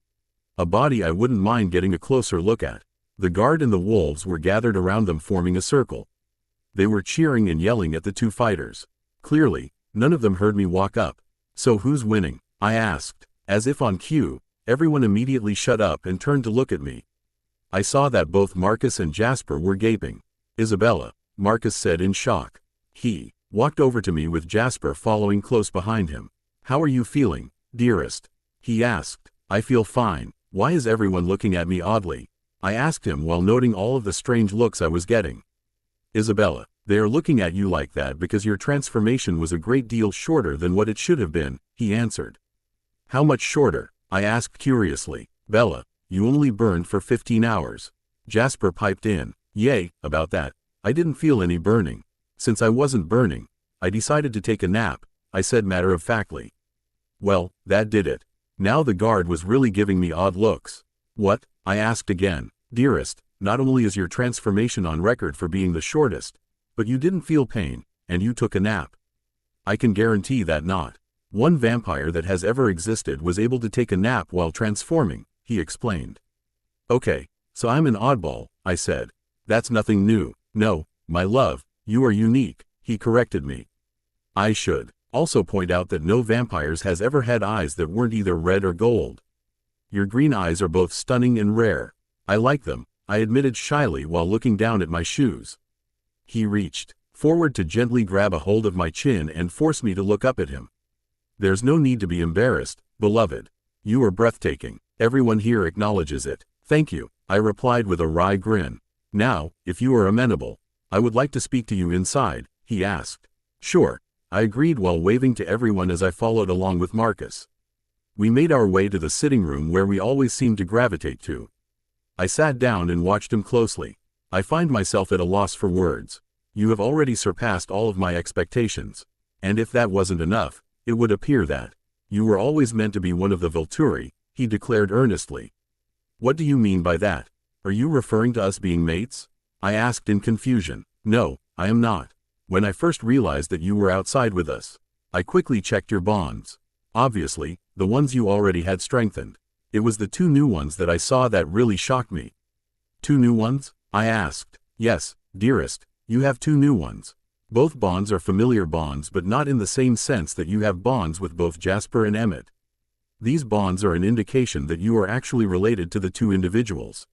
A body I wouldn't mind getting a closer look at. The guard and the wolves were gathered around them forming a circle. They were cheering and yelling at the two fighters. Clearly, none of them heard me walk up. So who's winning? I asked. As if on cue, everyone immediately shut up and turned to look at me. I saw that both Marcus and Jasper were gaping. Isabella, Marcus said in shock. He walked over to me with Jasper following close behind him. How are you feeling, dearest? He asked. I feel fine. Why is everyone looking at me oddly? I asked him while noting all of the strange looks I was getting. Isabella, they are looking at you like that because your transformation was a great deal shorter than what it should have been, he answered. How much shorter? I asked curiously. Bella, you only burned for 15 hours. Jasper piped in. Yay, about that. I didn't feel any burning. Since I wasn't burning, I decided to take a nap, I said matter-of-factly. Well, that did it. Now the guard was really giving me odd looks. What? I asked again. Dearest, not only is your transformation on record for being the shortest, but you didn't feel pain, and you took a nap. I can guarantee that not one vampire that has ever existed was able to take a nap while transforming, he explained. Okay, so I'm an oddball, I said. That's nothing new. No, my love, you are unique, he corrected me. I should also point out that no vampires has ever had eyes that weren't either red or gold. Your green eyes are both stunning and rare. I like them, I admitted shyly while looking down at my shoes. He reached forward to gently grab a hold of my chin and force me to look up at him. There's no need to be embarrassed, beloved. You are breathtaking. Everyone here acknowledges it. Thank you, I replied with a wry grin. Now, if you are amenable, I would like to speak to you inside, he asked. Sure, I agreed while waving to everyone as I followed along with Marcus. We made our way to the sitting room where we always seemed to gravitate to. I sat down and watched him closely. I find myself at a loss for words. You have already surpassed all of my expectations. And if that wasn't enough, it would appear that you were always meant to be one of the Volturi, he declared earnestly. What do you mean by that? Are you referring to us being mates? I asked in confusion. No, I am not. When I first realized that you were outside with us, I quickly checked your bonds. Obviously, the ones you already had strengthened. It was the 2 new ones that I saw that really shocked me. 2 new ones? I asked. Yes, dearest, you have 2 new ones. Both bonds are familiar bonds, but not in the same sense that you have bonds with both Jasper and Emmett. These bonds are an indication that you are actually related to the 2 individuals.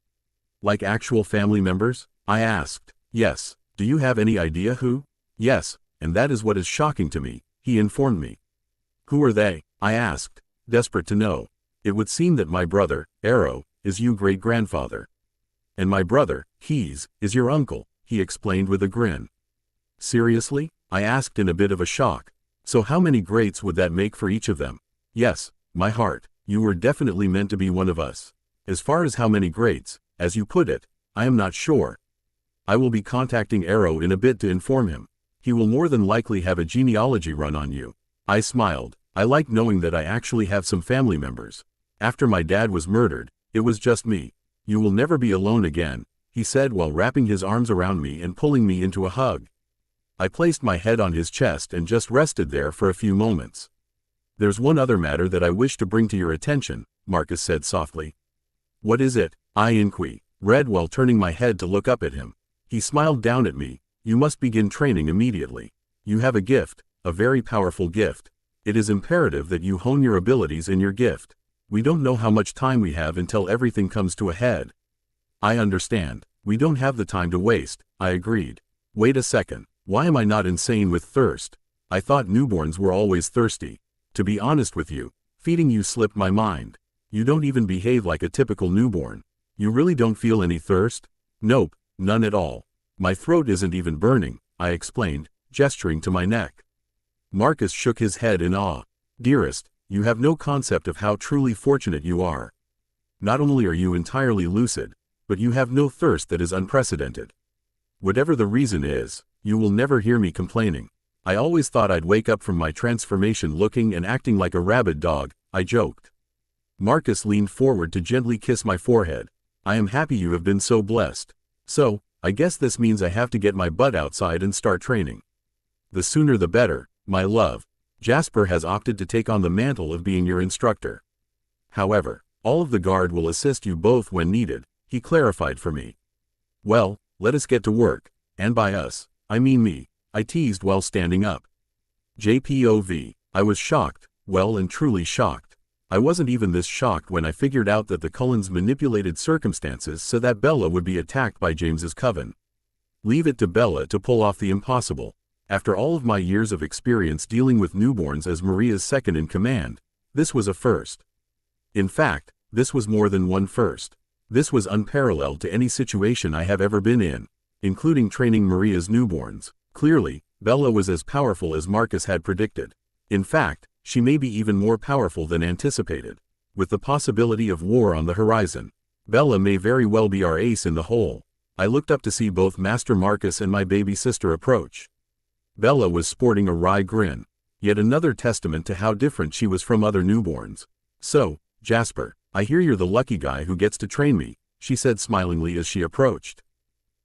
Like actual family members? I asked. Yes. Do you have any idea who? Yes, and that is what is shocking to me, he informed me. Who are they? I asked, desperate to know. It would seem that my brother, Arrow, is your great-grandfather. And my brother, Keys, is your uncle, he explained with a grin. Seriously? I asked in a bit of a shock. So how many greats would that make for each of them? Yes, my heart, you were definitely meant to be one of us. As far as how many greats, as you put it, I am not sure. I will be contacting Arrow in a bit to inform him. He will more than likely have a genealogy run on you. I smiled. I like knowing that I actually have some family members. After my dad was murdered, it was just me. You will never be alone again, he said while wrapping his arms around me and pulling me into a hug. I placed my head on his chest and just rested there for a few moments. There's one other matter that I wish to bring to your attention, Marcus said softly. What is it? I read while turning my head to look up at him. He smiled down at me. You must begin training immediately. You have a gift, a very powerful gift. It is imperative that you hone your abilities in your gift. We don't know how much time we have until everything comes to a head. I understand. We don't have the time to waste, I agreed. Wait a second. Why am I not insane with thirst? I thought newborns were always thirsty. To be honest with you, feeding you slipped my mind. You don't even behave like a typical newborn. You really don't feel any thirst? Nope, none at all. My throat isn't even burning, I explained, gesturing to my neck. Marcus shook his head in awe. Dearest, you have no concept of how truly fortunate you are. Not only are you entirely lucid, but you have no thirst that is unprecedented. Whatever the reason is, you will never hear me complaining. I always thought I'd wake up from my transformation looking and acting like a rabid dog, I joked. Marcus leaned forward to gently kiss my forehead. I am happy you have been so blessed. So, I guess this means I have to get my butt outside and start training. The sooner the better, my love. Jasper has opted to take on the mantle of being your instructor. However, all of the guard will assist you both when needed, he clarified for me. Well, let us get to work, and by us, I mean me, I teased while standing up. JPOV, I was shocked, well and truly shocked. I wasn't even this shocked when I figured out that the Cullens manipulated circumstances so that Bella would be attacked by James's coven. Leave it to Bella to pull off the impossible. After all of my years of experience dealing with newborns as Maria's second in command, this was a first. In fact, this was more than one first. This was unparalleled to any situation I have ever been in, including training Maria's newborns. Clearly, Bella was as powerful as Marcus had predicted. In fact, she may be even more powerful than anticipated. With the possibility of war on the horizon, Bella may very well be our ace in the hole. I looked up to see both Master Marcus and my baby sister approach. Bella was sporting a wry grin, yet another testament to how different she was from other newborns. So, Jasper, I hear you're the lucky guy who gets to train me, she said smilingly as she approached.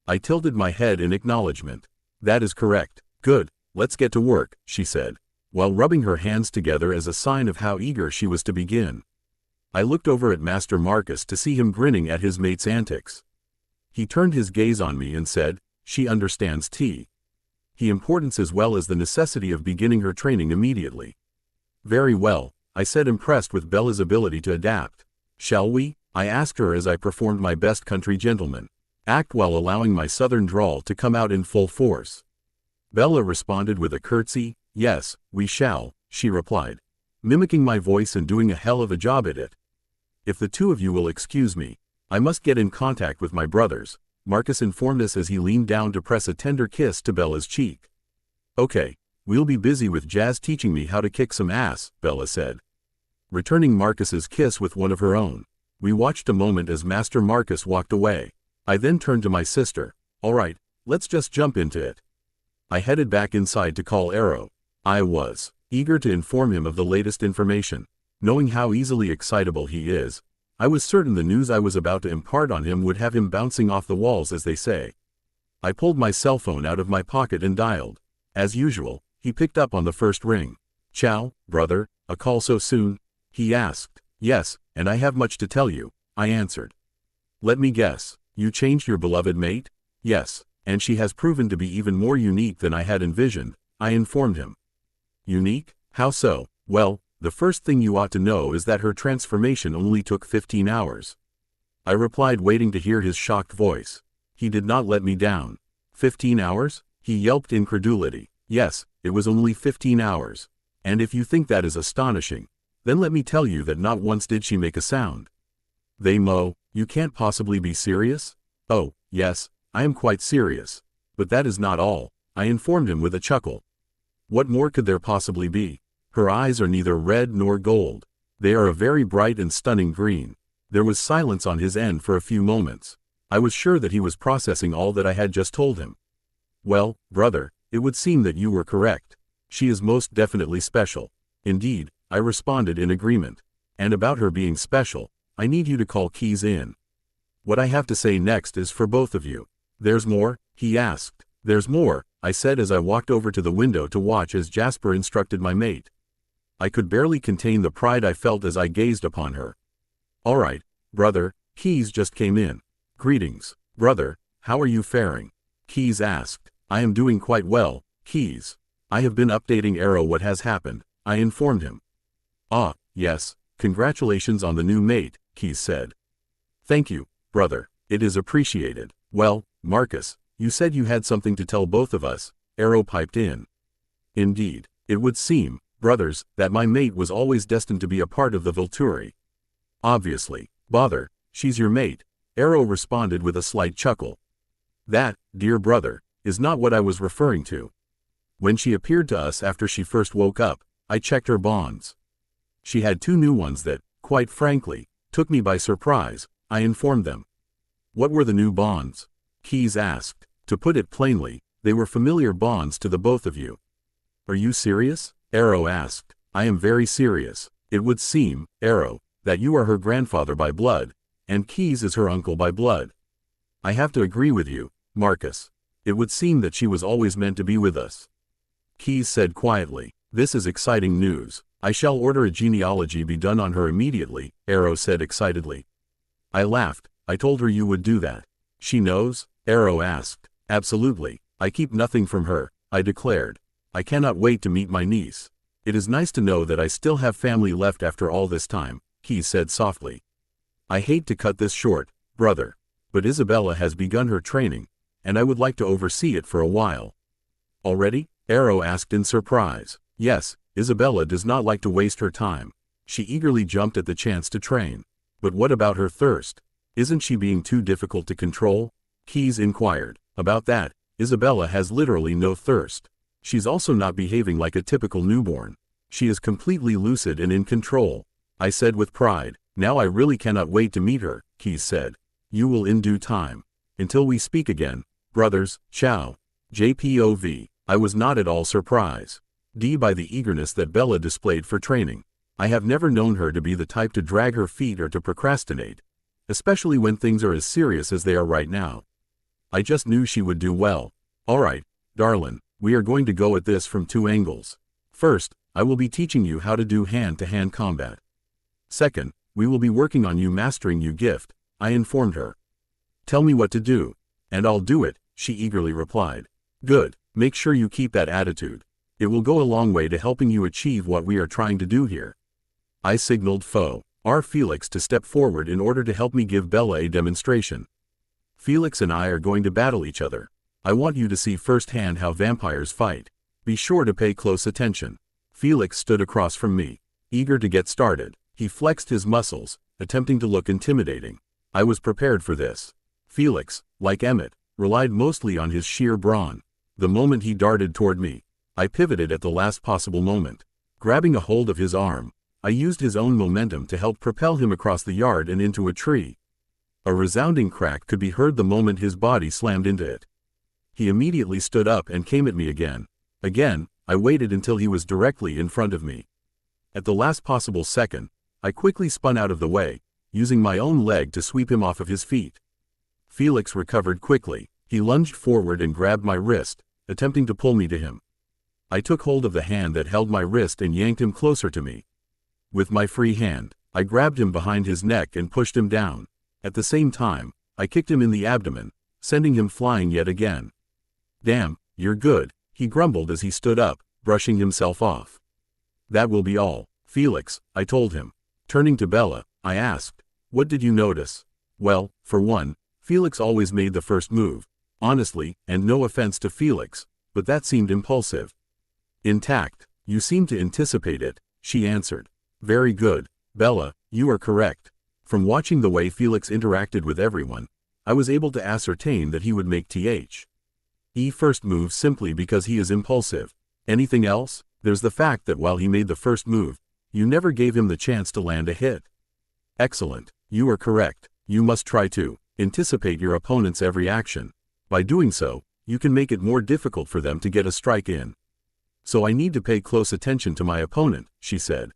I tilted my head in acknowledgement. That is correct. Good, let's get to work, she said, while rubbing her hands together as a sign of how eager she was to begin. I looked over at Master Marcus to see him grinning at his mate's antics. He turned his gaze on me and said, she understands the importance as well as the necessity of beginning her training immediately. Very well, I said, impressed with Bella's ability to adapt. Shall we? I asked her as I performed my best country gentleman act while allowing my southern drawl to come out in full force. Bella responded with a curtsy. Yes, we shall, she replied, mimicking my voice and doing a hell of a job at it. If the two of you will excuse me, I must get in contact with my brothers, Marcus informed us as he leaned down to press a tender kiss to Bella's cheek. Okay, we'll be busy with Jazz teaching me how to kick some ass, Bella said, returning Marcus's kiss with one of her own. We watched a moment as Master Marcus walked away. I then turned to my sister. All right, let's just jump into it. I headed back inside to call Arrow. I was eager to inform him of the latest information. Knowing how easily excitable he is, I was certain the news I was about to impart on him would have him bouncing off the walls, as they say. I pulled my cell phone out of my pocket and dialed. As usual, he picked up on the first ring. "Chow, brother, a call so soon?" he asked. "Yes, and I have much to tell you," I answered. "Let me guess, you changed your beloved mate?" "Yes, and she has proven to be even more unique than I had envisioned," I informed him. "Unique? How so?" "Well, the first thing you ought to know is that her transformation only took 15 hours. I replied, waiting to hear his shocked voice. He did not let me down. 15 hours? He yelped incredulity. Yes, it was only 15 hours. And if you think that is astonishing, then let me tell you that not once did she make a sound. You can't possibly be serious?" "Oh, yes, I am quite serious. But that is not all," I informed him with a chuckle. "What more could there possibly be? Her eyes are neither red nor gold. They are a very bright and stunning green." There was silence on his end for a few moments. I was sure that he was processing all that I had just told him. "Well, brother, it would seem that you were correct. She is most definitely special." "Indeed," I responded in agreement. "And about her being special, I need you to call Keys in. What I have to say next is for both of you." "There's more?" he asked. "There's more," I said as I walked over to the window to watch as Jasper instructed my mate. I could barely contain the pride I felt as I gazed upon her. "All right, brother," Keys just came in. "Greetings, brother, how are you faring?" Keys asked. "I am doing quite well, Keys. I have been updating Arrow what has happened," I informed him. "Ah, yes, congratulations on the new mate," Keys said. "Thank you, brother, it is appreciated." "Well, Marcus, you said you had something to tell both of us," Arrow piped in. "Indeed, it would seem, brothers, that my mate was always destined to be a part of the Volturi." "Obviously, bother, she's your mate," Arrow responded with a slight chuckle. "That, dear brother, is not what I was referring to. When she appeared to us after she first woke up, I checked her bonds. She had 2 new ones that, quite frankly, took me by surprise," I informed them. "What were the new bonds?" Keys asked. "To put it plainly, they were familiar bonds to the both of you." "Are you serious?" Arrow asked. "I am very serious. It would seem, Arrow, that you are her grandfather by blood, and Keys is her uncle by blood." "I have to agree with you, Marcus. It would seem that she was always meant to be with us," Keys said quietly. "This is exciting news. I shall order a genealogy be done on her immediately," Arrow said excitedly. I laughed. "I told her you would do that." "She knows?" Arrow asked. "Absolutely. I keep nothing from her," I declared. "I cannot wait to meet my niece. It is nice to know that I still have family left after all this time," Keys said softly. "I hate to cut this short, brother, but Isabella has begun her training, and I would like to oversee it for a while." "Already?" Arrow asked in surprise. "Yes, Isabella does not like to waste her time. She eagerly jumped at the chance to train." "But what about her thirst? Isn't she being too difficult to control?" Keys inquired. "About that, Isabella has literally no thirst. She's also not behaving like a typical newborn. She is completely lucid and in control," I said with pride. "Now I really cannot wait to meet her," Keys said. "You will in due time. Until we speak again, brothers, ciao." JPOV. I was not at all surprised by the eagerness that Bella displayed for training. I have never known her to be the type to drag her feet or to procrastinate, especially when things are as serious as they are right now. I just knew she would do well. "All right, darlin', we are going to go at this from 2 angles. First, I will be teaching you how to do hand-to-hand combat. Second, we will be working on you mastering your gift," I informed her. "Tell me what to do, and I'll do it," she eagerly replied. "Good, make sure you keep that attitude. It will go a long way to helping you achieve what we are trying to do here." I signaled Felix to step forward in order to help me give Bella a demonstration. "Felix and I are going to battle each other. I want you to see firsthand how vampires fight. Be sure to pay close attention." Felix stood across from me, eager to get started. He flexed his muscles, attempting to look intimidating. I was prepared for this. Felix, like Emmett, relied mostly on his sheer brawn. The moment he darted toward me, I pivoted at the last possible moment. Grabbing a hold of his arm, I used his own momentum to help propel him across the yard and into a tree. A resounding crack could be heard the moment his body slammed into it. He immediately stood up and came at me again. Again, I waited until he was directly in front of me. At the last possible second, I quickly spun out of the way, using my own leg to sweep him off of his feet. Felix recovered quickly. He lunged forward and grabbed my wrist, attempting to pull me to him. I took hold of the hand that held my wrist and yanked him closer to me. With my free hand, I grabbed him behind his neck and pushed him down. At the same time, I kicked him in the abdomen, sending him flying yet again. "Damn, you're good," he grumbled as he stood up, brushing himself off. "That will be all, Felix," I told him. Turning to Bella, I asked, "What did you notice?" "Well, for one, Felix always made the first move. Honestly, and no offense to Felix, but that seemed impulsive." "Intact. You seem to anticipate it," she answered. "Very good, Bella, you are correct. From watching the way Felix interacted with everyone, I was able to ascertain that he would make the first move simply because he is impulsive. Anything else? There's the fact that while he made the first move, you never gave him the chance to land a hit." "Excellent. You are correct. You must try to anticipate your opponent's every action. By doing so, you can make it more difficult for them to get a strike in. So I need to pay close attention to my opponent," she said.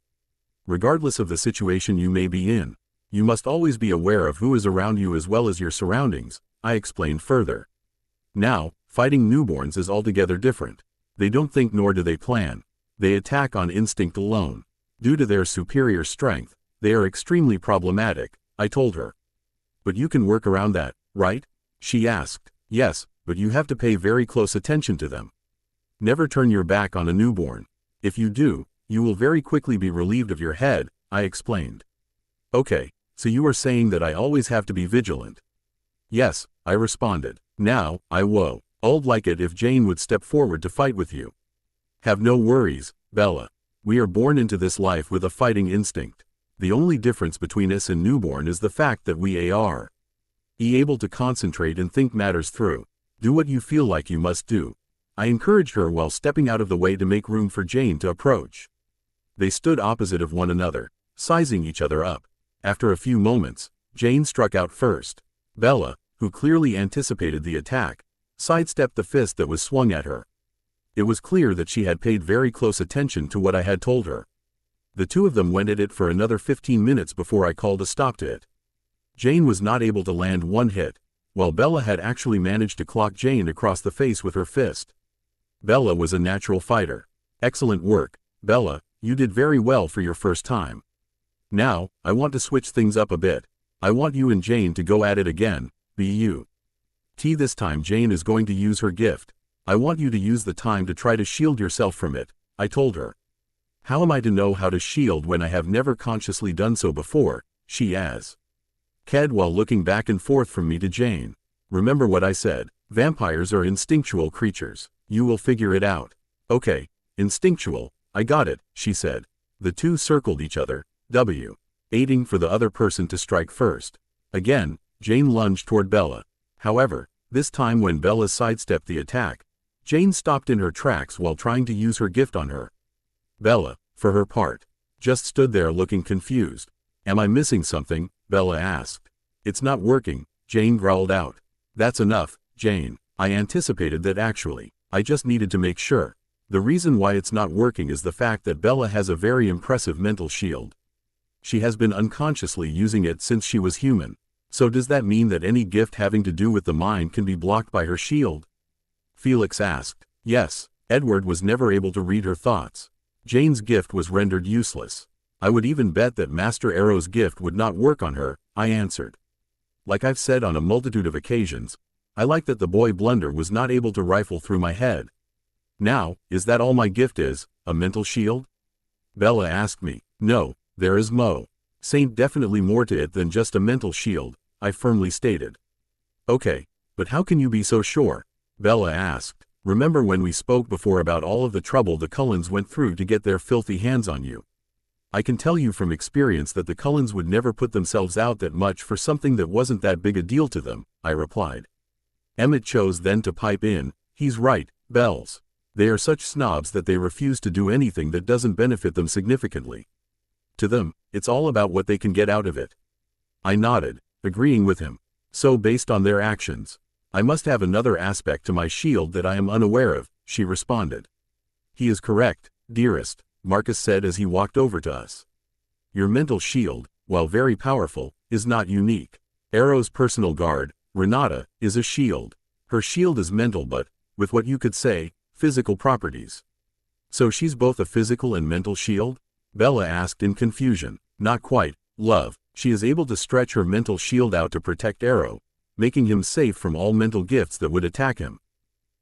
"Regardless of the situation you may be in, you must always be aware of who is around you as well as your surroundings," I explained further. "Now, fighting newborns is altogether different. They don't think nor do they plan. They attack on instinct alone. Due to their superior strength, they are extremely problematic," I told her. "But you can work around that, right?" she asked. "Yes, but you have to pay very close attention to them. Never turn your back on a newborn. If you do, you will very quickly be relieved of your head," I explained. "Okay, so you are saying that I always have to be vigilant?" "Yes," I responded. "Now, I would like it if Jane would step forward to fight with you." "Have no worries, Bella. We are born into this life with a fighting instinct. The only difference between us and newborn is the fact that we are able to concentrate and think matters through. Do what you feel like you must do," I encouraged her while stepping out of the way to make room for Jane to approach. They stood opposite of one another, sizing each other up. After a few moments, Jane struck out first. Bella, who clearly anticipated the attack, sidestepped the fist that was swung at her. It was clear that she had paid very close attention to what I had told her. The two of them went at it for another 15 minutes before I called a stop to it. Jane was not able to land one hit, while Bella had actually managed to clock Jane across the face with her fist. Bella was a natural fighter. "Excellent work, Bella, you did very well for your first time. Now, I want to switch things up a bit. I want you and Jane to go at it again, This time Jane is going to use her gift. I want you to use the time to try to shield yourself from it," I told her. "How am I to know how to shield when I have never consciously done so before?" she asked. Ked while looking back and forth from me to Jane. "Remember what I said. Vampires are instinctual creatures. You will figure it out." "Okay, instinctual, I got it," she said. The two circled each other, waiting for the other person to strike first. Again, Jane lunged toward Bella. However, this time when Bella sidestepped the attack, Jane stopped in her tracks while trying to use her gift on her. Bella, for her part, just stood there looking confused. "Am I missing something?" Bella asked. "It's not working," Jane growled out. "That's enough, Jane. I anticipated that actually. I just needed to make sure. The reason why it's not working is the fact that Bella has a very impressive mental shield. She has been unconsciously using it since she was human. So does that mean that any gift having to do with the mind can be blocked by her shield?" Felix asked. "Yes, Edward was never able to read her thoughts. Jane's gift was rendered useless. I would even bet that Master Arrow's gift would not work on her," I answered. "Like I've said on a multitude of occasions, I like that the boy Blunder was not able to rifle through my head. Now, is that all my gift is, a mental shield?" Bella asked me. "No, there is Saint definitely more to it than just a mental shield," I firmly stated. "Okay, but how can you be so sure?" Bella asked. "Remember when we spoke before about all of the trouble the Cullens went through to get their filthy hands on you? I can tell you from experience that the Cullens would never put themselves out that much for something that wasn't that big a deal to them," I replied. Emmett chose then to pipe in. "He's right, Bells. They are such snobs that they refuse to do anything that doesn't benefit them significantly. To them, it's all about what they can get out of it." I nodded, agreeing with him. "So based on their actions, I must have another aspect to my shield that I am unaware of, she responded. He is correct, dearest, Marcus said as he walked over to us. Your mental shield, while very powerful, is not unique. Arrow's personal guard, Renata, is a shield. Her shield is mental but, with what you could say, physical properties. So she's both a physical and mental shield? Bella asked in confusion. Not quite, love. She is able to stretch her mental shield out to protect Arrow, making him safe from all mental gifts that would attack him.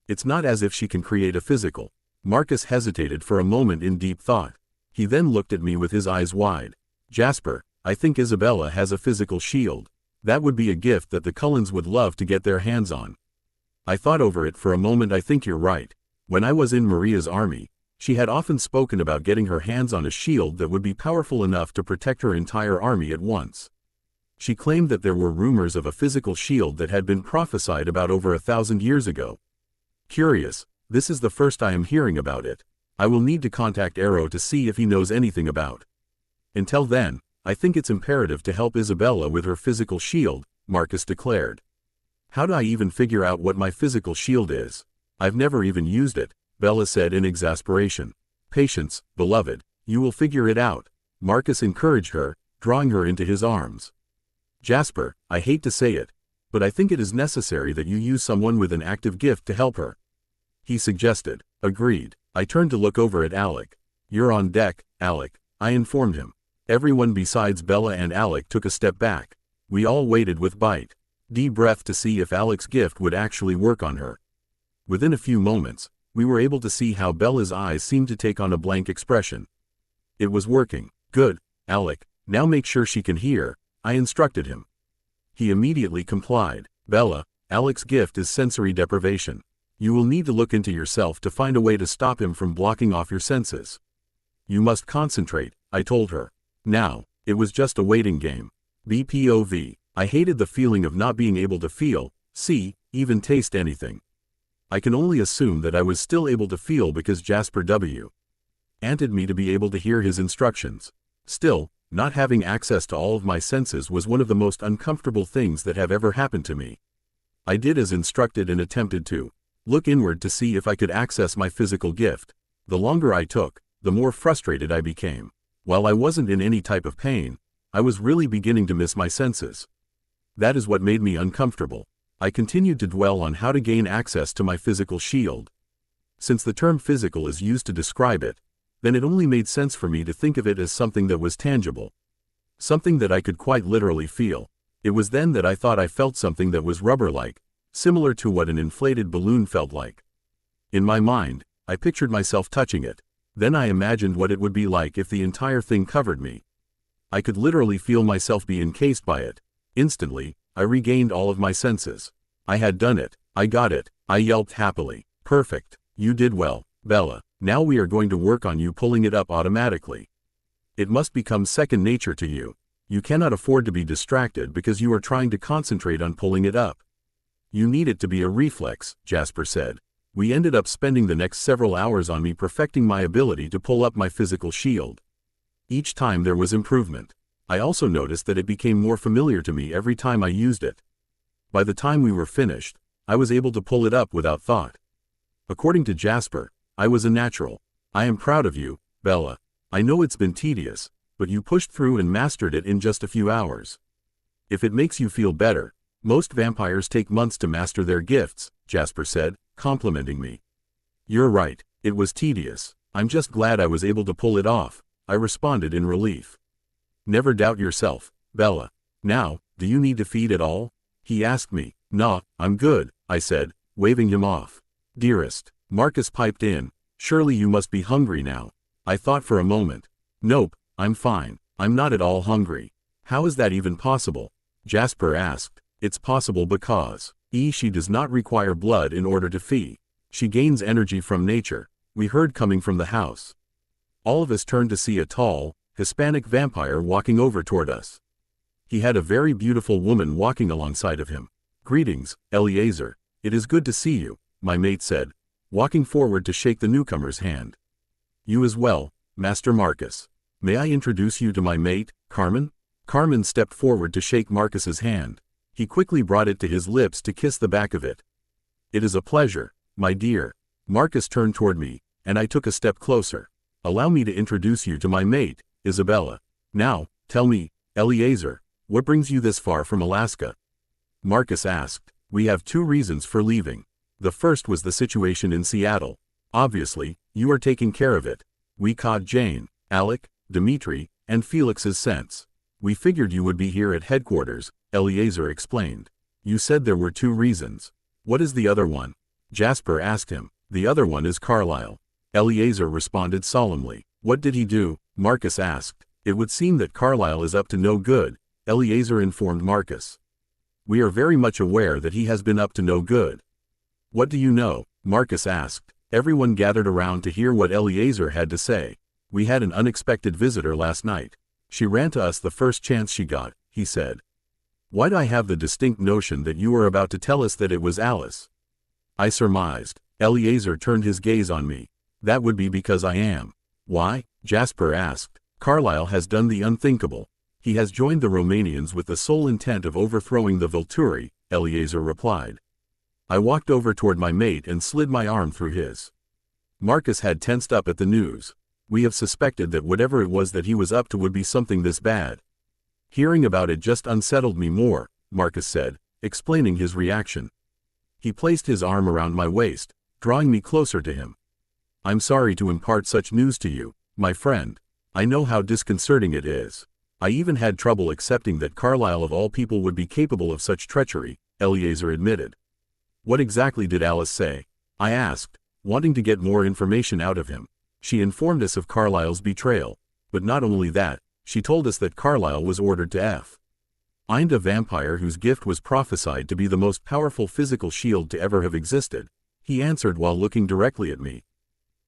It's not as if she can create a physical. Marcus hesitated for a moment in deep thought. He then looked at me with his eyes wide. Jasper, I think Isabella has a physical shield. That would be a gift that the Cullens would love to get their hands on. I thought over it for a moment. I think you're right. When I was in Maria's army, she had often spoken about getting her hands on a shield that would be powerful enough to protect her entire army at once. She claimed that there were rumors of a physical shield that had been prophesied about over 1,000 years ago. Curious, this is the first I am hearing about it. I will need to contact Arrow to see if he knows anything about. Until then, I think it's imperative to help Isabella with her physical shield, Marcus declared. How do I even figure out what my physical shield is? I've never even used it, Bella said in exasperation. Patience, beloved, you will figure it out, Marcus encouraged her, drawing her into his arms. Jasper, I hate to say it, but I think it is necessary that you use someone with an active gift to help her. He suggested. Agreed. I turned to look over at Alec. You're on deck, Alec, I informed him. Everyone besides Bella and Alec took a step back. We all waited with deep breath to see if Alec's gift would actually work on her. Within a few moments, we were able to see how Bella's eyes seemed to take on a blank expression. It was working. Good, Alec, now make sure she can hear, I instructed him. He immediately complied. Bella, Alec's gift is sensory deprivation. You will need to look into yourself to find a way to stop him from blocking off your senses. You must concentrate, I told her. Now, it was just a waiting game. BPOV. I hated the feeling of not being able to feel, see, even taste anything. I can only assume that I was still able to feel because Jasper W. wanted me to be able to hear his instructions. Still, not having access to all of my senses was one of the most uncomfortable things that have ever happened to me. I did as instructed and attempted to look inward to see if I could access my physical gift. The longer I took, the more frustrated I became. While I wasn't in any type of pain, I was really beginning to miss my senses. That is what made me uncomfortable. I continued to dwell on how to gain access to my physical shield. Since the term physical is used to describe it, then it only made sense for me to think of it as something that was tangible. Something that I could quite literally feel. It was then that I thought I felt something that was rubber-like, similar to what an inflated balloon felt like. In my mind, I pictured myself touching it. Then I imagined what it would be like if the entire thing covered me. I could literally feel myself be encased by it. Instantly, I regained all of my senses. I had done it. I got it. I yelped happily. Perfect. You did well, Bella. Now we are going to work on you pulling it up automatically. It must become second nature to you. You cannot afford to be distracted because you are trying to concentrate on pulling it up. You need it to be a reflex, Jasper said. We ended up spending the next several hours on me perfecting my ability to pull up my physical shield. Each time there was improvement. I also noticed that it became more familiar to me every time I used it. By the time we were finished, I was able to pull it up without thought. According to Jasper, I was a natural. I am proud of you, Bella. I know it's been tedious, but you pushed through and mastered it in just a few hours. If it makes you feel better, most vampires take months to master their gifts, Jasper said, complimenting me. You're right, it was tedious. I'm just glad I was able to pull it off, I responded in relief. Never doubt yourself, Bella. Now, do you need to feed at all? He asked me. Nah, I'm good, I said, waving him off. Dearest, Marcus piped in, surely you must be hungry now. I thought for a moment. Nope, I'm fine. I'm not at all hungry. How is that even possible? Jasper asked. It's possible because she does not require blood in order to feed. She gains energy from nature, we heard coming from the house. All of us turned to see a tall, Hispanic vampire walking over toward us. He had a very beautiful woman walking alongside of him. Greetings, Eliezer. It is good to see you, my mate said, walking forward to shake the newcomer's hand. You as well, Master Marcus. May I introduce you to my mate, Carmen? Carmen stepped forward to shake Marcus's hand. He quickly brought it to his lips to kiss the back of it. "It is a pleasure, my dear." Marcus turned toward me, and I took a step closer. "Allow me to introduce you to my mate, Isabella. Now, tell me, Eliezer, what brings you this far from Alaska?" Marcus asked. "We have two reasons for leaving. The first was the situation in Seattle. Obviously, you are taking care of it. We caught Jane, Alec, Dmitri, and Felix's scents. We figured you would be here at headquarters," Eliezer explained. "You said there were two reasons. What is the other one?" Jasper asked him. "The other one is Carlyle," Eliezer responded solemnly. "What did he do?" Marcus asked. "It would seem that Carlyle is up to no good," Eliezer informed Marcus. "We are very much aware that he has been up to no good." "What do you know?" Marcus asked. Everyone gathered around to hear what Eliezer had to say. "We had an unexpected visitor last night. She ran to us the first chance she got," he said. "Why'd I have the distinct notion that you were about to tell us that it was Alice?" I surmised. Eliezer turned his gaze on me. "That would be because I am." "Why?" Jasper asked. "Carlyle has done the unthinkable. He has joined the Romanians with the sole intent of overthrowing the Volturi," Eliezer replied. I walked over toward my mate and slid my arm through his. Marcus had tensed up at the news. We have suspected that whatever it was that he was up to would be something this bad. "Hearing about it just unsettled me more," Marcus said, explaining his reaction. He placed his arm around my waist, drawing me closer to him. "I'm sorry to impart such news to you, my friend. I know how disconcerting it is. I even had trouble accepting that Carlyle of all people would be capable of such treachery," Eliezer admitted. "What exactly did Alice say?" I asked, wanting to get more information out of him. "She informed us of Carlyle's betrayal. But not only that, she told us that Carlyle was ordered to find a vampire whose gift was prophesied to be the most powerful physical shield to ever have existed," he answered while looking directly at me.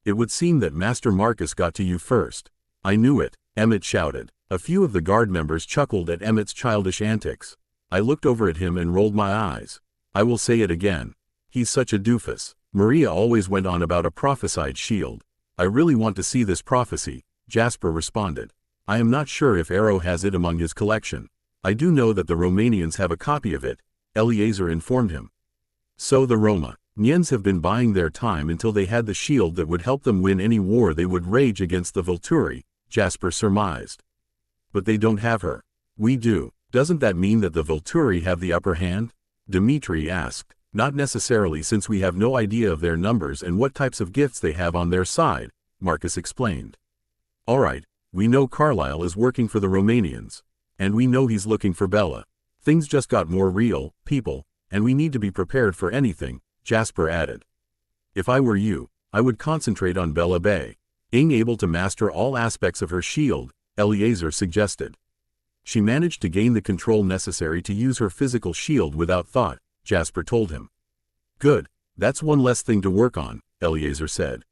"It would seem that Master Marcus got to you first." "I knew it," Emmett shouted. A few of the guard members chuckled at Emmett's childish antics. I looked over at him and rolled my eyes. "I will say it again. He's such a doofus." Maria always went on about a prophesied shield. "I really want to see this prophecy," Jasper responded. "I am not sure if Arrow has it among his collection. I do know that the Romanians have a copy of it," Eliezer informed him. "So the Romanians have been buying their time until they had the shield that would help them win any war they would rage against the Volturi," Jasper surmised. "But they don't have her. We do. Doesn't that mean that the Volturi have the upper hand?" Dmitri asked. "Not necessarily, since we have no idea of their numbers and what types of gifts they have on their side," Marcus explained. "All right, we know Carlyle is working for the Romanians. And we know he's looking for Bella. Things just got more real, people, and we need to be prepared for anything," Jasper added. "If I were you, I would concentrate on Bella being able to master all aspects of her shield," Eliezer suggested. "She managed to gain the control necessary to use her physical shield without thought," Jasper told him. "Good, that's one less thing to work on," Eliezer said.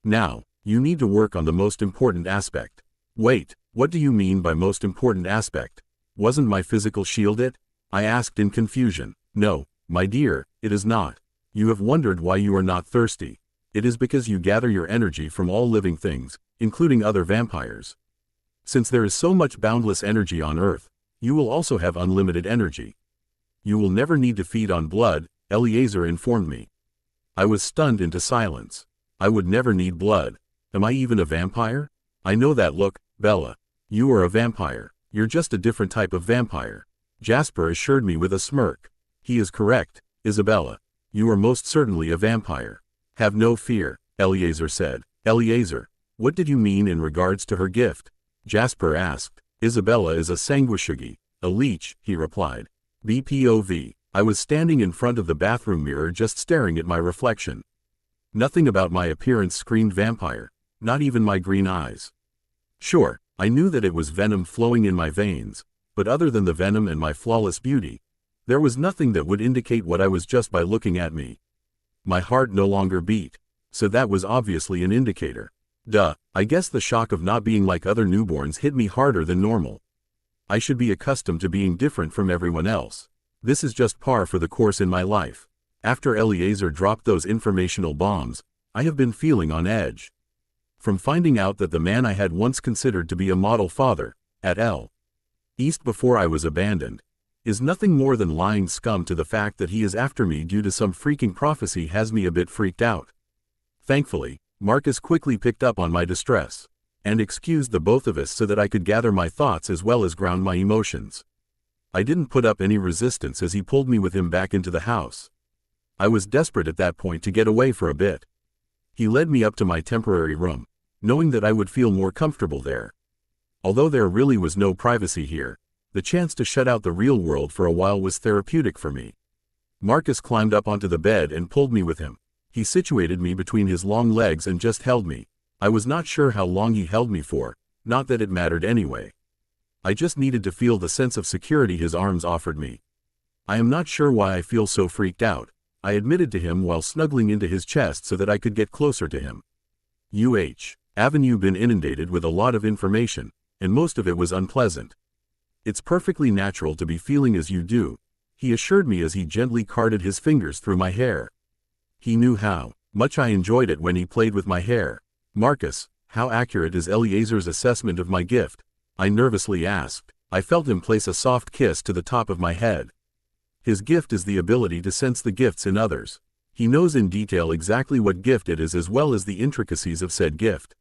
"Now, you need to work on the most important aspect." "Wait, what do you mean by most important aspect? Wasn't my physical shield it?" I asked in confusion. "No, my dear, it is not. You have wondered why you are not thirsty. It is because you gather your energy from all living things, including other vampires. Since there is so much boundless energy on Earth, you will also have unlimited energy. You will never need to feed on blood," Eliezer informed me. I was stunned into silence. I would never need blood. Am I even a vampire? I know that look, Bella. You are a vampire. You're just a different type of vampire. Jasper assured me with a smirk. He is correct, Isabella. You are most certainly a vampire. Have no fear, Eliezer said. Eliezer, what did you mean in regards to her gift? Jasper asked. Isabella is a sanguisughi, a leech, he replied. BPOV. I was standing in front of the bathroom mirror just staring at my reflection. Nothing about my appearance screamed vampire, not even my green eyes. Sure, I knew that it was venom flowing in my veins, but other than the venom and my flawless beauty, there was nothing that would indicate what I was just by looking at me. My heart no longer beat, so that was obviously an indicator. Duh, I guess the shock of not being like other newborns hit me harder than normal. I should be accustomed to being different from everyone else. This is just par for the course in my life. After Eliezer dropped those informational bombs, I have been feeling on edge. From finding out that the man I had once considered to be a model father, at L. East before I was abandoned, is nothing more than lying scum to the fact that he is after me due to some freaking prophecy has me a bit freaked out. Thankfully, Marcus quickly picked up on my distress and excused the both of us so that I could gather my thoughts as well as ground my emotions. I didn't put up any resistance as he pulled me with him back into the house. I was desperate at that point to get away for a bit. He led me up to my temporary room, knowing that I would feel more comfortable there. Although there really was no privacy here, the chance to shut out the real world for a while was therapeutic for me. Marcus climbed up onto the bed and pulled me with him. He situated me between his long legs and just held me. I was not sure how long he held me for, not that it mattered anyway. I just needed to feel the sense of security his arms offered me. I am not sure why I feel so freaked out, I admitted to him while snuggling into his chest so that I could get closer to him. Avenue been inundated with a lot of information, and most of it was unpleasant. It's perfectly natural to be feeling as you do, he assured me as he gently carted his fingers through my hair. He knew how much I enjoyed it when he played with my hair. Marcus, how accurate is Eliezer's assessment of my gift? I nervously asked. I felt him place a soft kiss to the top of my head. His gift is the ability to sense the gifts in others. He knows in detail exactly what gift it is as well as the intricacies of said gift.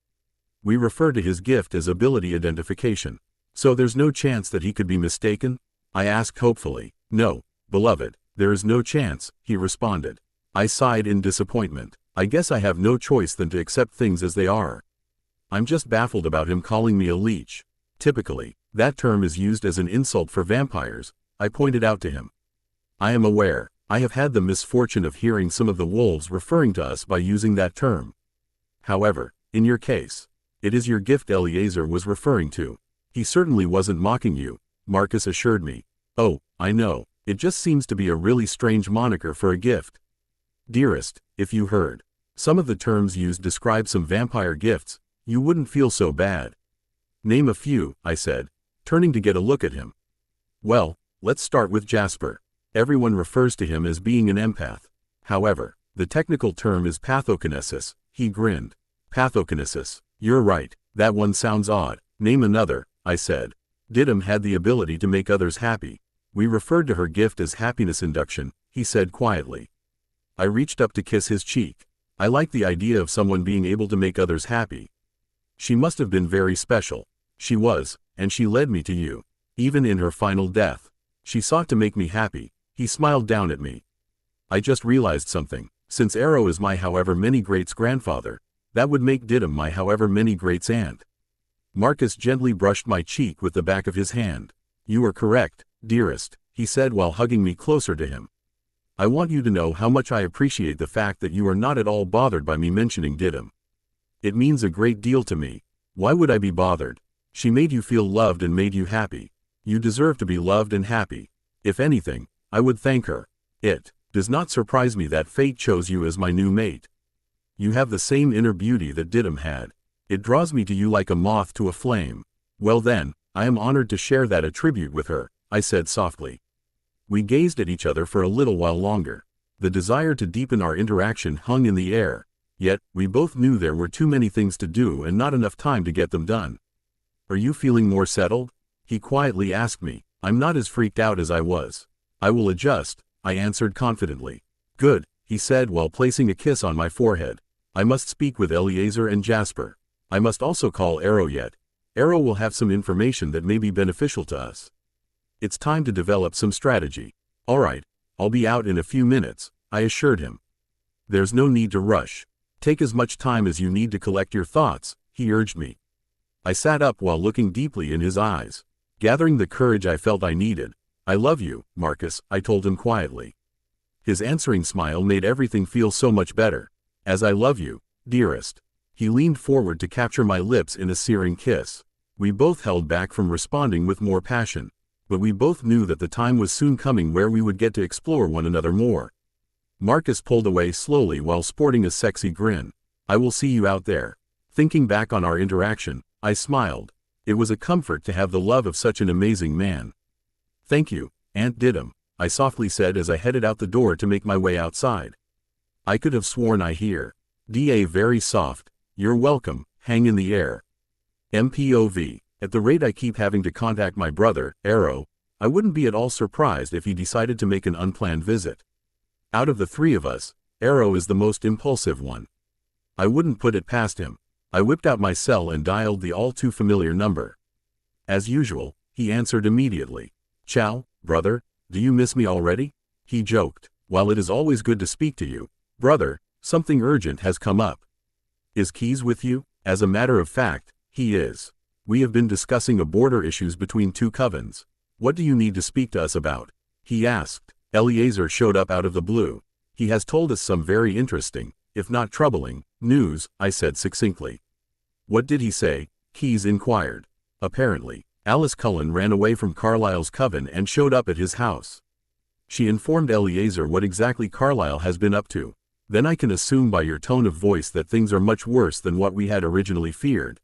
We refer to his gift as ability identification. So there's no chance that he could be mistaken? I asked hopefully. No, beloved, there is no chance, he responded. I sighed in disappointment. I guess I have no choice than to accept things as they are. I'm just baffled about him calling me a leech. Typically, that term is used as an insult for vampires, I pointed out to him. I am aware, I have had the misfortune of hearing some of the wolves referring to us by using that term. However, in your case, it is your gift Eliezer was referring to. He certainly wasn't mocking you, Marcus assured me. Oh, I know, it just seems to be a really strange moniker for a gift. Dearest, if you heard some of the terms used describe some vampire gifts, you wouldn't feel so bad. Name a few, I said, turning to get a look at him. Well, let's start with Jasper. Everyone refers to him as being an empath. However, the technical term is pathokinesis, he grinned. Pathokinesis, you're right, that one sounds odd. Name another, I said. Didim had the ability to make others happy. We referred to her gift as happiness induction, he said quietly. I reached up to kiss his cheek. I like the idea of someone being able to make others happy. She must have been very special. She was, and she led me to you. Even in her final death, she sought to make me happy. He smiled down at me. I just realized something. Since Arrow is my however many greats grandfather, that would make Didim my however many greats aunt. Marcus gently brushed my cheek with the back of his hand. You are correct, dearest, he said while hugging me closer to him. I want you to know how much I appreciate the fact that you are not at all bothered by me mentioning Didim. It means a great deal to me. Why would I be bothered? She made you feel loved and made you happy. You deserve to be loved and happy. If anything, I would thank her. It does not surprise me that fate chose you as my new mate. You have the same inner beauty that Didim had. It draws me to you like a moth to a flame. Well then, I am honored to share that attribute with her, I said softly. We gazed at each other for a little while longer. The desire to deepen our interaction hung in the air, yet, we both knew there were too many things to do and not enough time to get them done. Are you feeling more settled? He quietly asked me. I'm not as freaked out as I was. I will adjust, I answered confidently. Good, he said while placing a kiss on my forehead. I must speak with Eliezer and Jasper. I must also call Arrow yet. Arrow will have some information that may be beneficial to us. It's time to develop some strategy. Alright, I'll be out in a few minutes, I assured him. There's no need to rush. Take as much time as you need to collect your thoughts, he urged me. I sat up while looking deeply in his eyes. Gathering the courage I felt I needed. I love you, Marcus, I told him quietly. His answering smile made everything feel so much better. As I love you, dearest. He leaned forward to capture my lips in a searing kiss. We both held back from responding with more passion. But we both knew that the time was soon coming where we would get to explore one another more. Marcus pulled away slowly while sporting a sexy grin. I will see you out there. Thinking back on our interaction, I smiled. It was a comfort to have the love of such an amazing man. Thank you, Aunt Didim, I softly said as I headed out the door to make my way outside. I could have sworn I hear. Da very soft. You're welcome, hang in the air. MPOV. At the rate I keep having to contact my brother, Arrow, I wouldn't be at all surprised if he decided to make an unplanned visit. Out of the three of us, Arrow is the most impulsive one. I wouldn't put it past him. I whipped out my cell and dialed the all-too-familiar number. As usual, he answered immediately. "Chow, brother, do you miss me already?" He joked. "While it is always good to speak to you, brother, something urgent has come up." "Is Keys with you?" As a matter of fact, he is. We have been discussing border issues between two covens. "What do you need to speak to us about?" he asked. Eliezer showed up out of the blue. "He has told us some very interesting, if not troubling, news," I said succinctly. "What did he say?" Keys inquired. "Apparently, Alice Cullen ran away from Carlyle's coven and showed up at his house. She informed Eliezer what exactly Carlyle has been up to. Then I can assume by your tone of voice that things are much worse than what we had originally feared."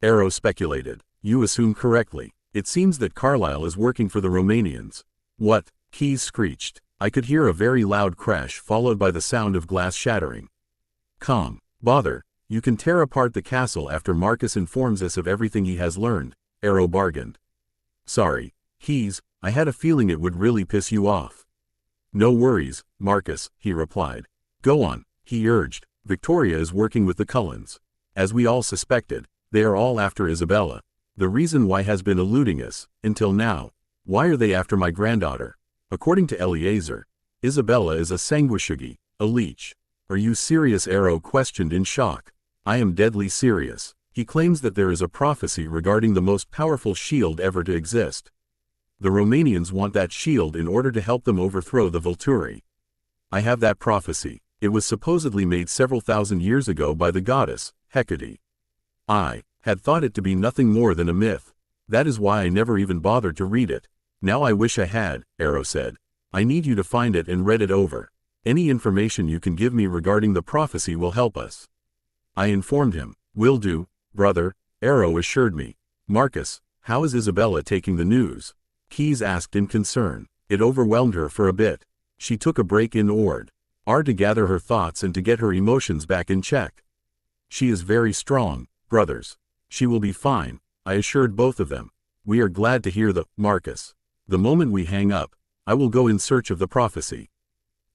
Arrow speculated. "You assume correctly. It seems that Carlyle is working for the Romanians." "What?" Keys screeched. I could hear a very loud crash followed by the sound of glass shattering. "Calm. Bother. You can tear apart the castle after Marcus informs us of everything he has learned," Arrow bargained. "Sorry, Keys, I had a feeling it would really piss you off." "No worries, Marcus," he replied. "Go on," he urged. "Victoria is working with the Cullens. As we all suspected, they are all after Isabella. The reason why has been eluding us, until now. Why are they after my granddaughter? According to Eliezer, Isabella is a sanguisughi, a leech." "Are you serious?" Arrow questioned in shock. "I am deadly serious. He claims that there is a prophecy regarding the most powerful shield ever to exist. The Romanians want that shield in order to help them overthrow the Volturi. I have that prophecy. It was supposedly made several thousand years ago by the goddess, Hecate. I had thought it to be nothing more than a myth. That is why I never even bothered to read it. Now I wish I had," Arrow said. "I need you to find it and read it over. Any information you can give me regarding the prophecy will help us." I informed him. "Will do, brother," Arrow assured me. "Marcus, how is Isabella taking the news?" Keys asked in concern. It overwhelmed her for a bit. She took a break in Ord R to gather her thoughts and to get her emotions back in check. "She is very strong, brothers. She will be fine," I assured both of them. "We are glad to hear the Marcus. The moment we hang up, I will go in search of the prophecy."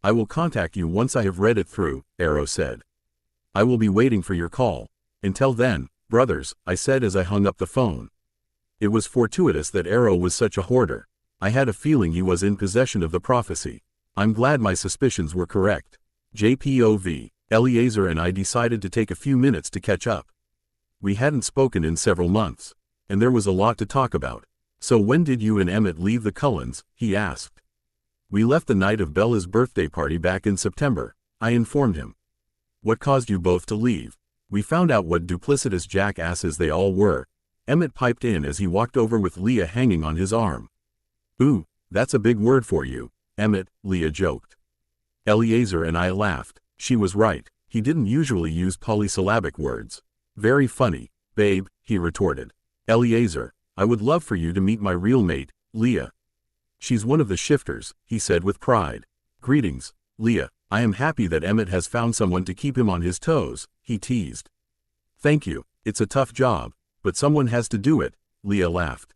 "I will contact you once I have read it through," Arrow said. "I will be waiting for your call. Until then, brothers," I said as I hung up the phone. It was fortuitous that Arrow was such a hoarder. I had a feeling he was in possession of the prophecy. I'm glad my suspicions were correct. JPOV, Eliezer and I decided to take a few minutes to catch up. We hadn't spoken in several months, and there was a lot to talk about. "So when did you and Emmett leave the Cullens?" he asked. "We left the night of Bella's birthday party back in September," I informed him. "What caused you both to leave?" "We found out what duplicitous jackasses they all were," Emmett piped in as he walked over with Leah hanging on his arm. "Ooh, that's a big word for you, Emmett," Leah joked. Eliezer and I laughed. She was right, he didn't usually use polysyllabic words. "Very funny, babe," he retorted. "Eliezer, I would love for you to meet my real mate, Leah. She's one of the shifters," he said with pride. "Greetings, Leah. I am happy that Emmett has found someone to keep him on his toes," he teased. "Thank you, it's a tough job, but someone has to do it," Leah laughed.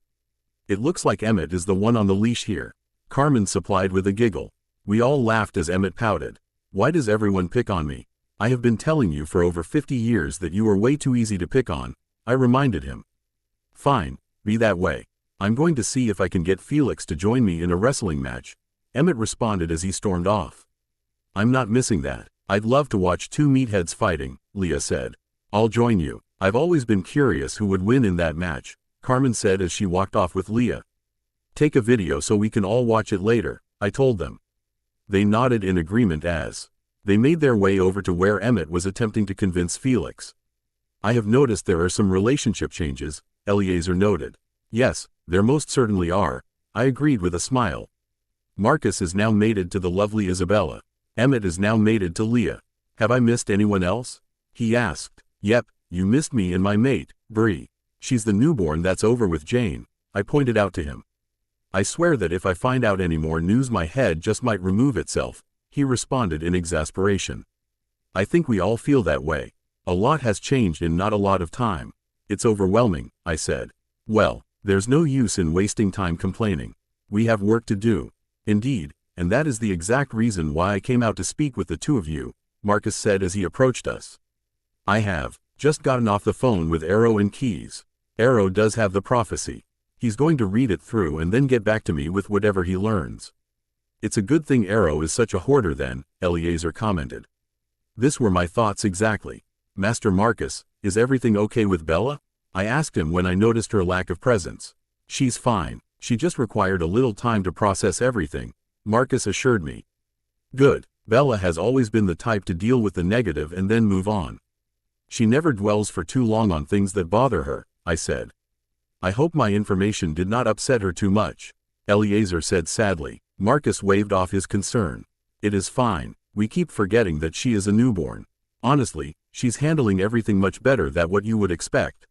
"It looks like Emmett is the one on the leash here," Carmen supplied with a giggle. We all laughed as Emmett pouted. "Why does everyone pick on me? I have been telling you for over 50 years that you are way too easy to pick on," I reminded him. "Fine, be that way. I'm going to see if I can get Felix to join me in a wrestling match," Emmett responded as he stormed off. "I'm not missing that. I'd love to watch two meatheads fighting," Leah said. "I'll join you. I've always been curious who would win in that match," Carmen said as she walked off with Leah. "Take a video so we can all watch it later," I told them. They nodded in agreement as they made their way over to where Emmett was attempting to convince Felix. "I have noticed there are some relationship changes," Eliezer noted. "Yes, there most certainly are," I agreed with a smile. "Marcus is now mated to the lovely Isabella. Emmett is now mated to Leah. Have I missed anyone else?" he asked. "Yep, you missed me and my mate, Bree. She's the newborn that's over with Jane," I pointed out to him. "I swear that if I find out any more news my head just might remove itself," he responded in exasperation. "I think we all feel that way. A lot has changed in not a lot of time. It's overwhelming," I said. "Well, there's no use in wasting time complaining. We have work to do. Indeed, and that is the exact reason why I came out to speak with the two of you, Marcus said as he approached us. I have just gotten off the phone with Arrow and Keys. Arrow does have the prophecy. He's going to read it through and then get back to me with whatever he learns. It's a good thing Arrow is such a hoarder then, Eliezer commented. This were my thoughts exactly. Master Marcus, is everything okay with Bella? I asked him when I noticed her lack of presence. She's fine. She just required a little time to process everything, Marcus assured me. Good. Bella has always been the type to deal with the negative and then move on. She never dwells for too long on things that bother her, I said. I hope my information did not upset her too much, Eliezer said sadly. Marcus waved off his concern. It is fine. We keep forgetting that she is a newborn. Honestly, she's handling everything much better than what you would expect.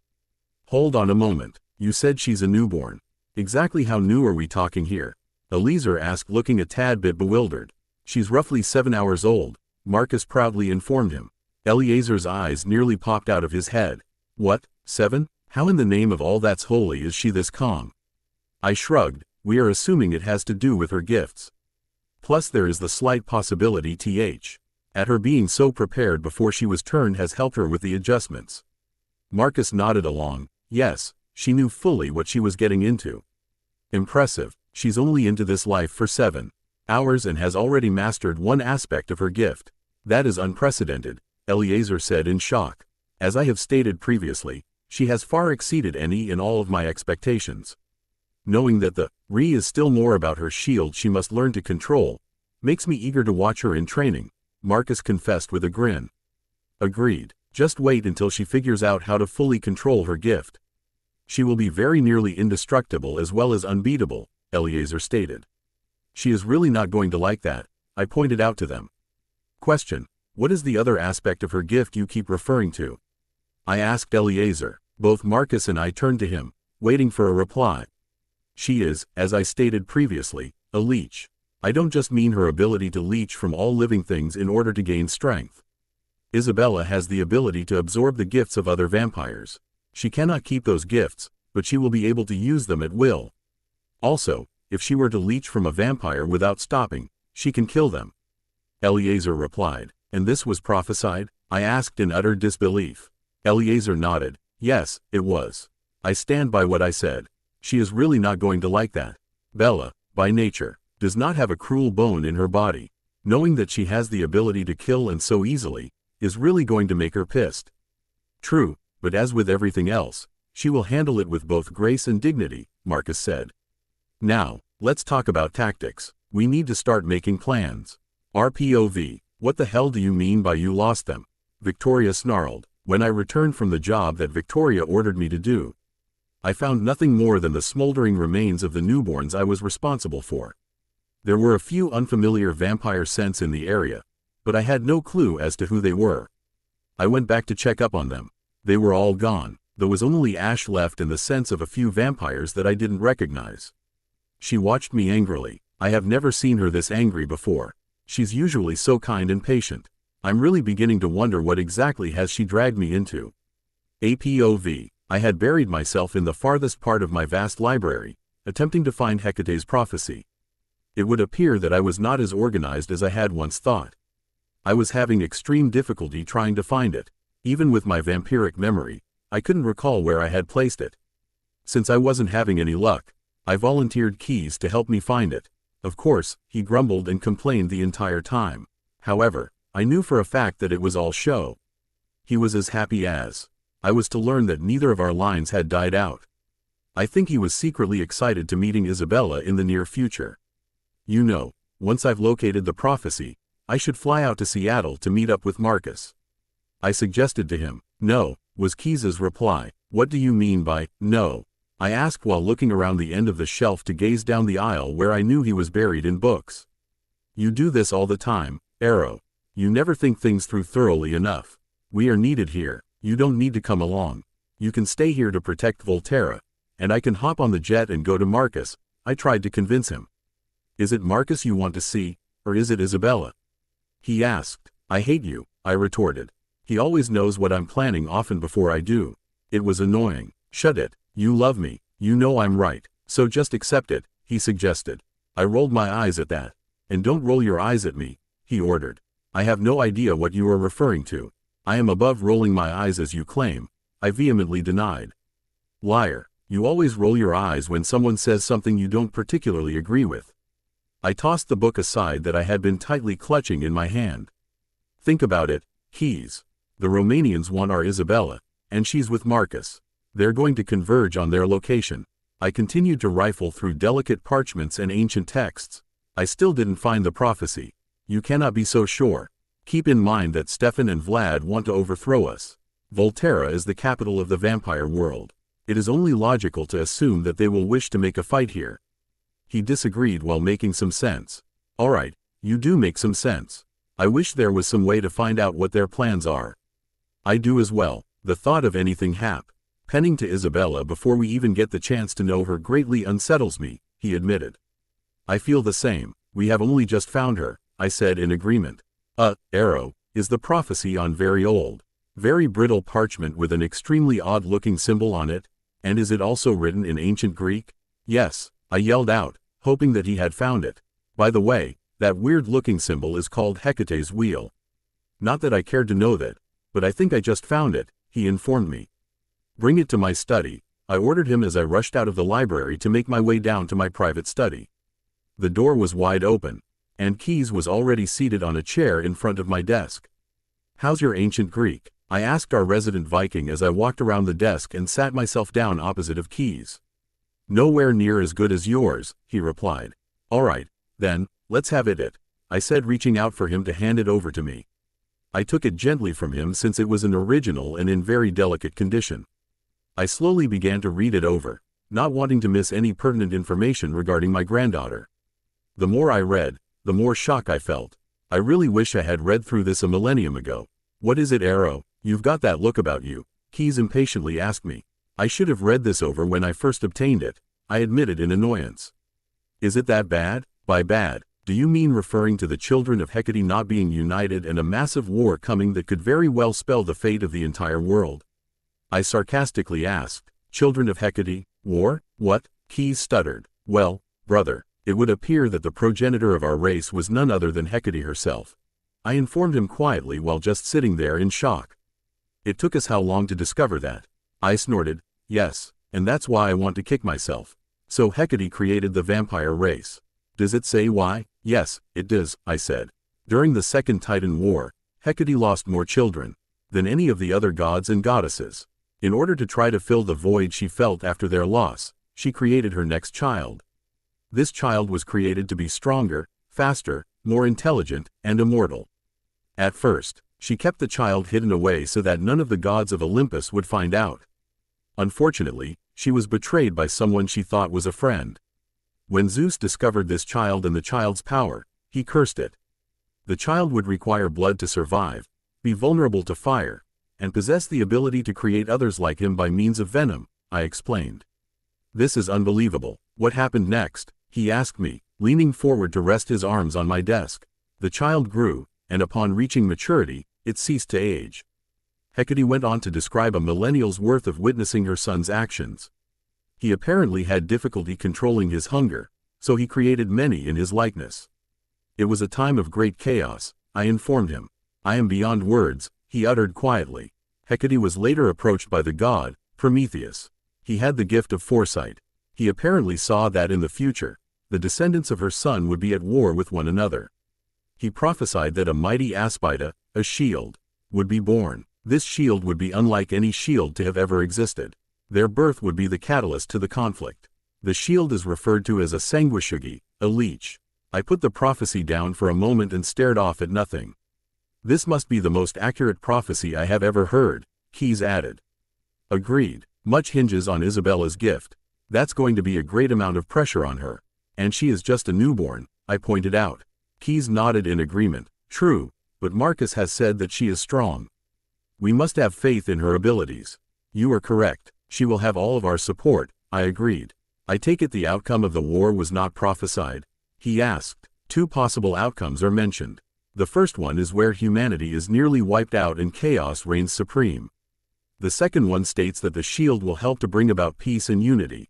Hold on a moment. You said she's a newborn. Exactly how new are we talking here? Eliezer asked, looking a tad bit bewildered. She's roughly 7 hours old, Marcus proudly informed him. Eliezer's eyes nearly popped out of his head. What, 7? How in the name of all that's holy is she this calm? I shrugged. We are assuming it has to do with her gifts. Plus there is the slight possibility at her being so prepared before she was turned has helped her with the adjustments. Marcus nodded along. Yes, she knew fully what she was getting into. Impressive. She's only into this life for 7 hours and has already mastered one aspect of her gift. That is unprecedented, Eliezer said in shock. As I have stated previously, she has far exceeded any and all of my expectations. Knowing that the Re is still more about her shield she must learn to control, makes me eager to watch her in training, Marcus confessed with a grin. Agreed. Just wait until she figures out how to fully control her gift. She will be very nearly indestructible as well as unbeatable, Eliezer stated. She is really not going to like that, I pointed out to them. Question. What is the other aspect of her gift you keep referring to? I asked Eliezer. Both Marcus and I turned to him, waiting for a reply. She is, as I stated previously, a leech. I don't just mean her ability to leech from all living things in order to gain strength. Isabella has the ability to absorb the gifts of other vampires. She cannot keep those gifts, but she will be able to use them at will. Also, if she were to leech from a vampire without stopping, she can kill them. Eliezer replied. And this was prophesied? I asked in utter disbelief. Eliezer nodded. Yes, it was. I stand by what I said. She is really not going to like that. Bella, by nature, does not have a cruel bone in her body. Knowing that she has the ability to kill and so easily, is really going to make her pissed. True, but as with everything else, she will handle it with both grace and dignity, Marcus said. Now, let's talk about tactics. We need to start making plans. RPOV, what the hell do you mean by you lost them? Victoria snarled. When I returned from the job that Victoria ordered me to do, I found nothing more than the smoldering remains of the newborns I was responsible for. There were a few unfamiliar vampire scents in the area, but I had no clue as to who they were. I went back to check up on them. They were all gone. There was only ash left and the scents of a few vampires that I didn't recognize. She watched me angrily. I have never seen her this angry before. She's usually so kind and patient. I'm really beginning to wonder what exactly has she dragged me into. APOV. I had buried myself in the farthest part of my vast library, attempting to find Hecate's prophecy. It would appear that I was not as organized as I had once thought. I was having extreme difficulty trying to find it. Even with my vampiric memory, I couldn't recall where I had placed it. Since I wasn't having any luck, I volunteered Keys to help me find it. Of course, he grumbled and complained the entire time. However, I knew for a fact that it was all show. He was as happy as I was to learn that neither of our lines had died out. I think he was secretly excited to meeting Isabella in the near future. You know, once I've located the prophecy, I should fly out to Seattle to meet up with Marcus. I suggested to him. No, was Keys's reply. What do you mean by, no? I asked while looking around the end of the shelf to gaze down the aisle where I knew he was buried in books. You do this all the time, Arrow. You never think things through thoroughly enough. We are needed here. You don't need to come along. You can stay here to protect Volterra, and I can hop on the jet and go to Marcus. I tried to convince him. Is it Marcus you want to see, or is it Isabella? He asked. I hate you, I retorted. He always knows what I'm planning often before I do. It was annoying. Shut it. You love me. You know I'm right. So just accept it, he suggested. I rolled my eyes at that. And don't roll your eyes at me, he ordered. I have no idea what you are referring to. I am above rolling my eyes as you claim, I vehemently denied. Liar, you always roll your eyes when someone says something you don't particularly agree with. I tossed the book aside that I had been tightly clutching in my hand. Think about it, Keys. The Romanians want our Isabella, and she's with Marcus. They're going to converge on their location. I continued to rifle through delicate parchments and ancient texts. I still didn't find the prophecy. You cannot be so sure. Keep in mind that Stefan and Vlad want to overthrow us. Volterra is the capital of the vampire world. It is only logical to assume that they will wish to make a fight here. He disagreed while making some sense. All right, you do make some sense. I wish there was some way to find out what their plans are. I do as well. The thought of anything happening to Isabella before we even get the chance to know her greatly unsettles me, he admitted. I feel the same. We have only just found her, I said in agreement. Arrow, is the prophecy on very old, very brittle parchment with an extremely odd-looking symbol on it, and is it also written in ancient Greek? Yes, I yelled out, hoping that he had found it. By the way, that weird-looking symbol is called Hecate's wheel. Not that I cared to know that, but I think I just found it, he informed me. Bring it to my study, I ordered him as I rushed out of the library to make my way down to my private study. The door was wide open, and Keys was already seated on a chair in front of my desk. How's your ancient Greek? I asked our resident Viking as I walked around the desk and sat myself down opposite of Keys. Nowhere near as good as yours, he replied. All right, then, let's have it, I said, reaching out for him to hand it over to me. I took it gently from him since it was an original and in very delicate condition. I slowly began to read it over, not wanting to miss any pertinent information regarding my granddaughter. The more I read, the more shock I felt. I really wish I had read through this a millennium ago. What is it, Arrow? You've got that look about you, Keys impatiently asked me. I should have read this over when I first obtained it, I admitted in annoyance. Is it that bad? By bad, do you mean referring to the children of Hecate not being united and a massive war coming that could very well spell the fate of the entire world? I sarcastically asked. Children of Hecate? War? What? Keys stuttered. Well, brother, it would appear that the progenitor of our race was none other than Hecate herself. I informed him quietly while just sitting there in shock. It took us how long to discover that? I snorted. Yes, and that's why I want to kick myself. So Hecate created the vampire race. Does it say why? Yes, it does, I said. During the Second Titan War, Hecate lost more children than any of the other gods and goddesses. In order to try to fill the void she felt after their loss, she created her next child. This child was created to be stronger, faster, more intelligent, and immortal. At first, she kept the child hidden away so that none of the gods of Olympus would find out. Unfortunately, she was betrayed by someone she thought was a friend. When Zeus discovered this child and the child's power, he cursed it. The child would require blood to survive, be vulnerable to fire, and possess the ability to create others like him by means of venom, I explained. This is unbelievable. What happened next? He asked me, leaning forward to rest his arms on my desk. The child grew, and upon reaching maturity, it ceased to age. Hecate went on to describe a millennial's worth of witnessing her son's actions. He apparently had difficulty controlling his hunger, so he created many in his likeness. It was a time of great chaos, I informed him. I am beyond words, he uttered quietly. Hecate was later approached by the god, Prometheus. He had the gift of foresight. He apparently saw that in the future, the descendants of her son would be at war with one another. He prophesied that a mighty aspida, a shield, would be born. This shield would be unlike any shield to have ever existed. Their birth would be the catalyst to the conflict. The shield is referred to as a sanguisughi, a leech. I put the prophecy down for a moment and stared off at nothing. This must be the most accurate prophecy I have ever heard, Keys added. Agreed. Much hinges on Isabella's gift. That's going to be a great amount of pressure on her. And she is just a newborn, I pointed out. Keys nodded in agreement. True, but Marcus has said that she is strong. We must have faith in her abilities. You are correct. She will have all of our support, I agreed. I take it the outcome of the war was not prophesied? He asked. 2 possible outcomes are mentioned. The first one is where humanity is nearly wiped out and chaos reigns supreme. The second one states that the shield will help to bring about peace and unity.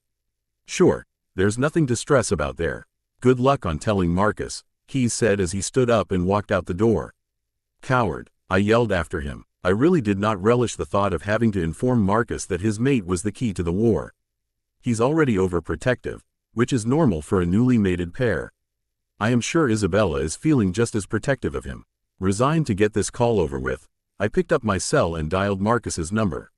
Sure, There's nothing to stress about there. Good luck on telling Marcus, Keyes said as he stood up and walked out the door. Coward, I yelled after him. I really did not relish the thought of having to inform Marcus that his mate was the key to the war. He's already overprotective, which is normal for a newly mated pair. I am sure Isabella is feeling just as protective of him. Resigned to get this call over with, I picked up my cell and dialed Marcus's number.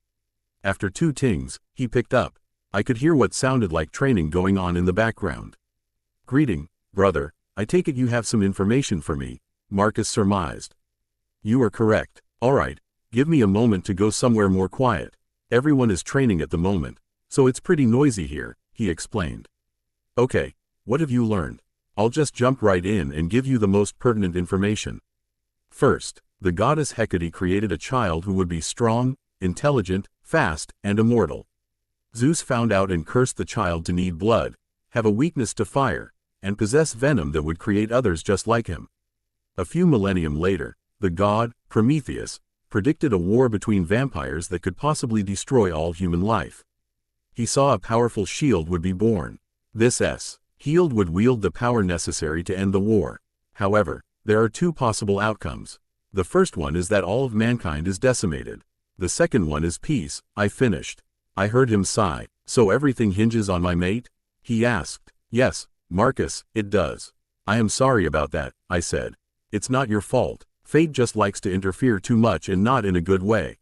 After 2 tings, he picked up. I could hear what sounded like training going on in the background. Greeting, brother, I take it you have some information for me, Marcus surmised. You are correct. All right, give me a moment to go somewhere more quiet. Everyone is training at the moment, so it's pretty noisy here, he explained. Okay, what have you learned? I'll just jump right in and give you the most pertinent information. First, the goddess Hecate created a child who would be strong, intelligent, fast, and immortal. Zeus found out and cursed the child to need blood, have a weakness to fire, and possess venom that would create others just like him. A few millennium later, the god, Prometheus, predicted a war between vampires that could possibly destroy all human life. He saw a powerful shield would be born. This shield would wield the power necessary to end the war. However, there are 2 possible outcomes. The first one is that all of mankind is decimated. The second one is peace. I finished. I heard him sigh. So everything hinges on my mate? He asked. Yes, Marcus, it does. I am sorry about that, I said. It's not your fault. Fate just likes to interfere too much and not in a good way.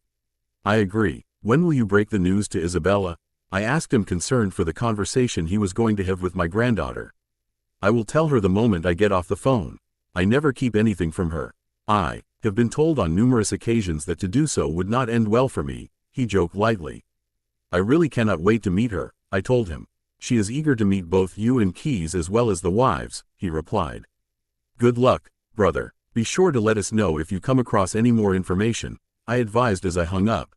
I agree. When will you break the news to Isabella? I asked him, concerned for the conversation he was going to have with my granddaughter. I will tell her the moment I get off the phone. I never keep anything from her. I have been told on numerous occasions that to do so would not end well for me, he joked lightly. I really cannot wait to meet her, I told him. She is eager to meet both you and Keyes as well as the wives, he replied. Good luck, brother. Be sure to let us know if you come across any more information, I advised as I hung up.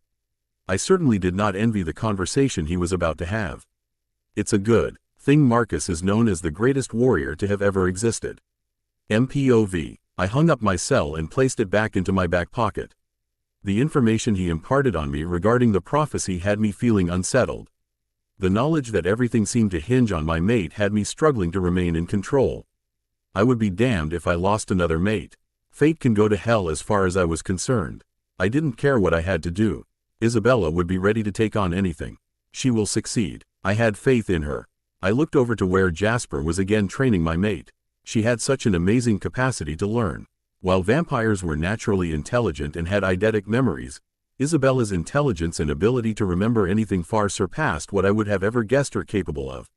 I certainly did not envy the conversation he was about to have. It's a good thing Marcus is known as the greatest warrior to have ever existed. MPOV. I hung up my cell and placed it back into my back pocket. The information he imparted on me regarding the prophecy had me feeling unsettled. The knowledge that everything seemed to hinge on my mate had me struggling to remain in control. I would be damned if I lost another mate. Fate can go to hell as far as I was concerned. I didn't care what I had to do. Isabella would be ready to take on anything. She will succeed. I had faith in her. I looked over to where Jasper was again training my mate. She had such an amazing capacity to learn. While vampires were naturally intelligent and had eidetic memories, Isabella's intelligence and ability to remember anything far surpassed what I would have ever guessed her capable of.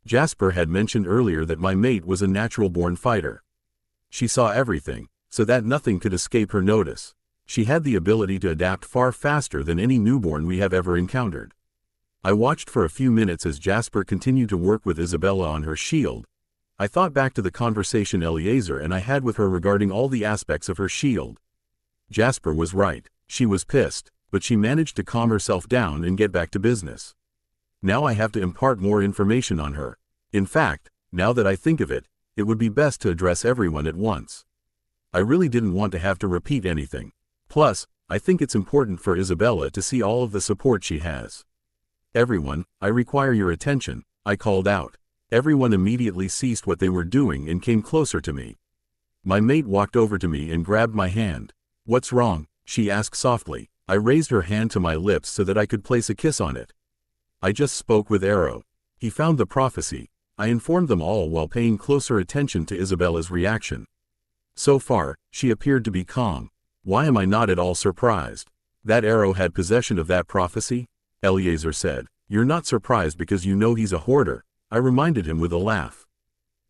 Jasper had mentioned earlier that my mate was a natural-born fighter. She saw everything, so that nothing could escape her notice. She had the ability to adapt far faster than any newborn we have ever encountered. I watched for a few minutes as Jasper continued to work with Isabella on her shield. I thought back to the conversation Eleazar and I had with her regarding all the aspects of her shield. Jasper was right. She was pissed, but she managed to calm herself down and get back to business. Now I have to impart more information on her. In fact, now that I think of it, it would be best to address everyone at once. I really didn't want to have to repeat anything. Plus, I think it's important for Isabella to see all of the support she has. Everyone, I require your attention, I called out. Everyone immediately ceased what they were doing and came closer to me. My mate walked over to me and grabbed my hand. What's wrong? She asked softly. I raised her hand to my lips so that I could place a kiss on it. I just spoke with Arrow. He found the prophecy. I informed them all while paying closer attention to Isabella's reaction. So far, she appeared to be calm. Why am I not at all surprised? That Arrow had possession of that prophecy? Eleazar said. You're not surprised because you know he's a hoarder, I reminded him with a laugh.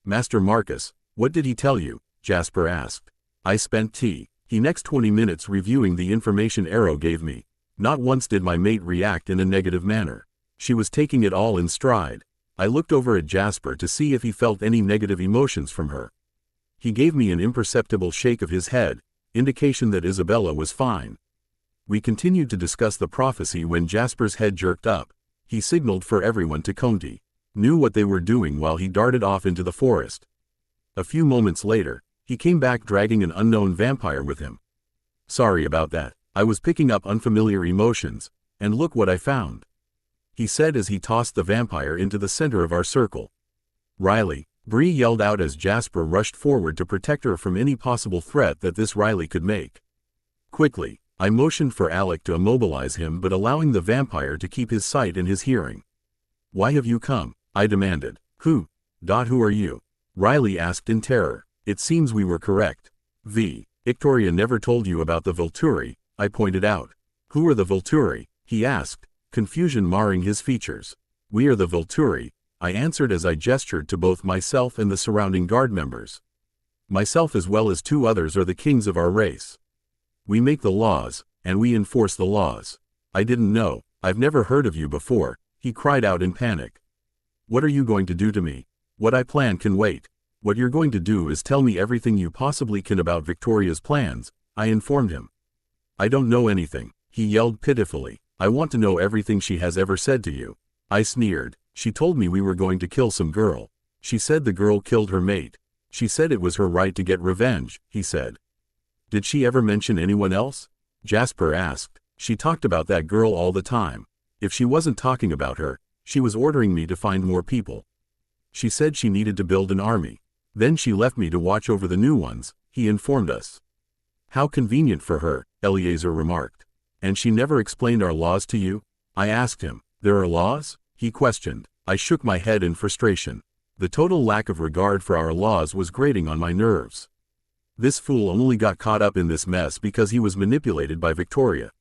Master Marcus, what did he tell you? Jasper asked. I spent the next 20 minutes reviewing the information Arrow gave me. Not once did my mate react in a negative manner. She was taking it all in stride. I looked over at Jasper to see if he felt any negative emotions from her. He gave me an imperceptible shake of his head, indication that Isabella was fine. We continued to discuss the prophecy when Jasper's head jerked up. He signaled for everyone to Conti. Knew what they were doing while he darted off into the forest. A few moments later, he came back dragging an unknown vampire with him. Sorry about that. I was picking up unfamiliar emotions, and look what I found. He said as he tossed the vampire into the center of our circle. Riley, Bree yelled out as Jasper rushed forward to protect her from any possible threat that this Riley could make. Quickly, I motioned for Alec to immobilize him, but allowing the vampire to keep his sight and his hearing. "Why have you come?" I demanded. Who are you?" Riley asked in terror. "It seems we were correct. Victoria never told you about the Volturi," I pointed out. "Who are the Volturi?" he asked, confusion marring his features. "We are the Volturi," I answered as I gestured to both myself and the surrounding guard members. "Myself as well as 2 others are the kings of our race. We make the laws, and we enforce the laws." "I didn't know. I've never heard of you before," he cried out in panic. "What are you going to do to me?" "What I plan can wait. What you're going to do is tell me everything you possibly can about Victoria's plans," I informed him. "I don't know anything," he yelled pitifully. "I want to know everything she has ever said to you." I sneered. "She told me we were going to kill some girl. She said the girl killed her mate. She said it was her right to get revenge," he said. "Did she ever mention anyone else?" Jasper asked. "She talked about that girl all the time. If she wasn't talking about her, she was ordering me to find more people. She said she needed to build an army. Then she left me to watch over the new ones," he informed us. "How convenient for her," Eliezer remarked. "And she never explained our laws to you?" I asked him. "There are laws?" he questioned. I shook my head in frustration. The total lack of regard for our laws was grating on my nerves. This fool only got caught up in this mess because he was manipulated by Victoria.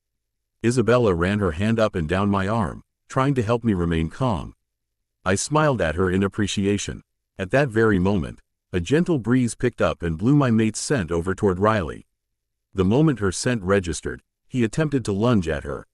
Isabella ran her hand up and down my arm, trying to help me remain calm. I smiled at her in appreciation. At that very moment, a gentle breeze picked up and blew my mate's scent over toward Riley. The moment her scent registered, he attempted to lunge at her.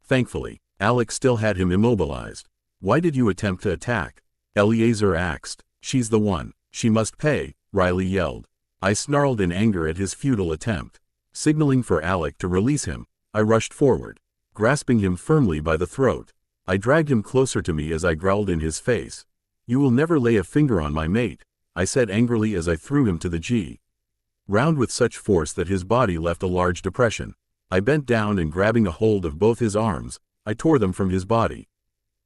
Thankfully, Alec still had him immobilized. "Why did you attempt to attack?" Eliezer asked. "She's the one. She must pay," Riley yelled. I snarled in anger at his futile attempt. Signaling for Alec to release him, I rushed forward, grasping him firmly by the throat. I dragged him closer to me as I growled in his face. "You will never lay a finger on my mate," I said angrily as I threw him to the ground with such force that his body left a large depression. I bent down and grabbing a hold of both his arms, I tore them from his body.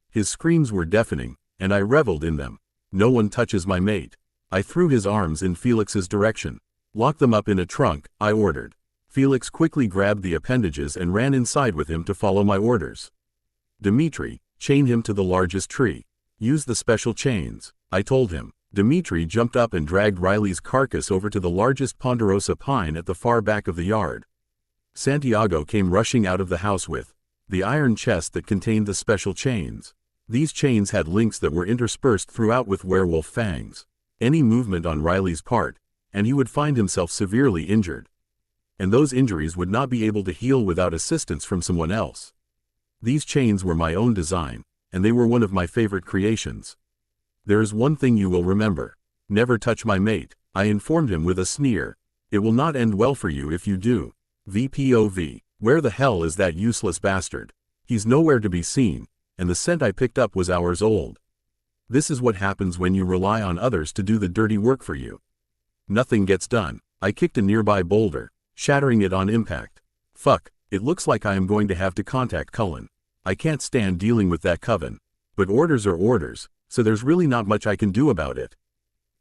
His screams were deafening, and I reveled in them. "No one touches my mate." I threw his arms in Felix's direction. "Lock them up in a trunk," I ordered. Felix quickly grabbed the appendages and ran inside with him to follow my orders. "Dimitri, chain him to the largest tree. Use the special chains," I told him. Dimitri jumped up and dragged Riley's carcass over to the largest ponderosa pine at the far back of the yard. Santiago came rushing out of the house with the iron chest that contained the special chains. These chains had links that were interspersed throughout with werewolf fangs. Any movement on Riley's part, and he would find himself severely injured. And those injuries would not be able to heal without assistance from someone else. These chains were my own design, and they were one of my favorite creations. "There is one thing you will remember. Never touch my mate," I informed him with a sneer. "It will not end well for you if you do. VPOV, where the hell is that useless bastard? He's nowhere to be seen, and the scent I picked up was hours old. This is what happens when you rely on others to do the dirty work for you. Nothing gets done." I kicked a nearby boulder, shattering it on impact. "Fuck, it looks like I am going to have to contact Cullen. I can't stand dealing with that coven. But orders are orders, so there's really not much I can do about it.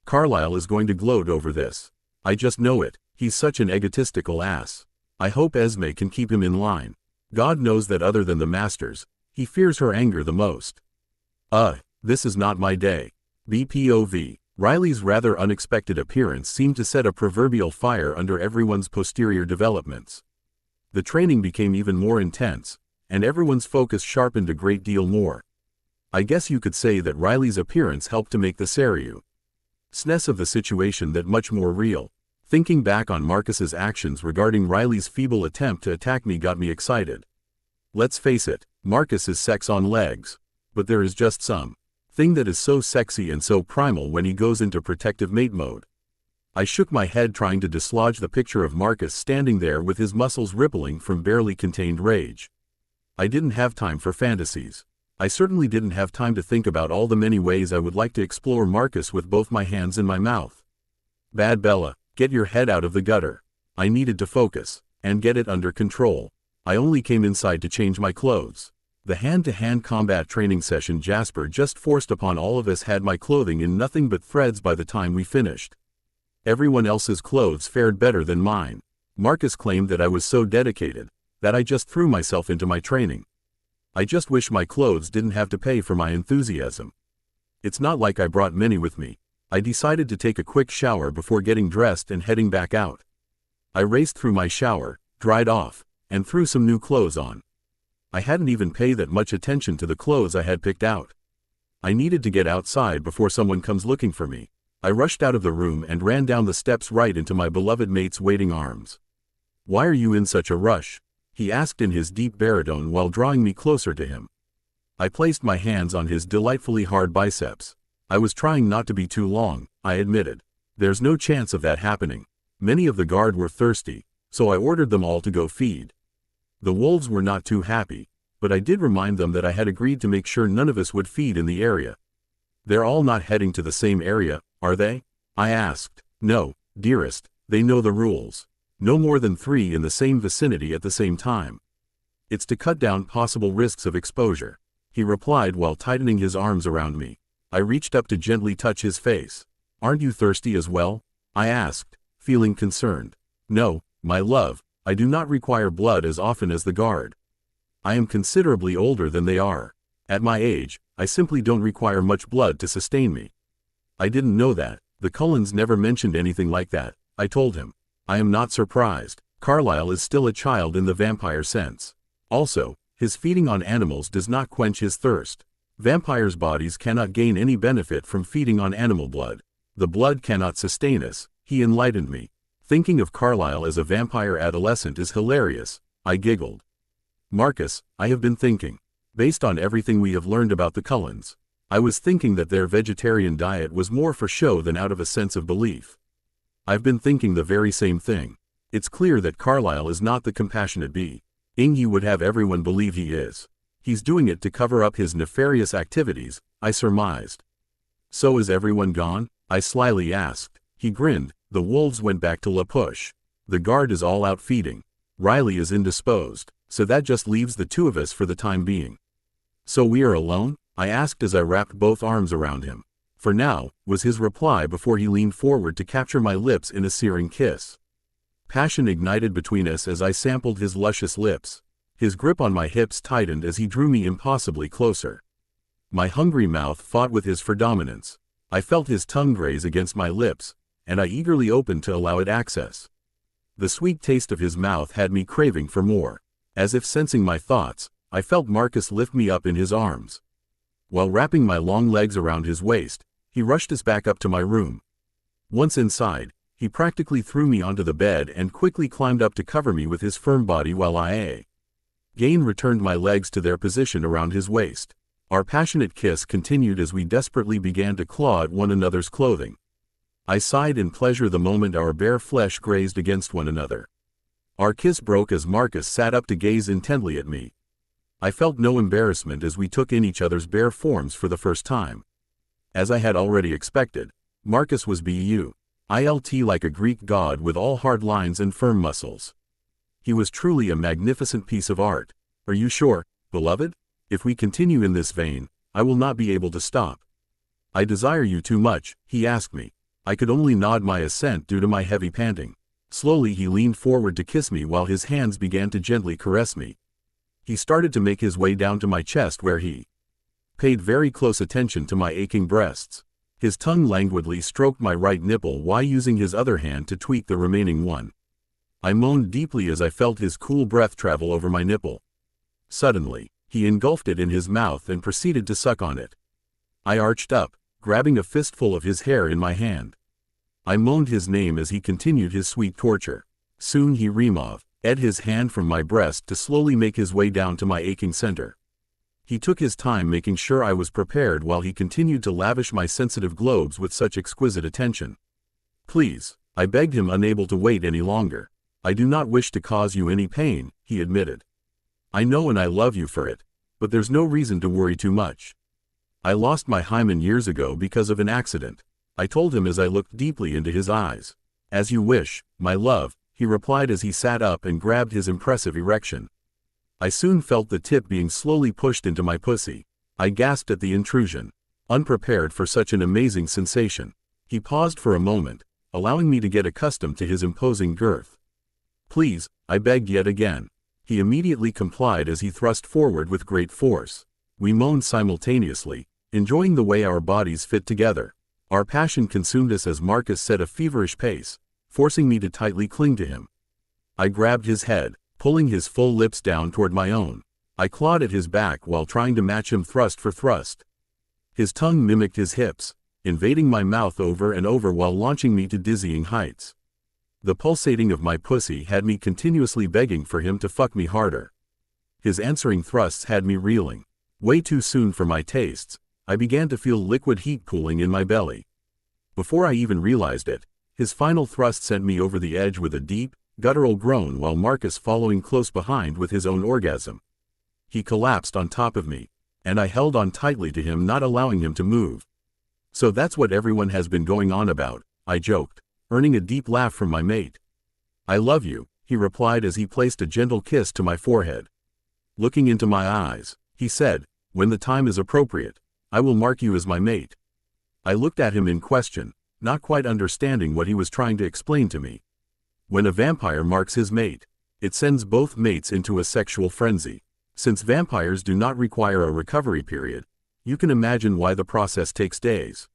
Carlisle is going to gloat over this. I just know it. He's such an egotistical ass. I hope Esme can keep him in line. God knows that other than the masters, he fears her anger the most. This is not my day." BPOV. Riley's rather unexpected appearance seemed to set a proverbial fire under everyone's posterior developments. The training became even more intense, and everyone's focus sharpened a great deal more. I guess you could say that Riley's appearance helped to make the seriousness of the situation that much more real. Thinking back on Marcus's actions regarding Riley's feeble attempt to attack me got me excited. Let's face it, Marcus is sex on legs. But there is just some thing that is so sexy and so primal when he goes into protective mate mode. I shook my head trying to dislodge the picture of Marcus standing there with his muscles rippling from barely contained rage. I didn't have time for fantasies. I certainly didn't have time to think about all the many ways I would like to explore Marcus with both my hands in my mouth. Bad Bella, get your head out of the gutter. I needed to focus, and get it under control. I only came inside to change my clothes. The hand-to-hand combat training session Jasper just forced upon all of us had my clothing in nothing but threads by the time we finished. Everyone else's clothes fared better than mine. Marcus claimed that I was so dedicated, that I just threw myself into my training. I just wish my clothes didn't have to pay for my enthusiasm. It's not like I brought many with me. I decided to take a quick shower before getting dressed and heading back out. I raced through my shower, dried off, and threw some new clothes on. I hadn't even paid that much attention to the clothes I had picked out. I needed to get outside before someone comes looking for me. I rushed out of the room and ran down the steps right into my beloved mate's waiting arms. "Why are you in such a rush?" he asked in his deep baritone while drawing me closer to him. I placed my hands on his delightfully hard biceps. I was trying not to be too long, I admitted. There's no chance of that happening. Many of the guard were thirsty, so I ordered them all to go feed. The wolves were not too happy, but I did remind them that I had agreed to make sure none of us would feed in the area. "They're all not heading to the same area, are they?" I asked. "No, dearest, they know the rules. No more than 3 in the same vicinity at the same time. It's to cut down possible risks of exposure," he replied while tightening his arms around me. I reached up to gently touch his face. "Aren't you thirsty as well?" I asked, feeling concerned. "No, my love, I do not require blood as often as the guard. I am considerably older than they are. At my age, I simply don't require much blood to sustain me." "I didn't know that. The Cullens never mentioned anything like that," I told him. "I am not surprised. Carlyle is still a child in the vampire sense. Also, his feeding on animals does not quench his thirst. Vampires' bodies cannot gain any benefit from feeding on animal blood. The blood cannot sustain us," he enlightened me. "Thinking of Carlyle as a vampire adolescent is hilarious," I giggled. "Marcus, I have been thinking. Based on everything we have learned about the Cullens, I was thinking that their vegetarian diet was more for show than out of a sense of belief." "I've been thinking the very same thing. It's clear that Carlyle is not the compassionate being he would have everyone believe he is. He's doing it to cover up his nefarious activities," I surmised. "So is everyone gone?" I slyly asked. He grinned. "The wolves went back to La Push. The guard is all out feeding. Riley is indisposed, so that just leaves the 2 of us for the time being." "So we are alone?" I asked as I wrapped both arms around him. "For now," was his reply before he leaned forward to capture my lips in a searing kiss. Passion ignited between us as I sampled his luscious lips. His grip on my hips tightened as he drew me impossibly closer. My hungry mouth fought with his for dominance. I felt his tongue graze against my lips, and I eagerly opened to allow it access. The sweet taste of his mouth had me craving for more. As if sensing my thoughts, I felt Marcus lift me up in his arms. While wrapping my long legs around his waist, he rushed us back up to my room. Once inside, he practically threw me onto the bed and quickly climbed up to cover me with his firm body while I again returned my legs to their position around his waist. Our passionate kiss continued as we desperately began to claw at one another's clothing. I sighed in pleasure the moment our bare flesh grazed against one another. Our kiss broke as Marcus sat up to gaze intently at me. I felt no embarrassment as we took in each other's bare forms for the first time. As I had already expected, Marcus was built like a Greek god with all hard lines and firm muscles. He was truly a magnificent piece of art. "Are you sure, beloved? If we continue in this vein, I will not be able to stop." "I desire you too much," he asked me. I could only nod my assent due to my heavy panting. Slowly he leaned forward to kiss me while his hands began to gently caress me. He started to make his way down to my chest where he paid very close attention to my aching breasts. His tongue languidly stroked my right nipple while using his other hand to tweak the remaining one. I moaned deeply as I felt his cool breath travel over my nipple. Suddenly, he engulfed it in his mouth and proceeded to suck on it. I arched up, grabbing a fistful of his hair in my hand. I moaned his name as he continued his sweet torture. Soon he removed his hand from my breast to slowly make his way down to my aching center. He took his time making sure I was prepared while he continued to lavish my sensitive globes with such exquisite attention. "Please," I begged him, unable to wait any longer. "I do not wish to cause you any pain," he admitted. "I know and I love you for it, but there's no reason to worry too much. I lost my hymen years ago because of an accident," I told him as I looked deeply into his eyes. "As you wish, my love," he replied as he sat up and grabbed his impressive erection. I soon felt the tip being slowly pushed into my pussy. I gasped at the intrusion, unprepared for such an amazing sensation. He paused for a moment, allowing me to get accustomed to his imposing girth. "Please," I begged yet again. He immediately complied as he thrust forward with great force. We moaned simultaneously, enjoying the way our bodies fit together. Our passion consumed us as Marcus set a feverish pace, forcing me to tightly cling to him. I grabbed his head, pulling his full lips down toward my own. I clawed at his back while trying to match him thrust for thrust. His tongue mimicked his hips, invading my mouth over and over while launching me to dizzying heights. The pulsating of my pussy had me continuously begging for him to fuck me harder. His answering thrusts had me reeling. Way too soon for my tastes, I began to feel liquid heat cooling in my belly. Before I even realized it, his final thrust sent me over the edge with a deep, guttural groan while Marcus following close behind with his own orgasm. He collapsed on top of me, and I held on tightly to him, not allowing him to move. "So that's what everyone has been going on about," I joked, earning a deep laugh from my mate. "I love you," he replied as he placed a gentle kiss to my forehead. Looking into my eyes, he said, "When the time is appropriate, I will mark you as my mate." I looked at him in question, not quite understanding what he was trying to explain to me. When a vampire marks his mate, it sends both mates into a sexual frenzy. Since vampires do not require a recovery period, you can imagine why the process takes days.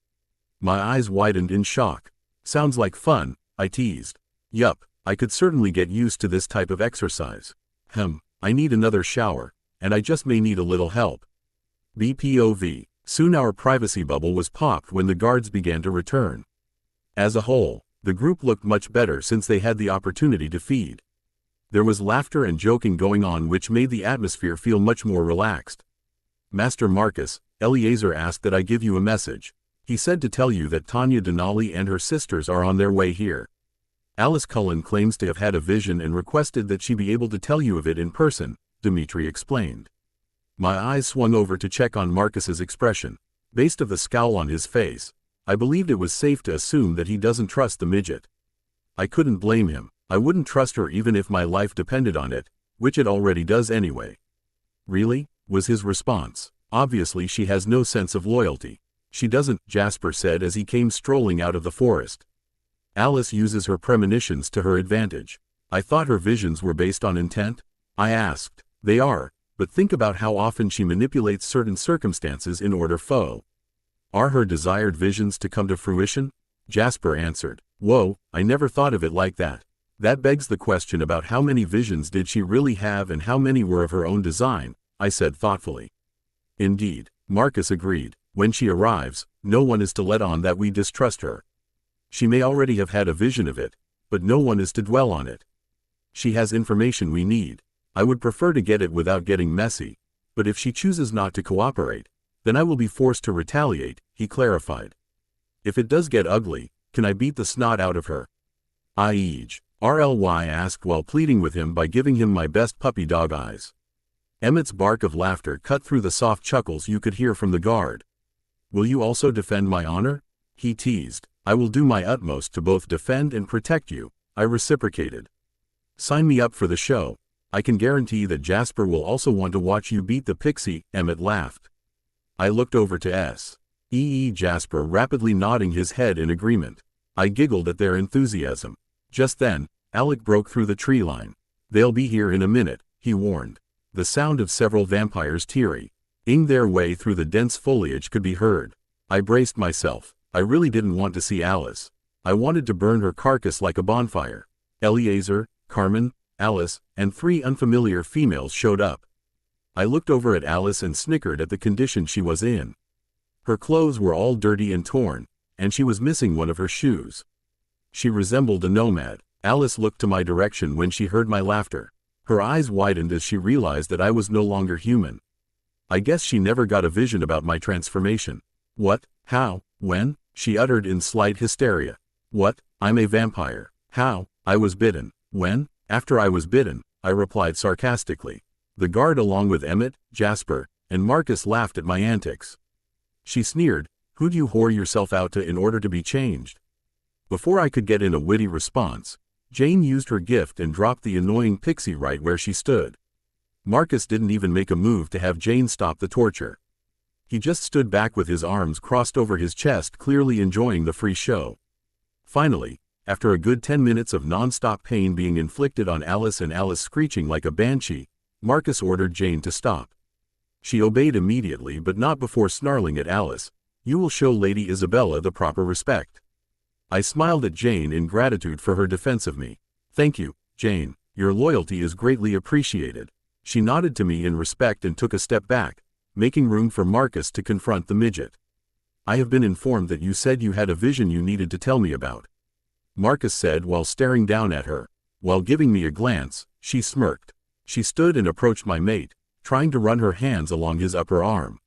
My eyes widened in shock. "Sounds like fun," I teased. "Yup, I could certainly get used to this type of exercise. I need another shower, and I just may need a little help." BPOV. Soon our privacy bubble was popped when the guards began to return. As a whole, the group looked much better since they had the opportunity to feed. There was laughter and joking going on which made the atmosphere feel much more relaxed. "Master Marcus, Eliezer asked that I give you a message. He said to tell you that Tanya Denali and her sisters are on their way here. Alice Cullen claims to have had a vision and requested that she be able to tell you of it in person," Dmitri explained. My eyes swung over to check on Marcus's expression. Based on the scowl on his face, I believed it was safe to assume that he doesn't trust the midget. I couldn't blame him. I wouldn't trust her even if my life depended on it, which it already does anyway. "Really?" was his response. "Obviously she has no sense of loyalty." "She doesn't," Jasper said as he came strolling out of the forest. "Alice uses her premonitions to her advantage." "I thought her visions were based on intent?" I asked. "They are, but think about how often she manipulates certain circumstances in order for her desired visions to come to fruition?" Jasper answered. "Whoa, I never thought of it like that. That begs the question about how many visions did she really have and how many were of her own design," I said thoughtfully. "Indeed," Marcus agreed. "When she arrives, no one is to let on that we distrust her. She may already have had a vision of it, but no one is to dwell on it. She has information we need. I would prefer to get it without getting messy, but if she chooses not to cooperate, then I will be forced to retaliate," he clarified. "If it does get ugly, can I beat the snot out of her?" RLY asked while pleading with him by giving him my best puppy dog eyes. Emmett's bark of laughter cut through the soft chuckles you could hear from the guard. "Will you also defend my honor?" he teased. "I will do my utmost to both defend and protect you," I reciprocated. "Sign me up for the show. I can guarantee that Jasper will also want to watch you beat the pixie," Emmett laughed. I looked over to Jasper rapidly nodding his head in agreement. I giggled at their enthusiasm. Just then, Alec broke through the tree line. "They'll be here in a minute," he warned. The sound of several vampires tearing their way through the dense foliage could be heard. I braced myself. I really didn't want to see Alice. I wanted to burn her carcass like a bonfire. Eliezer, Carmen, Alice, and 3 unfamiliar females showed up. I looked over at Alice and snickered at the condition she was in. Her clothes were all dirty and torn, and she was missing one of her shoes. She resembled a nomad. Alice looked to my direction when she heard my laughter. Her eyes widened as she realized that I was no longer human. I guess she never got a vision about my transformation. "What? How? When?" she uttered in slight hysteria. "What? I'm a vampire. How? I was bitten. When?" "After I was bitten," I replied sarcastically. The guard along with Emmett, Jasper, and Marcus laughed at my antics. She sneered, "Who do you whore yourself out to in order to be changed?" Before I could get in a witty response, Jane used her gift and dropped the annoying pixie right where she stood. Marcus didn't even make a move to have Jane stop the torture. He just stood back with his arms crossed over his chest, clearly enjoying the free show. Finally, after a good 10 minutes of non-stop pain being inflicted on Alice and Alice screeching like a banshee, Marcus ordered Jane to stop. She obeyed immediately, but not before snarling at Alice, "You will show Lady Isabella the proper respect." I smiled at Jane in gratitude for her defense of me. "Thank you, Jane. Your loyalty is greatly appreciated." She nodded to me in respect and took a step back, making room for Marcus to confront the midget. "I have been informed that you said you had a vision you needed to tell me about," Marcus said while staring down at her. While giving me a glance, she smirked. She stood and approached my mate, trying to run her hands along his upper arm.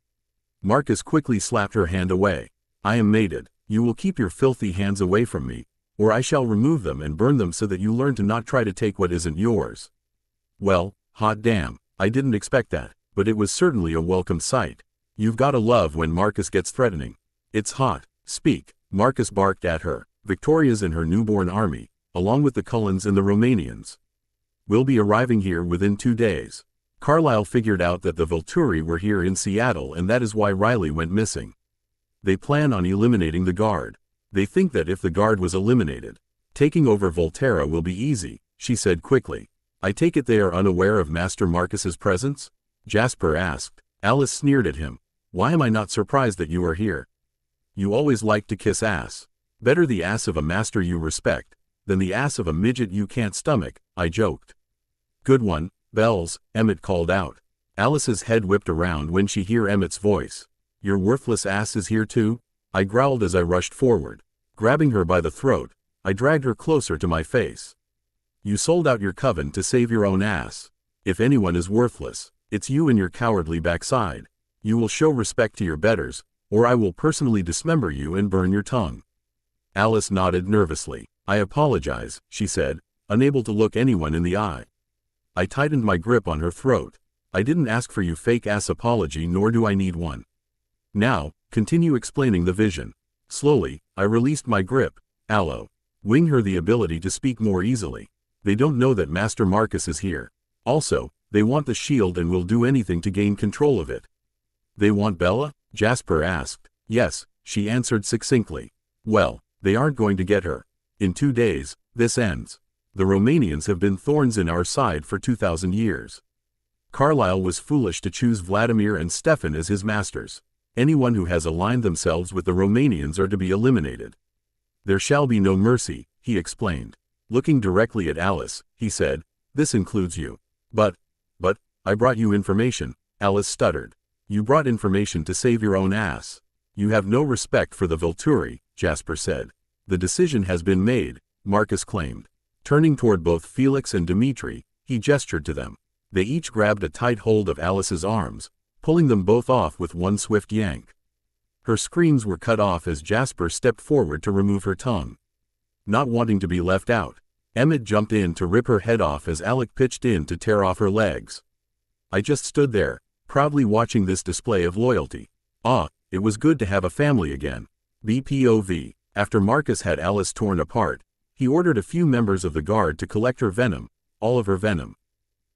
Marcus quickly slapped her hand away. "I am mated. You will keep your filthy hands away from me, or I shall remove them and burn them so that you learn to not try to take what isn't yours." Well, hot damn, I didn't expect that, but it was certainly a welcome sight. You've gotta love when Marcus gets threatening. "It's hot. Speak," Marcus barked at her. "Victoria's in her newborn army, along with the Cullens and the Romanians. We'll be arriving here within 2 days. Carlyle figured out that the Volturi were here in Seattle, and that is why Riley went missing. They plan on eliminating the guard. They think that if the guard was eliminated, taking over Volterra will be easy," she said quickly. "I take it they are unaware of Master Marcus's presence?" Jasper asked. Alice sneered at him. "Why am I not surprised that you are here? You always like to kiss ass. Better the ass of a master you respect, than the ass of a midget you can't stomach," I joked. "Good one, Bells," Emmett called out. Alice's head whipped around when she heard Emmett's voice. "Your worthless ass is here too?" I growled as I rushed forward. Grabbing her by the throat, I dragged her closer to my face. "You sold out your coven to save your own ass. If anyone is worthless, it's you and your cowardly backside. You will show respect to your betters, or I will personally dismember you and burn your tongue." Alice nodded nervously. "I apologize," she said, unable to look anyone in the eye. I tightened my grip on her throat. "I didn't ask for your fake-ass apology, nor do I need one. Now, continue explaining the vision." Slowly, I released my grip. "Aloe. Wing her the ability to speak more easily. They don't know that Master Marcus is here. Also, they want the shield and will do anything to gain control of it." "They want Bella?" Jasper asked. "Yes," she answered succinctly. "Well, they aren't going to get her. In 2 days, this ends. The Romanians have been thorns in our side for 2,000 years. Carlyle was foolish to choose Vladimir and Stefan as his masters. Anyone who has aligned themselves with the Romanians are to be eliminated. There shall be no mercy," he explained. Looking directly at Alice, he said, "This includes you." But, I brought you information," Alice stuttered. "You brought information to save your own ass. You have no respect for the Volturi," Jasper said. "The decision has been made," Marcus claimed. Turning toward both Felix and Dmitri, he gestured to them. They each grabbed a tight hold of Alice's arms, pulling them both off with one swift yank. Her screams were cut off as Jasper stepped forward to remove her tongue. Not wanting to be left out, Emmett jumped in to rip her head off as Alec pitched in to tear off her legs. I just stood there, proudly watching this display of loyalty. It was good to have a family again. BPOV. After Marcus had Alice torn apart, he ordered a few members of the guard to collect her venom, all of her venom.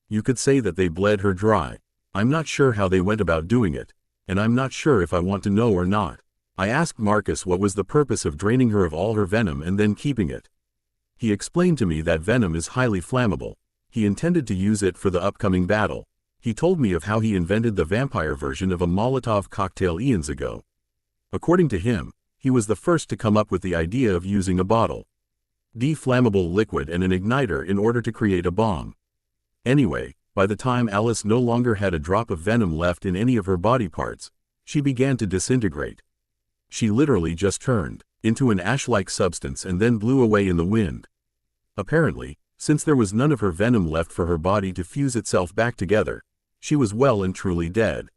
You could say that they bled her dry. I'm not sure how they went about doing it, and I'm not sure if I want to know or not. I asked Marcus what was the purpose of draining her of all her venom and then keeping it. He explained to me that venom is highly flammable. He intended to use it for the upcoming battle. He told me of how he invented the vampire version of a Molotov cocktail eons ago. According to him, he was the first to come up with the idea of using a bottle, deflammable liquid and an igniter in order to create a bomb. Anyway, by the time Alice no longer had a drop of venom left in any of her body parts, she began to disintegrate. She literally just turned into an ash-like substance and then blew away in the wind. Apparently, since there was none of her venom left for her body to fuse itself back together, she was well and truly dead.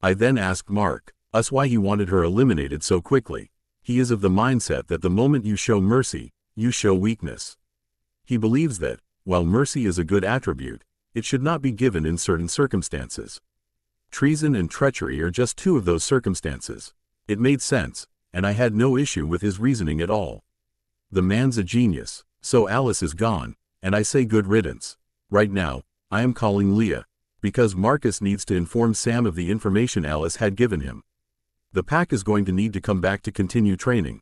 I then asked Marcus why he wanted her eliminated so quickly. He is of the mindset that the moment you show mercy, you show weakness. He believes that, while mercy is a good attribute, it should not be given in certain circumstances. Treason and treachery are just 2 of those circumstances. It made sense, and I had no issue with his reasoning at all. The man's a genius. So Alice is gone, and I say good riddance. Right now, I am calling Leah. Because Marcus needs to inform Sam of the information Alice had given him. The pack is going to need to come back to continue training.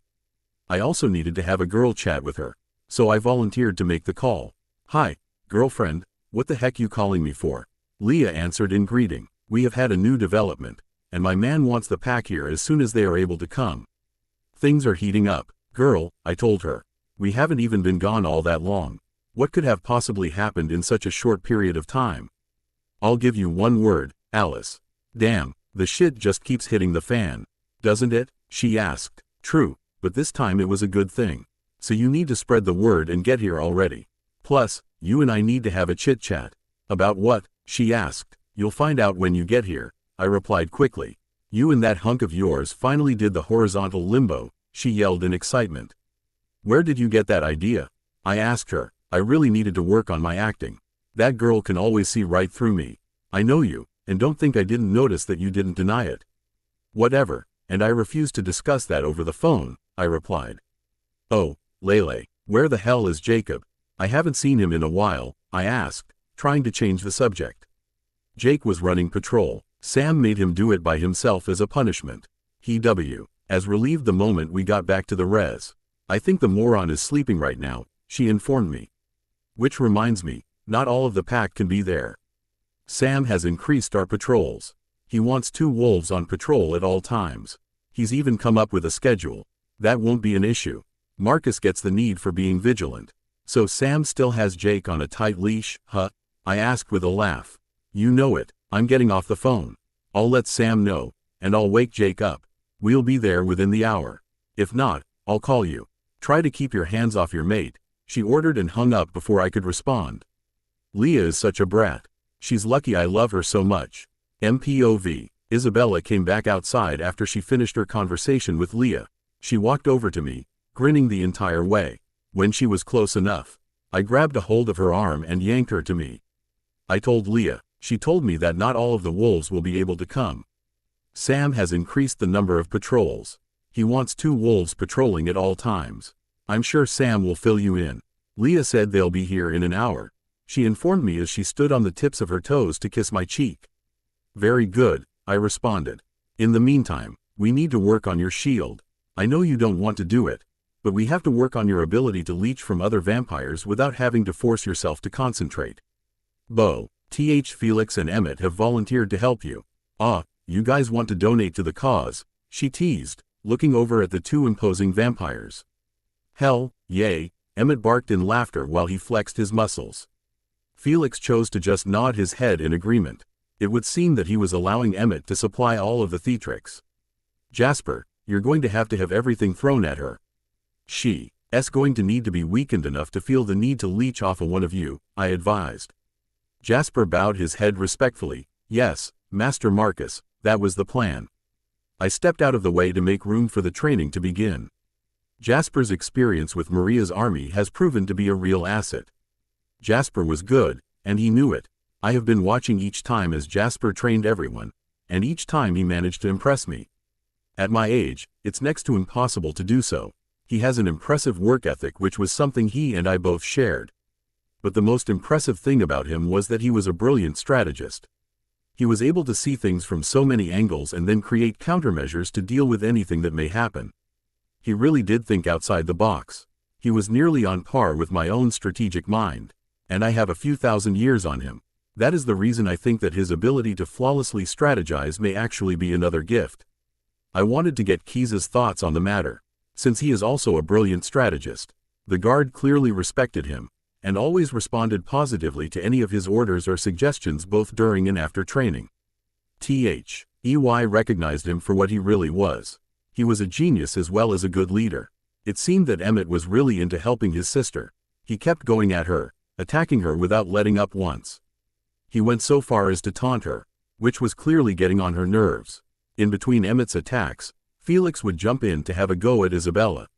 I also needed to have a girl chat with her, so I volunteered to make the call. "Hi, girlfriend, what the heck you calling me for?" Leah answered in greeting. "We have had a new development, and my man wants the pack here as soon as they are able to come. Things are heating up." "Girl," I told her, "we haven't even been gone all that long. What could have possibly happened in such a short period of time?" "I'll give you one word, Alice." "Damn, the shit just keeps hitting the fan, doesn't it?" she asked. "True, but this time it was a good thing. So you need to spread the word and get here already. Plus, you and I need to have a chit-chat." "About what?" she asked. "You'll find out when you get here," I replied quickly. "You and that hunk of yours finally did the horizontal limbo," she yelled in excitement. "Where did you get that idea?" I asked her. I really needed to work on my acting. That girl can always see right through me. "I know you, and don't think I didn't notice that you didn't deny it." "Whatever, and I refuse to discuss that over the phone," I replied. "Oh, Lele, where the hell is Jacob? I haven't seen him in a while," I asked, trying to change the subject. "Jake was running patrol. Sam made him do it by himself as a punishment. As relieved the moment we got back to the res. I think the moron is sleeping right now," she informed me. "Which reminds me, not all of the pack can be there. Sam has increased our patrols. He wants 2 wolves on patrol at all times. He's even come up with a schedule. That won't be an issue. Marcus gets the need for being vigilant. So Sam still has Jake on a tight leash, huh?" I asked with a laugh. "You know it. I'm getting off the phone. I'll let Sam know, and I'll wake Jake up. We'll be there within the hour. If not, I'll call you. Try to keep your hands off your mate," she ordered and hung up before I could respond. Leah is such a brat. She's lucky I love her so much. MPOV. Isabella came back outside after she finished her conversation with Leah. She walked over to me, grinning the entire way. When she was close enough, I grabbed a hold of her arm and yanked her to me. I told Leah. She told me that not all of the wolves will be able to come. Sam has increased the number of patrols. He wants 2 wolves patrolling at all times. I'm sure Sam will fill you in. Leah said they'll be here in an hour. She informed me as she stood on the tips of her toes to kiss my cheek. "Very good," I responded. "In the meantime, we need to work on your shield. I know you don't want to do it, but we have to work on your ability to leech from other vampires without having to force yourself to concentrate. Bo, Felix and Emmett have volunteered to help you." "Ah, you guys want to donate to the cause," she teased, looking over at the 2 imposing vampires. "Hell, yay," Emmett barked in laughter while he flexed his muscles. Felix chose to just nod his head in agreement. It would seem that he was allowing Emmett to supply all of the theatrics. "Jasper, you're going to have everything thrown at her. She's going to need to be weakened enough to feel the need to leech off of one of you," I advised. Jasper bowed his head respectfully. "Yes, Master Marcus, that was the plan." I stepped out of the way to make room for the training to begin. Jasper's experience with Maria's army has proven to be a real asset. Jasper was good, and he knew it. I have been watching each time as Jasper trained everyone, and each time he managed to impress me. At my age, it's next to impossible to do so. He has an impressive work ethic, which was something he and I both shared. But the most impressive thing about him was that he was a brilliant strategist. He was able to see things from so many angles and then create countermeasures to deal with anything that may happen. He really did think outside the box. He was nearly on par with my own strategic mind. And I have a few thousand years on him. That is the reason I think that his ability to flawlessly strategize may actually be another gift. I wanted to get Keys's thoughts on the matter. Since he is also a brilliant strategist, the guard clearly respected him, and always responded positively to any of his orders or suggestions both during and after training. EY recognized him for what he really was. He was a genius as well as a good leader. It seemed that Emmett was really into helping his sister. He kept going at her, attacking her without letting up once. He went so far as to taunt her, which was clearly getting on her nerves. In between Emmett's attacks, Felix would jump in to have a go at Isabella.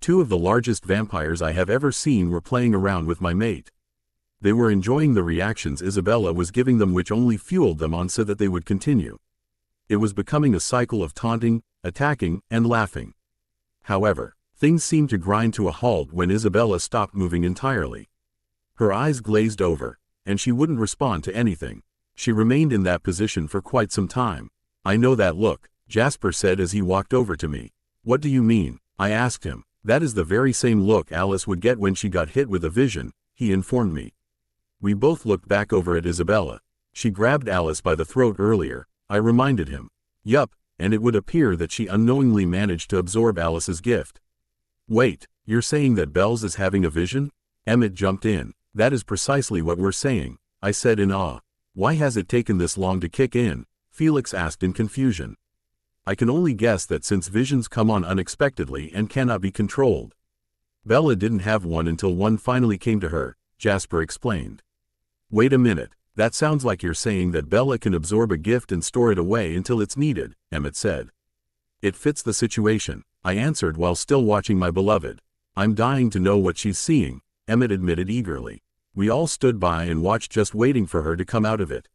2 of the largest vampires I have ever seen were playing around with my mate. They were enjoying the reactions Isabella was giving them, which only fueled them on so that they would continue. It was becoming a cycle of taunting, attacking, and laughing. However, things seemed to grind to a halt when Isabella stopped moving entirely. Her eyes glazed over, and she wouldn't respond to anything. She remained in that position for quite some time. I know that look, Jasper said as he walked over to me. What do you mean? I asked him. That is the very same look Alice would get when she got hit with a vision, he informed me. We both looked back over at Isabella. She grabbed Alice by the throat earlier, I reminded him. Yup, and it would appear that she unknowingly managed to absorb Alice's gift. Wait, you're saying that Bells is having a vision? Emmett jumped in. That is precisely what we're saying, I said in awe. Why has it taken this long to kick in? Felix asked in confusion. I can only guess that since visions come on unexpectedly and cannot be controlled. Bella didn't have one until one finally came to her, Jasper explained. Wait a minute, that sounds like you're saying that Bella can absorb a gift and store it away until it's needed, Emmett said. It fits the situation, I answered while still watching my beloved. I'm dying to know what she's seeing, Emmett admitted eagerly. We all stood by and watched, just waiting for her to come out of it.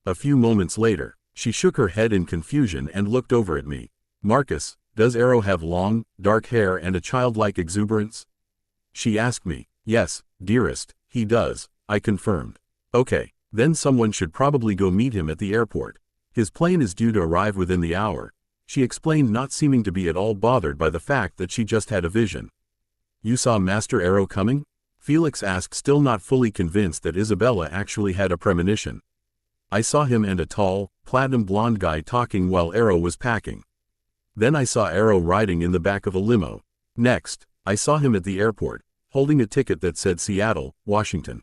A few moments later, she shook her head in confusion and looked over at me. Marcus, does Arrow have long, dark hair and a childlike exuberance? She asked me. Yes, dearest, he does, I confirmed. Okay, then someone should probably go meet him at the airport. His plane is due to arrive within the hour, she explained, not seeming to be at all bothered by the fact that she just had a vision. You saw Master Arrow coming? Felix asked, still not fully convinced that Isabella actually had a premonition. I saw him and a tall, platinum blonde guy talking while Arrow was packing. Then I saw Arrow riding in the back of a limo. Next, I saw him at the airport, holding a ticket that said Seattle, Washington.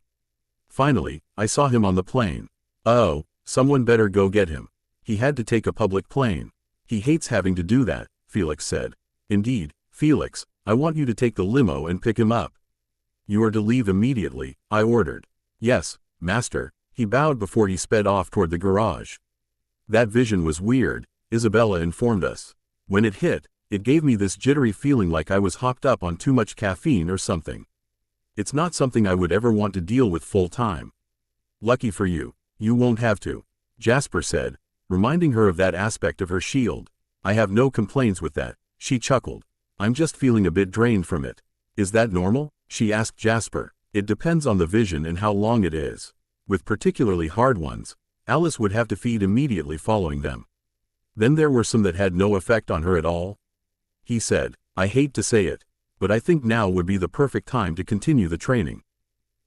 Finally, I saw him on the plane. Oh, someone better go get him. He had to take a public plane. He hates having to do that, Felix said. Indeed, Felix, I want you to take the limo and pick him up. You are to leave immediately, I ordered. Yes, master, he bowed before he sped off toward the garage. That vision was weird, Isabella informed us. When it hit, it gave me this jittery feeling like I was hopped up on too much caffeine or something. It's not something I would ever want to deal with full time. Lucky for you, you won't have to, Jasper said, reminding her of that aspect of her shield. I have no complaints with that, she chuckled. I'm just feeling a bit drained from it. Is that normal? She asked Jasper. It depends on the vision and how long it is. With particularly hard ones, Alice would have to feed immediately following them. Then there were some that had no effect on her at all. He said, I hate to say it, but I think now would be the perfect time to continue the training.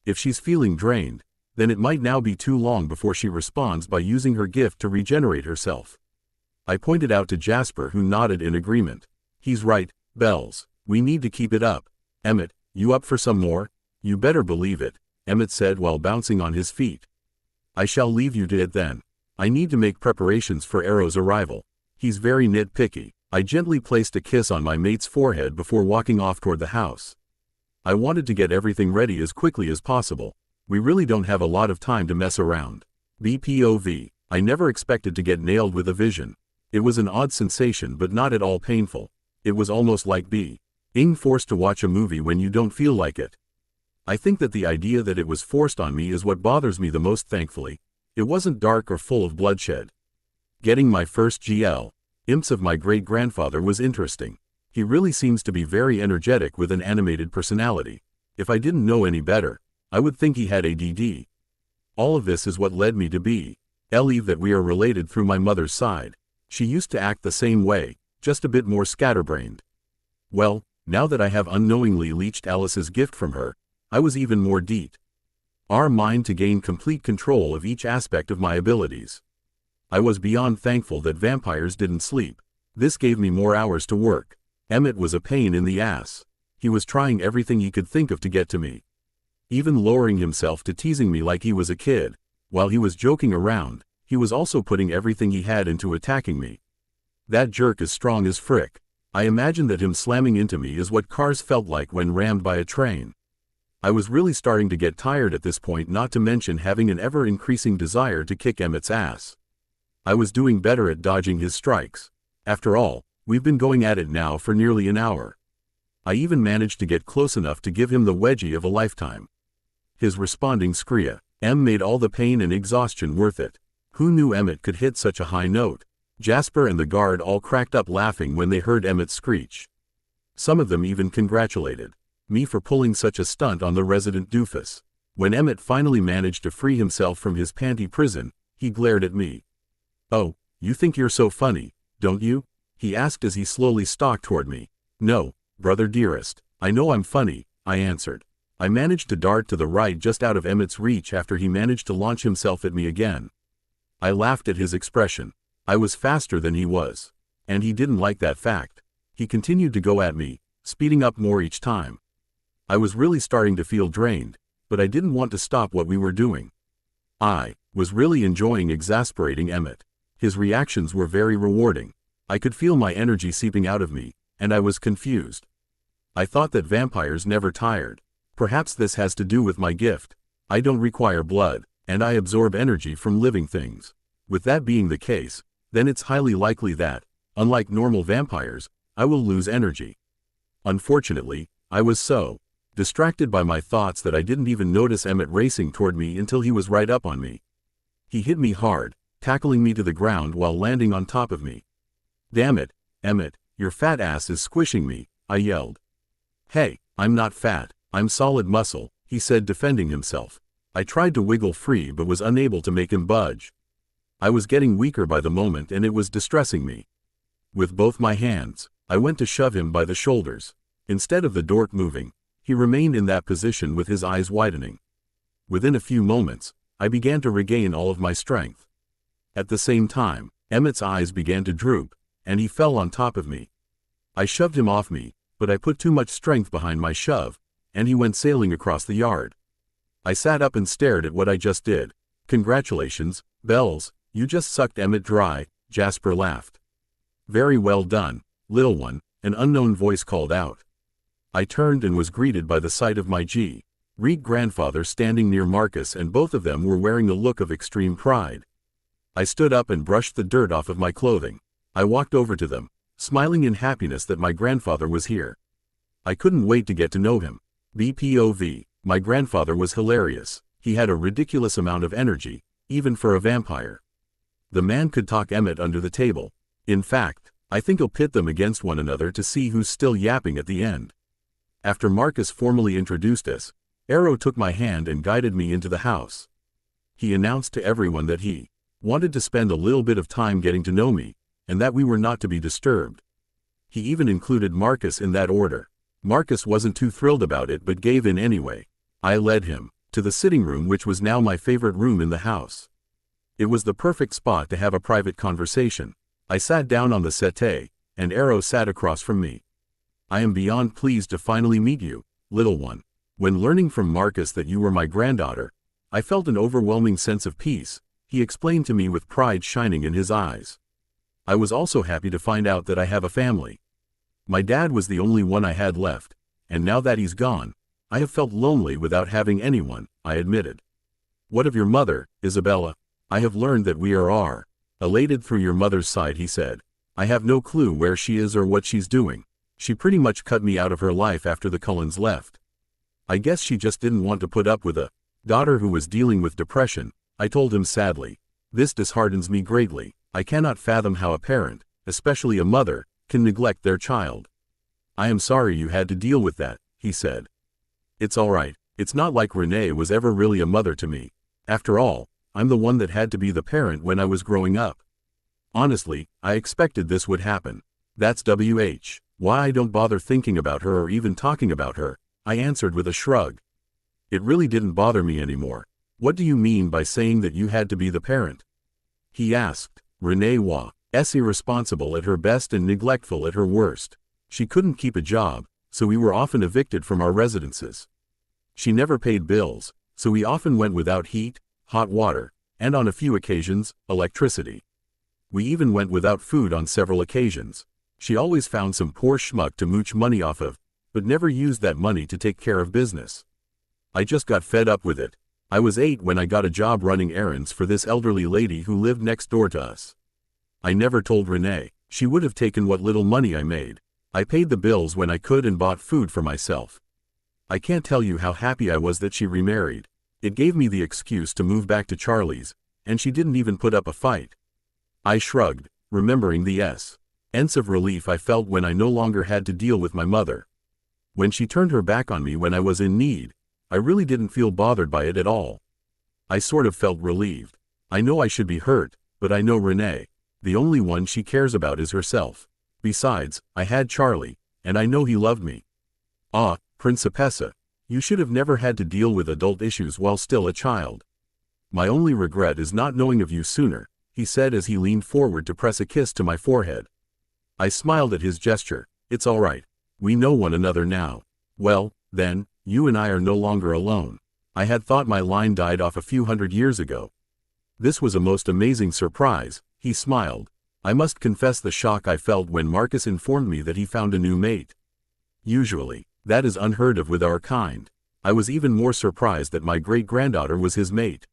If she's feeling drained, then it might now be too long before she responds by using her gift to regenerate herself. I pointed out to Jasper, who nodded in agreement. He's right, Bells, we need to keep it up. Emmett, you up for some more? You better believe it, Emmett said while bouncing on his feet. I shall leave you to it then. I need to make preparations for Arrow's arrival. He's very nitpicky. I gently placed a kiss on my mate's forehead before walking off toward the house. I wanted to get everything ready as quickly as possible. We really don't have a lot of time to mess around. BPOV. I never expected to get nailed with a vision. It was an odd sensation but not at all painful. It was almost like being forced to watch a movie when you don't feel like it. I think that the idea that it was forced on me is what bothers me the most. Thankfully, it wasn't dark or full of bloodshed. Getting my first glimpse of my great-grandfather was interesting. He really seems to be very energetic with an animated personality. If I didn't know any better, I would think he had ADD. All of this is what led me to believe that we are related through my mother's side. She used to act the same way, just a bit more scatterbrained. Well, now that I have unknowingly leached Alice's gift from her, I was even more determined to gain complete control of each aspect of my abilities. I was beyond thankful that vampires didn't sleep. This gave me more hours to work. Emmett was a pain in the ass. He was trying everything he could think of to get to me. Even lowering himself to teasing me like he was a kid. While he was joking around, he was also putting everything he had into attacking me. That jerk is strong as frick. I imagine that him slamming into me is what cars felt like when rammed by a train. I was really starting to get tired at this point, not to mention having an ever-increasing desire to kick Emmett's ass. I was doing better at dodging his strikes. After all, we've been going at it now for nearly an hour. I even managed to get close enough to give him the wedgie of a lifetime. His responding scream made all the pain and exhaustion worth it. Who knew Emmett could hit such a high note? Jasper and the guard all cracked up laughing when they heard Emmett screech. Some of them even congratulated me for pulling such a stunt on the resident doofus. When Emmett finally managed to free himself from his panty prison, He glared at me. "Oh, you think you're so funny, don't you?" he asked as he slowly stalked toward me. "No, brother dearest, I know I'm funny," I answered. I managed to dart to the right just out of Emmett's reach after he managed to launch himself at me again. I laughed at his expression. I was faster than he was. And he didn't like that fact. He continued to go at me, speeding up more each time. I was really starting to feel drained, but I didn't want to stop what we were doing. I was really enjoying exasperating Emmett. His reactions were very rewarding. I could feel my energy seeping out of me, and I was confused. I thought that vampires never tired. Perhaps this has to do with my gift. I don't require blood, and I absorb energy from living things. With that being the case, then it's highly likely that, unlike normal vampires, I will lose energy. Unfortunately, I was so distracted by my thoughts that I didn't even notice Emmett racing toward me until he was right up on me. He hit me hard, tackling me to the ground while landing on top of me. "Damn it, Emmett, your fat ass is squishing me," I yelled. "Hey, I'm not fat, I'm solid muscle," he said, defending himself. I tried to wiggle free but was unable to make him budge. I was getting weaker by the moment and it was distressing me. With both my hands, I went to shove him by the shoulders. Instead of the dork moving, he remained in that position with his eyes widening. Within a few moments, I began to regain all of my strength. At the same time, Emmett's eyes began to droop, and he fell on top of me. I shoved him off me, but I put too much strength behind my shove, and he went sailing across the yard. I sat up and stared at what I just did. "Congratulations, Bells, you just sucked Emmett dry," Jasper laughed. "Very well done, little one," an unknown voice called out. I turned and was greeted by the sight of my great-grandfather standing near Marcus, and both of them were wearing a look of extreme pride. I stood up and brushed the dirt off of my clothing. I walked over to them, smiling in happiness that my grandfather was here. I couldn't wait to get to know him. BPOV, my grandfather was hilarious. He had a ridiculous amount of energy, even for a vampire. The man could talk Emmett under the table. In fact, I think he'll pit them against one another to see who's still yapping at the end. After Marcus formally introduced us, Arrow took my hand and guided me into the house. He announced to everyone that he wanted to spend a little bit of time getting to know me, and that we were not to be disturbed. He even included Marcus in that order. Marcus wasn't too thrilled about it but gave in anyway. I led him to the sitting room, which was now my favorite room in the house. It was the perfect spot to have a private conversation. I sat down on the settee, and Arrow sat across from me. "I am beyond pleased to finally meet you, little one. When learning from Marcus that you were my granddaughter, I felt an overwhelming sense of peace," he explained to me with pride shining in his eyes. "I was also happy to find out that I have a family. My dad was the only one I had left, and now that he's gone, I have felt lonely without having anyone," I admitted. "What of your mother, Isabella? I have learned that we are elated through your mother's side," he said. "I have no clue where she is or what she's doing. She pretty much cut me out of her life after the Cullens left. I guess she just didn't want to put up with a daughter who was dealing with depression," I told him sadly. "This disheartens me greatly. I cannot fathom how a parent, especially a mother, can neglect their child." "I am sorry you had to deal with that," he said. "It's alright. It's not like Renee was ever really a mother to me. After all, I'm the one that had to be the parent when I was growing up. Honestly, I expected this would happen. That's why I don't bother thinking about her or even talking about her," I answered with a shrug. "It really didn't bother me anymore." "What do you mean by saying that you had to be the parent?" he asked. "Renee was irresponsible at her best and neglectful at her worst. She couldn't keep a job, so we were often evicted from our residences. She never paid bills, so we often went without heat, hot water, and on a few occasions, electricity. We even went without food on several occasions. She always found some poor schmuck to mooch money off of, but never used that money to take care of business. I just got fed up with it. I was 8 when I got a job running errands for this elderly lady who lived next door to us. I never told Renee. She would have taken what little money I made. I paid the bills when I could and bought food for myself. I can't tell you how happy I was that she remarried. It gave me the excuse to move back to Charlie's, and she didn't even put up a fight." I shrugged, remembering the sense of relief I felt when I no longer had to deal with my mother. When she turned her back on me when I was in need, I really didn't feel bothered by it at all. I sort of felt relieved. I know I should be hurt, but I know Renee. The only one she cares about is herself. Besides, I had Charlie, and I know he loved me. Ah, Principessa, you should have never had to deal with adult issues while still a child. My only regret is not knowing of you sooner, he said as he leaned forward to press a kiss to my forehead. I smiled at his gesture. It's all right. We know one another now. Well, then, you and I are no longer alone. I had thought my line died off a few hundred years ago. This was a most amazing surprise, he smiled. I must confess the shock I felt when Marcus informed me that he found a new mate. Usually, that is unheard of with our kind. I was even more surprised that my great-granddaughter was his mate.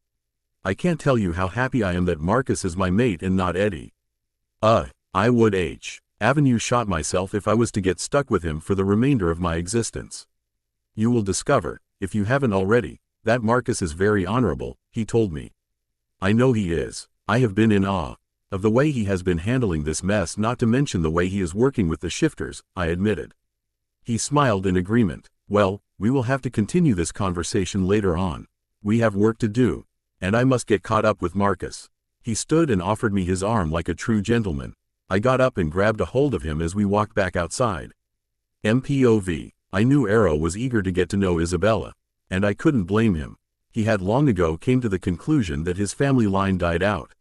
I can't tell you how happy I am that Marcus is my mate and not Eddie. I would Avenue shot myself if I was to get stuck with him for the remainder of my existence. You will discover, if you haven't already, that Marcus is very honorable, he told me. I know he is. I have been in awe of the way he has been handling this mess, not to mention the way he is working with the shifters, I admitted. He smiled in agreement. Well, we will have to continue this conversation later on. We have work to do, and I must get caught up with Marcus. He stood and offered me his arm like a true gentleman. I got up and grabbed a hold of him as we walked back outside. MPOV. I knew Arrow was eager to get to know Isabella, and I couldn't blame him. He had long ago came to the conclusion that his family line died out.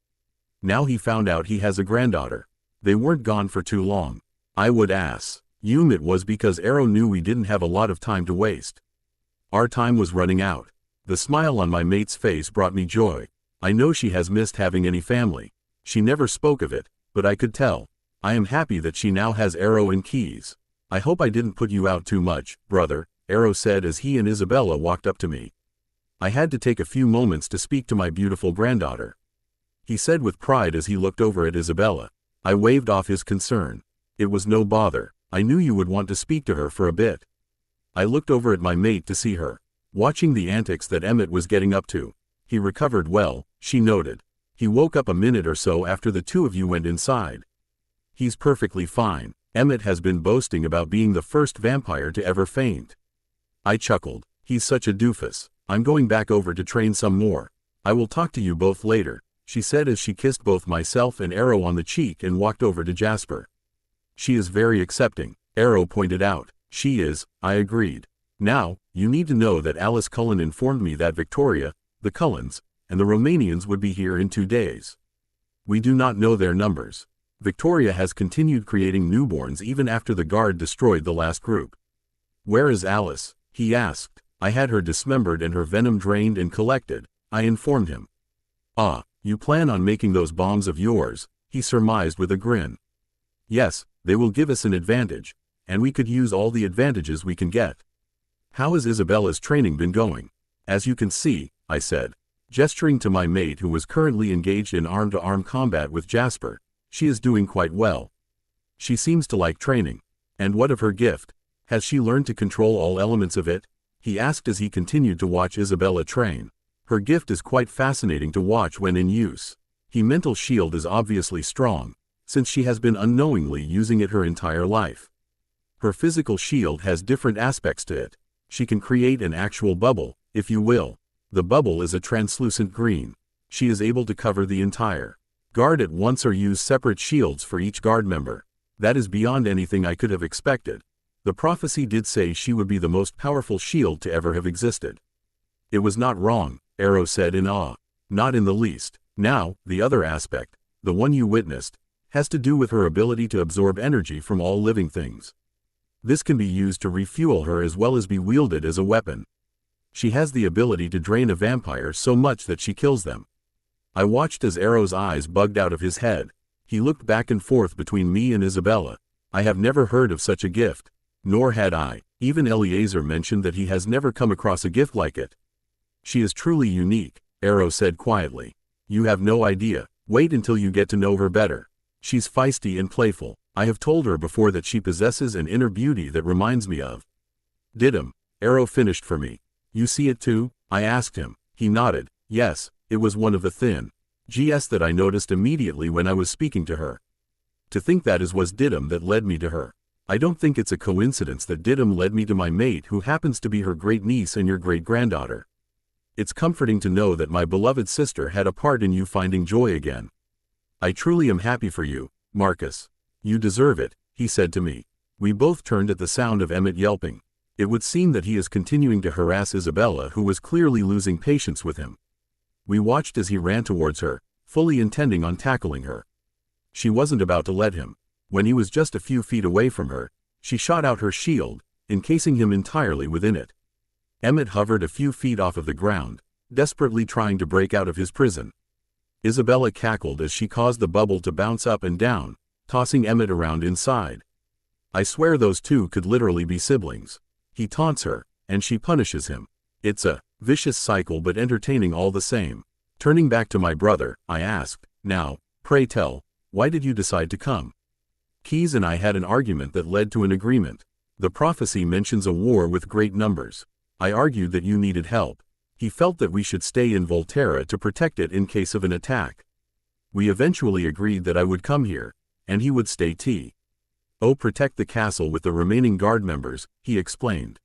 Now he found out he has a granddaughter. They weren't gone for too long. I would assume it was because Arrow knew we didn't have a lot of time to waste. Our time was running out. The smile on my mate's face brought me joy. I know she has missed having any family. She never spoke of it, but I could tell. I am happy that she now has Arrow and Keys. I hope I didn't put you out too much, brother, Arrow said as he and Isabella walked up to me. I had to take a few moments to speak to my beautiful granddaughter, he said with pride as he looked over at Isabella. I waved off his concern. It was no bother. I knew you would want to speak to her for a bit. I looked over at my mate to see her, watching the antics that Emmett was getting up to. He recovered well, she noted. He woke up a minute or so after the two of you went inside. He's perfectly fine. Emmett has been boasting about being the first vampire to ever faint. I chuckled. He's such a doofus. I'm going back over to train some more. I will talk to you both later, she said as she kissed both myself and Arrow on the cheek and walked over to Jasper. She is very accepting, Arrow pointed out. She is, I agreed. Now, you need to know that Alice Cullen informed me that Victoria, the Cullens, and the Romanians would be here in 2 days. We do not know their numbers. Victoria has continued creating newborns even after the guard destroyed the last group. Where is Alice? He asked. I had her dismembered and her venom drained and collected, I informed him. Ah, you plan on making those bombs of yours, he surmised with a grin. Yes, they will give us an advantage, and we could use all the advantages we can get. How has Isabella's training been going? As you can see, I said, gesturing to my mate who was currently engaged in arm-to-arm combat with Jasper. She is doing quite well. She seems to like training. And what of her gift? Has she learned to control all elements of it? He asked as he continued to watch Isabella train. Her gift is quite fascinating to watch when in use. Her mental shield is obviously strong, since she has been unknowingly using it her entire life. Her physical shield has different aspects to it. She can create an actual bubble, if you will. The bubble is a translucent green. She is able to cover the entire guard at once or use separate shields for each guard member. That is beyond anything I could have expected. The prophecy did say she would be the most powerful shield to ever have existed. It was not wrong, Arrow said in awe. Not in the least. Now, the other aspect, the one you witnessed, has to do with her ability to absorb energy from all living things. This can be used to refuel her as well as be wielded as a weapon. She has the ability to drain a vampire so much that she kills them. I watched as Arrow's eyes bugged out of his head. He looked back and forth between me and Isabella. I have never heard of such a gift. Nor had I. Even Eliezer mentioned that he has never come across a gift like it. She is truly unique, Arrow said quietly. You have no idea. Wait until you get to know her better. She's feisty and playful. I have told her before that she possesses an inner beauty that reminds me of Didim. Arrow finished for me. You see it too? I asked him. He nodded. Yes, it was one of the thin GS that I noticed immediately when I was speaking to her. To think that it was Didim that led me to her. I don't think it's a coincidence that Didim led me to my mate who happens to be her great-niece and your great-granddaughter. It's comforting to know that my beloved sister had a part in you finding joy again. I truly am happy for you, Marcus. You deserve it, he said to me. We both turned at the sound of Emmett yelping. It would seem that he is continuing to harass Isabella, who was clearly losing patience with him. We watched as he ran towards her, fully intending on tackling her. She wasn't about to let him. When he was just a few feet away from her, she shot out her shield, encasing him entirely within it. Emmett hovered a few feet off of the ground, desperately trying to break out of his prison. Isabella cackled as she caused the bubble to bounce up and down, tossing Emmett around inside. I swear those two could literally be siblings. He taunts her, and she punishes him. It's a vicious cycle but entertaining all the same. Turning back to my brother, I asked, "Now, pray tell, why did you decide to come?" Keyes and I had an argument that led to an agreement. The prophecy mentions a war with great numbers. I argued that you needed help. He felt that we should stay in Volterra to protect it in case of an attack. We eventually agreed that I would come here, and he would stay protect the castle with the remaining guard members, he explained.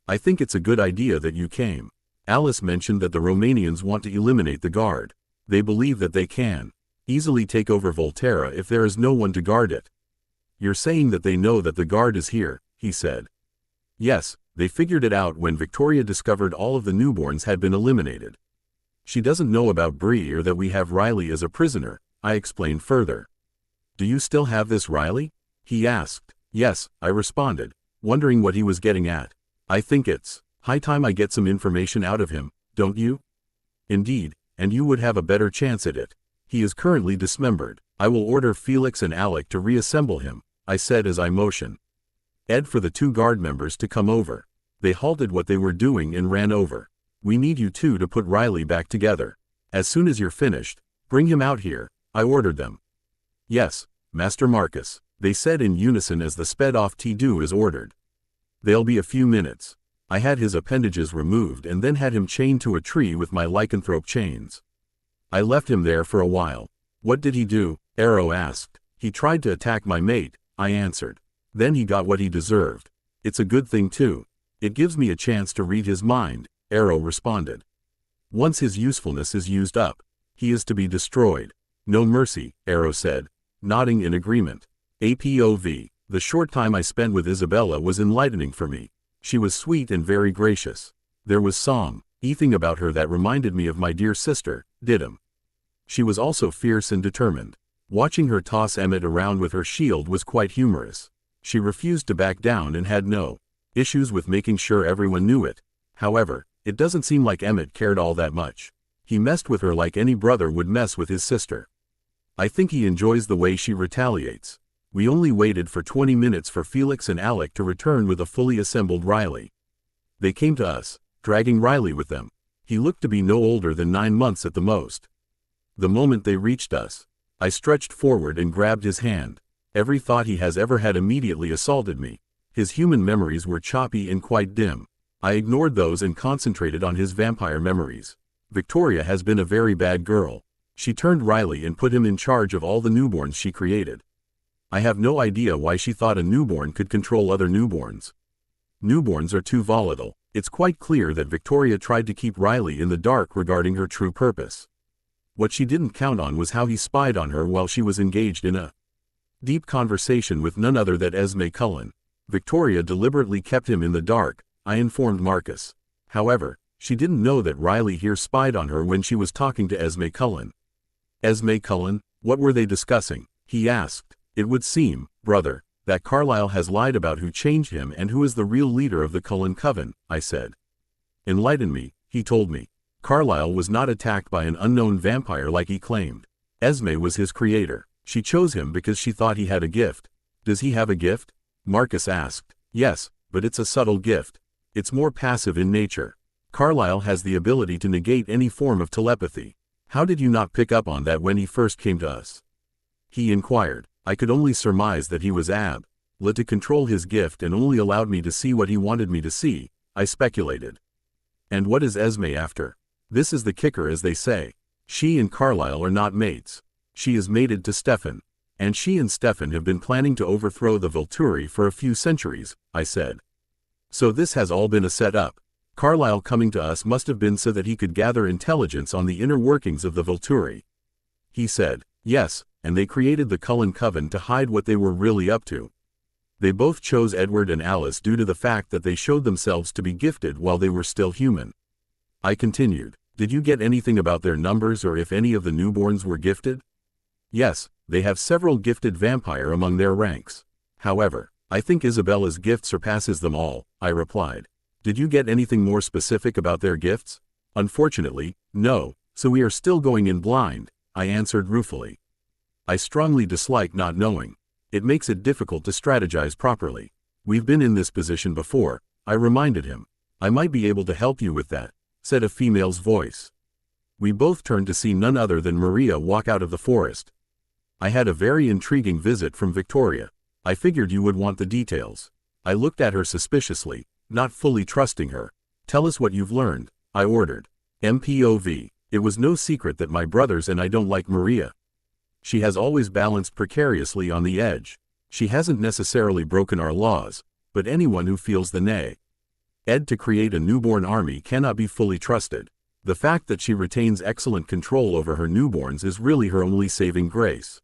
I think it's a good idea that you came. Alice mentioned that the Romanians want to eliminate the guard. They believe that they can easily take over Volterra if there is no one to guard it. You're saying that they know that the guard is here, he said. Yes, they figured it out when Victoria discovered all of the newborns had been eliminated. She doesn't know about Bree or that we have Riley as a prisoner, I explained further. Do you still have this Riley? He asked. Yes, I responded, wondering what he was getting at. I think it's high time I get some information out of him, don't you? Indeed, and you would have a better chance at it. He is currently dismembered. I will order Felix and Alec to reassemble him, I said as I motioned Ed for the two guard members to come over. They halted what they were doing and ran over. We need you two to put Riley back together. As soon as you're finished, bring him out here, I ordered them. Yes, Master Marcus, they said in unison as the sped off to do as ordered. They'll be a few minutes. I had his appendages removed and then had him chained to a tree with my lycanthrope chains. I left him there for a while. What did he do? Arrow asked. He tried to attack my mate, I answered. Then he got what he deserved. It's a good thing too. It gives me a chance to read his mind, Arrow responded. Once his usefulness is used up, he is to be destroyed. No mercy, Arrow said, nodding in agreement. APOV, the short time I spent with Isabella was enlightening for me. She was sweet and very gracious. There was something about her that reminded me of my dear sister, Didum. She was also fierce and determined. Watching her toss Emmett around with her shield was quite humorous. She refused to back down and had no issues with making sure everyone knew it. However, it doesn't seem like Emmett cared all that much. He messed with her like any brother would mess with his sister. I think he enjoys the way she retaliates. We only waited for 20 minutes for Felix and Alec to return with a fully assembled Riley. They came to us, dragging Riley with them. He looked to be no older than 9 months at the most. The moment they reached us, I stretched forward and grabbed his hand. Every thought he has ever had immediately assaulted me. His human memories were choppy and quite dim. I ignored those and concentrated on his vampire memories. Victoria has been a very bad girl. She turned Riley and put him in charge of all the newborns she created. I have no idea why she thought a newborn could control other newborns. Newborns are too volatile. It's quite clear that Victoria tried to keep Riley in the dark regarding her true purpose. What she didn't count on was how he spied on her while she was engaged in a deep conversation with none other than Esme Cullen. Victoria deliberately kept him in the dark, I informed Marcus. However, she didn't know that Riley here spied on her when she was talking to Esme Cullen. Esme Cullen, what were they discussing? He asked. It would seem, brother, that Carlyle has lied about who changed him and who is the real leader of the Cullen Coven, I said. Enlighten me, he told me. Carlyle was not attacked by an unknown vampire like he claimed. Esme was his creator. She chose him because she thought he had a gift. Does he have a gift? Marcus asked. Yes, but it's a subtle gift. It's more passive in nature. Carlyle has the ability to negate any form of telepathy. How did you not pick up on that when he first came to us? He inquired. I could only surmise that he was able to control his gift and only allowed me to see what he wanted me to see, I speculated. And what is Esme after? This is the kicker, as they say. She and Carlyle are not mates. She is mated to Stefan. And she and Stefan have been planning to overthrow the Volturi for a few centuries, I said. So this has all been a setup. Carlyle coming to us must have been so that he could gather intelligence on the inner workings of the Volturi. He said, yes, and they created the Cullen Coven to hide what they were really up to. They both chose Edward and Alice due to the fact that they showed themselves to be gifted while they were still human. I continued, did you get anything about their numbers or if any of the newborns were gifted? Yes, they have several gifted vampire among their ranks. However, I think Isabella's gift surpasses them all, I replied. Did you get anything more specific about their gifts? Unfortunately, no, so we are still going in blind, I answered ruefully. I strongly dislike not knowing. It makes it difficult to strategize properly. We've been in this position before, I reminded him. I might be able to help you with that, said a female's voice. We both turned to see none other than Maria walk out of the forest. I had a very intriguing visit from Victoria. I figured you would want the details. I looked at her suspiciously, not fully trusting her. Tell us what you've learned, I ordered. MPOV. It was no secret that my brothers and I don't like Maria. She has always balanced precariously on the edge. She hasn't necessarily broken our laws, but anyone who feels the nay. Ed to create a newborn army cannot be fully trusted. The fact that she retains excellent control over her newborns is really her only saving grace.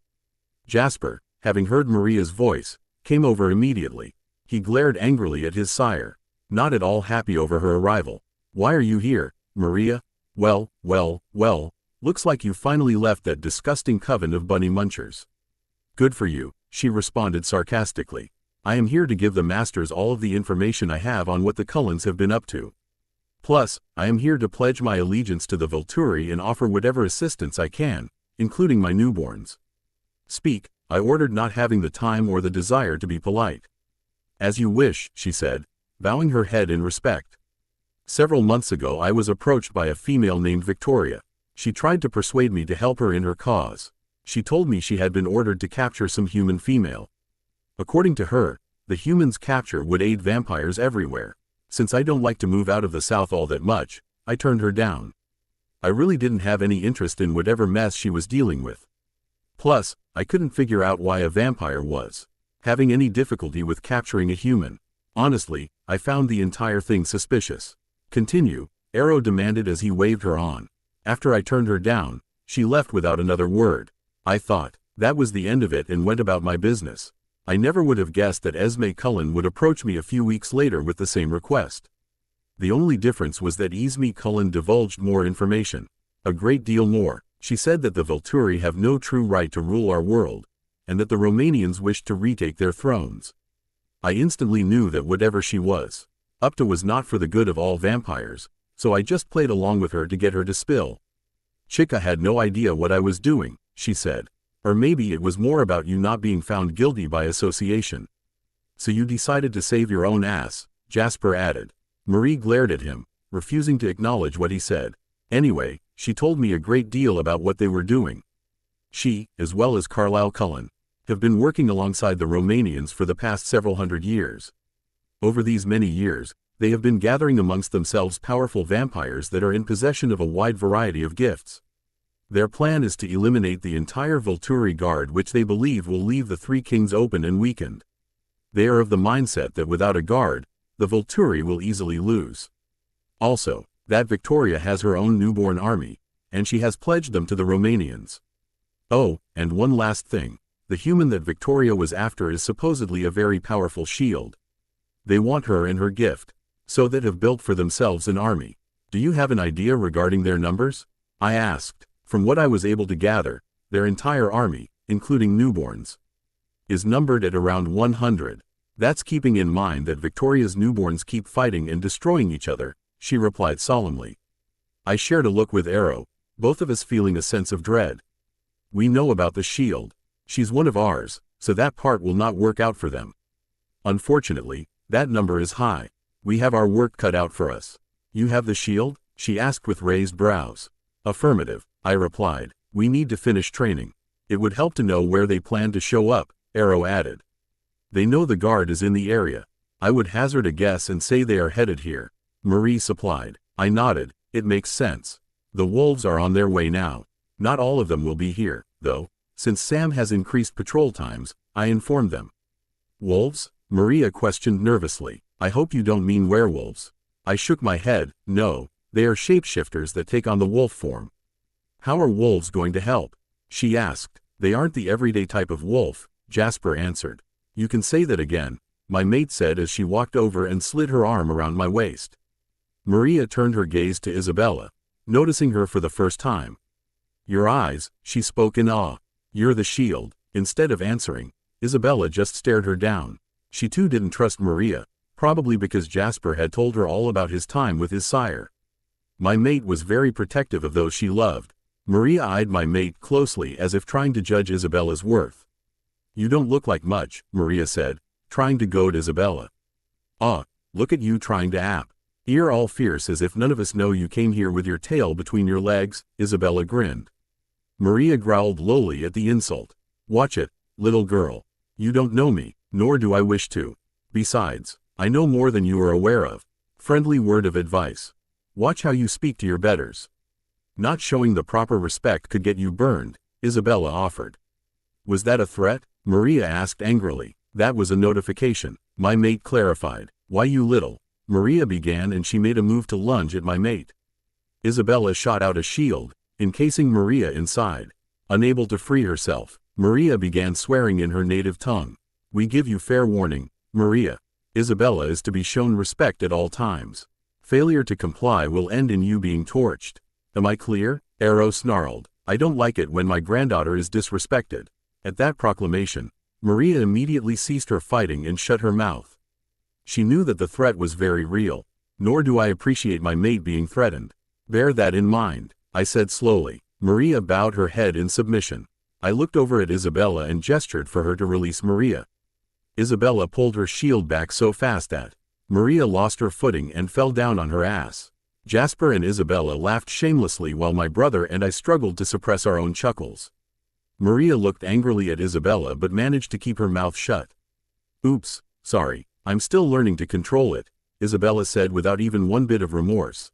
Jasper, having heard Maria's voice, came over immediately. He glared angrily at his sire, not at all happy over her arrival. Why are you here, Maria? Well, looks like you finally left that disgusting coven of bunny munchers. Good for you, she responded sarcastically. I am here to give the masters all of the information I have on what the Cullens have been up to. Plus, I am here to pledge my allegiance to the Volturi and offer whatever assistance I can, including my newborns. Speak, I ordered, not having the time or the desire to be polite. As you wish, she said, bowing her head in respect. Several months ago I was approached by a female named Victoria. She tried to persuade me to help her in her cause. She told me she had been ordered to capture some human female. According to her, the humans' capture would aid vampires everywhere. Since I don't like to move out of the South all that much, I turned her down. I really didn't have any interest in whatever mess she was dealing with. Plus, I couldn't figure out why a vampire was having any difficulty with capturing a human. Honestly, I found the entire thing suspicious. Continue, Arrow demanded as he waved her on. After I turned her down, she left without another word. I thought, that was the end of it, and went about my business. I never would have guessed that Esme Cullen would approach me a few weeks later with the same request. The only difference was that Esme Cullen divulged more information. A great deal more. She said that the Volturi have no true right to rule our world, and that the Romanians wished to retake their thrones. I instantly knew that whatever she was up to was not for the good of all vampires, so I just played along with her to get her to spill. Chica had no idea what I was doing, she said. Or maybe it was more about you not being found guilty by association. So you decided to save your own ass, Jasper added. Marie glared at him, refusing to acknowledge what he said. Anyway, she told me a great deal about what they were doing. She, as well as Carlyle Cullen, have been working alongside the Romanians for the past several hundred years. Over these many years, they have been gathering amongst themselves powerful vampires that are in possession of a wide variety of gifts. Their plan is to eliminate the entire Volturi guard, which they believe will leave the Three Kings open and weakened. They are of the mindset that without a guard, the Volturi will easily lose. Also, that Victoria has her own newborn army, and she has pledged them to the Romanians. Oh, and one last thing. The human that Victoria was after is supposedly a very powerful shield. They want her and her gift, so that have built for themselves an army. Do you have an idea regarding their numbers? I asked. From what I was able to gather, their entire army, including newborns, is numbered at around 100. That's keeping in mind that Victoria's newborns keep fighting and destroying each other, she replied solemnly. I shared a look with Arrow, both of us feeling a sense of dread. We know about the shield. She's one of ours, so that part will not work out for them. Unfortunately, that number is high. We have our work cut out for us. You have the shield? She asked with raised brows. Affirmative, I replied. We need to finish training. It would help to know where they plan to show up, Arrow added. They know the guard is in the area. I would hazard a guess and say they are headed here, Marie supplied. I nodded. It makes sense. The wolves are on their way now. Not all of them will be here, though. Since Sam has increased patrol times, I informed them. Wolves? Maria questioned nervously. I hope you don't mean werewolves. I shook my head. No, they are shapeshifters that take on the wolf form. How are wolves going to help? She asked. They aren't the everyday type of wolf, Jasper answered. You can say that again, my mate said as she walked over and slid her arm around my waist. Maria turned her gaze to Isabella, noticing her for the first time. Your eyes, she spoke in awe. You're the shield. Instead of answering, Isabella just stared her down. She too didn't trust Maria, probably because Jasper had told her all about his time with his sire. My mate was very protective of those she loved. Maria eyed my mate closely as if trying to judge Isabella's worth. You don't look like much, Maria said, trying to goad Isabella. Look at you trying to app. You're all fierce as if none of us know you came here with your tail between your legs, Isabella grinned. Maria growled lowly at the insult. Watch it, little girl. You don't know me, nor do I wish to. Besides, I know more than you are aware of. Friendly word of advice. Watch how you speak to your betters. Not showing the proper respect could get you burned, Isabella offered. Was that a threat? Maria asked angrily. That was a notification, my mate clarified. Why you little? Maria began and she made a move to lunge at my mate. Isabella shot out a shield, encasing Maria inside. Unable to free herself, Maria began swearing in her native tongue. We give you fair warning, Maria. Isabella is to be shown respect at all times. Failure to comply will end in you being torched. Am I clear? Arrow snarled. I don't like it when my granddaughter is disrespected. At that proclamation, Maria immediately ceased her fighting and shut her mouth. She knew that the threat was very real, nor do I appreciate my mate being threatened. Bear that in mind, I said slowly. Maria bowed her head in submission. I looked over at Isabella and gestured for her to release Maria. Isabella pulled her shield back so fast that Maria lost her footing and fell down on her ass. Jasper and Isabella laughed shamelessly while my brother and I struggled to suppress our own chuckles. Maria looked angrily at Isabella but managed to keep her mouth shut. Oops, sorry, I'm still learning to control it, Isabella said without even one bit of remorse.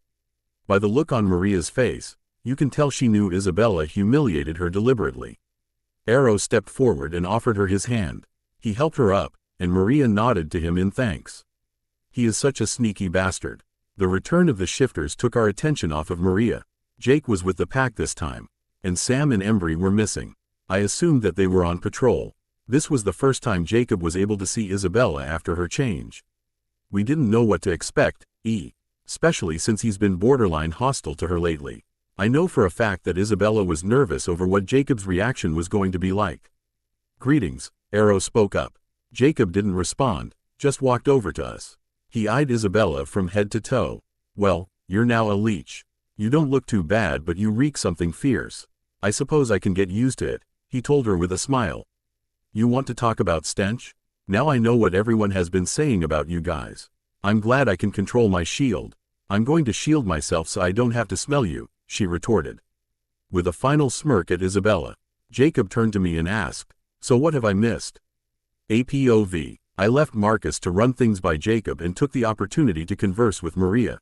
By the look on Maria's face, you can tell she knew Isabella humiliated her deliberately. Arrow stepped forward and offered her his hand. He helped her up, and Maria nodded to him in thanks. He is such a sneaky bastard. The return of the shifters took our attention off of Maria. Jake was with the pack this time, and Sam and Embry were missing. I assumed that they were on patrol. This was the first time Jacob was able to see Isabella after her change. We didn't know what to expect, especially since he's been borderline hostile to her lately. I know for a fact that Isabella was nervous over what Jacob's reaction was going to be like. Greetings, Arrow spoke up. Jacob didn't respond, just walked over to us. He eyed Isabella from head to toe. Well, you're now a leech. You don't look too bad but you reek something fierce. I suppose I can get used to it, he told her with a smile. You want to talk about stench? Now I know what everyone has been saying about you guys. I'm glad I can control my shield. I'm going to shield myself so I don't have to smell you, she retorted. With a final smirk at Isabella, Jacob turned to me and asked, so what have I missed? APOV. I left Marcus to run things by Jacob and took the opportunity to converse with Maria.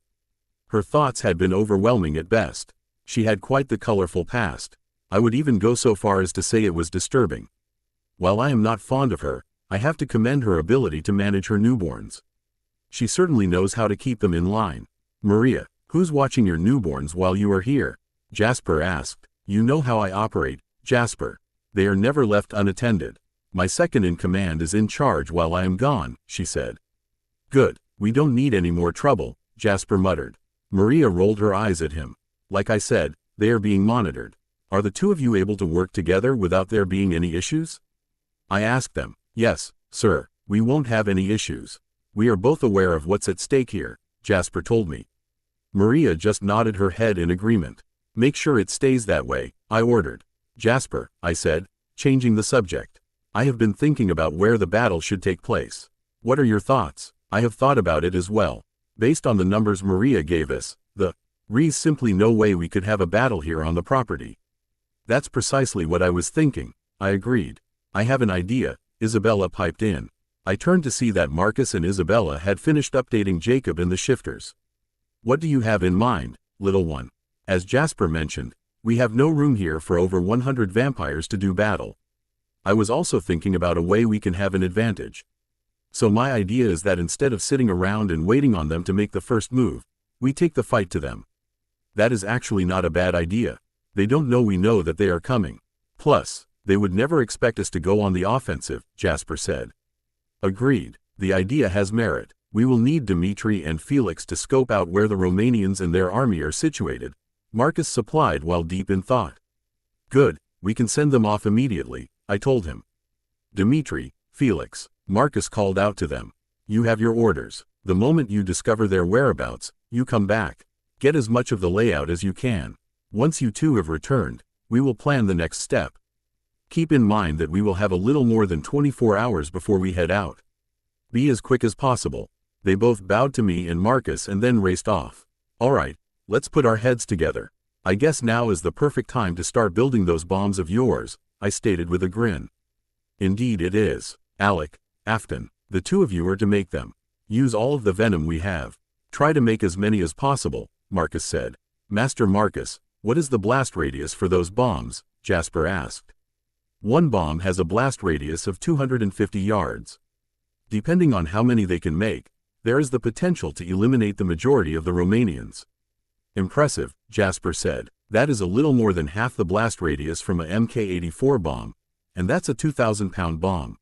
Her thoughts had been overwhelming at best. She had quite the colorful past. I would even go so far as to say it was disturbing. While I am not fond of her, I have to commend her ability to manage her newborns. She certainly knows how to keep them in line. Maria, who's watching your newborns while you are here? Jasper asked. You know how I operate, Jasper. They are never left unattended. My second in command is in charge while I am gone, she said. Good, we don't need any more trouble, Jasper muttered. Maria rolled her eyes at him. Like I said, they are being monitored. Are the two of you able to work together without there being any issues? I asked them. Yes, sir, we won't have any issues. We are both aware of what's at stake here, Jasper told me. Maria just nodded her head in agreement. Make sure it stays that way, I ordered. Jasper, I said, changing the subject. I have been thinking about where the battle should take place. What are your thoughts? I have thought about it as well. Based on the numbers Maria gave us, there's simply no way we could have a battle here on the property. That's precisely what I was thinking, I agreed. I have an idea, Isabella piped in. I turned to see that Marcus and Isabella had finished updating Jacob and the shifters. What do you have in mind, little one? As Jasper mentioned, we have no room here for over 100 vampires to do battle. I was also thinking about a way we can have an advantage. So my idea is that instead of sitting around and waiting on them to make the first move, we take the fight to them. That is actually not a bad idea. They don't know we know that they are coming. Plus, they would never expect us to go on the offensive, Jasper said. Agreed. The idea has merit. We will need Dmitri and Felix to scope out where the Romanians and their army are situated, Marcus supplied while deep in thought. Good, we can send them off immediately, I told him. Dmitri, Felix, Marcus called out to them. You have your orders. The moment you discover their whereabouts, you come back. Get as much of the layout as you can. Once you two have returned, we will plan the next step. Keep in mind that we will have a little more than 24 hours before we head out. Be as quick as possible. They both bowed to me and Marcus and then raced off. All right, let's put our heads together. I guess now is the perfect time to start building those bombs of yours, I stated with a grin. Indeed it is. Alec, Afton, the two of you are to make them. Use all of the venom we have. Try to make as many as possible, Marcus said. Master Marcus, what is the blast radius for those bombs? Jasper asked. One bomb has a blast radius of 250 yards. Depending on how many they can make, there is the potential to eliminate the majority of the Romanians. Impressive, Jasper said. That is a little more than half the blast radius from a Mk-84 bomb, and that's a 2,000-pound bomb.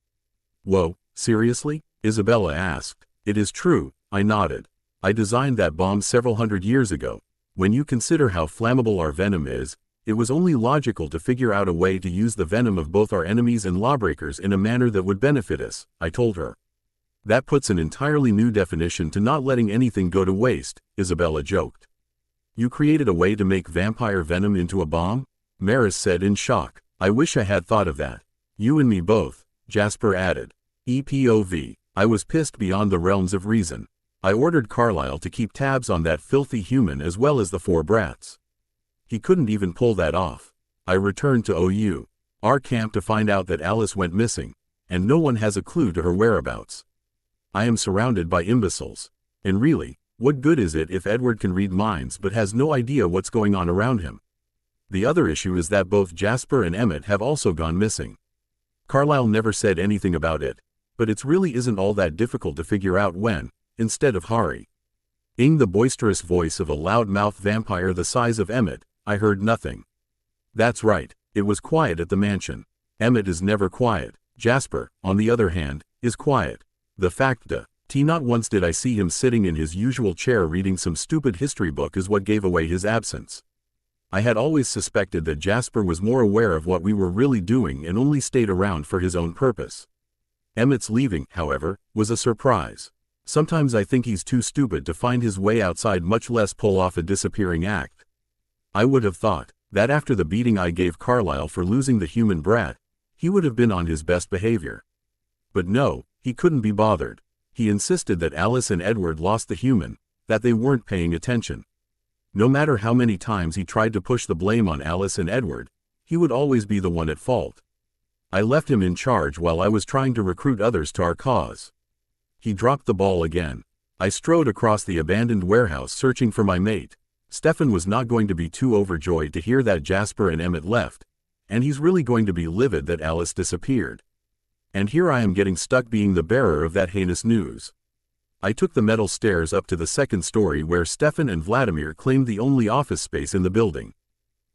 Whoa, seriously? Isabella asked. It is true, I nodded. I designed that bomb several hundred years ago. When you consider how flammable our venom is, it was only logical to figure out a way to use the venom of both our enemies and lawbreakers in a manner that would benefit us, I told her. That puts an entirely new definition to not letting anything go to waste, Isabella joked. You created a way to make vampire venom into a bomb? Maris said in shock. I wish I had thought of that. You and me both, Jasper added. EPOV. I was pissed beyond the realms of reason. I ordered Carlyle to keep tabs on that filthy human as well as the 4 brats. He couldn't even pull that off. I returned to our camp to find out that Alice went missing, and no one has a clue to her whereabouts. I am surrounded by imbeciles. And really, what good is it if Edward can read minds but has no idea what's going on around him? The other issue is that both Jasper and Emmett have also gone missing. Carlyle never said anything about it, but it really isn't all that difficult to figure out when, instead of Hari. In the boisterous voice of a loud-mouthed vampire the size of Emmett, I heard nothing. That's right, it was quiet at the mansion. Emmett is never quiet. Jasper, on the other hand, is quiet. The fact that, not once did I see him sitting in his usual chair reading some stupid history book is what gave away his absence. I had always suspected that Jasper was more aware of what we were really doing and only stayed around for his own purpose. Emmett's leaving, however, was a surprise. Sometimes I think he's too stupid to find his way outside, much less pull off a disappearing act. I would have thought that after the beating I gave Carlyle for losing the human brat, he would have been on his best behavior. But no, he couldn't be bothered. He insisted that Alice and Edward lost the human, that they weren't paying attention. No matter how many times he tried to push the blame on Alice and Edward, he would always be the one at fault. I left him in charge while I was trying to recruit others to our cause. He dropped the ball again. I strode across the abandoned warehouse searching for my mate. Stefan was not going to be too overjoyed to hear that Jasper and Emmett left, and he's really going to be livid that Alice disappeared. And here I am getting stuck being the bearer of that heinous news. I took the metal stairs up to the second story where Stefan and Vladimir claimed the only office space in the building.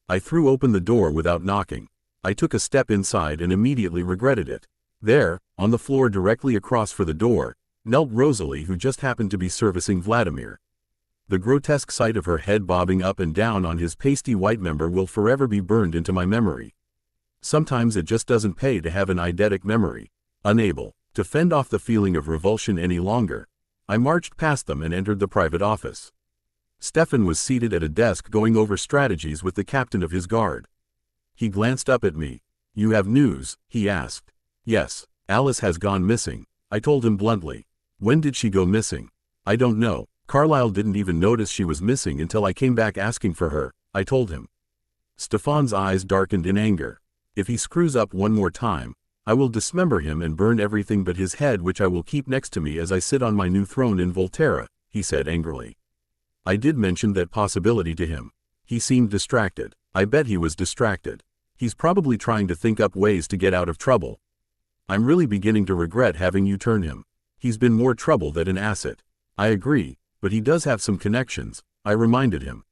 I threw open the door without knocking. I took a step inside and immediately regretted it. There, on the floor directly across from the door, knelt Rosalie, who just happened to be servicing Vladimir. The grotesque sight of her head bobbing up and down on his pasty white member will forever be burned into my memory. Sometimes it just doesn't pay to have an eidetic memory. Unable to fend off the feeling of revulsion any longer, I marched past them and entered the private office. Stefan was seated at a desk going over strategies with the captain of his guard. He glanced up at me. You have news? He asked. Yes, Alice has gone missing, I told him bluntly. When did she go missing? I don't know. Carlyle didn't even notice she was missing until I came back asking for her, I told him. Stefan's eyes darkened in anger. If he screws up one more time, I will dismember him and burn everything but his head, which I will keep next to me as I sit on my new throne in Volterra, he said angrily. I did mention that possibility to him. He seemed distracted. I bet he was distracted. He's probably trying to think up ways to get out of trouble. I'm really beginning to regret having you turn him. He's been more trouble than an asset. I agree, but he does have some connections, I reminded him.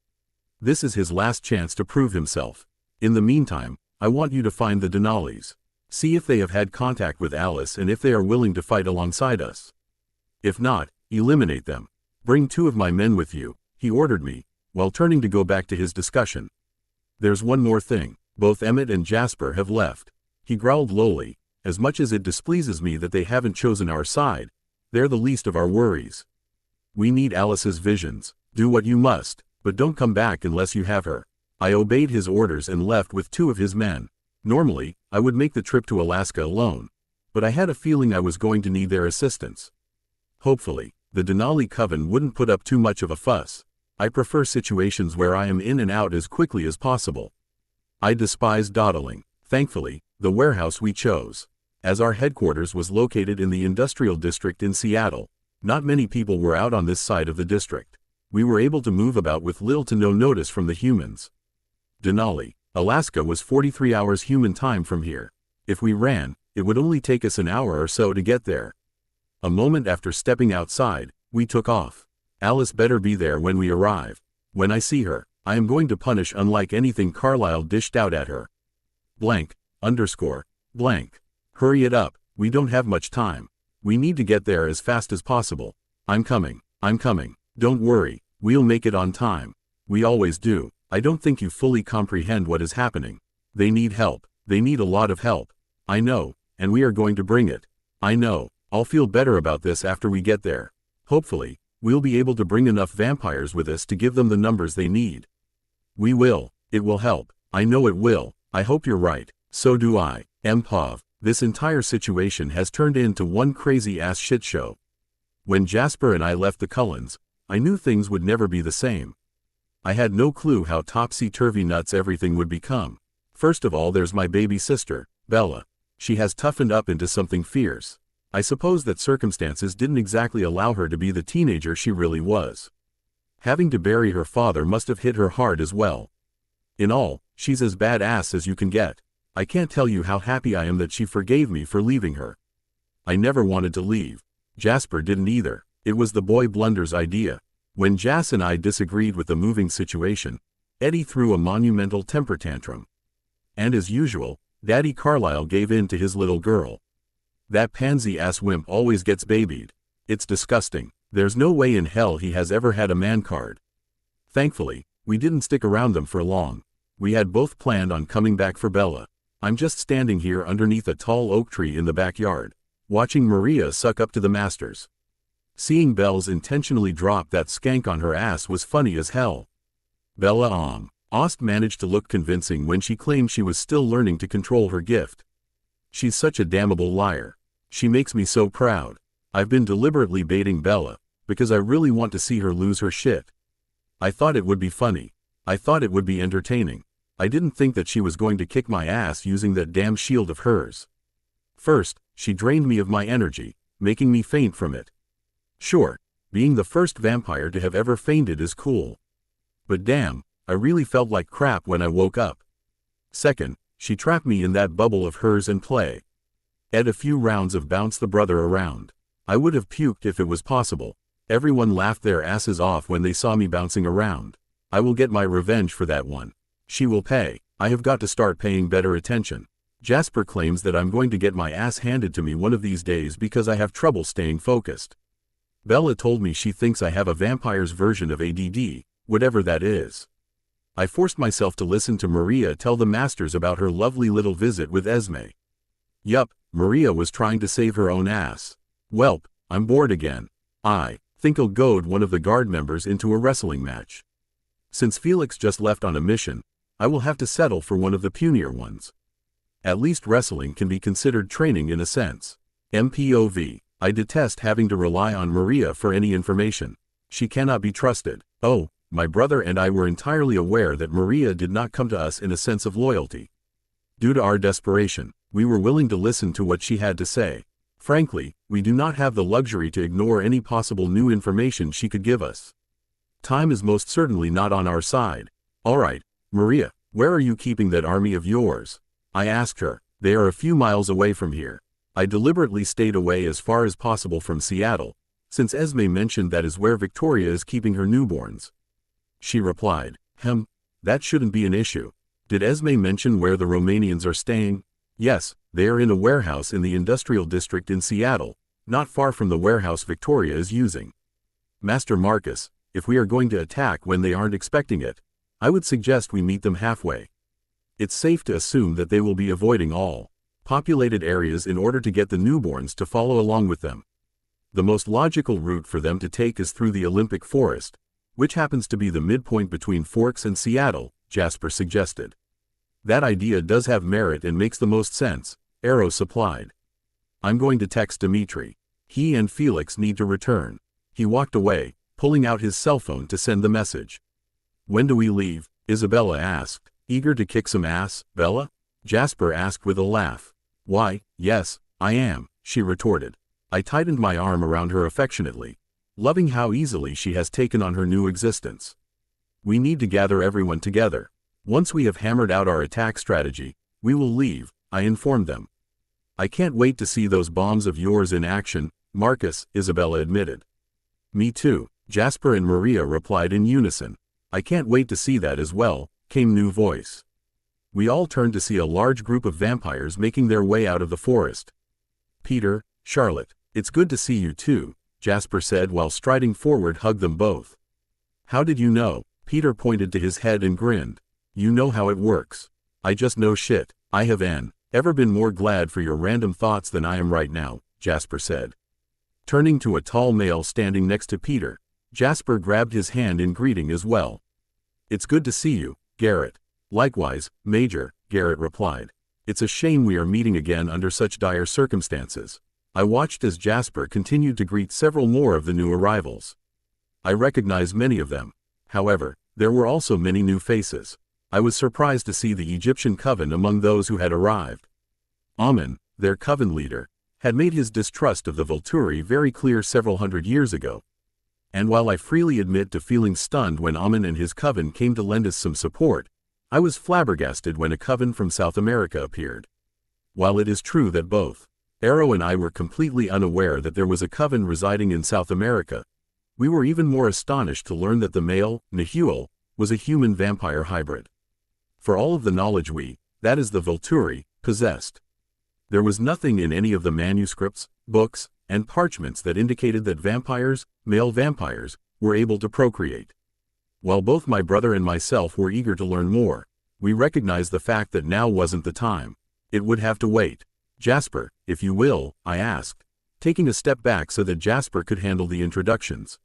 This is his last chance to prove himself. In the meantime, I want you to find the Denalis. See if they have had contact with Alice and if they are willing to fight alongside us. If not, eliminate them. Bring 2 of my men with you, he ordered me, while turning to go back to his discussion. There's one more thing. Both Emmett and Jasper have left. He growled lowly. As much as it displeases me that they haven't chosen our side, they're the least of our worries. We need Alice's visions. Do what you must, but don't come back unless you have her. I obeyed his orders and left with 2 of his men. Normally, I would make the trip to Alaska alone, but I had a feeling I was going to need their assistance. Hopefully, the Denali coven wouldn't put up too much of a fuss. I prefer situations where I am in and out as quickly as possible. I despise dawdling. Thankfully, the warehouse we chose, as our headquarters was located in the industrial district in Seattle, not many people were out on this side of the district. We were able to move about with little to no notice from the humans. Denali, Alaska was 43 hours human time from here. If we ran, it would only take us an hour or so to get there. A moment after stepping outside, we took off. Alice better be there when we arrive. When I see her, I am going to punish unlike anything Carlyle dished out at her. Blank. Hurry it up, we don't have much time. We need to get there as fast as possible. I'm coming. Don't worry, we'll make it on time. We always do. I don't think you fully comprehend what is happening. They need help. They need a lot of help. I know, and we are going to bring it. I know. I'll feel better about this after we get there. Hopefully, we'll be able to bring enough vampires with us to give them the numbers they need. We will. It will help. I know it will. I hope you're right. So do I. Empov. This entire situation has turned into one crazy-ass shit show. When Jasper and I left the Cullens, I knew things would never be the same. I had no clue how topsy-turvy nuts everything would become. First of all, there's my baby sister, Bella. She has toughened up into something fierce. I suppose that circumstances didn't exactly allow her to be the teenager she really was. Having to bury her father must have hit her hard as well. In all, she's as badass as you can get. I can't tell you how happy I am that she forgave me for leaving her. I never wanted to leave. Jasper didn't either. It was the boy Blunder's idea. When Jas and I disagreed with the moving situation, Eddie threw a monumental temper tantrum. And as usual, Daddy Carlyle gave in to his little girl. That pansy-ass wimp always gets babied. It's disgusting. There's no way in hell he has ever had a man card. Thankfully, we didn't stick around them for long. We had both planned on coming back for Bella. I'm just standing here underneath a tall oak tree in the backyard, watching Maria suck up to the masters. Seeing Bells intentionally drop that skank on her ass was funny as hell. Bella Ost managed to look convincing when she claimed she was still learning to control her gift. She's such a damnable liar. She makes me so proud. I've been deliberately baiting Bella, because I really want to see her lose her shit. I thought it would be funny. I thought it would be entertaining. I didn't think that she was going to kick my ass using that damn shield of hers. First, she drained me of my energy, making me faint from it. Sure, being the first vampire to have ever fainted is cool. But damn, I really felt like crap when I woke up. Second, she trapped me in that bubble of hers and play. Ed a few rounds of bounce the brother around. I would have puked if it was possible. Everyone laughed their asses off when they saw me bouncing around. I will get my revenge for that one. She will pay. I have got to start paying better attention. Jasper claims that I'm going to get my ass handed to me one of these days because I have trouble staying focused. Bella told me she thinks I have a vampire's version of ADD, whatever that is. I forced myself to listen to Maria tell the masters about her lovely little visit with Esme. Yup, Maria was trying to save her own ass. Welp, I'm bored again. I think I'll goad one of the guard members into a wrestling match. Since Felix just left on a mission, I will have to settle for one of the punier ones. At least wrestling can be considered training in a sense. MPOV. I detest having to rely on Maria for any information. She cannot be trusted. Oh, my brother and I were entirely aware that Maria did not come to us in a sense of loyalty. Due to our desperation, we were willing to listen to what she had to say. Frankly, we do not have the luxury to ignore any possible new information she could give us. Time is most certainly not on our side. All right, Maria, where are you keeping that army of yours? I asked her. They are a few miles away from here. I deliberately stayed away as far as possible from Seattle, since Esme mentioned that is where Victoria is keeping her newborns. She replied, that shouldn't be an issue. Did Esme mention where the Romanians are staying? Yes, they are in a warehouse in the industrial district in Seattle, not far from the warehouse Victoria is using. Master Marcus, if we are going to attack when they aren't expecting it, I would suggest we meet them halfway. It's safe to assume that they will be avoiding all populated areas in order to get the newborns to follow along with them. The most logical route for them to take is through the Olympic Forest, which happens to be the midpoint between Forks and Seattle, Jasper suggested. That idea does have merit and makes the most sense, Arrow supplied. I'm going to text Dimitri. He and Felix need to return. He walked away, pulling out his cell phone to send the message. When do we leave? Isabella asked. Eager to kick some ass, Bella? Jasper asked with a laugh. Why, yes, I am, she retorted. I tightened my arm around her affectionately, loving how easily she has taken on her new existence. We need to gather everyone together. Once we have hammered out our attack strategy, we will leave, I informed them. I can't wait to see those bombs of yours in action, Marcus, Isabella admitted. Me too, Jasper and Maria replied in unison. I can't wait to see that as well, came new voice. We all turned to see a large group of vampires making their way out of the forest. Peter, Charlotte, it's good to see you too, Jasper said while striding forward hugged them both. How did you know? Peter pointed to his head and grinned. You know how it works. I just know shit. I have ever been more glad for your random thoughts than I am right now, Jasper said. Turning to a tall male standing next to Peter, Jasper grabbed his hand in greeting as well. It's good to see you, Garrett. Likewise, Major, Garrett replied. It's a shame we are meeting again under such dire circumstances. I watched as Jasper continued to greet several more of the new arrivals. I recognized many of them. However, there were also many new faces. I was surprised to see the Egyptian coven among those who had arrived. Amun, their coven leader, had made his distrust of the Volturi very clear several hundred years ago. And while I freely admit to feeling stunned when Amun and his coven came to lend us some support, I was flabbergasted when a coven from South America appeared. While it is true that both Arrow and I were completely unaware that there was a coven residing in South America, we were even more astonished to learn that the male, Nahuel, was a human-vampire hybrid. For all of the knowledge we, that is the Volturi, possessed, there was nothing in any of the manuscripts, books, and parchments that indicated that vampires, male vampires, were able to procreate. While both my brother and myself were eager to learn more, we recognized the fact that now wasn't the time. It would have to wait. Jasper, if you will, I asked, taking a step back so that Jasper could handle the introductions.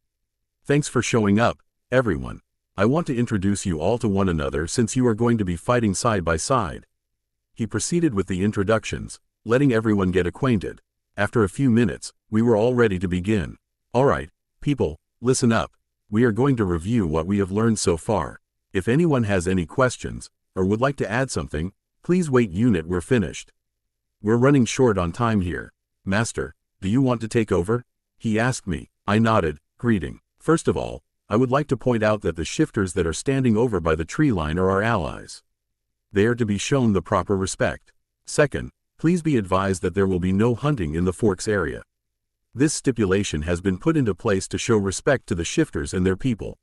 Thanks for showing up, everyone. I want to introduce you all to one another since you are going to be fighting side by side. He proceeded with the introductions, letting everyone get acquainted. After a few minutes, we were all ready to begin. All right, people, listen up. We are going to review what we have learned so far. If anyone has any questions, or would like to add something, please wait unit we're finished. We're running short on time here. Master, do you want to take over? He asked me. I nodded, greeting. First of all, I would like to point out that the shifters that are standing over by the tree line are our allies. They are to be shown the proper respect. Second, please be advised that there will be no hunting in the Forks area. This stipulation has been put into place to show respect to the shifters and their people.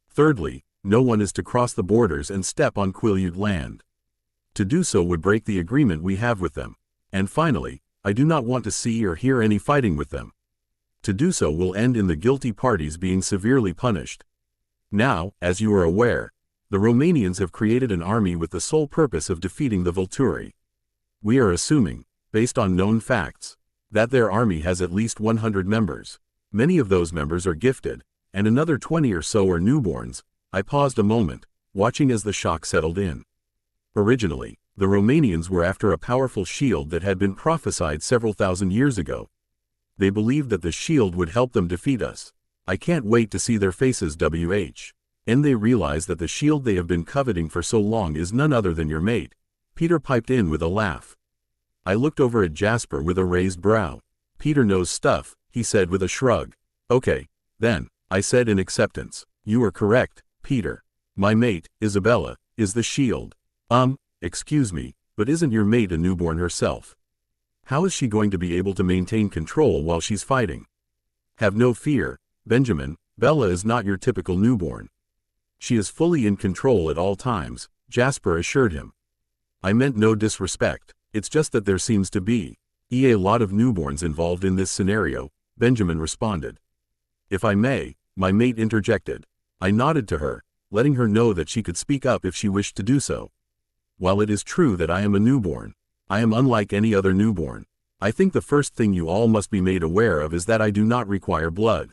Thirdly, no one is to cross the borders and step on Quileute land. To do so would break the agreement we have with them. And finally, I do not want to see or hear any fighting with them. To do so will end in the guilty parties being severely punished. Now, as you are aware, the Romanians have created an army with the sole purpose of defeating the Volturi. We are assuming, based on known facts, that their army has at least 100 members. Many of those members are gifted, and another 20 or so are newborns. I paused a moment, watching as the shock settled in. Originally, the Romanians were after a powerful shield that had been prophesied several thousand years ago. They believed that the shield would help them defeat us. I can't wait to see their faces, and they realize that the shield they have been coveting for so long is none other than your mate. Peter piped in with a laugh. I looked over at Jasper with a raised brow. Peter knows stuff, he said with a shrug. Okay, then, I said in acceptance. You are correct, Peter. My mate, Isabella, is the shield. Excuse me, but isn't your mate a newborn herself? How is she going to be able to maintain control while she's fighting? Have no fear, Benjamin, Bella is not your typical newborn. She is fully in control at all times, Jasper assured him. I meant no disrespect, it's just that there seems to be a lot of newborns involved in this scenario, Benjamin responded. If I may, my mate interjected. I nodded to her, letting her know that she could speak up if she wished to do so. While it is true that I am a newborn, I am unlike any other newborn. I think the first thing you all must be made aware of is that I do not require blood.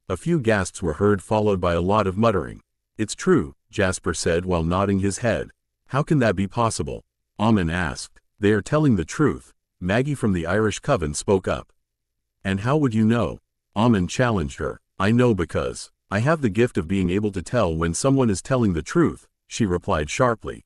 A few gasps were heard, followed by a lot of muttering. It's true, Jasper said while nodding his head. How can that be possible? Amen asked. They are telling the truth, Maggie from the Irish Coven spoke up. And how would you know? Amen challenged her. I know because I have the gift of being able to tell when someone is telling the truth, she replied sharply.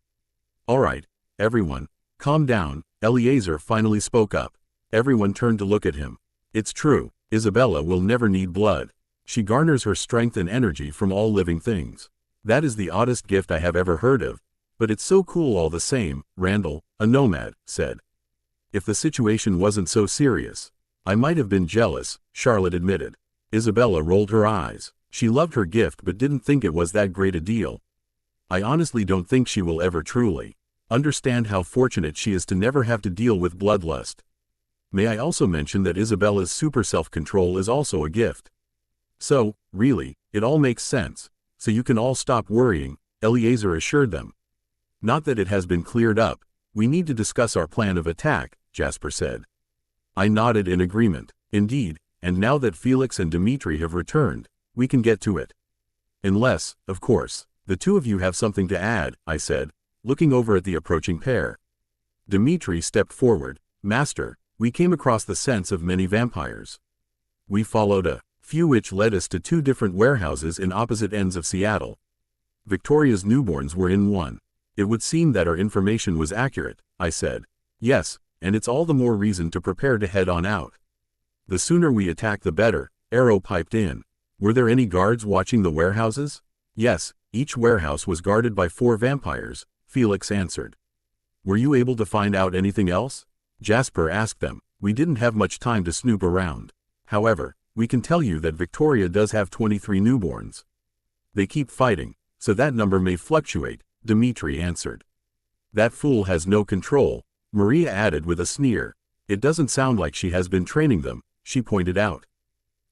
All right, everyone, calm down, Eliezer finally spoke up. Everyone turned to look at him. It's true, Isabella will never need blood. She garners her strength and energy from all living things. That is the oddest gift I have ever heard of, but it's so cool all the same, Randall, a nomad, said. If the situation wasn't so serious, I might have been jealous, Charlotte admitted. Isabella rolled her eyes. She loved her gift but didn't think it was that great a deal. I honestly don't think she will ever truly understand how fortunate she is to never have to deal with bloodlust. May I also mention that Isabella's super self-control is also a gift. So, really, it all makes sense, so you can all stop worrying, Eliezer assured them. Not that it has been cleared up, we need to discuss our plan of attack, Jasper said. I nodded in agreement. Indeed, and now that Felix and Dimitri have returned, we can get to it. Unless, of course, the two of you have something to add, I said, looking over at the approaching pair. Dimitri stepped forward. Master, we came across the scents of many vampires. We followed a few which led us to two different warehouses in opposite ends of Seattle. Victoria's newborns were in one. It would seem that our information was accurate, I said. Yes, and it's all the more reason to prepare to head on out. The sooner we attack the better, Arrow piped in. Were there any guards watching the warehouses? Yes, each warehouse was guarded by 4 vampires, Felix answered. Were you able to find out anything else? Jasper asked them. We didn't have much time to snoop around. However, we can tell you that Victoria does have 23 newborns. They keep fighting, so that number may fluctuate, Dimitri answered. That fool has no control, Maria added with a sneer. It doesn't sound like she has been training them, she pointed out.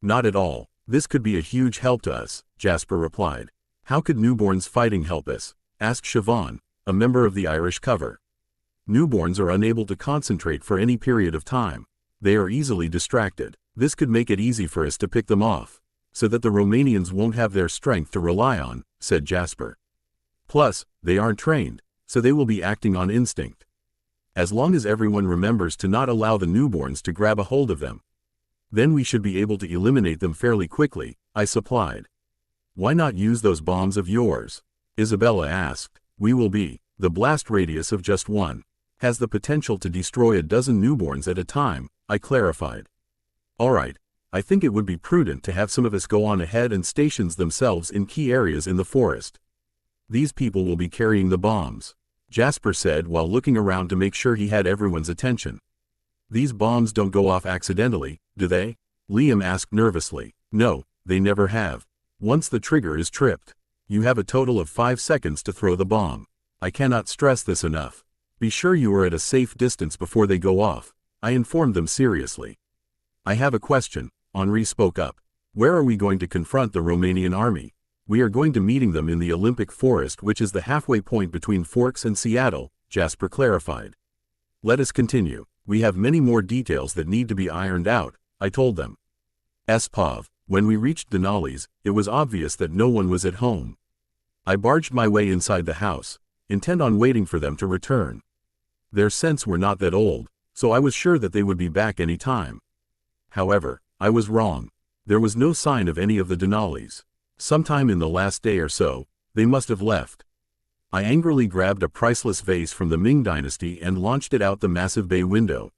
Not at all. This could be a huge help to us, Jasper replied. How could newborns fighting help us? Asked Siobhan, a member of the Irish Coven. Newborns are unable to concentrate for any period of time. They are easily distracted. This could make it easy for us to pick them off, so that the Romanians won't have their strength to rely on, said Jasper. Plus, they aren't trained, so they will be acting on instinct. As long as everyone remembers to not allow the newborns to grab a hold of them, then we should be able to eliminate them fairly quickly, I supplied. Why not use those bombs of yours? Isabella asked. We will be. The blast radius of just one has the potential to destroy a dozen newborns at a time, I clarified. All right, I think it would be prudent to have some of us go on ahead and stations themselves in key areas in the forest. These people will be carrying the bombs, Jasper said while looking around to make sure he had everyone's attention. These bombs don't go off accidentally, do they? Liam asked nervously. No, they never have. Once the trigger is tripped, you have a total of 5 seconds to throw the bomb. I cannot stress this enough. Be sure you are at a safe distance before they go off, I informed them seriously. I have a question, Henri spoke up. Where are we going to confront the Romanian army? We are going to meeting them in the Olympic Forest, which is the halfway point between Forks and Seattle, Jasper clarified. Let us continue. We have many more details that need to be ironed out, I told them. Espov, when we reached Denali's, it was obvious that no one was at home. I barged my way inside the house, intent on waiting for them to return. Their scents were not that old, so I was sure that they would be back any time. However, I was wrong. There was no sign of any of the Denali's. Sometime in the last day or so, they must have left. I angrily grabbed a priceless vase from the Ming Dynasty and launched it out the massive bay window.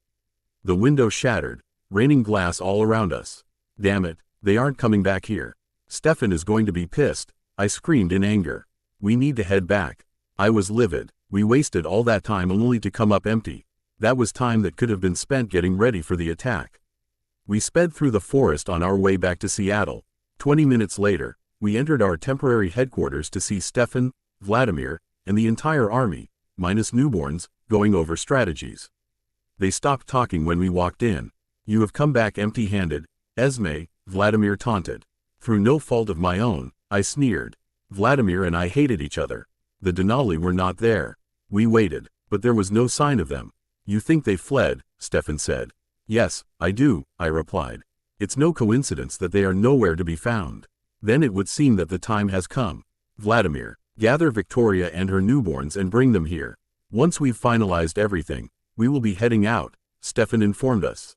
The window shattered, raining glass all around us. Damn it, they aren't coming back here. Stefan is going to be pissed, I screamed in anger. We need to head back. I was livid. We wasted all that time only to come up empty. That was time that could have been spent getting ready for the attack. We sped through the forest on our way back to Seattle. 20 minutes later, we entered our temporary headquarters to see Stefan, Vladimir, and the entire army, minus newborns, going over strategies. They stopped talking when we walked in. "You have come back empty-handed, Esme," Vladimir taunted. "Through no fault of my own," I sneered. Vladimir and I hated each other. The Denali were not there. We waited, but there was no sign of them. "You think they fled," Stefan said. "Yes, I do," I replied. "It's no coincidence that they are nowhere to be found." "Then it would seem that the time has come. Vladimir, gather Victoria and her newborns and bring them here. Once we've finalized everything, we will be heading out," Stefan informed us.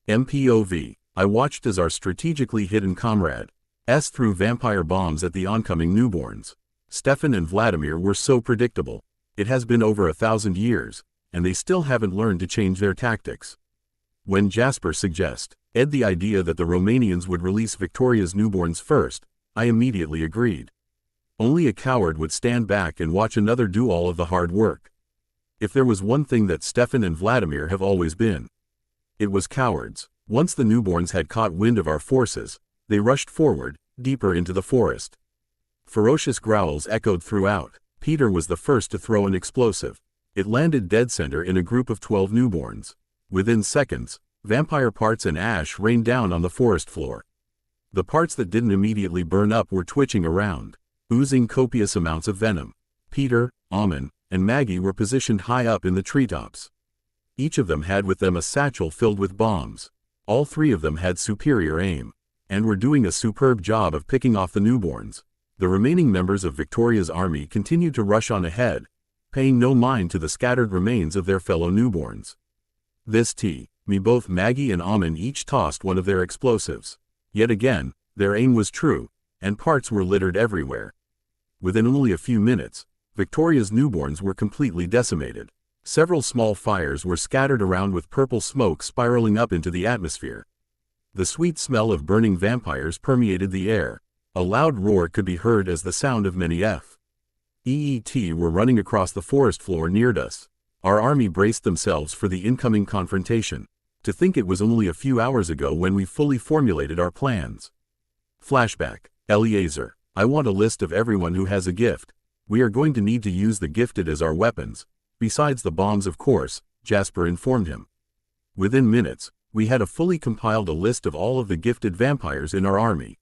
MPOV. I watched as our strategically hidden comrade threw vampire bombs at the oncoming newborns. Stefan and Vladimir were so predictable. It has been over 1,000 years, and they still haven't learned to change their tactics. When Jasper suggested the idea that the Romanians would release Victoria's newborns first, I immediately agreed. Only a coward would stand back and watch another do all of the hard work. If there was one thing that Stefan and Vladimir have always been, it was cowards. Once the newborns had caught wind of our forces, they rushed forward, deeper into the forest. Ferocious growls echoed throughout. Peter was the first to throw an explosive. It landed dead center in a group of 12 newborns. Within seconds, vampire parts and ash rained down on the forest floor. The parts that didn't immediately burn up were twitching around, oozing copious amounts of venom. Peter, Amen, and Maggie were positioned high up in the treetops. Each of them had with them a satchel filled with bombs. All three of them had superior aim, and were doing a superb job of picking off the newborns. The remaining members of Victoria's army continued to rush on ahead, paying no mind to the scattered remains of their fellow newborns. Both Maggie and Amen each tossed one of their explosives. Yet again, their aim was true, and parts were littered everywhere. Within only a few minutes, Victoria's newborns were completely decimated. Several small fires were scattered around with purple smoke spiraling up into the atmosphere. The sweet smell of burning vampires permeated the air. A loud roar could be heard as the sound of many EET were running across the forest floor near us. Our army braced themselves for the incoming confrontation. To think it was only a few hours ago when we fully formulated our plans. Flashback. Eliezer, I want a list of everyone who has a gift. We are going to need to use the gifted as our weapons. Besides the bombs, of course, Jasper informed him. Within minutes, we had a fully compiled a list of all of the gifted vampires in our army.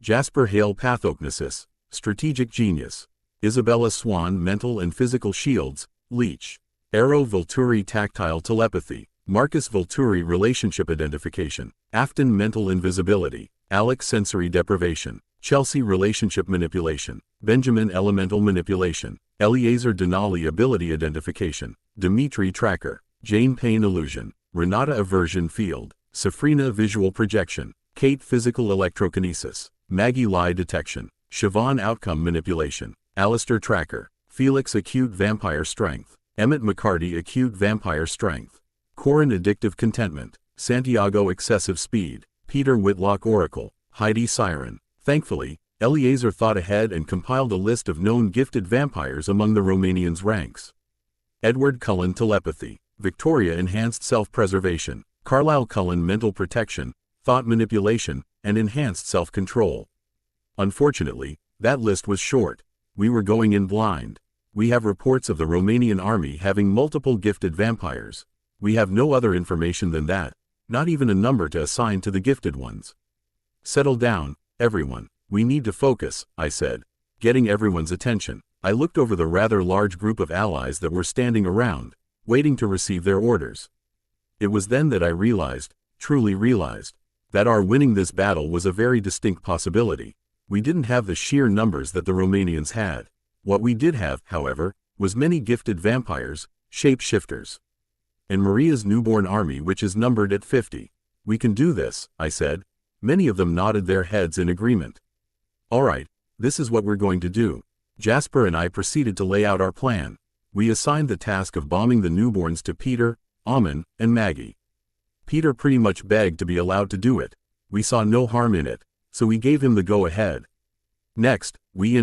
Jasper Hale Pathognosis, Strategic Genius. Isabella Swan Mental and Physical Shields, Leech. Arrow Volturi Tactile Telepathy. Marcus Volturi Relationship Identification. Afton Mental Invisibility. Alex Sensory Deprivation. Chelsea Relationship Manipulation. Benjamin Elemental Manipulation. Eliezer Denali Ability Identification. Dimitri Tracker. Jane Payne Illusion. Renata Aversion Field. Safrina Visual Projection. Kate Physical Electrokinesis. Maggie Lie Detection. Siobhan Outcome Manipulation. Alistair Tracker. Felix Acute Vampire Strength. Emmett McCarty Acute Vampire Strength. Corin Addictive Contentment. Santiago Excessive Speed. Peter Whitlock Oracle. Heidi Siren. Thankfully, Eliezer thought ahead and compiled a list of known gifted vampires among the Romanians' ranks. Edward Cullen Telepathy. Victoria Enhanced Self-Preservation. Carlisle Cullen Mental Protection, Thought Manipulation, and Enhanced Self-Control. Unfortunately, that list was short. We were going in blind. We have reports of the Romanian army having multiple gifted vampires. We have no other information than that, not even a number to assign to the gifted ones. Settle down, everyone. We need to focus, I said, getting everyone's attention. I looked over the rather large group of allies that were standing around, waiting to receive their orders. It was then that I realized, truly realized, that our winning this battle was a very distinct possibility. We didn't have the sheer numbers that the Romanians had. What we did have, however, was many gifted vampires, shapeshifters. And Maria's newborn army, which is numbered at 50. We can do this, I said. Many of them nodded their heads in agreement. All right, this is what we're going to do. Jasper and I proceeded to lay out our plan. We assigned the task of bombing the newborns to Peter, Amen, and Maggie. Peter pretty much begged to be allowed to do it. We saw no harm in it, so we gave him the go-ahead. Next, we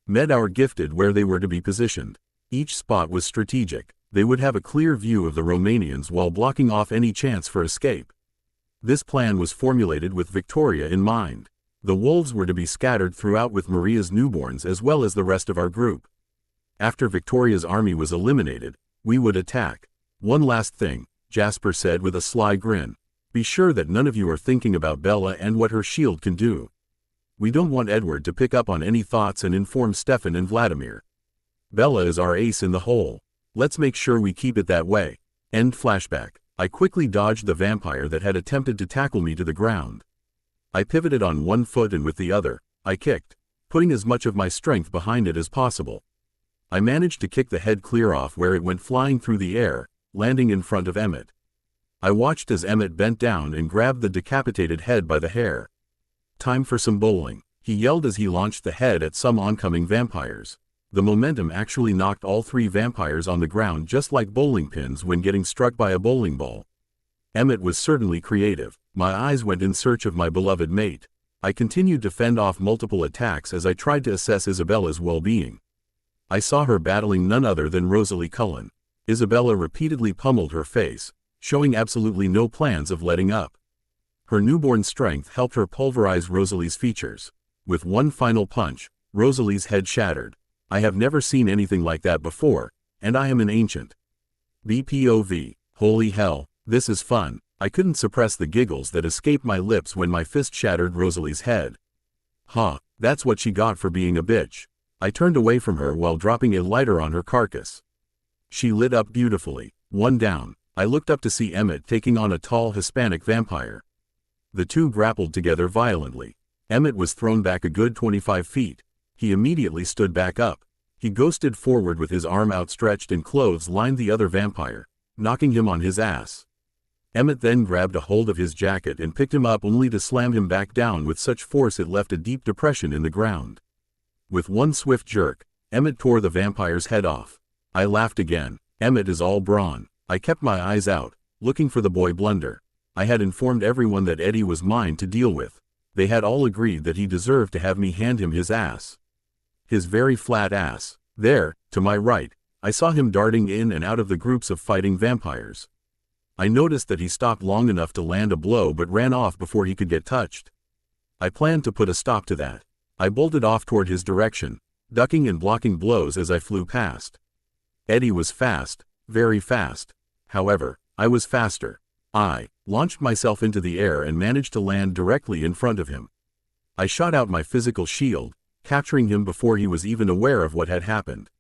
met our gifted where they were to be positioned. Each spot was strategic. They would have a clear view of the Romanians while blocking off any chance for escape. This plan was formulated with Victoria in mind. The wolves were to be scattered throughout with Maria's newborns as well as the rest of our group. After Victoria's army was eliminated, we would attack. One last thing, Jasper said with a sly grin. Be sure that none of you are thinking about Bella and what her shield can do. We don't want Edward to pick up on any thoughts and inform Stefan and Vladimir. Bella is our ace in the hole. Let's make sure we keep it that way. End flashback. I quickly dodged the vampire that had attempted to tackle me to the ground. I pivoted on one foot and with the other, I kicked, putting as much of my strength behind it as possible. I managed to kick the head clear off where it went flying through the air, landing in front of Emmett. I watched as Emmett bent down and grabbed the decapitated head by the hair. Time for some bowling, he yelled as he launched the head at some oncoming vampires. The momentum actually knocked all 3 vampires on the ground just like bowling pins when getting struck by a bowling ball. Emmett was certainly creative. My eyes went in search of my beloved mate. I continued to fend off multiple attacks as I tried to assess Isabella's well-being. I saw her battling none other than Rosalie Cullen. Isabella repeatedly pummeled her face, showing absolutely no plans of letting up. Her newborn strength helped her pulverize Rosalie's features. With one final punch, Rosalie's head shattered. I have never seen anything like that before, and I am an ancient. BPOV. Holy hell, this is fun. I couldn't suppress the giggles that escaped my lips when my fist shattered Rosalie's head. Ha, that's what she got for being a bitch. I turned away from her while dropping a lighter on her carcass. She lit up beautifully. One down. I looked up to see Emmett taking on a tall Hispanic vampire. The two grappled together violently. Emmett was thrown back a good 25 feet. He immediately stood back up. He ghosted forward with his arm outstretched and clothes lined the other vampire, knocking him on his ass. Emmett then grabbed a hold of his jacket and picked him up only to slam him back down with such force it left a deep depression in the ground. With one swift jerk, Emmett tore the vampire's head off. I laughed again. Emmett is all brawn. I kept my eyes out, looking for the boy Blunder. I had informed everyone that Eddie was mine to deal with. They had all agreed that he deserved to have me hand him his ass. His very flat ass. There, to my right, I saw him darting in and out of the groups of fighting vampires. I noticed that he stopped long enough to land a blow but ran off before he could get touched. I planned to put a stop to that. I bolted off toward his direction, ducking and blocking blows as I flew past. Eddie was fast, very fast. However, I was faster. I launched myself into the air and managed to land directly in front of him. I shot out my physical shield, capturing him before he was even aware of what had happened.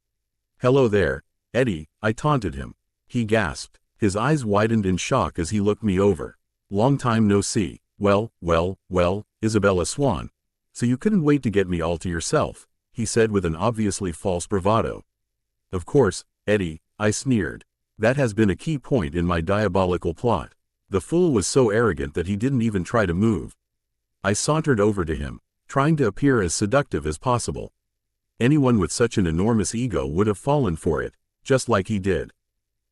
"Hello there, Eddie," I taunted him. He gasped. His eyes widened in shock as he looked me over. "Long time no see. Well, Isabella Swan. So you couldn't wait to get me all to yourself," he said with an obviously false bravado. "Of course, Eddie," I sneered. "That has been a key point in my diabolical plot." The fool was so arrogant that he didn't even try to move. I sauntered over to him, trying to appear as seductive as possible. Anyone with such an enormous ego would have fallen for it, just like he did.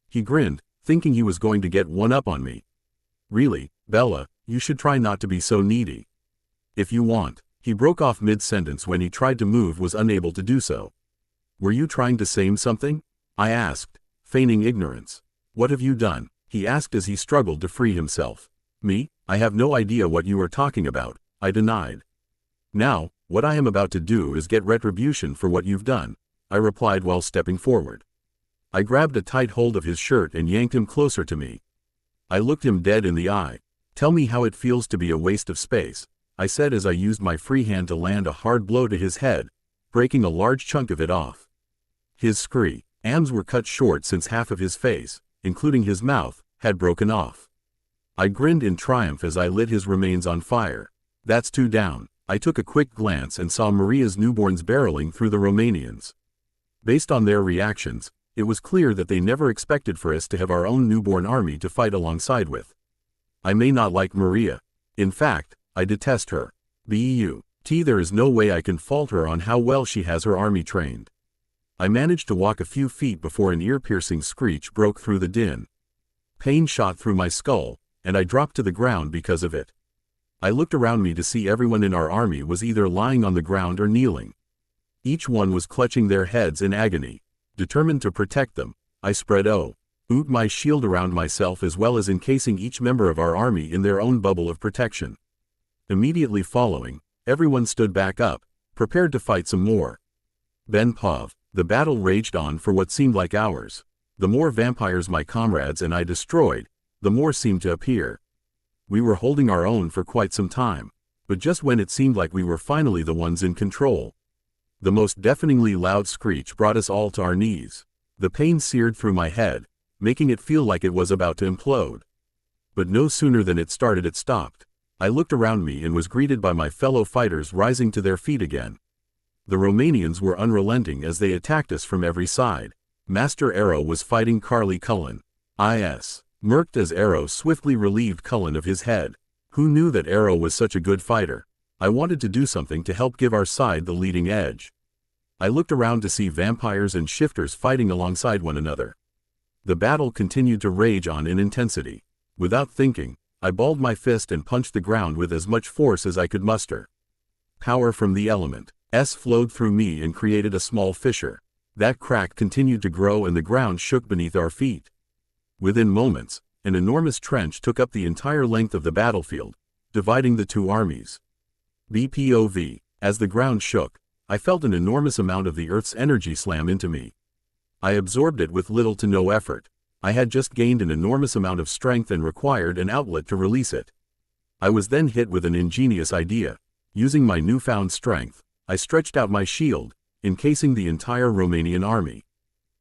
He grinned, thinking he was going to get one up on me. "Really, Bella, you should try not to be so needy. If you want." He broke off mid-sentence when he tried to move was unable to do so. "Were you trying to say something?" I asked, feigning ignorance. "What have you done?" he asked as he struggled to free himself. "Me? I have no idea what you are talking about," I denied. "Now, what I am about to do is get retribution for what you've done," I replied while stepping forward. I grabbed a tight hold of his shirt and yanked him closer to me. I looked him dead in the eye. "Tell me how it feels to be a waste of space," I said as I used my free hand to land a hard blow to his head, breaking a large chunk of it off. His screams were cut short since half of his face, including his mouth, had broken off. I grinned in triumph as I lit his remains on fire. "That's two down." I took a quick glance and saw Maria's newborns barreling through the Romanians. Based on their reactions, it was clear that they never expected for us to have our own newborn army to fight alongside with. I may not like Maria. In fact, I detest her. There is no way I can fault her on how well she has her army trained. I managed to walk a few feet before an ear-piercing screech broke through the din. Pain shot through my skull, and I dropped to the ground because of it. I looked around me to see everyone in our army was either lying on the ground or kneeling. Each one was clutching their heads in agony. Determined to protect them, I spread my shield around myself as well as encasing each member of our army in their own bubble of protection. Immediately following, everyone stood back up, prepared to fight some more. The battle raged on for what seemed like hours. The more vampires my comrades and I destroyed, the more seemed to appear. We were holding our own for quite some time, but just when it seemed like we were finally the ones in control, the most deafeningly loud screech brought us all to our knees. The pain seared through my head, making it feel like it was about to implode. But no sooner than it started it stopped. I looked around me and was greeted by my fellow fighters rising to their feet again. The Romanians were unrelenting as they attacked us from every side. Master Arrow was fighting Carly Cullen. Murked as Arrow swiftly relieved Cullen of his head. Who knew that Arrow was such a good fighter? I wanted to do something to help give our side the leading edge. I looked around to see vampires and shifters fighting alongside one another. The battle continued to rage on in intensity. Without thinking, I balled my fist and punched the ground with as much force as I could muster. Power from the element flowed through me and created a small fissure. That crack continued to grow and the ground shook beneath our feet. Within moments, an enormous trench took up the entire length of the battlefield, dividing the two armies. BPOV. As the ground shook, I felt an enormous amount of the Earth's energy slam into me. I absorbed it with little to no effort. I had just gained an enormous amount of strength and required an outlet to release it. I was then hit with an ingenious idea. Using my newfound strength, I stretched out my shield, encasing the entire Romanian army.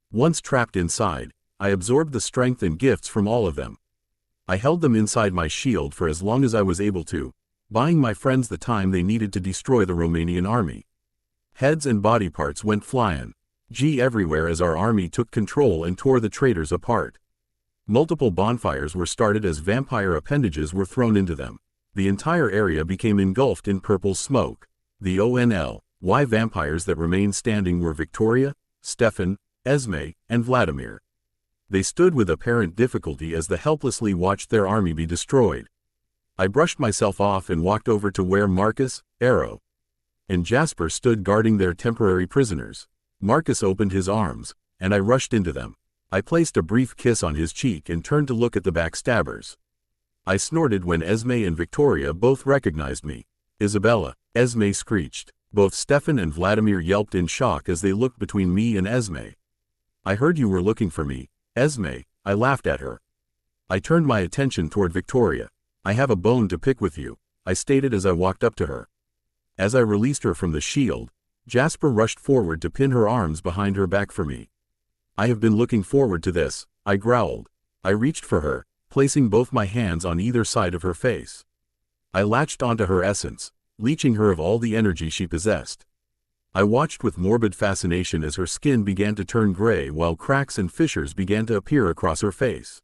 Once trapped inside, I absorbed the strength and gifts from all of them. I held them inside my shield for as long as I was able to, buying my friends the time they needed to destroy the Romanian army. Heads and body parts went flying everywhere as our army took control and tore the traitors apart. Multiple bonfires were started as vampire appendages were thrown into them. The entire area became engulfed in purple smoke. The only vampires that remained standing were Victoria, Stefan, Esme, and Vladimir. They stood with apparent difficulty as they helplessly watched their army be destroyed. I brushed myself off and walked over to where Marcus, Arrow, and Jasper stood guarding their temporary prisoners. Marcus opened his arms, and I rushed into them. I placed a brief kiss on his cheek and turned to look at the backstabbers. I snorted when Esme and Victoria both recognized me. Isabella, Esme screeched. Both Stefan and Vladimir yelped in shock as they looked between me and Esme. I heard you were looking for me, Esme, I laughed at her. I turned my attention toward Victoria. I have a bone to pick with you, I stated as I walked up to her. As I released her from the shield, Jasper rushed forward to pin her arms behind her back for me. I have been looking forward to this, I growled. I reached for her, placing both my hands on either side of her face. I latched onto her essence, leeching her of all the energy she possessed. I watched with morbid fascination as her skin began to turn gray while cracks and fissures began to appear across her face.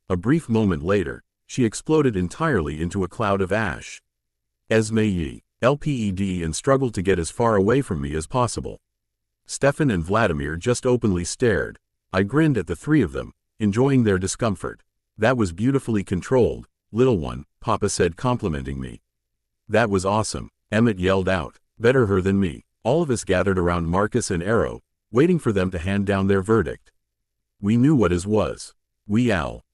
A brief moment later, she exploded entirely into a cloud of ash. Esme LPED and struggled to get as far away from me as possible. Stefan and Vladimir just openly stared. I grinned at the three of them, enjoying their discomfort. That was beautifully controlled, little one, Papa said complimenting me. That was awesome, Emmett yelled out. Better her than me. All of us gathered around Marcus and Arrow, waiting for them to hand down their verdict. We knew what his was. We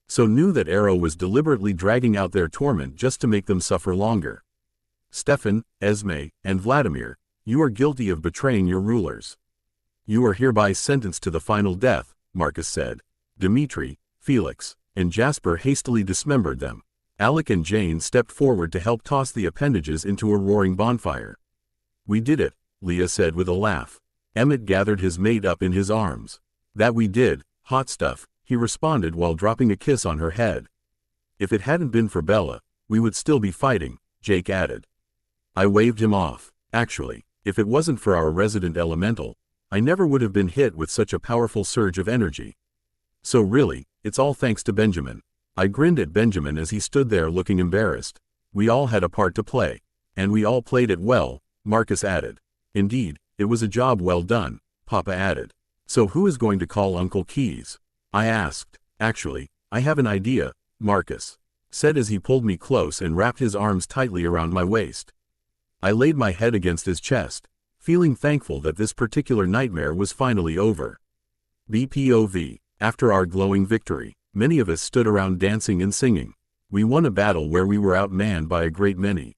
so knew that Arrow was deliberately dragging out their torment just to make them suffer longer. Stefan, Esme, and Vladimir, you are guilty of betraying your rulers. You are hereby sentenced to the final death, Marcus said. Dmitri, Felix, and Jasper hastily dismembered them. Alec and Jane stepped forward to help toss the appendages into a roaring bonfire. We did it, Leah said with a laugh. Emmett gathered his mate up in his arms. That we did, hot stuff, he responded while dropping a kiss on her head. If it hadn't been for Bella, we would still be fighting, Jake added. I waved him off. Actually, if it wasn't for our resident elemental, I never would have been hit with such a powerful surge of energy. So really, it's all thanks to Benjamin. I grinned at Benjamin as he stood there looking embarrassed. We all had a part to play. And we all played it well, Marcus added. Indeed, it was a job well done, Papa added. So who is going to call Uncle Keys? I asked. Actually, I have an idea, Marcus said as he pulled me close and wrapped his arms tightly around my waist. I laid my head against his chest, feeling thankful that this particular nightmare was finally over. BPOV. After our glowing victory, many of us stood around dancing and singing. We won a battle where we were outmanned by a great many.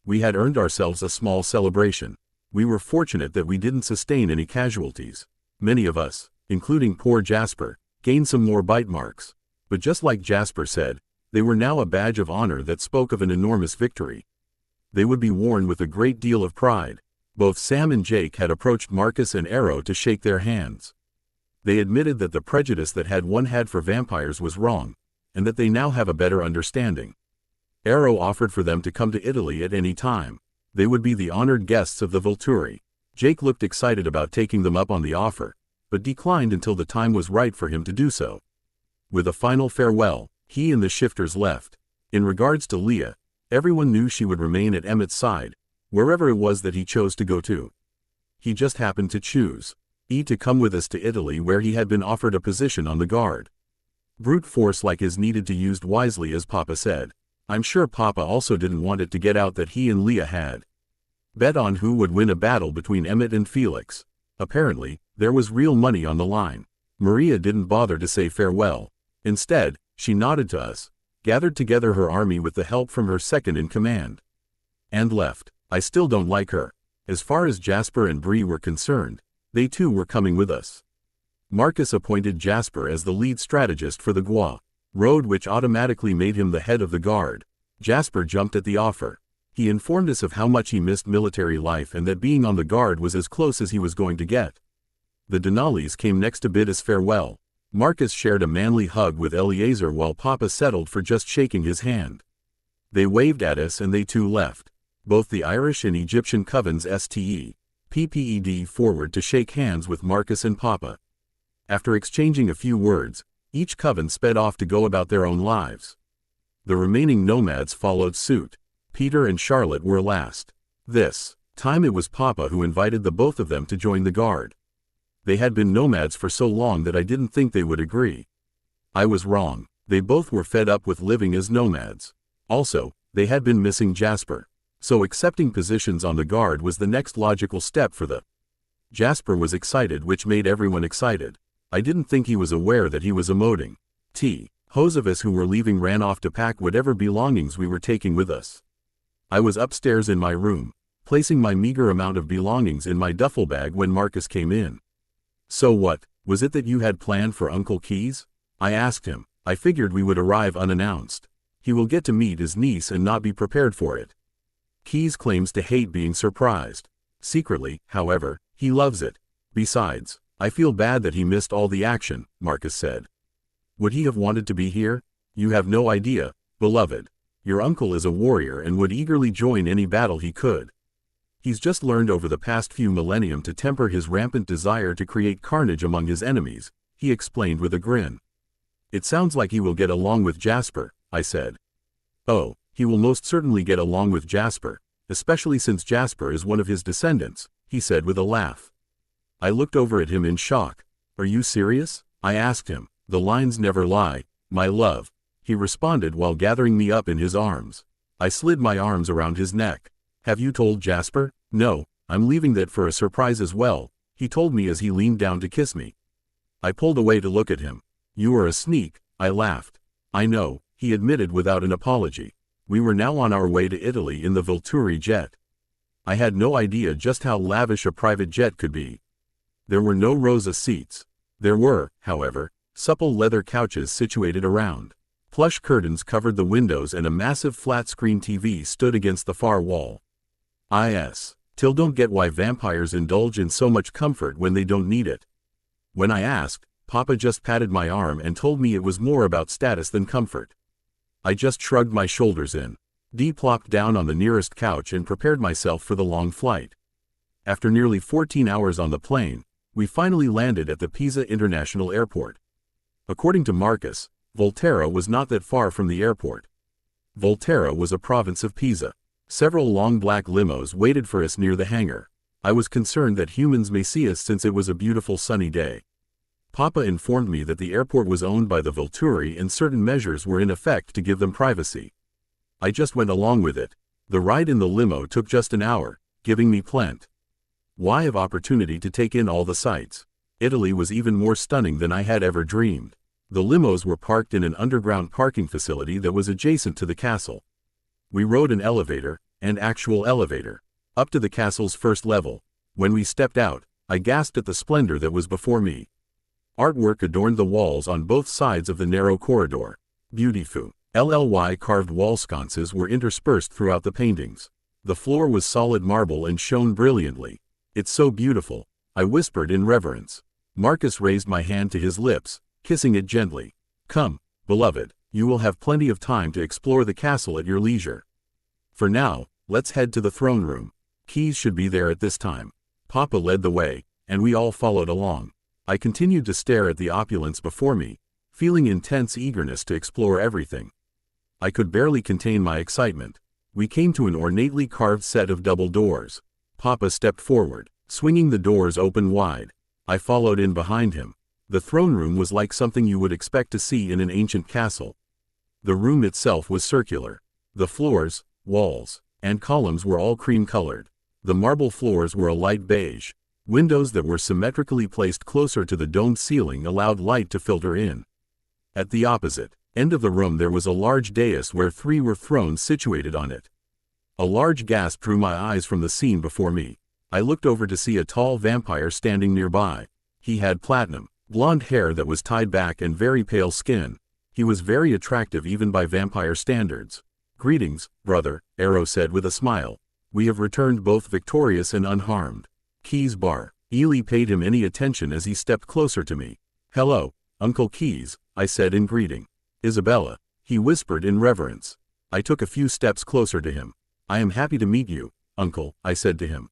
We had earned ourselves a small celebration. We were fortunate that we didn't sustain any casualties. Many of us, including poor Jasper, gained some more bite marks. But just like Jasper said, they were now a badge of honor that spoke of an enormous victory. They would be worn with a great deal of pride. Both Sam and Jake had approached Marcus and Arrow to shake their hands. They admitted that the prejudice that one had for vampires was wrong, and that they now have a better understanding. Arrow offered for them to come to Italy at any time. They would be the honored guests of the Volturi. Jake looked excited about taking them up on the offer, but declined until the time was right for him to do so. With a final farewell, he and the shifters left. In regards to Leah, everyone knew she would remain at Emmett's side, wherever it was that he chose to go to. He just happened to choose to come with us to Italy, where he had been offered a position on the guard. Brute force like his needed to used wisely, as Papa said. I'm sure Papa also didn't want it to get out that he and Leah had bet on who would win a battle between Emmett and Felix. Apparently, there was real money on the line. Maria didn't bother to say farewell. Instead, she nodded to us, gathered together her army with the help from her second-in-command, and left. I still don't like her. As far as Jasper and Bree were concerned, they too were coming with us. Marcus appointed Jasper as the lead strategist for the Gua road, which automatically made him the head of the guard. Jasper jumped at the offer. He informed us of how much he missed military life and that being on the guard was as close as he was going to get. The Denalis came next to bid us farewell. Marcus shared a manly hug with Eleazar while Papa settled for just shaking his hand. They waved at us and they too left. Both the Irish and Egyptian covens PPED forward to shake hands with Marcus and Papa. After exchanging a few words, each coven sped off to go about their own lives. The remaining nomads followed suit. Peter and Charlotte were last. This time it was Papa who invited the both of them to join the guard. They had been nomads for so long that I didn't think they would agree. I was wrong. They both were fed up with living as nomads. Also, they had been missing Jasper. So accepting positions on the guard was the next logical step for them. Jasper was excited, which made everyone excited. I didn't think he was aware that he was emoting. Those of us who were leaving ran off to pack whatever belongings we were taking with us. I was upstairs in my room, placing my meager amount of belongings in my duffel bag when Marcus came in. So what was it that you had planned for Uncle Keys? I asked him. I figured we would arrive unannounced. He will get to meet his niece and not be prepared for it. Keys claims to hate being surprised. Secretly, however, he loves it. Besides, I feel bad that he missed all the action, Marcus said. Would he have wanted to be here? You have no idea, beloved. Your uncle is a warrior and would eagerly join any battle he could. He's just learned over the past few millennium to temper his rampant desire to create carnage among his enemies, he explained with a grin. It sounds like he will get along with Jasper, I said. Oh, he will most certainly get along with Jasper, especially since Jasper is one of his descendants, he said with a laugh. I looked over at him in shock. Are you serious? I asked him. The lines never lie, my love, he responded while gathering me up in his arms. I slid my arms around his neck. Have you told Jasper? No, I'm leaving that for a surprise as well, he told me as he leaned down to kiss me. I pulled away to look at him. You are a sneak, I laughed. I know, he admitted without an apology. We were now on our way to Italy in the Volturi jet. I had no idea just how lavish a private jet could be. There were no Rosa seats. There were, however, supple leather couches situated around. Plush curtains covered the windows and a massive flat-screen TV stood against the far wall. Still don't get why vampires indulge in so much comfort when they don't need it. When I asked, Papa just patted my arm and told me it was more about status than comfort. I just shrugged my shoulders plopped down on the nearest couch and prepared myself for the long flight. After nearly 14 hours on the plane, we finally landed at the Pisa International Airport. According to Marcus, Volterra was not that far from the airport. Volterra was a province of Pisa. Several long black limos waited for us near the hangar. I was concerned that humans may see us since it was a beautiful sunny day. Papa informed me that the airport was owned by the Volturi and certain measures were in effect to give them privacy. I just went along with it. The ride in the limo took just an hour, giving me plenty of opportunity to take in all the sights. Italy was even more stunning than I had ever dreamed. The limos were parked in an underground parking facility that was adjacent to the castle. We rode an elevator, an actual elevator, up to the castle's first level. When we stepped out, I gasped at the splendor that was before me. Artwork adorned the walls on both sides of the narrow corridor. Beautiful. LLY carved wall sconces were interspersed throughout the paintings. The floor was solid marble and shone brilliantly. "It's so beautiful," I whispered in reverence. Marcus raised my hand to his lips, kissing it gently. "Come, beloved, you will have plenty of time to explore the castle at your leisure. For now, let's head to the throne room. Keys should be there at this time." Papa led the way, and we all followed along. I continued to stare at the opulence before me, feeling intense eagerness to explore everything. I could barely contain my excitement. We came to an ornately carved set of double doors. Papa stepped forward, swinging the doors open wide. I followed in behind him. The throne room was like something you would expect to see in an ancient castle. The room itself was circular. The floors, walls, and columns were all cream-colored. The marble floors were a light beige. Windows that were symmetrically placed closer to the domed ceiling allowed light to filter in. At the opposite end of the room there was a large dais where 3 were thrones situated on it. A large gasp drew my eyes from the scene before me. I looked over to see a tall vampire standing nearby. He had platinum, blonde hair that was tied back and very pale skin. He was very attractive even by vampire standards. "Greetings, brother," Arrow said with a smile. "We have returned both victorious and unharmed." Keys bar. Ely paid him any attention as he stepped closer to me. "Hello, Uncle Keys," I said in greeting. "Isabella," he whispered in reverence. I took a few steps closer to him. "I am happy to meet you, Uncle," I said to him.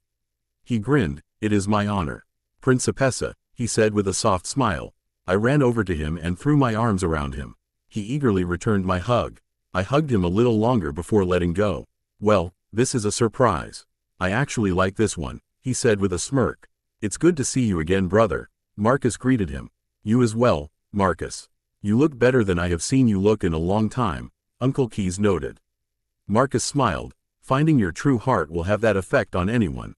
He grinned. "It is my honor." "Principessa," he said with a soft smile. I ran over to him and threw my arms around him. He eagerly returned my hug. I hugged him a little longer before letting go. "Well, this is a surprise. I actually like this one," he said with a smirk. "It's good to see you again, brother," Marcus greeted him. "You as well, Marcus. You look better than I have seen you look in a long time," Uncle Keys noted. Marcus smiled. "Finding your true heart will have that effect on anyone."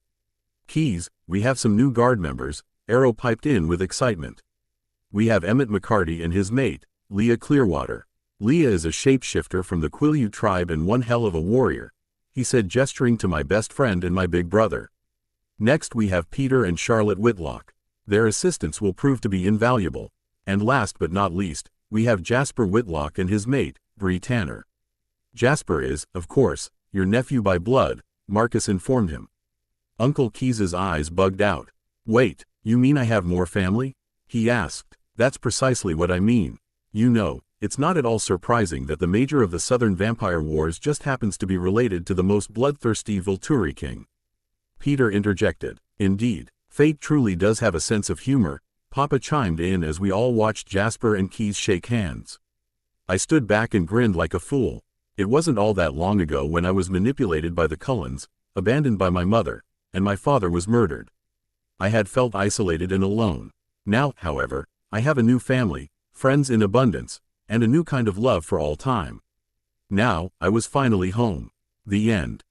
"Keys, we have some new guard members," Arrow piped in with excitement. "We have Emmett McCarty and his mate, Leah Clearwater. Leah is a shapeshifter from the Quileute tribe and one hell of a warrior," he said, gesturing to my best friend and my big brother. "Next we have Peter and Charlotte Whitlock. Their assistance will prove to be invaluable. And last but not least, we have Jasper Whitlock and his mate, Bree Tanner." "Jasper is, of course, your nephew by blood," Marcus informed him. Uncle Keys's eyes bugged out. "Wait, you mean I have more family?" he asked. "That's precisely what I mean. You know, it's not at all surprising that the major of the Southern Vampire Wars just happens to be related to the most bloodthirsty Volturi king." Peter interjected. "Indeed, fate truly does have a sense of humor," Papa chimed in as we all watched Jasper and Keys shake hands. I stood back and grinned like a fool. It wasn't all that long ago when I was manipulated by the Cullens, abandoned by my mother, and my father was murdered. I had felt isolated and alone. Now, however, I have a new family, friends in abundance, and a new kind of love for all time. Now, I was finally home. The end.